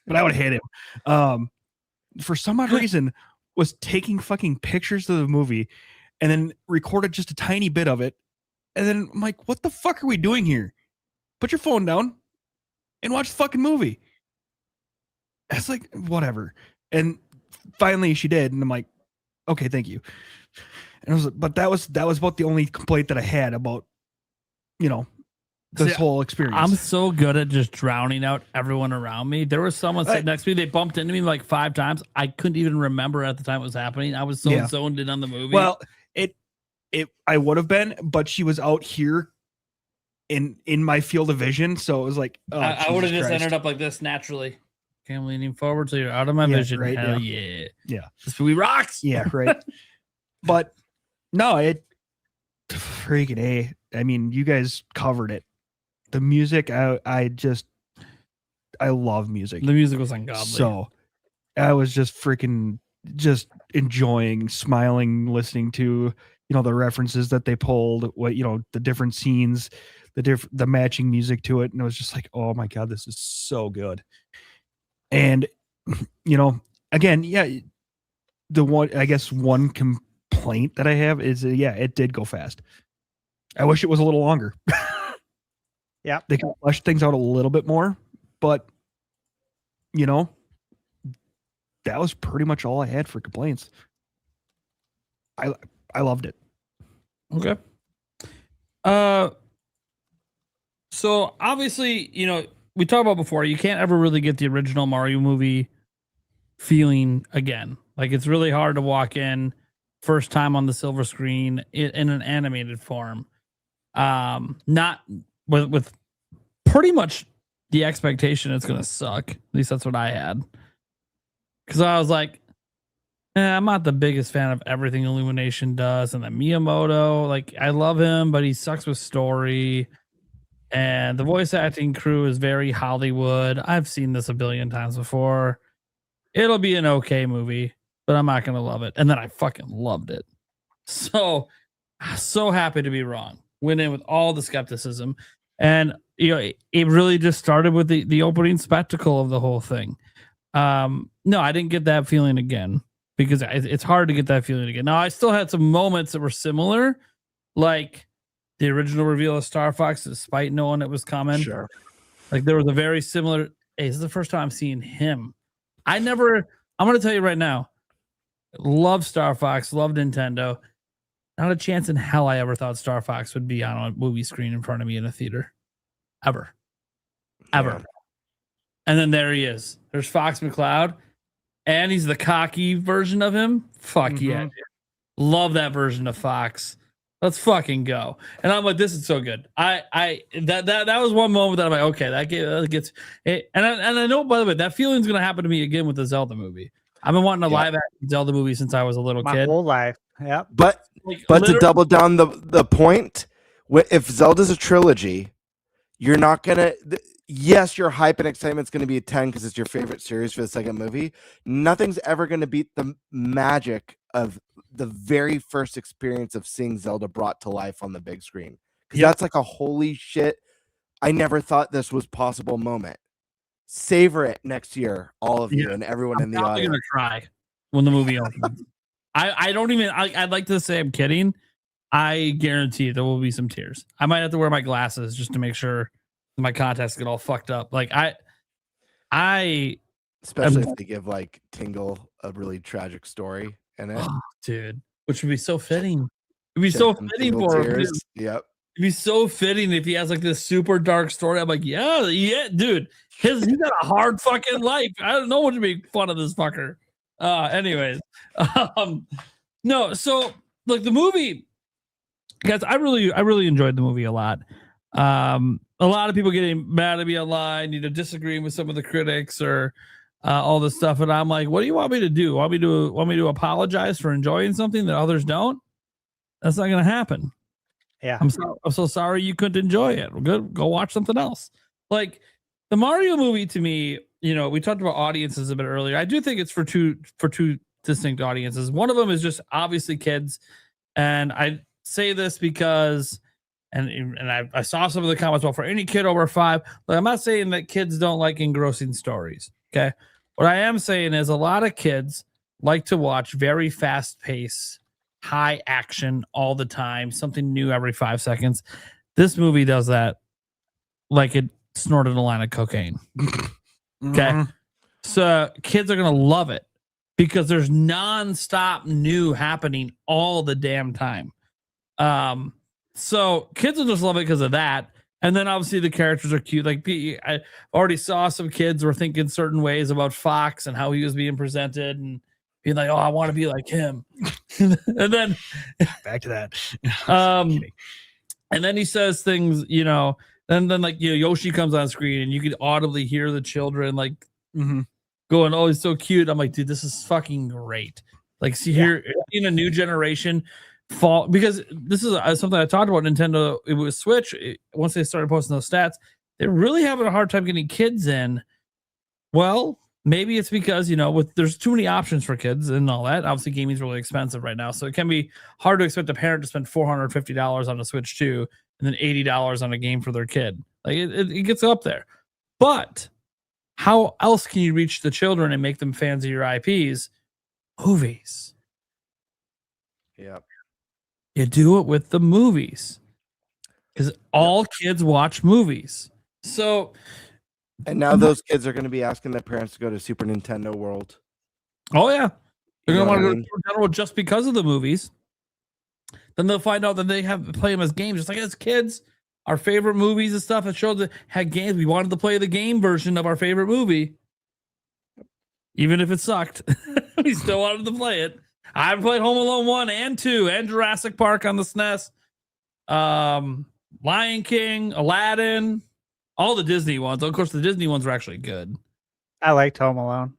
but I would have hit him. For some odd reason, was taking fucking pictures of the movie and then recorded just a tiny bit of it. And then I'm like, what the fuck are we doing here? Put your phone down and watch the fucking movie. It's like, whatever. And finally she did. And I'm like, okay, thank you. And I was, but that was about the only complaint that I had about, this whole experience. I'm so good at just drowning out everyone around me. There was someone sitting next to me. They bumped into me like 5 times. I couldn't even remember at the time it was happening. I was so zoned in on the movie. Well, I would have been, but she was out here in my field of vision. So it was like, I would have just ended up like this naturally. Okay, I'm leaning forward so you're out of my vision. Right, Hell yeah. This movie rocks. Yeah, right. But no, it freaking A. I mean, you guys covered it. The music, I love music. The music was ungodly. So I was just enjoying, smiling, listening to, the references that they pulled, the different scenes, the matching music to it. And it was just like, oh my God, this is so good. And, again, the one complaint that I have is, it did go fast. I wish it was a little longer. Yeah. They can flesh things out a little bit more, but that was pretty much all I had for complaints. I loved it. Okay. So obviously, we talked about before, you can't ever really get the original Mario movie feeling again. Like, it's really hard to walk in first time on the silver screen in an animated form. Not with pretty much the expectation it's going to suck. At least that's what I had. Because I was like, I'm not the biggest fan of everything Illumination does. And then Miyamoto, like, I love him, but he sucks with story. And the voice acting crew is very Hollywood. I've seen this a billion times before. It'll be an okay movie, but I'm not going to love it. And then I fucking loved it. So happy to be wrong. Went in with all the skepticism. And, it really just started with the opening spectacle of the whole thing. No, I didn't get that feeling again because it's hard to get that feeling again. Now, I still had some moments that were similar, like the original reveal of Star Fox, despite knowing it was coming. Sure. Like, there was a very similar, hey, this is the first time I'm seeing him. I'm going to tell you right now, love Star Fox, love Nintendo. Not a chance in hell I ever thought Star Fox would be on a movie screen in front of me in a theater. Ever. Yeah. And then there he is. There's Fox McCloud. And he's the cocky version of him. Fuck yeah, dude. Love that version of Fox. Let's fucking go. And I'm like, this is so good. That was one moment that I'm like, okay, that gets it. And I know, by the way, that feeling's gonna happen to me again with the Zelda movie. I've been wanting a live action Zelda movie since I was a little kid. My whole life. Yep. But to double down the point, if Zelda's a trilogy, you're not gonna. Yes, your hype and excitement's going to be a 10 because it's your favorite series for the second movie. Nothing's ever going to beat the magic of the very first experience of seeing Zelda brought to life on the big screen. Because that's like a holy shit, I never thought this was possible moment. Savor it next year, all of you and everyone in the audience. I'm going to try when the movie opens. I'd like to say I'm kidding. I guarantee there will be some tears. I might have to wear my glasses just to make sure my contacts get all fucked up. Like especially if they give like Tingle a really tragic story in it. Oh, dude, which would be so fitting. It'd be so fitting for him. Yep. It'd be so fitting if he has like this super dark story. I'm like, yeah, dude. He's got a hard fucking life. I don't know what to make fun of this fucker. Anyways. No, so like the movie, guys, I really enjoyed the movie a lot. A lot of people getting mad at me online, disagreeing with some of the critics or all this stuff, and I'm like, what do you want me to do? Want me to apologize for enjoying something that others don't? That's not going to happen. Yeah, I'm so sorry you couldn't enjoy it. Good, go watch something else. Like the Mario movie, to me, we talked about audiences a bit earlier. I do think it's for two distinct audiences. One of them is just obviously kids, and I say this because. And I saw some of the comments. Well, for any kid over 5, like I'm not saying that kids don't like engrossing stories. Okay, what I am saying is a lot of kids like to watch very fast pace, high action all the time, something new every 5 seconds. This movie does that like it snorted a line of cocaine. Okay, so kids are gonna love it because there's nonstop new happening all the damn time. So kids will just love it because of that. And then obviously the characters are cute. Like I already saw some kids were thinking certain ways about Fox and how he was being presented and being like, oh, I want to be like him. And then back to that. And then he says things, and then like Yoshi comes on screen and you could audibly hear the children like going, "Oh, he's so cute." I'm like, dude, this is fucking great. Like, see here in a new generation fall, because this is something I talked about Nintendo. It was Switch. Once they started posting those stats, they're really having a hard time getting kids in. Well, maybe it's because there's too many options for kids and all that. Obviously, gaming's really expensive right now, so it can be hard to expect a parent to spend $450 on a Switch 2 and then $80 on a game for their kid. Like it gets up there. But how else can you reach the children and make them fans of your IPs? Movies. Yep. You do it with the movies because all kids watch movies. So, and now those kids are going to be asking their parents to go to Super Nintendo World. Oh yeah, they're going to want to go to mean? Super Nintendo World just because of the movies. Then they'll find out that they have to play them as games, just like as kids. Our favorite movies and stuff that showed that had games. We wanted to play the game version of our favorite movie, even if it sucked. We still wanted to play it. I've played Home Alone 1 and 2 and Jurassic Park on the SNES. Lion King, Aladdin, all the Disney ones. Of course, the Disney ones were actually good. I liked Home Alone.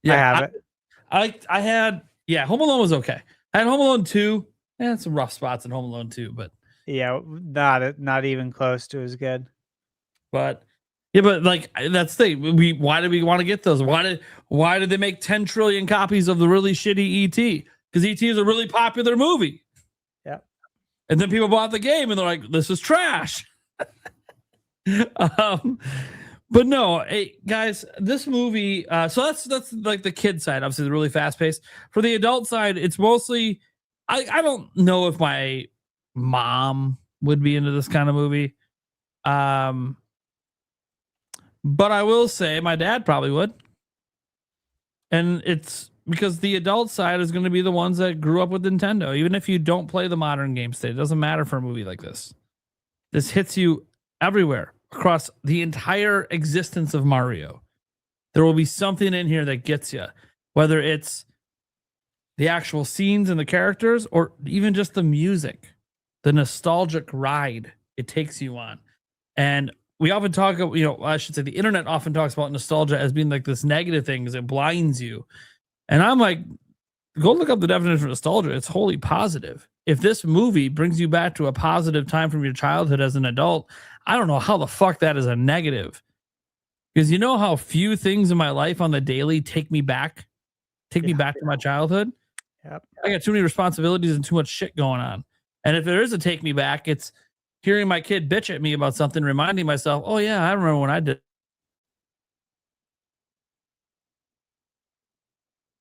Yeah, I have it. I had Home Alone was okay. I had Home Alone 2. And some rough spots in Home Alone 2, but Yeah, not even close to as good. But like that's the thing. Why did we want to get those? Why did they make 10 trillion copies of the really shitty ET? Because ET is a really popular movie. Yeah. And then people bought the game and they're like, this is trash. But no, hey, guys, this movie, so that's like the kid side, obviously the really fast paced. For the adult side, it's mostly I don't know if my mom would be into this kind of movie. But I will say my dad probably would. And it's because the adult side is going to be the ones that grew up with Nintendo. Even if you don't play the modern games today, it doesn't matter for a movie like this. This hits you everywhere across the entire existence of Mario. There will be something in here that gets you, whether it's the actual scenes and the characters or even just the music, the nostalgic ride it takes you on. And we often talk, I should say the internet often talks about nostalgia as being like this negative thing because it blinds you. And I'm like, go look up the definition of nostalgia. It's wholly positive. If this movie brings you back to a positive time from your childhood as an adult, I don't know how the fuck that is a negative. Because you know how few things in my life on the daily take me back to my childhood? Yep. I got too many responsibilities and too much shit going on. And if there is a take me back, it's hearing my kid bitch at me about something, reminding myself, oh yeah, I remember when I did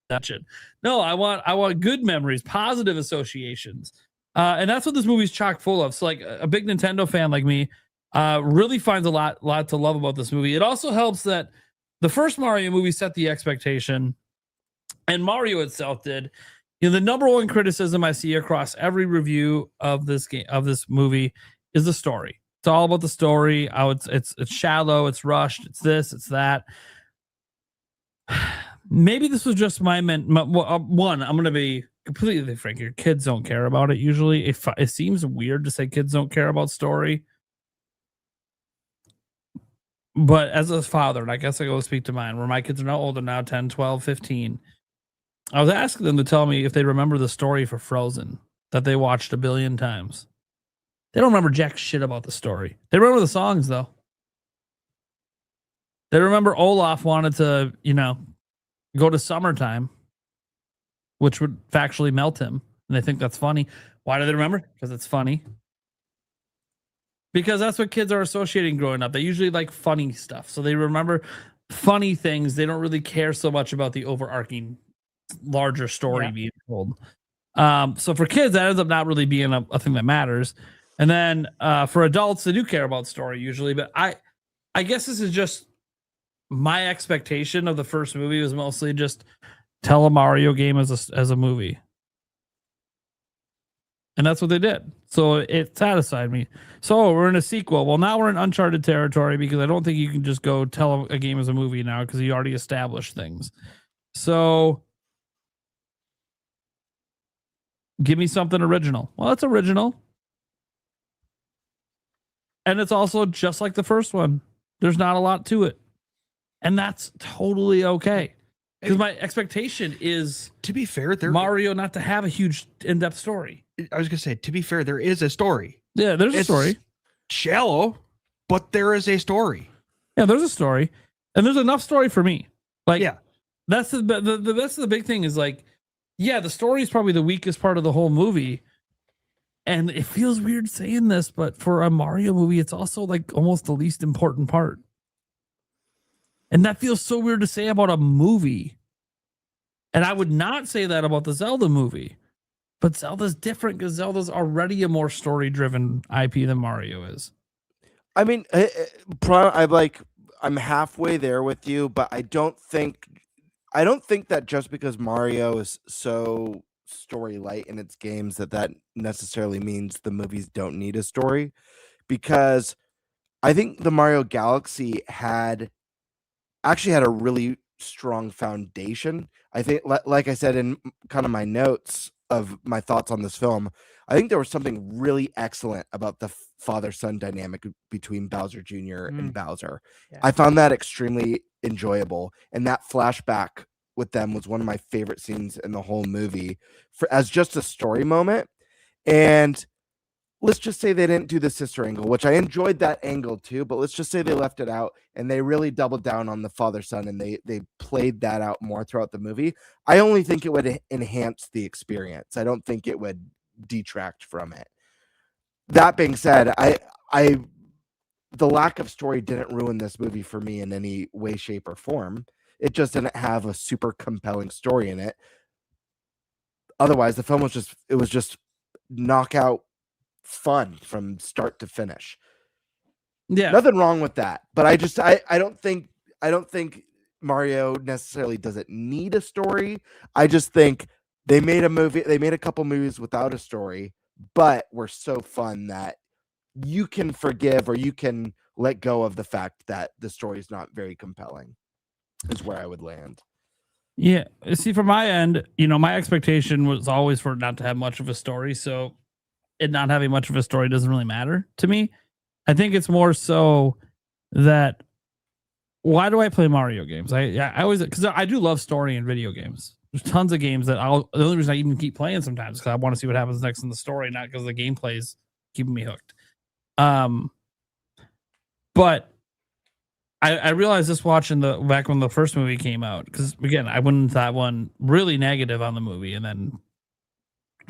that shit. No, I want good memories, positive associations. And that's what this movie's chock full of. So like a big Nintendo fan like me really finds a lot to love about this movie. It also helps that the first Mario movie set the expectation, and Mario itself did. The number one criticism I see across every review of this movie is the story. It's all about the story. How it's shallow, it's rushed, it's this, it's that. Maybe this was just my one. I'm gonna be completely frank. Your kids don't care about it usually. It seems weird to say kids don't care about story, but as a father, and I guess I go speak to mine, where my kids are now older now, 10, 12, 15. I was asking them to tell me if they remember the story for Frozen that they watched 1 billion times. They don't remember jack shit about the story. They remember the songs, though. They remember Olaf wanted to, go to summertime, which would factually melt him. And they think that's funny. Why do they remember? Because it's funny. Because that's what kids are associating growing up. They usually like funny stuff. So they remember funny things. They don't really care so much about the overarching larger story being told. So for kids, that ends up not really being a thing that matters. And then for adults, they do care about story usually. But I guess this is just my expectation of the first movie was mostly just tell a Mario game as a movie. And that's what they did. So it satisfied me. So we're in a sequel. Well, now we're in uncharted territory because I don't think you can just go tell a game as a movie now because you already established things. So give me something original. Well, it's original. And it's also just like the first one. There's not a lot to it. And that's totally okay. Because my expectation is, to be fair, Mario not to have a huge in-depth story. I was going to say, to be fair, there is a story. Yeah, there's a story. Shallow, but there is a story. Yeah, there's a story. And there's enough story for me. Like, yeah. That's the big thing is like, yeah, the story is probably the weakest part of the whole movie. And it feels weird saying this, but for a Mario movie, it's also like almost the least important part. And that feels so weird to say about a movie. And I would not say that about the Zelda movie. But Zelda's different because Zelda's already a more story-driven IP than Mario is. I mean, I'm halfway there with you, but I don't think that just because Mario is so story light in its games that necessarily means the movies don't need a story, because I think the Mario Galaxy actually had a really strong foundation. I think, like I said in kind of my notes of my thoughts on this film, I think there was something really excellent about the father-son dynamic between Bowser Jr. and Bowser. Yeah. I found that extremely enjoyable, and that flashback with them was one of my favorite scenes in the whole movie as just a story moment. And let's just say they didn't do the sister angle, which I enjoyed that angle too, but let's just say they left it out and they really doubled down on the father-son and they played that out more throughout the movie. I only think it would enhance the experience. I don't think it would detract from it. That being said, the lack of story didn't ruin this movie for me in any way, shape, or form. It just didn't have a super compelling story in it. Otherwise, the film was just knockout fun from start to finish. Yeah, nothing wrong with that. But I don't think Mario necessarily doesn't need a story. I just think they made a couple movies without a story, but were so fun that you can forgive or you can let go of the fact that the story is not very compelling. Is where I would land. Yeah. See, from my end, my expectation was always for it not to have much of a story. So it not having much of a story doesn't really matter to me. I think it's more so that why do I play Mario games? I always, because I do love story in video games. There's tons of games that the only reason I even keep playing sometimes is because I want to see what happens next in the story, not because the gameplay is keeping me hooked. But I realized this watching back when the first movie came out, because again, I went into that one really negative on the movie and then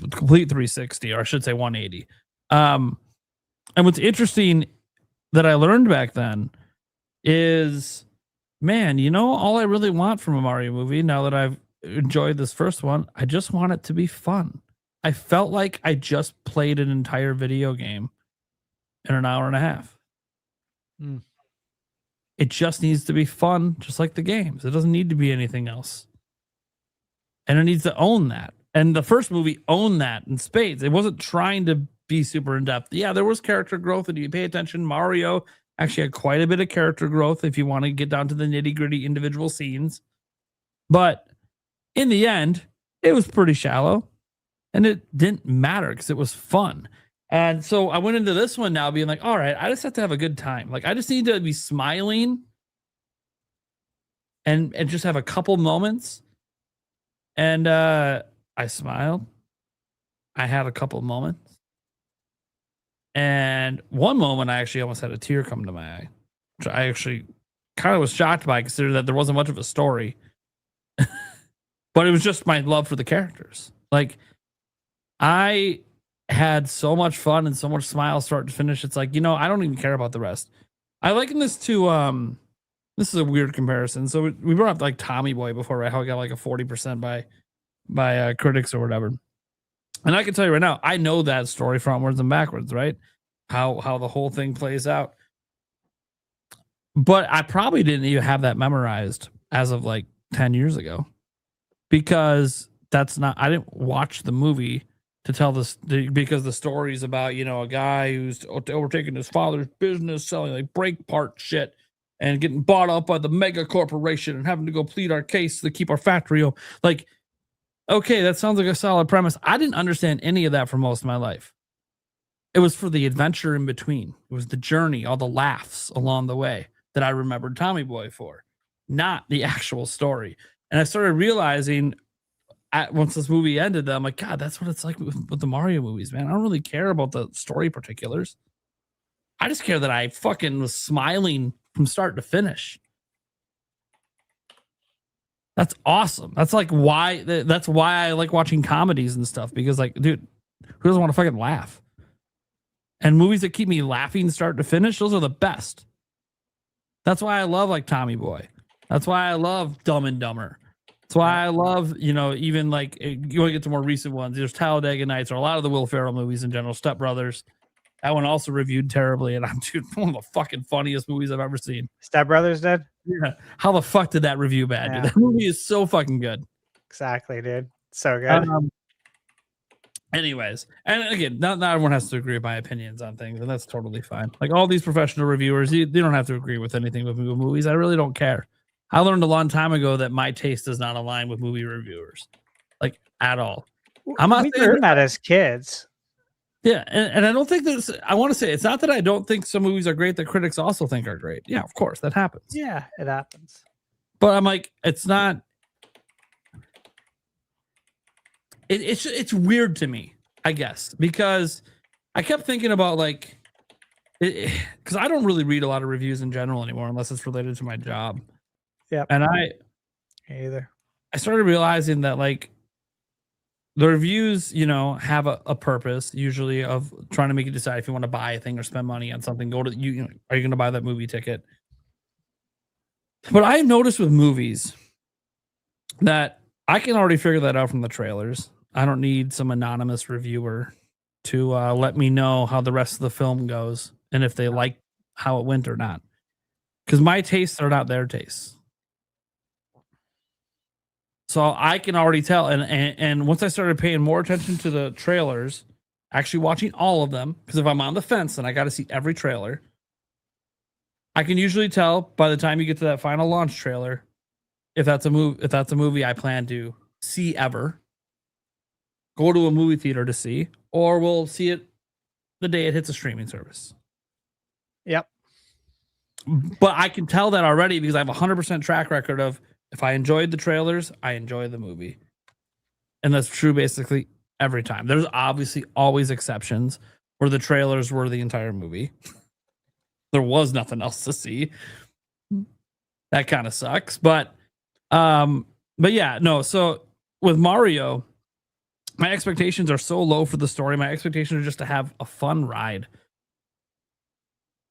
complete 360, or I should say 180. And what's interesting that I learned back then is, man, all I really want from a Mario movie, now that I've enjoyed this first one, I just want it to be fun. I felt like I just played an entire video game in an hour and a half. It just needs to be fun, just like the games. It doesn't need to be anything else. And it needs to own that. And the first movie owned that in spades. It wasn't trying to be super in-depth. Yeah, there was character growth, and you pay attention. Mario actually had quite a bit of character growth if you want to get down to the nitty-gritty individual scenes. But in the end, it was pretty shallow. And it didn't matter because it was fun. And so I went into this one now being like, all right, I just have to have a good time. Like, I just need to be smiling and just have a couple moments. And I smiled. I had a couple moments. And one moment, I actually almost had a tear come to my eye, which I actually kind of was shocked by, considering that there wasn't much of a story. But it was just my love for the characters. Like, I had so much fun and so much smiles start to finish. It's like, I don't even care about the rest. I liken this to this is a weird comparison. So we brought up like Tommy Boy before, right? How I got like a 40% by critics or whatever. And I can tell you right now, I know that story frontwards and backwards, right? How the whole thing plays out. But I probably didn't even have that memorized as of like 10 years ago, because I didn't watch the movie to tell this, because the story is about, a guy who's overtaking his father's business, selling like brake part shit and getting bought up by the mega corporation and having to go plead our case to keep our factory open. Like, okay, that sounds like a solid premise. I didn't understand any of that for most of my life. It was for the adventure in between. It was the journey, all the laughs along the way that I remembered Tommy Boy for, not the actual story. And I started realizing once this movie ended that I'm like, God, that's what it's like with the Mario movies, man. I don't really care about the story particulars. I just care that I fucking was smiling from start to finish. That's awesome. That's like why I like watching comedies and stuff, because like, dude, who doesn't want to fucking laugh? And movies that keep me laughing start to finish, those are the best. That's why I love like Tommy Boy. That's why I love Dumb and Dumber. That's why I love, even like, you want to get to more recent ones. There's Talladega Nights, or a lot of the Will Ferrell movies in general. Step Brothers. That one also reviewed terribly, and I'm one of the fucking funniest movies I've ever seen. Step Brothers did? Yeah. How the fuck did that review bad, dude? That movie is so fucking good. Exactly, dude. So good. Anyways, and again, not everyone has to agree with my opinions on things, and that's totally fine. Like all these professional reviewers, they don't have to agree with anything with movies. I really don't care. I learned a long time ago that my taste does not align with movie reviewers, like at all. I'm not we learned that as kids. Yeah, and I don't think there's. I want to say it's not that I don't think some movies are great that critics also think are great. Yeah, of course that happens. Yeah, it happens. But I'm like, it's not. It's weird to me, I guess, because I kept thinking about like, because I don't really read a lot of reviews in general anymore unless it's related to my job. Yeah, and either I started realizing that like the reviews, have a purpose usually of trying to make you decide if you want to buy a thing or spend money on something. Are you going to buy that movie ticket? But I've noticed with movies that I can already figure that out from the trailers. I don't need some anonymous reviewer to let me know how the rest of the film goes and if they like how it went or not. Because my tastes are not their tastes. So I can already tell. And once I started paying more attention to the trailers, actually watching all of them, because if I'm on the fence, then I got to see every trailer. I can usually tell by the time you get to that final launch trailer if that's a movie I plan to see ever, go to a movie theater to see, or we'll see it the day it hits a streaming service. Yep. But I can tell that already because I have a 100% track record of if I enjoyed the trailers, I enjoy the movie. And that's true basically every time. There's obviously always exceptions where the trailers were the entire movie. There was nothing else to see. That kind of sucks. But yeah, no. So with Mario, my expectations are so low for the story. My expectations are just to have a fun ride.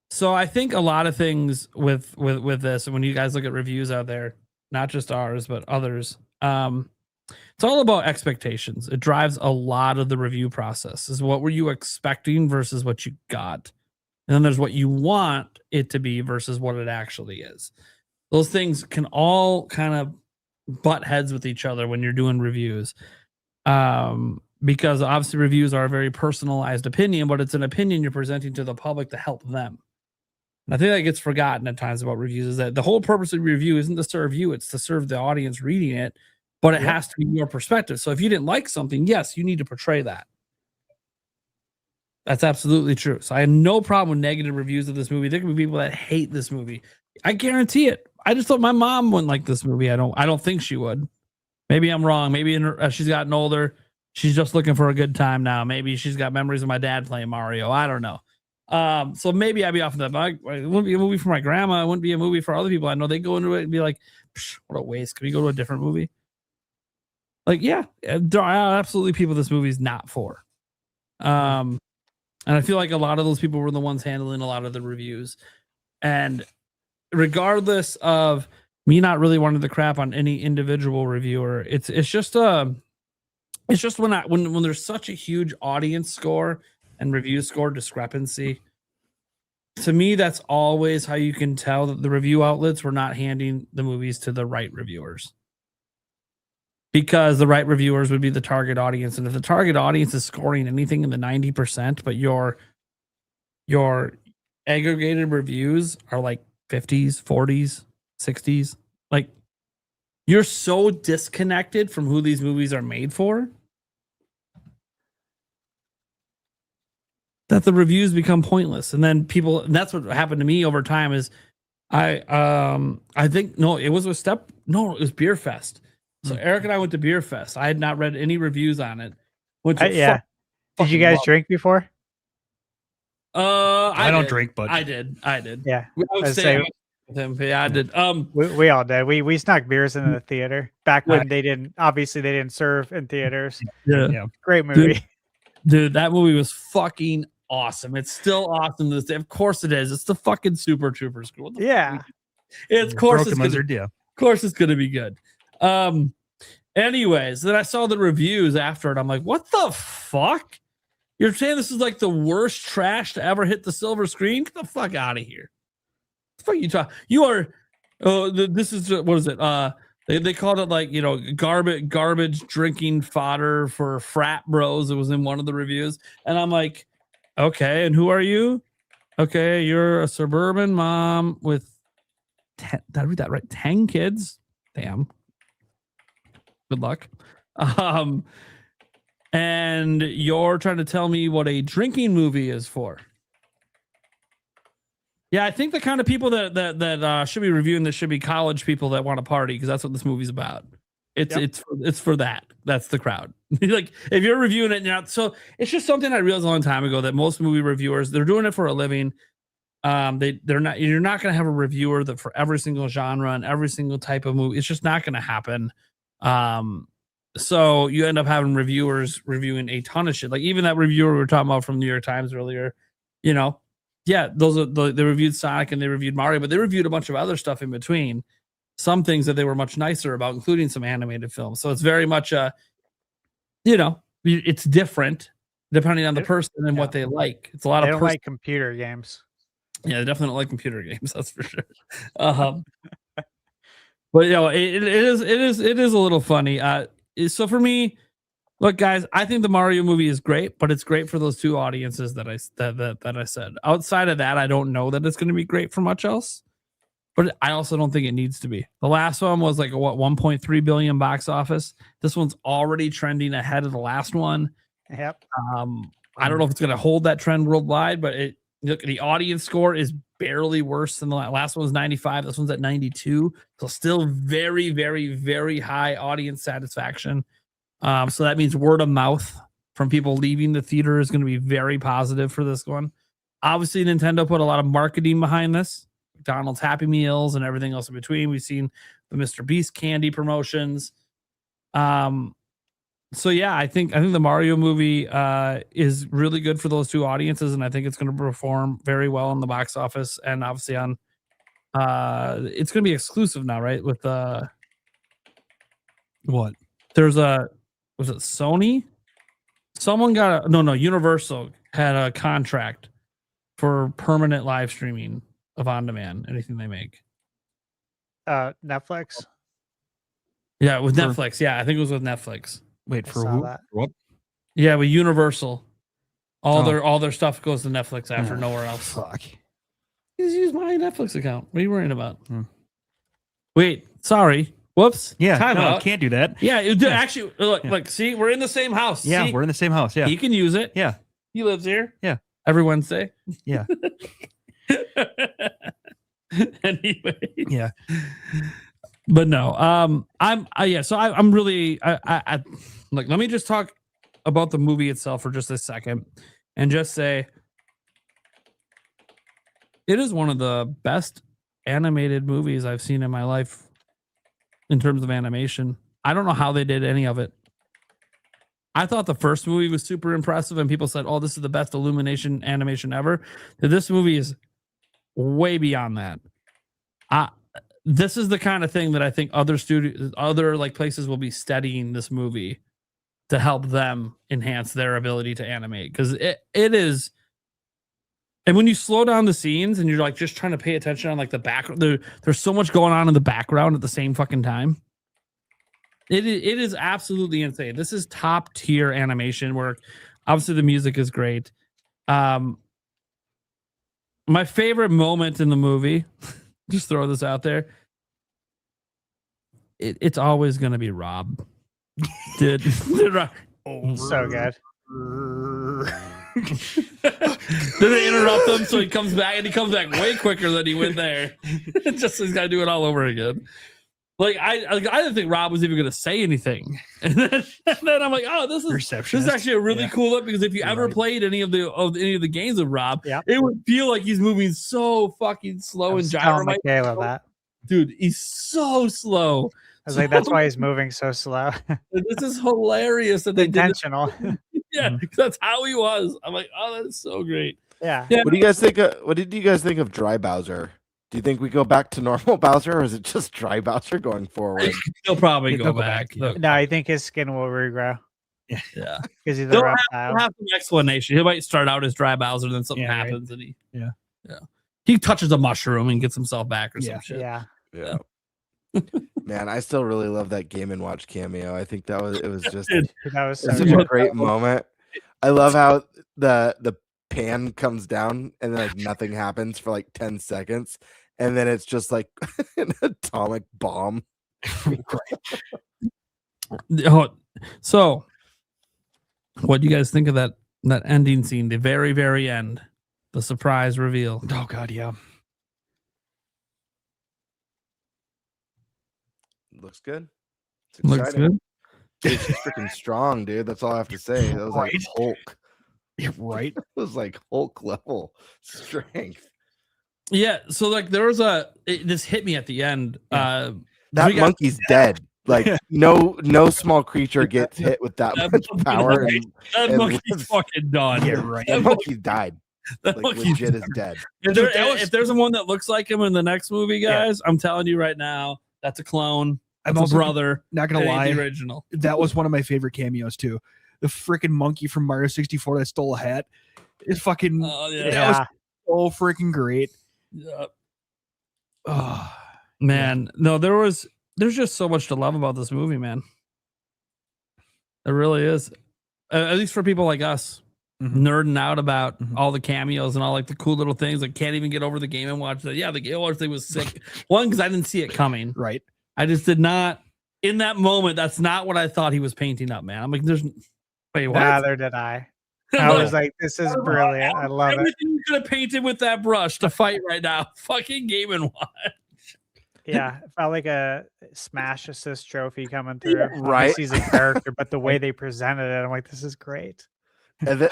So I think a lot of things with this, and when you guys look at reviews out there, not just ours, but others, it's all about expectations. It drives a lot of the review process. Is what were you expecting versus what you got? And then there's what you want it to be versus what it actually is. Those things can all kind of butt heads with each other when you're doing reviews. Because obviously reviews are a very personalized opinion, but it's an opinion you're presenting to the public to help them. And I think that gets forgotten at times about reviews, is that the whole purpose of review isn't to serve you, it's to serve the audience reading it, but it has to be your perspective. So if you didn't like something, yes, you need to portray that. That's absolutely true. So I have no problem with negative reviews of this movie. There can be people that hate this movie. I guarantee it. I just thought my mom wouldn't like this movie. I don't think she would. Maybe I'm wrong. Maybe she's gotten older. She's just looking for a good time now. Maybe she's got memories of my dad playing Mario. I don't know. So maybe I'd be off of that. But it wouldn't be a movie for my grandma. It wouldn't be a movie for other people. I know they go into it and be like, what a waste. Can we go to a different movie? Like, yeah, there are absolutely people this movie's not for. And I feel like a lot of those people were the ones handling a lot of the reviews. And regardless of me not really wanting to crap on any individual reviewer, it's just when there's such a huge audience score and review score discrepancy. To me, that's always how you can tell that the review outlets were not handing the movies to the right reviewers. Because the right reviewers would be the target audience. And if the target audience is scoring anything in the 90%, but your aggregated reviews are like 50s, 40s, 60s, like you're so disconnected from who these movies are made for. that the reviews become pointless, and then people. And that's what happened to me over time. Is I think it was Beer Fest. So Eric and I went to Beer Fest. I had not read any reviews on it. Yeah. Did you guys drink before? I don't drink, but I did. Yeah. I was saying with him. Yeah, I did. We all did. We snuck beers into the theater back when they didn't serve in theaters. Yeah. Great movie. Dude, that movie was fucking awesome. It's still awesome to this day. Of course it is. It's the fucking Super Troopers. Yeah. Of course it's Lizard, Of course it's gonna be good. Anyways, then I saw the reviews after it. I'm like, what the fuck? You're saying this is like the worst trash to ever hit the silver screen? Get the fuck out of here. What the fuck you talking? You are this is what is it? They called it like, garbage drinking fodder for frat bros. It was in one of the reviews. And I'm like, okay, and who are you? Okay, you're a suburban mom with 10, did I read that right? 10 kids. Damn. Good luck. And you're trying to tell me what a drinking movie is for. Yeah, I think the kind of people that should be reviewing this should be college people that want to party, because that's what this movie's about. It's for that. That's the crowd. Like, if you're reviewing it now, so it's just something I realized a long time ago that most movie reviewers, they're doing it for a living. You're not going to have a reviewer that for every single genre and every single type of movie. It's just not going to happen. So you end up having reviewers reviewing a ton of shit. Like even that reviewer we were talking about from New York Times earlier, those are they reviewed Sonic and they reviewed Mario, but they reviewed a bunch of other stuff in between. Some things that they were much nicer about, including some animated films. So it's very much it's different depending on the person and what they like. It's a lot they of don't like computer games. Yeah, they definitely don't like computer games. That's for sure. But it is a little funny. So for me, look, guys, I think the Mario movie is great, but it's great for those two audiences that I said. Outside of that, I don't know that it's going to be great for much else. But I also don't think it needs to be. The last one was like 1.3 billion box office. This one's already trending ahead of the last one. Yep. I don't know if it's going to hold that trend worldwide, but the audience score is barely worse than the last one was 95. This one's at 92. So still very, very, very high audience satisfaction. So that means word of mouth from people leaving the theater is going to be very positive for this one. Obviously, Nintendo put a lot of marketing behind this. McDonald's Happy Meals and everything else in between. We've seen the Mr. Beast candy promotions. So yeah, I think the Mario movie is really good for those two audiences, and I think it's going to perform very well in the box office, and obviously on it's going to be exclusive now, right? With what? Was it Sony? Someone got Universal had a contract for permanent live streaming of on demand, anything they make. Netflix. Yeah, with Netflix. Yeah, I think it was with Netflix. Wait, for who? What? Yeah, with Universal. All their stuff goes to Netflix after nowhere else. Fuck. Just use my Netflix account. What are you worrying about? Wait, sorry. Whoops. Yeah, Time out. Can't do that. Yeah, actually, look, see, we're in the same house. Yeah, see? We're in the same house. Yeah. He can use it. Yeah. He lives here. Yeah. Every Wednesday. Yeah. Anyway. Yeah. But no, I'm really like, let me just talk about the movie itself for just a second and just say it is one of the best animated movies I've seen in my life in terms of animation. I don't know how they did any of it. I thought the first movie was super impressive and people said, oh, this is the best illumination animation ever. This movie is way beyond that. This is the kind of thing that I think other places will be studying this movie to help them enhance their ability to animate, because it is. And when you slow down the scenes and you're like just trying to pay attention on like the background, there's so much going on in the background at the same fucking time. It is absolutely insane. This is top tier animation work. Obviously, the music is great. My favorite moment in the movie, just throw this out there. It's always going to be Rob. Dude, So good. Then they interrupt him, so he comes back, and he comes back way quicker than he went there. Just he's got to do it all over again. Like I didn't think Rob was even going to say anything, and then I'm like, oh, this is actually a really cool look, because if you ever played any of the games of Rob, it would feel like he's moving so fucking slow and gyromite. That Dude, he's so slow. I was like, that's why he's moving so slow. This is hilarious that they intentional. Yeah, that's how he was. I'm like, oh, that's so great. Yeah. What do you guys think? What did you guys think of Dry Bowser? Do you think we go back to normal Bowser, or is it just Dry Bowser going forward? He'll probably go back. No, I think his skin will regrow. Yeah, because he's he'll a have some explanation. He might start out as Dry Bowser, then something happens, and he touches a mushroom and gets himself back or some shit. Yeah. Man, I still really love that Game and Watch cameo. I think that was just that was such a great moment. I love how the pan comes down and then like nothing happens for like 10 seconds, and then it's just like an atomic bomb. So what do you guys think of that ending scene, the very, very end, the surprise reveal? Oh god, yeah. Looks good. Looks good. It's freaking strong, dude. That's all I have to say. That was like Hulk. Yeah, right. It was like Hulk level strength. Yeah. So like there was this hit me at the end. That monkey's dead. Like no small creature gets hit with that much power. That monkey's fucking done. Yeah, right. That monkey died. That like legit is dead. If there's one that looks like him in the next movie, guys, I'm telling you right now, that's a clone. That's a brother. Not gonna lie, the original. That was one of my favorite cameos too. The freaking monkey from Mario 64 that stole a hat. It's fucking that was so freaking great. Yep. Oh man, no, there's just so much to love about this movie, man. It really is. At least for people like us, nerding out about all the cameos and all like the cool little things. Like can't even get over the Game and Watch. The Game and Watch thing was sick. One, because I didn't see it coming. Right. I just did not. In that moment, that's not what I thought he was painting up, man. I'm like, wait, what? Neither did I. I was like, this is brilliant. I love everything you could have painted with that brush to fight right now. Fucking Game and Watch. Yeah, it felt like a smash assist trophy coming through. Right. He's a character, but the way they presented it, I'm like, this is great. And then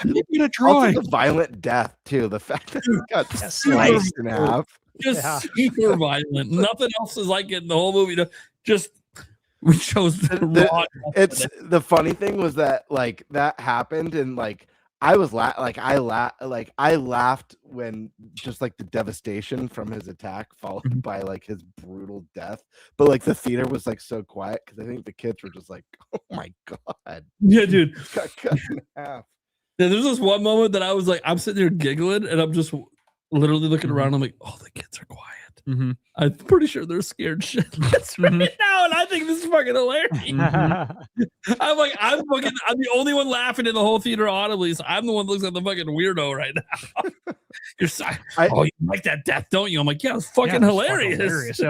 also the violent death too. The fact that he got sliced in half. Just super violent. Nothing else is like it in the whole movie. We chose it's the funny thing was that like that happened and like I was I laughed when just like the devastation from his attack followed by like his brutal death, but like the theater was like so quiet because I think the kids were just like, oh my god, yeah, dude, got cut in half. Yeah, there's this one moment that I was like, I'm sitting there giggling and I'm just literally looking around. I'm like, oh, the kids are quiet. I'm pretty sure they're scared shitless right now, and I think this is fucking hilarious. I'm like, I'm the only one laughing in the whole theater audibly, so I'm the one that looks like the fucking weirdo right now. You're sorry. Oh, you like that death, don't you? I'm like, yeah, it's fucking hilarious.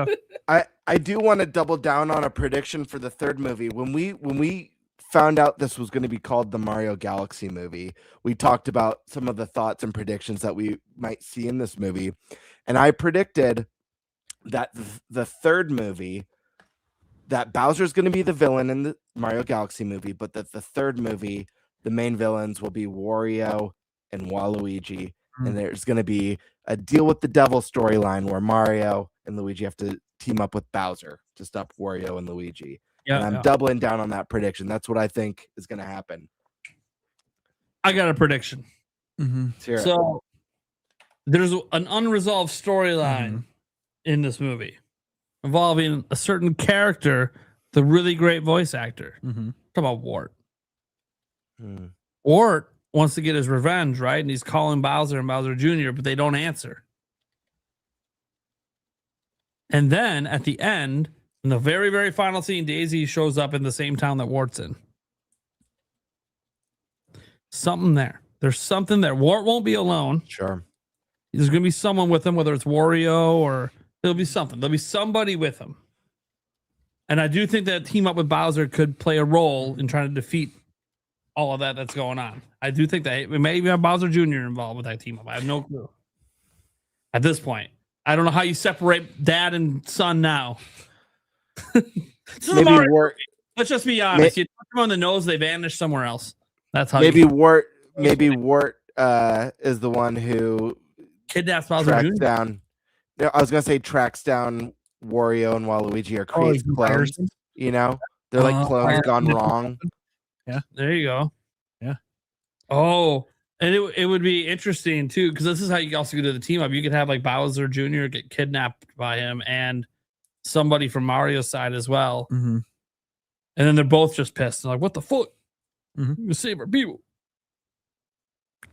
I do want to double down on a prediction for the third movie. When we found out this was going to be called the Mario Galaxy movie, we talked about some of the thoughts and predictions that we might see in this movie, and I predicted that the third movie, that Bowser's going to be the villain in the Mario Galaxy movie, but that the third movie, the main villains will be Wario and Waluigi, and there's going to be a deal with the devil storyline where Mario and Luigi have to team up with Bowser to stop Wario and Luigi. Yeah, and I'm doubling down on that prediction. That's what I think is going to happen. I got a prediction. So there's an unresolved storyline in this movie involving a certain character, the really great voice actor. Talk about Wart. Wart wants to get his revenge, right? And he's calling Bowser and Bowser Jr., but they don't answer. And then at the end, in the very, very final scene, Daisy shows up in the same town that Wart's in. Something there. There's something there. Wart won't be alone. Sure. There's going to be someone with him, whether it's Wario or there'll be something. There'll be somebody with him. And I do think that team up with Bowser could play a role in trying to defeat all of that's going on. I do think that we may even have Bowser Jr. involved with that team up. I have no clue. At this point, I don't know how you separate dad and son now. Maybe Wart. Let's just be honest. You touch them on the nose, they vanish somewhere else. That's how. Maybe Wart. Maybe Wart is the one who kidnaps Bowser tracks Jr. down. No, I was gonna say tracks down Wario and Waluigi or creates clones. You know, they're like clones gone wrong. Yeah, there you go. Yeah. Oh, and it would be interesting too, because this is how you also do the team up. You could have like Bowser Jr. get kidnapped by him and somebody from Mario's side as well. Mm-hmm. And then they're both just pissed. They're like, what the fuck? Mm-hmm. You save our people.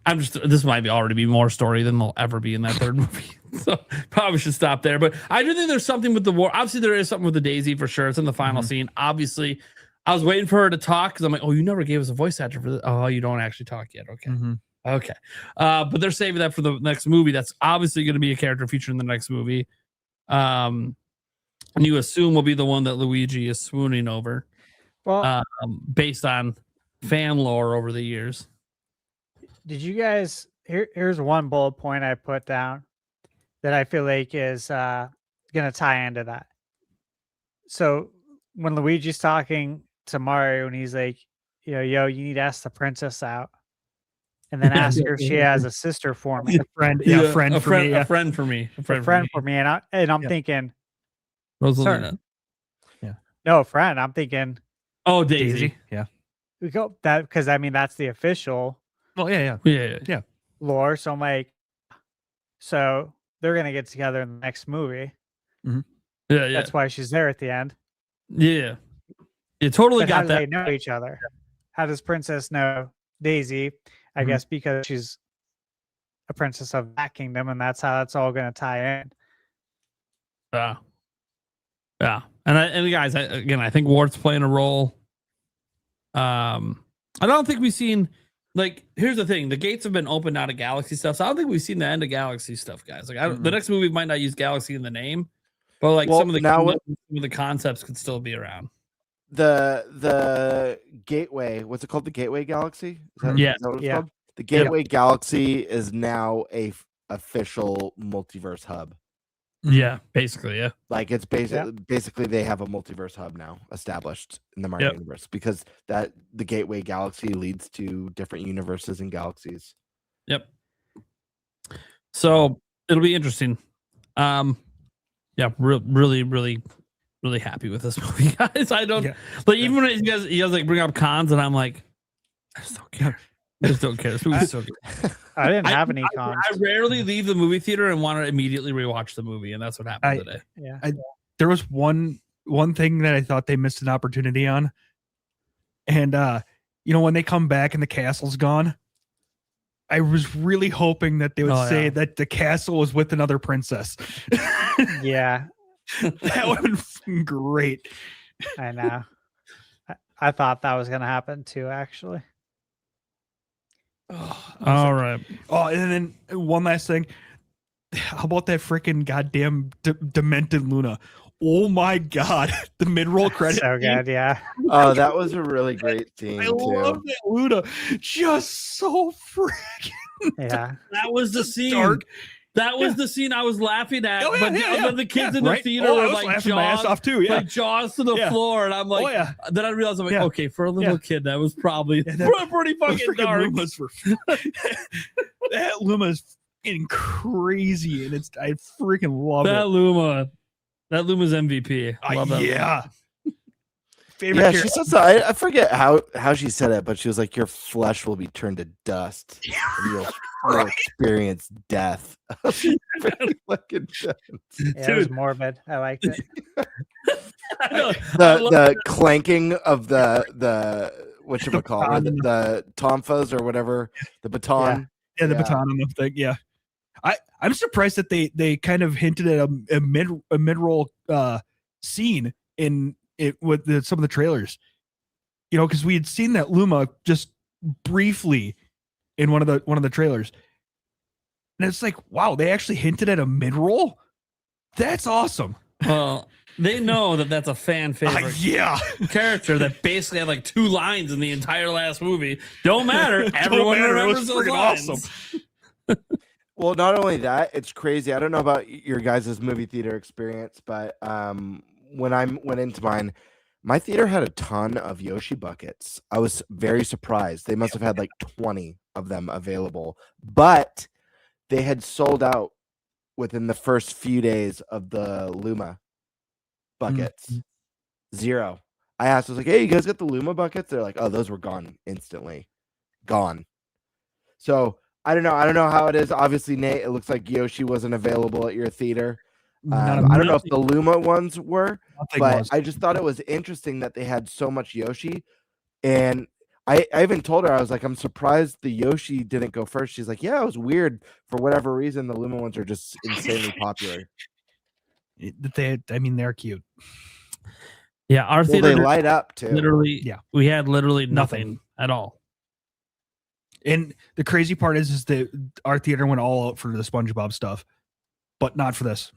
This might already be more story than there'll ever be in that third movie. So probably should stop there. But I do think there's something with the war. Obviously, there is something with the Daisy for sure. It's in the final scene. Obviously, I was waiting for her to talk because I'm like, oh, you never gave us a voice actor for this. Oh, you don't actually talk yet. Okay. Mm-hmm. Okay. But they're saving that for the next movie. That's obviously going to be a character featured in the next movie. And you assume will be the one that Luigi is swooning over. Well, based on fan lore over the years. Did you guys here's one bullet point I put down that I feel like is gonna tie into that. So when Luigi's talking to Mario and he's like, yo, you need to ask the princess out. And then ask her if she has a sister for me. A friend for me. A friend for me. And I'm thinking Rosalina. Yeah. No, a friend. I'm thinking oh, Daisy. Yeah. We go that because I mean that's the official yeah. lore. So I'm like, so they're gonna get together in the next movie. Mm-hmm. Yeah. That's why she's there at the end. Yeah. You totally But got how do that. they know each other? How does Princess know Daisy? I guess because she's a princess of that kingdom, and that's how that's all gonna tie in. Yeah. And guys, I think Wart's playing a role. I don't think we've seen, like, here's the thing. The gates have been opened out of Galaxy stuff. So I don't think we've seen the end of Galaxy stuff, guys. Like the next movie might not use Galaxy in the name, but like some of the concepts could still be around. The Gateway, what's it called? The Gateway Galaxy? Is that what it's called? The Gateway Galaxy is now a official multiverse hub. Yeah, basically, yeah. Like it's basically they have a multiverse hub now established in the Mario universe because the Gateway Galaxy leads to different universes and galaxies. Yep. So it'll be interesting. Really, really, really happy with this movie, guys. I don't like even when you guys like bring up cons, and I'm like, I just don't care. This movie's so good. I didn't have any cons. I rarely leave the movie theater and want to immediately rewatch the movie, and that's what happened today. Yeah. There was one thing that I thought they missed an opportunity on, and when they come back and the castle's gone, I was really hoping that they would say that the castle was with another princess. Yeah, that would have been great. I know. I thought that was gonna happen too, actually. All right. Oh, and then one last thing. How about that freaking goddamn demented Luna? Oh my god, the mid-roll credit. So good, yeah. Oh, that was a really great scene. I love that Luna. Just so freaking. Yeah. That was the scene. Dark. That was the scene I was laughing at. But the kids in the right? theater were like laughing my ass off too. Yeah. Like jaws to the floor, and I'm like, then I realized I'm like, okay, for a little kid, that was probably pretty fucking dark. That Luma's fucking crazy, and I freaking love that it. Luma. That Luma's MVP. I love that. Yeah. Yeah, she said so. I forget how she said it, but she was like, "Your flesh will be turned to dust, and you'll experience death." Very fucking Yeah, it was morbid. I liked it. the clanking of the whatchamacallit, the tonfas or whatever, the baton. Yeah, the baton on the thing. Yeah, I'm surprised that they kind of hinted at a mid-roll scene in it with some of the trailers, because we had seen that Luma just briefly in one of the trailers, and it's like, wow, they actually hinted at a mid-roll. That's awesome. Well, they know that that's a fan favorite Yeah. character that basically had like 2 lines in the entire last movie. Don't matter. Everyone matter, it remembers was those freaking lines. awesome. Well, not only that, it's crazy. I don't know about your guys' movie theater experience, but when I went into mine, my theater had a ton of Yoshi buckets. I was very surprised. They must have had like 20 of them available, but they had sold out within the first few days of the Luma buckets. 0. I asked, I was like, hey, you guys got the Luma buckets? They're like, oh, those were gone instantly. Gone. So I don't know how it is. Obviously, Nate, it looks like Yoshi wasn't available at your theater. I don't know if the Luma ones were, but I just thought it was interesting that they had so much Yoshi. And I even told her, I was like, I'm surprised the Yoshi didn't go first. She's like, yeah, it was weird. For whatever reason, the Luma ones are just insanely popular. They're cute. Yeah, our theater they light up too. Literally, we had literally nothing at all. And the crazy part is that our theater went all out for the SpongeBob stuff, but not for this.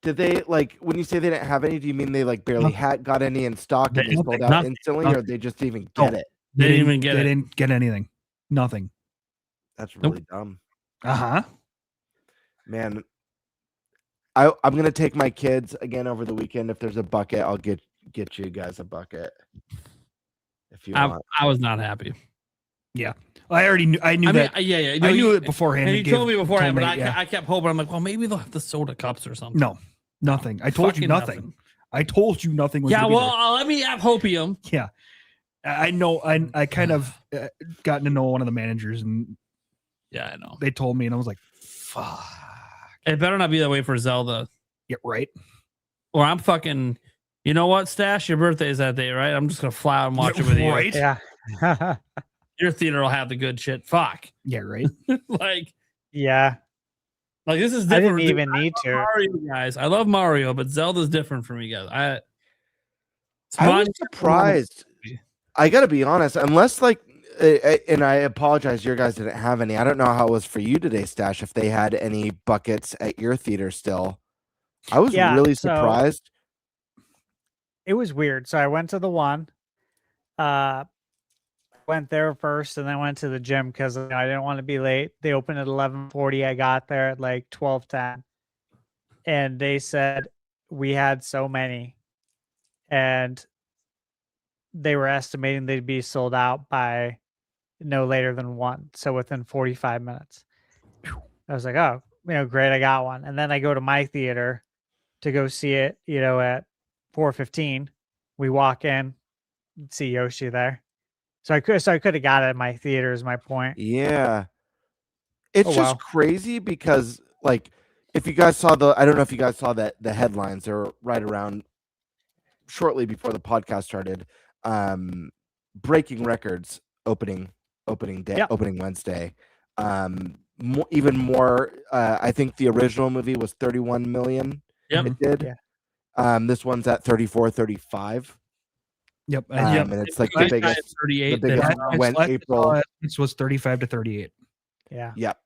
Did they, like, when you say they didn't have any, do you mean they like barely got any in stock and they sold out instantly, or they just didn't even get it? They didn't even get it. They didn't get anything. Nothing. That's really dumb. Uh-huh. Man, I'm gonna take my kids again over the weekend. If there's a bucket, I'll get you guys a bucket. If you want. I was not happy. Yeah. I already knew. I knew that. Yeah. I knew it beforehand. And you told me beforehand, but I kept hoping. I'm like, well, maybe they'll have the soda cups or something. No, nothing. I told you nothing. I told you nothing. Was let me have hopium. Yeah. I know. I kind of gotten to know one of the managers, and I know. They told me, and I was like, fuck. It better not be that way for Zelda. Yeah, right. Or I'm fucking, you know what, Stash? Your birthday is that day, right? I'm just going to fly out and watch it with you. Right? Yeah. Your theater will have the good shit. Fuck. Yeah, right. Yeah. Like, this is different. I didn't even need to. Mario, guys. I love Mario, but Zelda's different for me, guys. I was surprised. I got to be honest, unless like, and I apologize, your guys didn't have any. I don't know how it was for you today, Stash, if they had any buckets at your theater still. I was really surprised. It was weird. So I went to the one, went there first, and then went to the gym because I didn't want to be late. They opened at 11:40. I got there at like 12:10, and they said we had so many, and they were estimating they'd be sold out by no later than 1. So within 45 minutes. I was like, oh, great, I got one. And then I go to my theater to go see it, at 4:15. We walk in, see Yoshi there. So I could have got it at my theater is my point. Yeah. It's just crazy because, like, if you guys saw I don't know if you guys saw the headlines, they were right around shortly before the podcast started. Breaking records opening day, opening Wednesday. Even more, I think the original movie was 31 million. Yep. It did. Yeah. This one's at 34, 35. Yep. And it's like the biggest. 38. The biggest went April. This was 35 to 38. Yeah. Yep.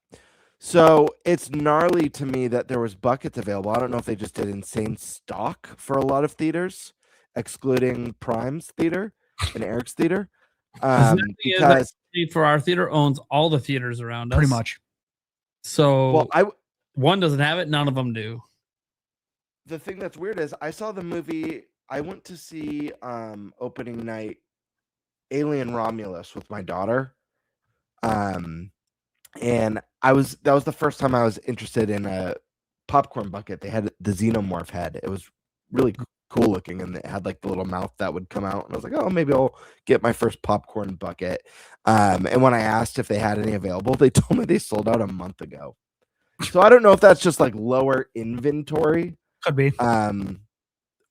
So it's gnarly to me that there was buckets available. I don't know if they just did insane stock for a lot of theaters, excluding Prime's theater and Eric's theater. Because for our theater owns all the theaters around us. Pretty much. So one doesn't have it, none of them do. The thing that's weird is I saw the movie. I went to see opening night Alien Romulus with my daughter. And that was the first time I was interested in a popcorn bucket. They had the xenomorph head. It was really cool looking, and it had like the little mouth that would come out. And I was like, oh, maybe I'll get my first popcorn bucket. And when I asked if they had any available, they told me they sold out a month ago. So I don't know if that's just like lower inventory. Could be.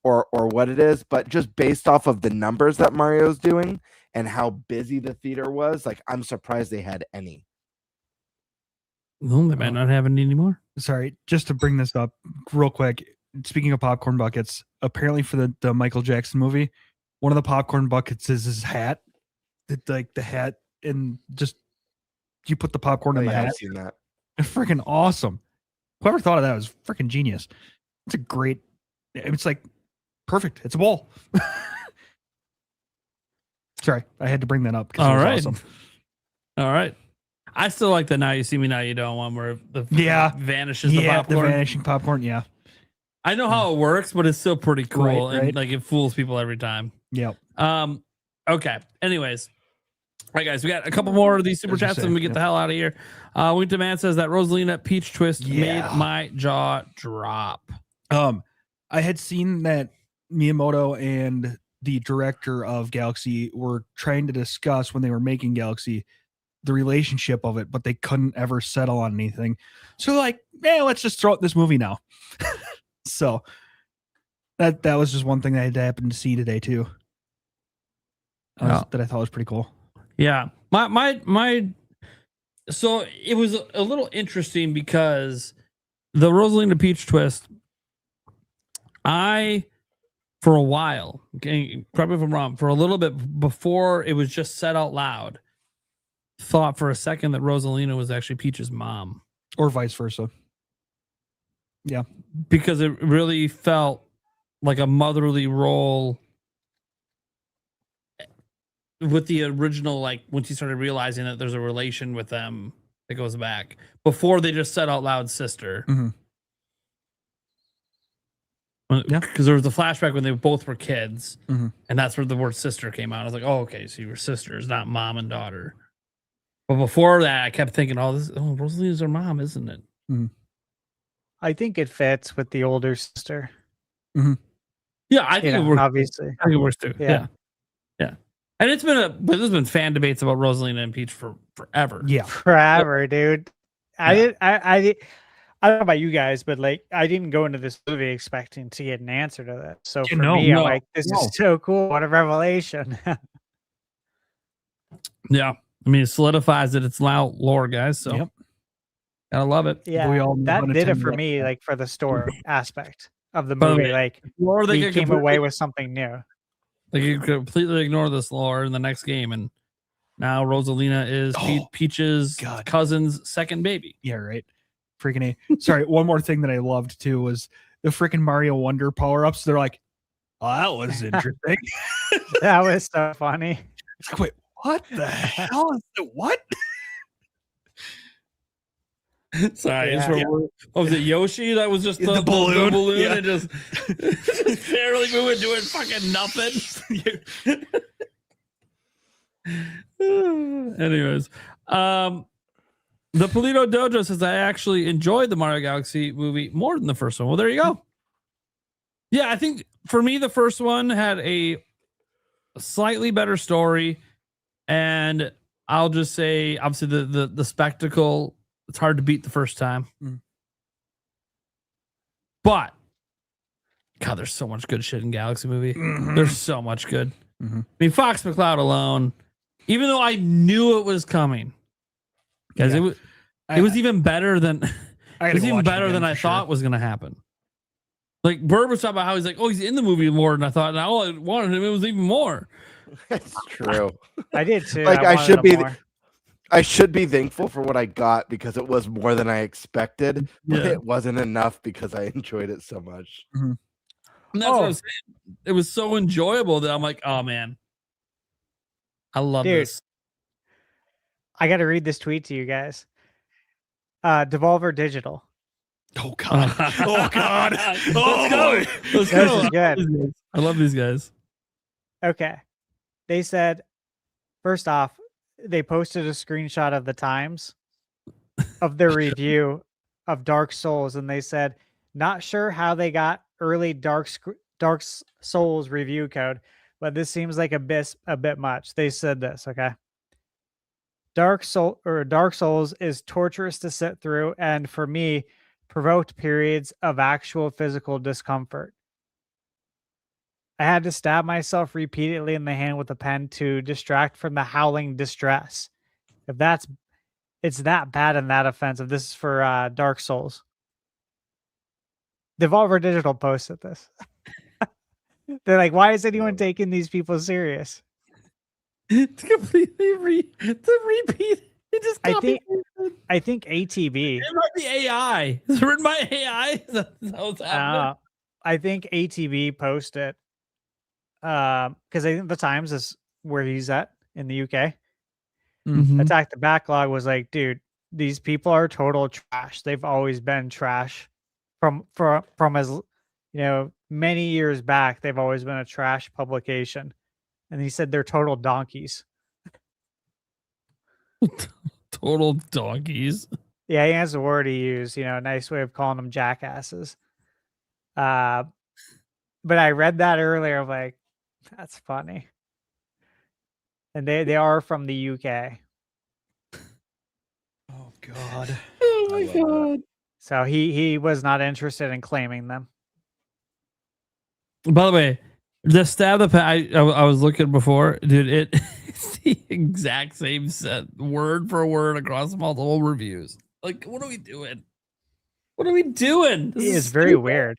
Or what it is, but just based off of the numbers that Mario's doing and how busy the theater was, like I'm surprised they had any. Well, they might not have any anymore. Sorry, just to bring this up real quick. Speaking of popcorn buckets, apparently for the Michael Jackson movie, one of the popcorn buckets is his hat. The hat, and just you put the popcorn in the hat. I've seen that. It's freaking awesome. Whoever thought of that was freaking genius. It's a great It's like perfect. It's a ball. Sorry, I had to bring that up. All it was right. awesome. All right. I still like the Now You See Me, Now You Don't one where the vanishes the Yeah, popcorn. the vanishing popcorn. Yeah. I know how it works, but it's still pretty cool. Right. And like it fools people every time. Yep. Okay. Anyways. All right, guys, we got a couple more of these super chats and we get the hell out of here. Winter Man says that Rosalina Peach Twist made my jaw drop. I had seen that Miyamoto and the director of Galaxy were trying to discuss when they were making Galaxy the relationship of it, but they couldn't ever settle on anything. So like, let's just throw out this movie now. So that was just one thing that had happened to see today too. That I thought was pretty cool. Yeah. So it was a little interesting because the Rosalina Peach Twist, for a while, okay, correct me if I'm wrong, for a little bit before it was just said out loud, thought for a second that Rosalina was actually Peach's mom. Or vice versa. Yeah. Because it really felt like a motherly role with the original, like when she started realizing that there's a relation with them that goes back before they just said out loud sister. Mm-hmm. Yeah, because there was the flashback when they both were kids, mm-hmm. and that's where the word sister came out. I was like, oh, okay, so you were sisters, not mom and daughter. But before that, I kept thinking, Rosalina's her mom, isn't it? Mm-hmm. I think it fits with the older sister. Mm-hmm. Yeah, I think it works. Obviously. I think it works too. Yeah. And there's been fan debates about Rosalina and Peach for forever. Yeah, forever, dude. I don't know about you guys, but like I didn't go into this movie expecting to get an answer to that. So for me, I'm like, this is so cool. What a revelation. Yeah. I mean, it solidifies that it's now lore, guys. So gotta love it. Yeah, that did it for me, like for the story aspect of the movie. Like, or we came away with something new. Like you completely ignore this lore in the next game, and now Rosalina is Peach's cousin's second baby. Yeah, right. Freaking A. Sorry, one more thing that I loved too was the freaking Mario Wonder power-ups. They're like, oh, that was interesting. That was so funny. It's like, wait, what the hell is it? What? Sorry, was it Yoshi? That was just the balloon. The balloon and just barely moving, doing fucking nothing. Anyways, the Polito Dojo says I actually enjoyed the Mario Galaxy movie more than the first one. Well, there you go. Yeah, I think for me the first one had a slightly better story, and I'll just say obviously the spectacle. It's hard to beat the first time. But God, there's so much good shit in Galaxy movie. Mm-hmm. There's so much good. Mm-hmm. I mean, Fox McCloud alone, even though I knew it was coming, because it was even better than I thought was gonna happen. Like Bird was talking about how he's like, he's in the movie more than I thought, and all I wanted him, it was even more. That's true. I did too. Like I should be thankful for what I got because it was more than I expected, but it wasn't enough because I enjoyed it so much. Mm-hmm. And that's what I was saying. It was so enjoyable that I'm like, oh man, I love this. I got to read this tweet to you guys. Devolver Digital. Oh God! Oh God! Let's go! This is good. I love these guys. Okay, they said first off, they posted a screenshot of the times of their review of Dark Souls, and they said, not sure how they got early Dark Souls review code, but this seems like a bit much. They said this, okay? Dark Souls is torturous to sit through, and for me, provoked periods of actual physical discomfort. I had to stab myself repeatedly in the hand with a pen to distract from the howling distress. It's that bad and that offensive. This is for Dark Souls. Devolver Digital posted this. They're like, why is anyone taking these people serious? To completely repeat. It just I think ATB. It might be AI. Is it written by AI? Is that what's happening? I think ATV posted because I think the Times is where he's at in the UK. Mhm. Attack the Backlog was like, dude, these people are total trash. They've always been trash from as many years back. They've always been a trash publication, and he said they're total donkeys. Total donkeys. Yeah, he has the word he used. A nice way of calling them jackasses. But I read that earlier. I'm like, that's funny. And they are from the UK. Oh God. Oh my God. So he was not interested in claiming them. By the way, the stab the I was looking before, dude. It's the exact same set, word for word across multiple reviews. Like, what are we doing? What are we doing? It is very stupid. weird.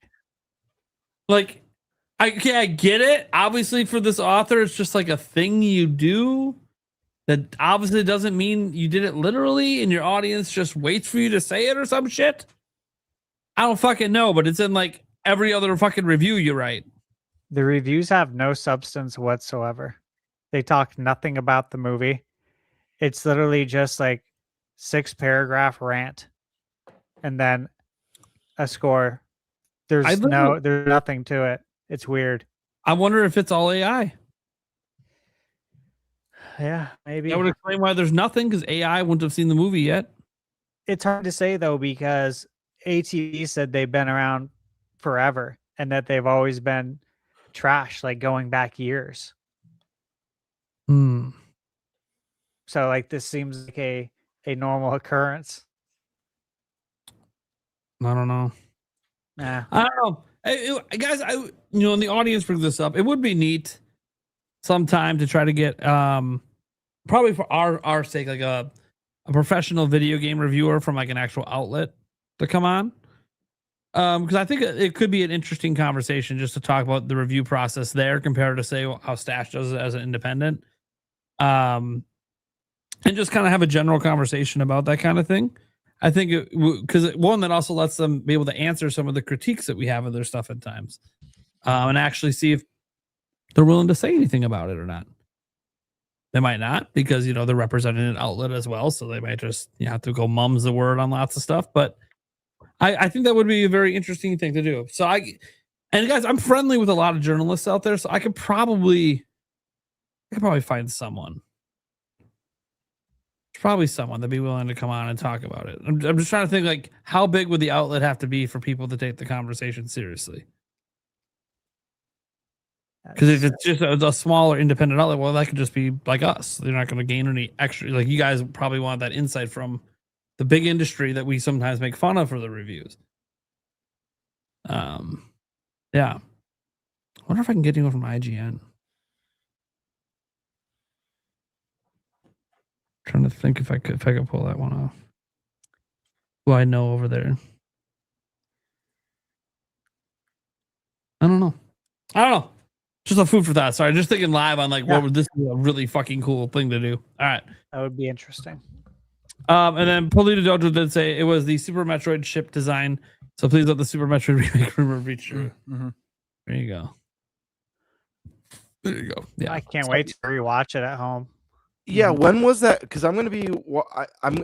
Like, I get it. Obviously, for this author, it's just like a thing you do. That obviously doesn't mean you did it literally, and your audience just waits for you to say it or some shit. I don't fucking know, but it's in like every other fucking review you write. The reviews have no substance whatsoever. They talk nothing about the movie. It's literally just like 6-paragraph rant and then a score. There's nothing to it. It's weird. I wonder if it's all AI. Yeah, maybe. That would explain why there's nothing, because AI wouldn't have seen the movie yet. It's hard to say though, because ATV said they've been around forever and that they've always been trash, like going back years. Hmm. So like this seems like a normal occurrence. I don't know. Nah. I don't know. Guys, in the audience brings this up. It would be neat sometime to try to get probably for our sake, like a professional video game reviewer from like an actual outlet to come on. Because I think it could be an interesting conversation just to talk about the review process there compared to say how Stash does it as an independent. And just kind of have a general conversation about that kind of thing. I think because one that also lets them be able to answer some of the critiques that we have of their stuff at times, and actually see if they're willing to say anything about it or not. They might not, because they're representing an outlet as well, so they might just have to go mums the word on lots of stuff. But I think that would be a very interesting thing to do. So guys, I'm friendly with a lot of journalists out there, so I could probably find someone. Probably someone that'd be willing to come on and talk about it. I'm just trying to think, like, how big would the outlet have to be for people to take the conversation seriously? Because if it's just a smaller independent outlet, well, that could just be like us. They're not going to gain any extra. Like, you guys probably want that insight from the big industry that we sometimes make fun of for the reviews. Yeah. I wonder if I can get anyone from IGN. Trying to think if I could pull that one off. Who I know over there. I don't know. Just a food for thought. Sorry, just thinking live on what would this be a really fucking cool thing to do. All right. That would be interesting. And then Polito Dojo did say it was the Super Metroid ship design. So please let the Super Metroid remake rumor be true. Mm-hmm. There you go. There you go. Yeah. I can't wait to rewatch it at home. Yeah, when was that? Because I'm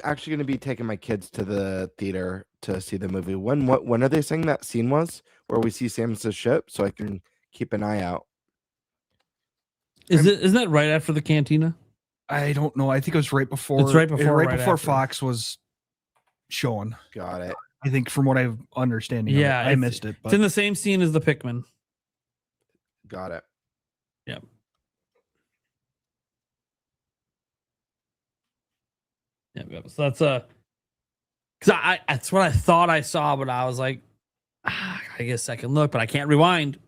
actually going to be taking my kids to the theater to see the movie. When are they saying that scene was where we see Samus's ship, so I can keep an eye out? Isn't that right after the cantina? I don't know. I think it was right before. It's right before. Right before Fox was showing. Got it. I think from what I've understanding. Yeah, I missed it. But it's in the same scene as the Pikmin. Got it. Yep. Yep. So that's because that's what I thought I saw, but I was like, I gotta get a second look, but I can't rewind.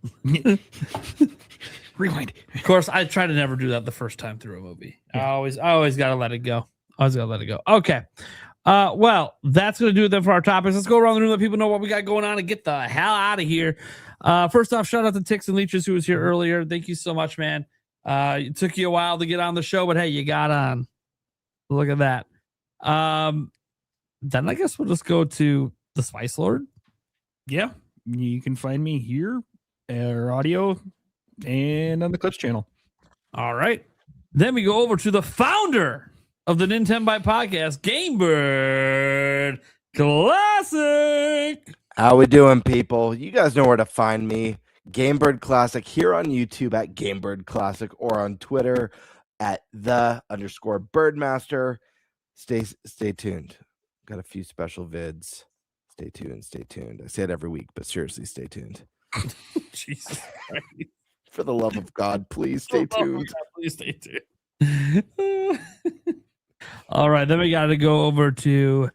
Rewind. Of course, I try to never do that the first time through a movie. I always gotta let it go. Okay. Well, that's gonna do it then for our topics. Let's go around the room, let people know what we got going on, and get the hell out of here. First off, shout out to Ticks and Leeches, who was here earlier. Thank you so much, man. It took you a while to get on the show, but hey, you got on. Look at that. Then I guess we'll just go to the Spice Lord. Yeah. you can find me here, or audio, and on the Clips channel. All right. Then we go over to the founder of the Nintenbyte Podcast, GameBird Classic. How we doing, people? You guys know where to find me. GameBird Classic here on YouTube at GameBird Classic or on Twitter at _Birdmaster. Stay tuned. Got a few special vids. Stay tuned. Stay tuned. I say it every week, but seriously, stay tuned. Jesus Christ. For the love of God, please stay tuned. Please stay tuned. All right, then we got to go over to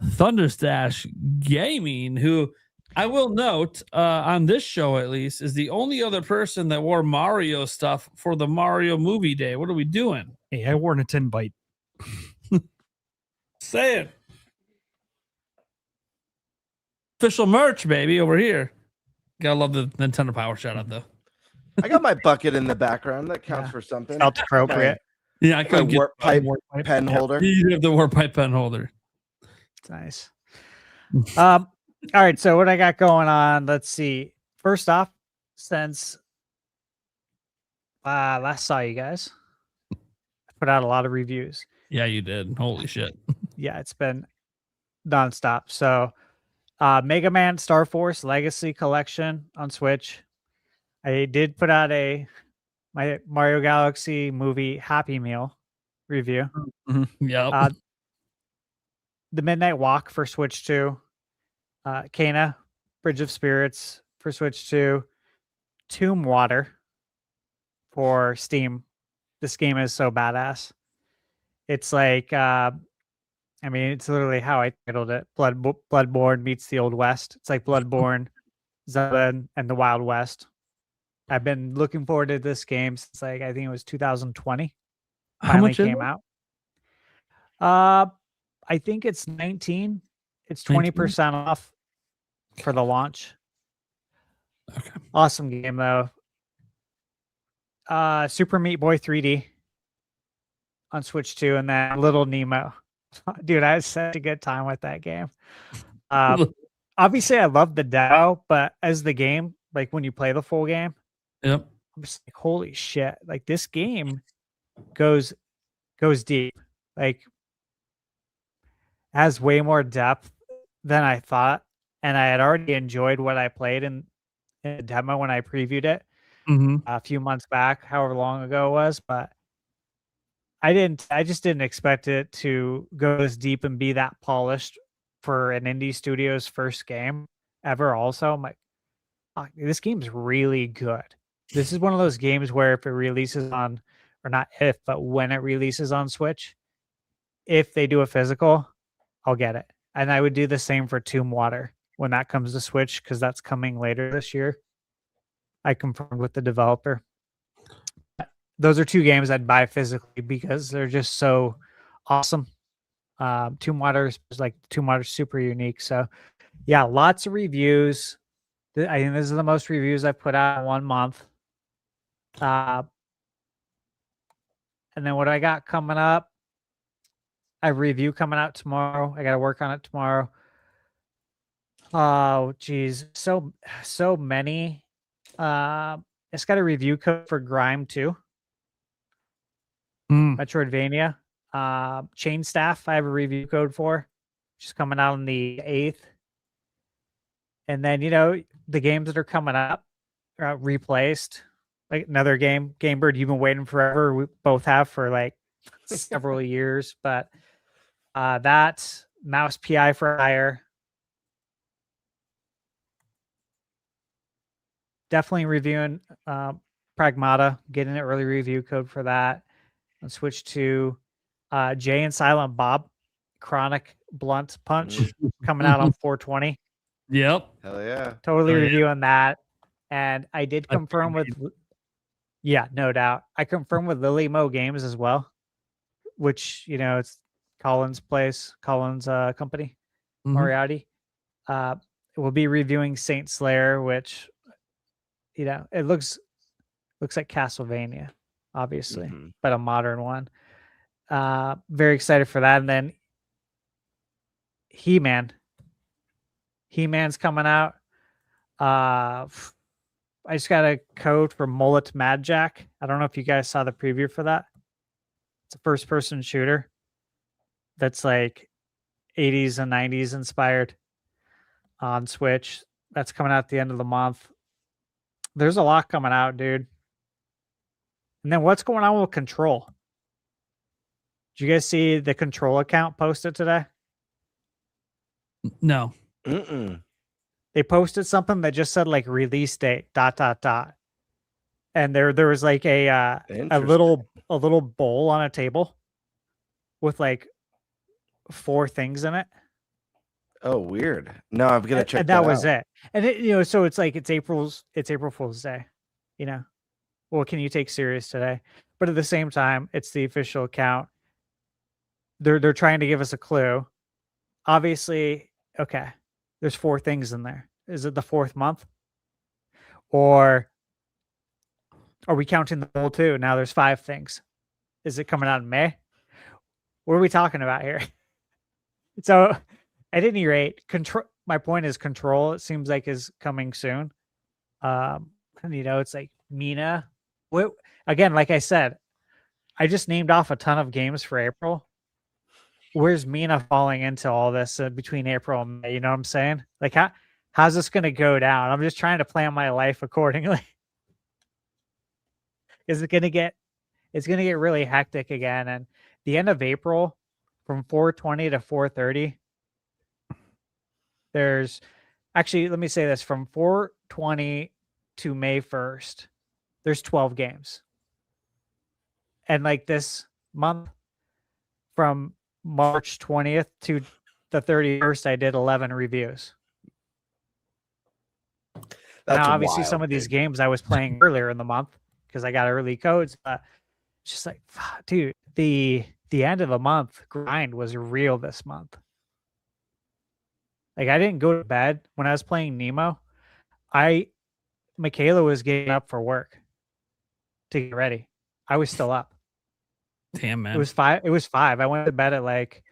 ThunderStash Gaming, who I will note on this show at least is the only other person that wore Mario stuff for the Mario movie day. What are we doing? Hey, I wore a Nintenbyte. Say it. Official merch, baby, over here. Gotta love the Nintendo Power shout out though. I got my bucket in the background. That counts for something. Felt appropriate. Yeah, I My couldn't get warp pipe pen holder. You have the warp pipe pen holder. Nice. All right, so what I got going on, let's see. First off, since last saw you guys, I put out a lot of reviews. Yeah, you did. Holy shit. Yeah, it's been nonstop. So Mega Man Star Force Legacy Collection on Switch. I did put out my Mario Galaxy movie Happy Meal review. Yep. The Midnight Walk for Switch 2. Kena, Bridge of Spirits for Switch 2. Tomb Water for Steam. This game is so badass. It's like, it's literally how I titled it. Bloodborne meets the Old West. It's like Bloodborne, Zelda, and the Wild West. I've been looking forward to this game since I think it was 2020. How much came out. I think it's 19. It's 20% off for the launch. Okay. Awesome game though. Super Meat Boy 3D on Switch 2, and then Little Nemo. Dude, I had such a good time with that game. Obviously, I love the demo, but as the game, like when you play the full game, yep, I'm just like, holy shit! Like this game goes deep. Like has way more depth than I thought, and I had already enjoyed what I played in the demo when I previewed it a few months back, however long ago it was, but I just didn't expect it to go as deep and be that polished for an indie studio's first game ever. Also, I'm like, oh, this game's really good. This is one of those games where if it releases on, or not if, but when it releases on Switch, if they do a physical, I'll get it. And I would do the same for Tomb Water when that comes to Switch, because that's coming later this year. I confirmed with the developer. Those are two games I'd buy physically because they're just so awesome. Tomb Water is super unique. So yeah, lots of reviews. I think this is the most reviews I've put out in 1 month. And then what I got coming up, I have a review coming out tomorrow. I got to work on it tomorrow. Oh, geez. So many. It's got a review code for Grime 2. Metroidvania. Chain Staff, I have a review code for, which is coming out on the 8th. And then, the games that are coming up are Replaced. Like another game, GameBird, you've been waiting forever. We both have for like several years. But that, Mouse PI for Hire. Definitely reviewing Pragmata, getting an early review code for that. On Switch 2, Jay and Silent Bob, Chronic Blunt Punch, coming out on 420. Yep. Hell yeah. Totally reviewing that. And I did confirm yeah, no doubt. I confirmed with Lily Mo Games as well, which, it's Colin's place, Colin's company, Moriarty. We'll be reviewing Saint Slayer, which, it looks like Castlevania, obviously, but a modern one. Very excited for that. And then He-Man's coming out. I just got a code for Mullet Mad Jack. I don't know if you guys saw the preview for that. It's a first-person shooter that's like 80s and 90s inspired on Switch. That's coming out at the end of the month. There's a lot coming out, dude. And then what's going on with Control? Did you guys see the Control account posted today? No. Mm-mm. They posted something that just said like release date ... And there was like a little bowl on a table with like 4 things in it. Oh, weird. No, I'm gonna check. And that was it. And it, so it's like it's April Fool's Day. What can you take serious today? But at the same time, it's the official account. They're trying to give us a clue. Obviously, okay, there's 4 things in there. Is it the 4th month? Or are we counting the whole 2? Now there's 5 things. Is it coming out in May? What are we talking about here? So at any rate, my point is Control, it seems like, is coming soon. And it's like Mina. Again, like I said, I just named off a ton of games for April. Where's Mina falling into all this between April and May? You know what I'm saying? Like, how's this going to go down? I'm just trying to plan my life accordingly. It's going to get really hectic again. And the end of April, from 4:20 to 4:30, there's actually, let me say this, from 4:20 to May 1st, there's 12 games. And like this month, from March 20th to the 31st, I did 11 reviews. Now, obviously, some of these games I was playing earlier in the month because I got early codes, but it's just like, dude, the end of the month grind was real this month. Like, I didn't go to bed when I was playing Nemo. Michaela was getting up for work to get ready. I was still up. Damn, man. It was 5. I went to bed at like,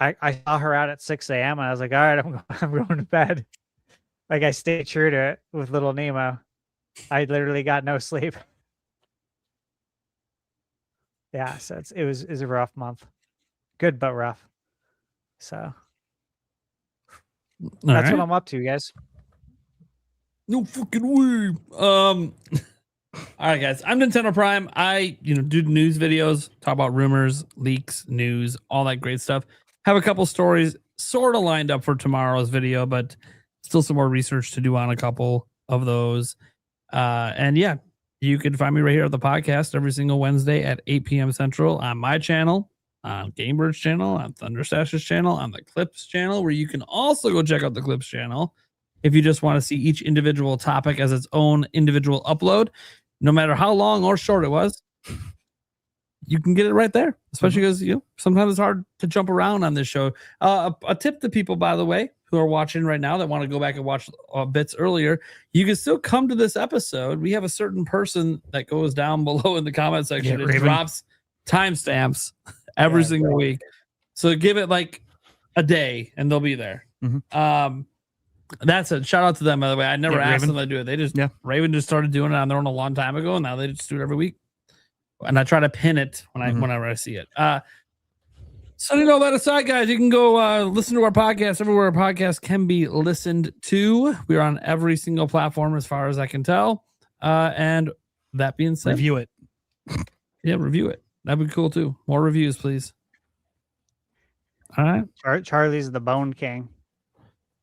I saw her out at 6 a.m. and I was like, all right, I'm going to bed. Like, I stayed true to it with little Nemo. I literally got no sleep. Yeah, so it was a rough month. Good, but rough. So that's what I'm up to, guys. No fucking way. All right, guys. I'm Nintendo Prime. I, do news videos, talk about rumors, leaks, news, all that great stuff. Have a couple stories sort of lined up for tomorrow's video, but still some more research to do on a couple of those. And yeah, you can find me right here at the podcast every single Wednesday at 8 p.m. Central on my channel, on Gamebird's channel, on ThunderStash's channel, on the Clips channel, where you can also go check out the Clips channel if you just want to see each individual topic as its own individual upload. No matter how long or short it was, you can get it right there, especially because sometimes it's hard to jump around on this show. A tip to people, by the way, who are watching right now that want to go back and watch bits earlier, you can still come to this episode. We have a certain person that goes down below in the comment section and drops timestamps every single week. So give it like a day and they'll be there. That's it. Shout out to them, by the way. I never asked them to do it. They just Raven just started doing it on their own a long time ago, and now they just do it every week. And I try to pin it whenever I see it. Setting all that aside, guys, you can go listen to our podcast everywhere our podcast can be listened to. We're on every single platform as far as I can tell. And that being said, review it. Yeah, review it. That'd be cool too. More reviews, please. All right. Charlie's the Bone King.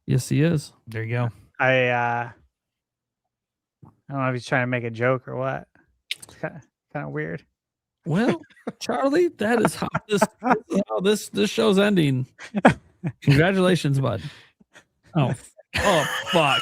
Yes, he is. There you go. I don't know if he's trying to make a joke or what. It's kind of weird. Well, Charlie, that is how this show's ending. Congratulations, bud. Oh fuck.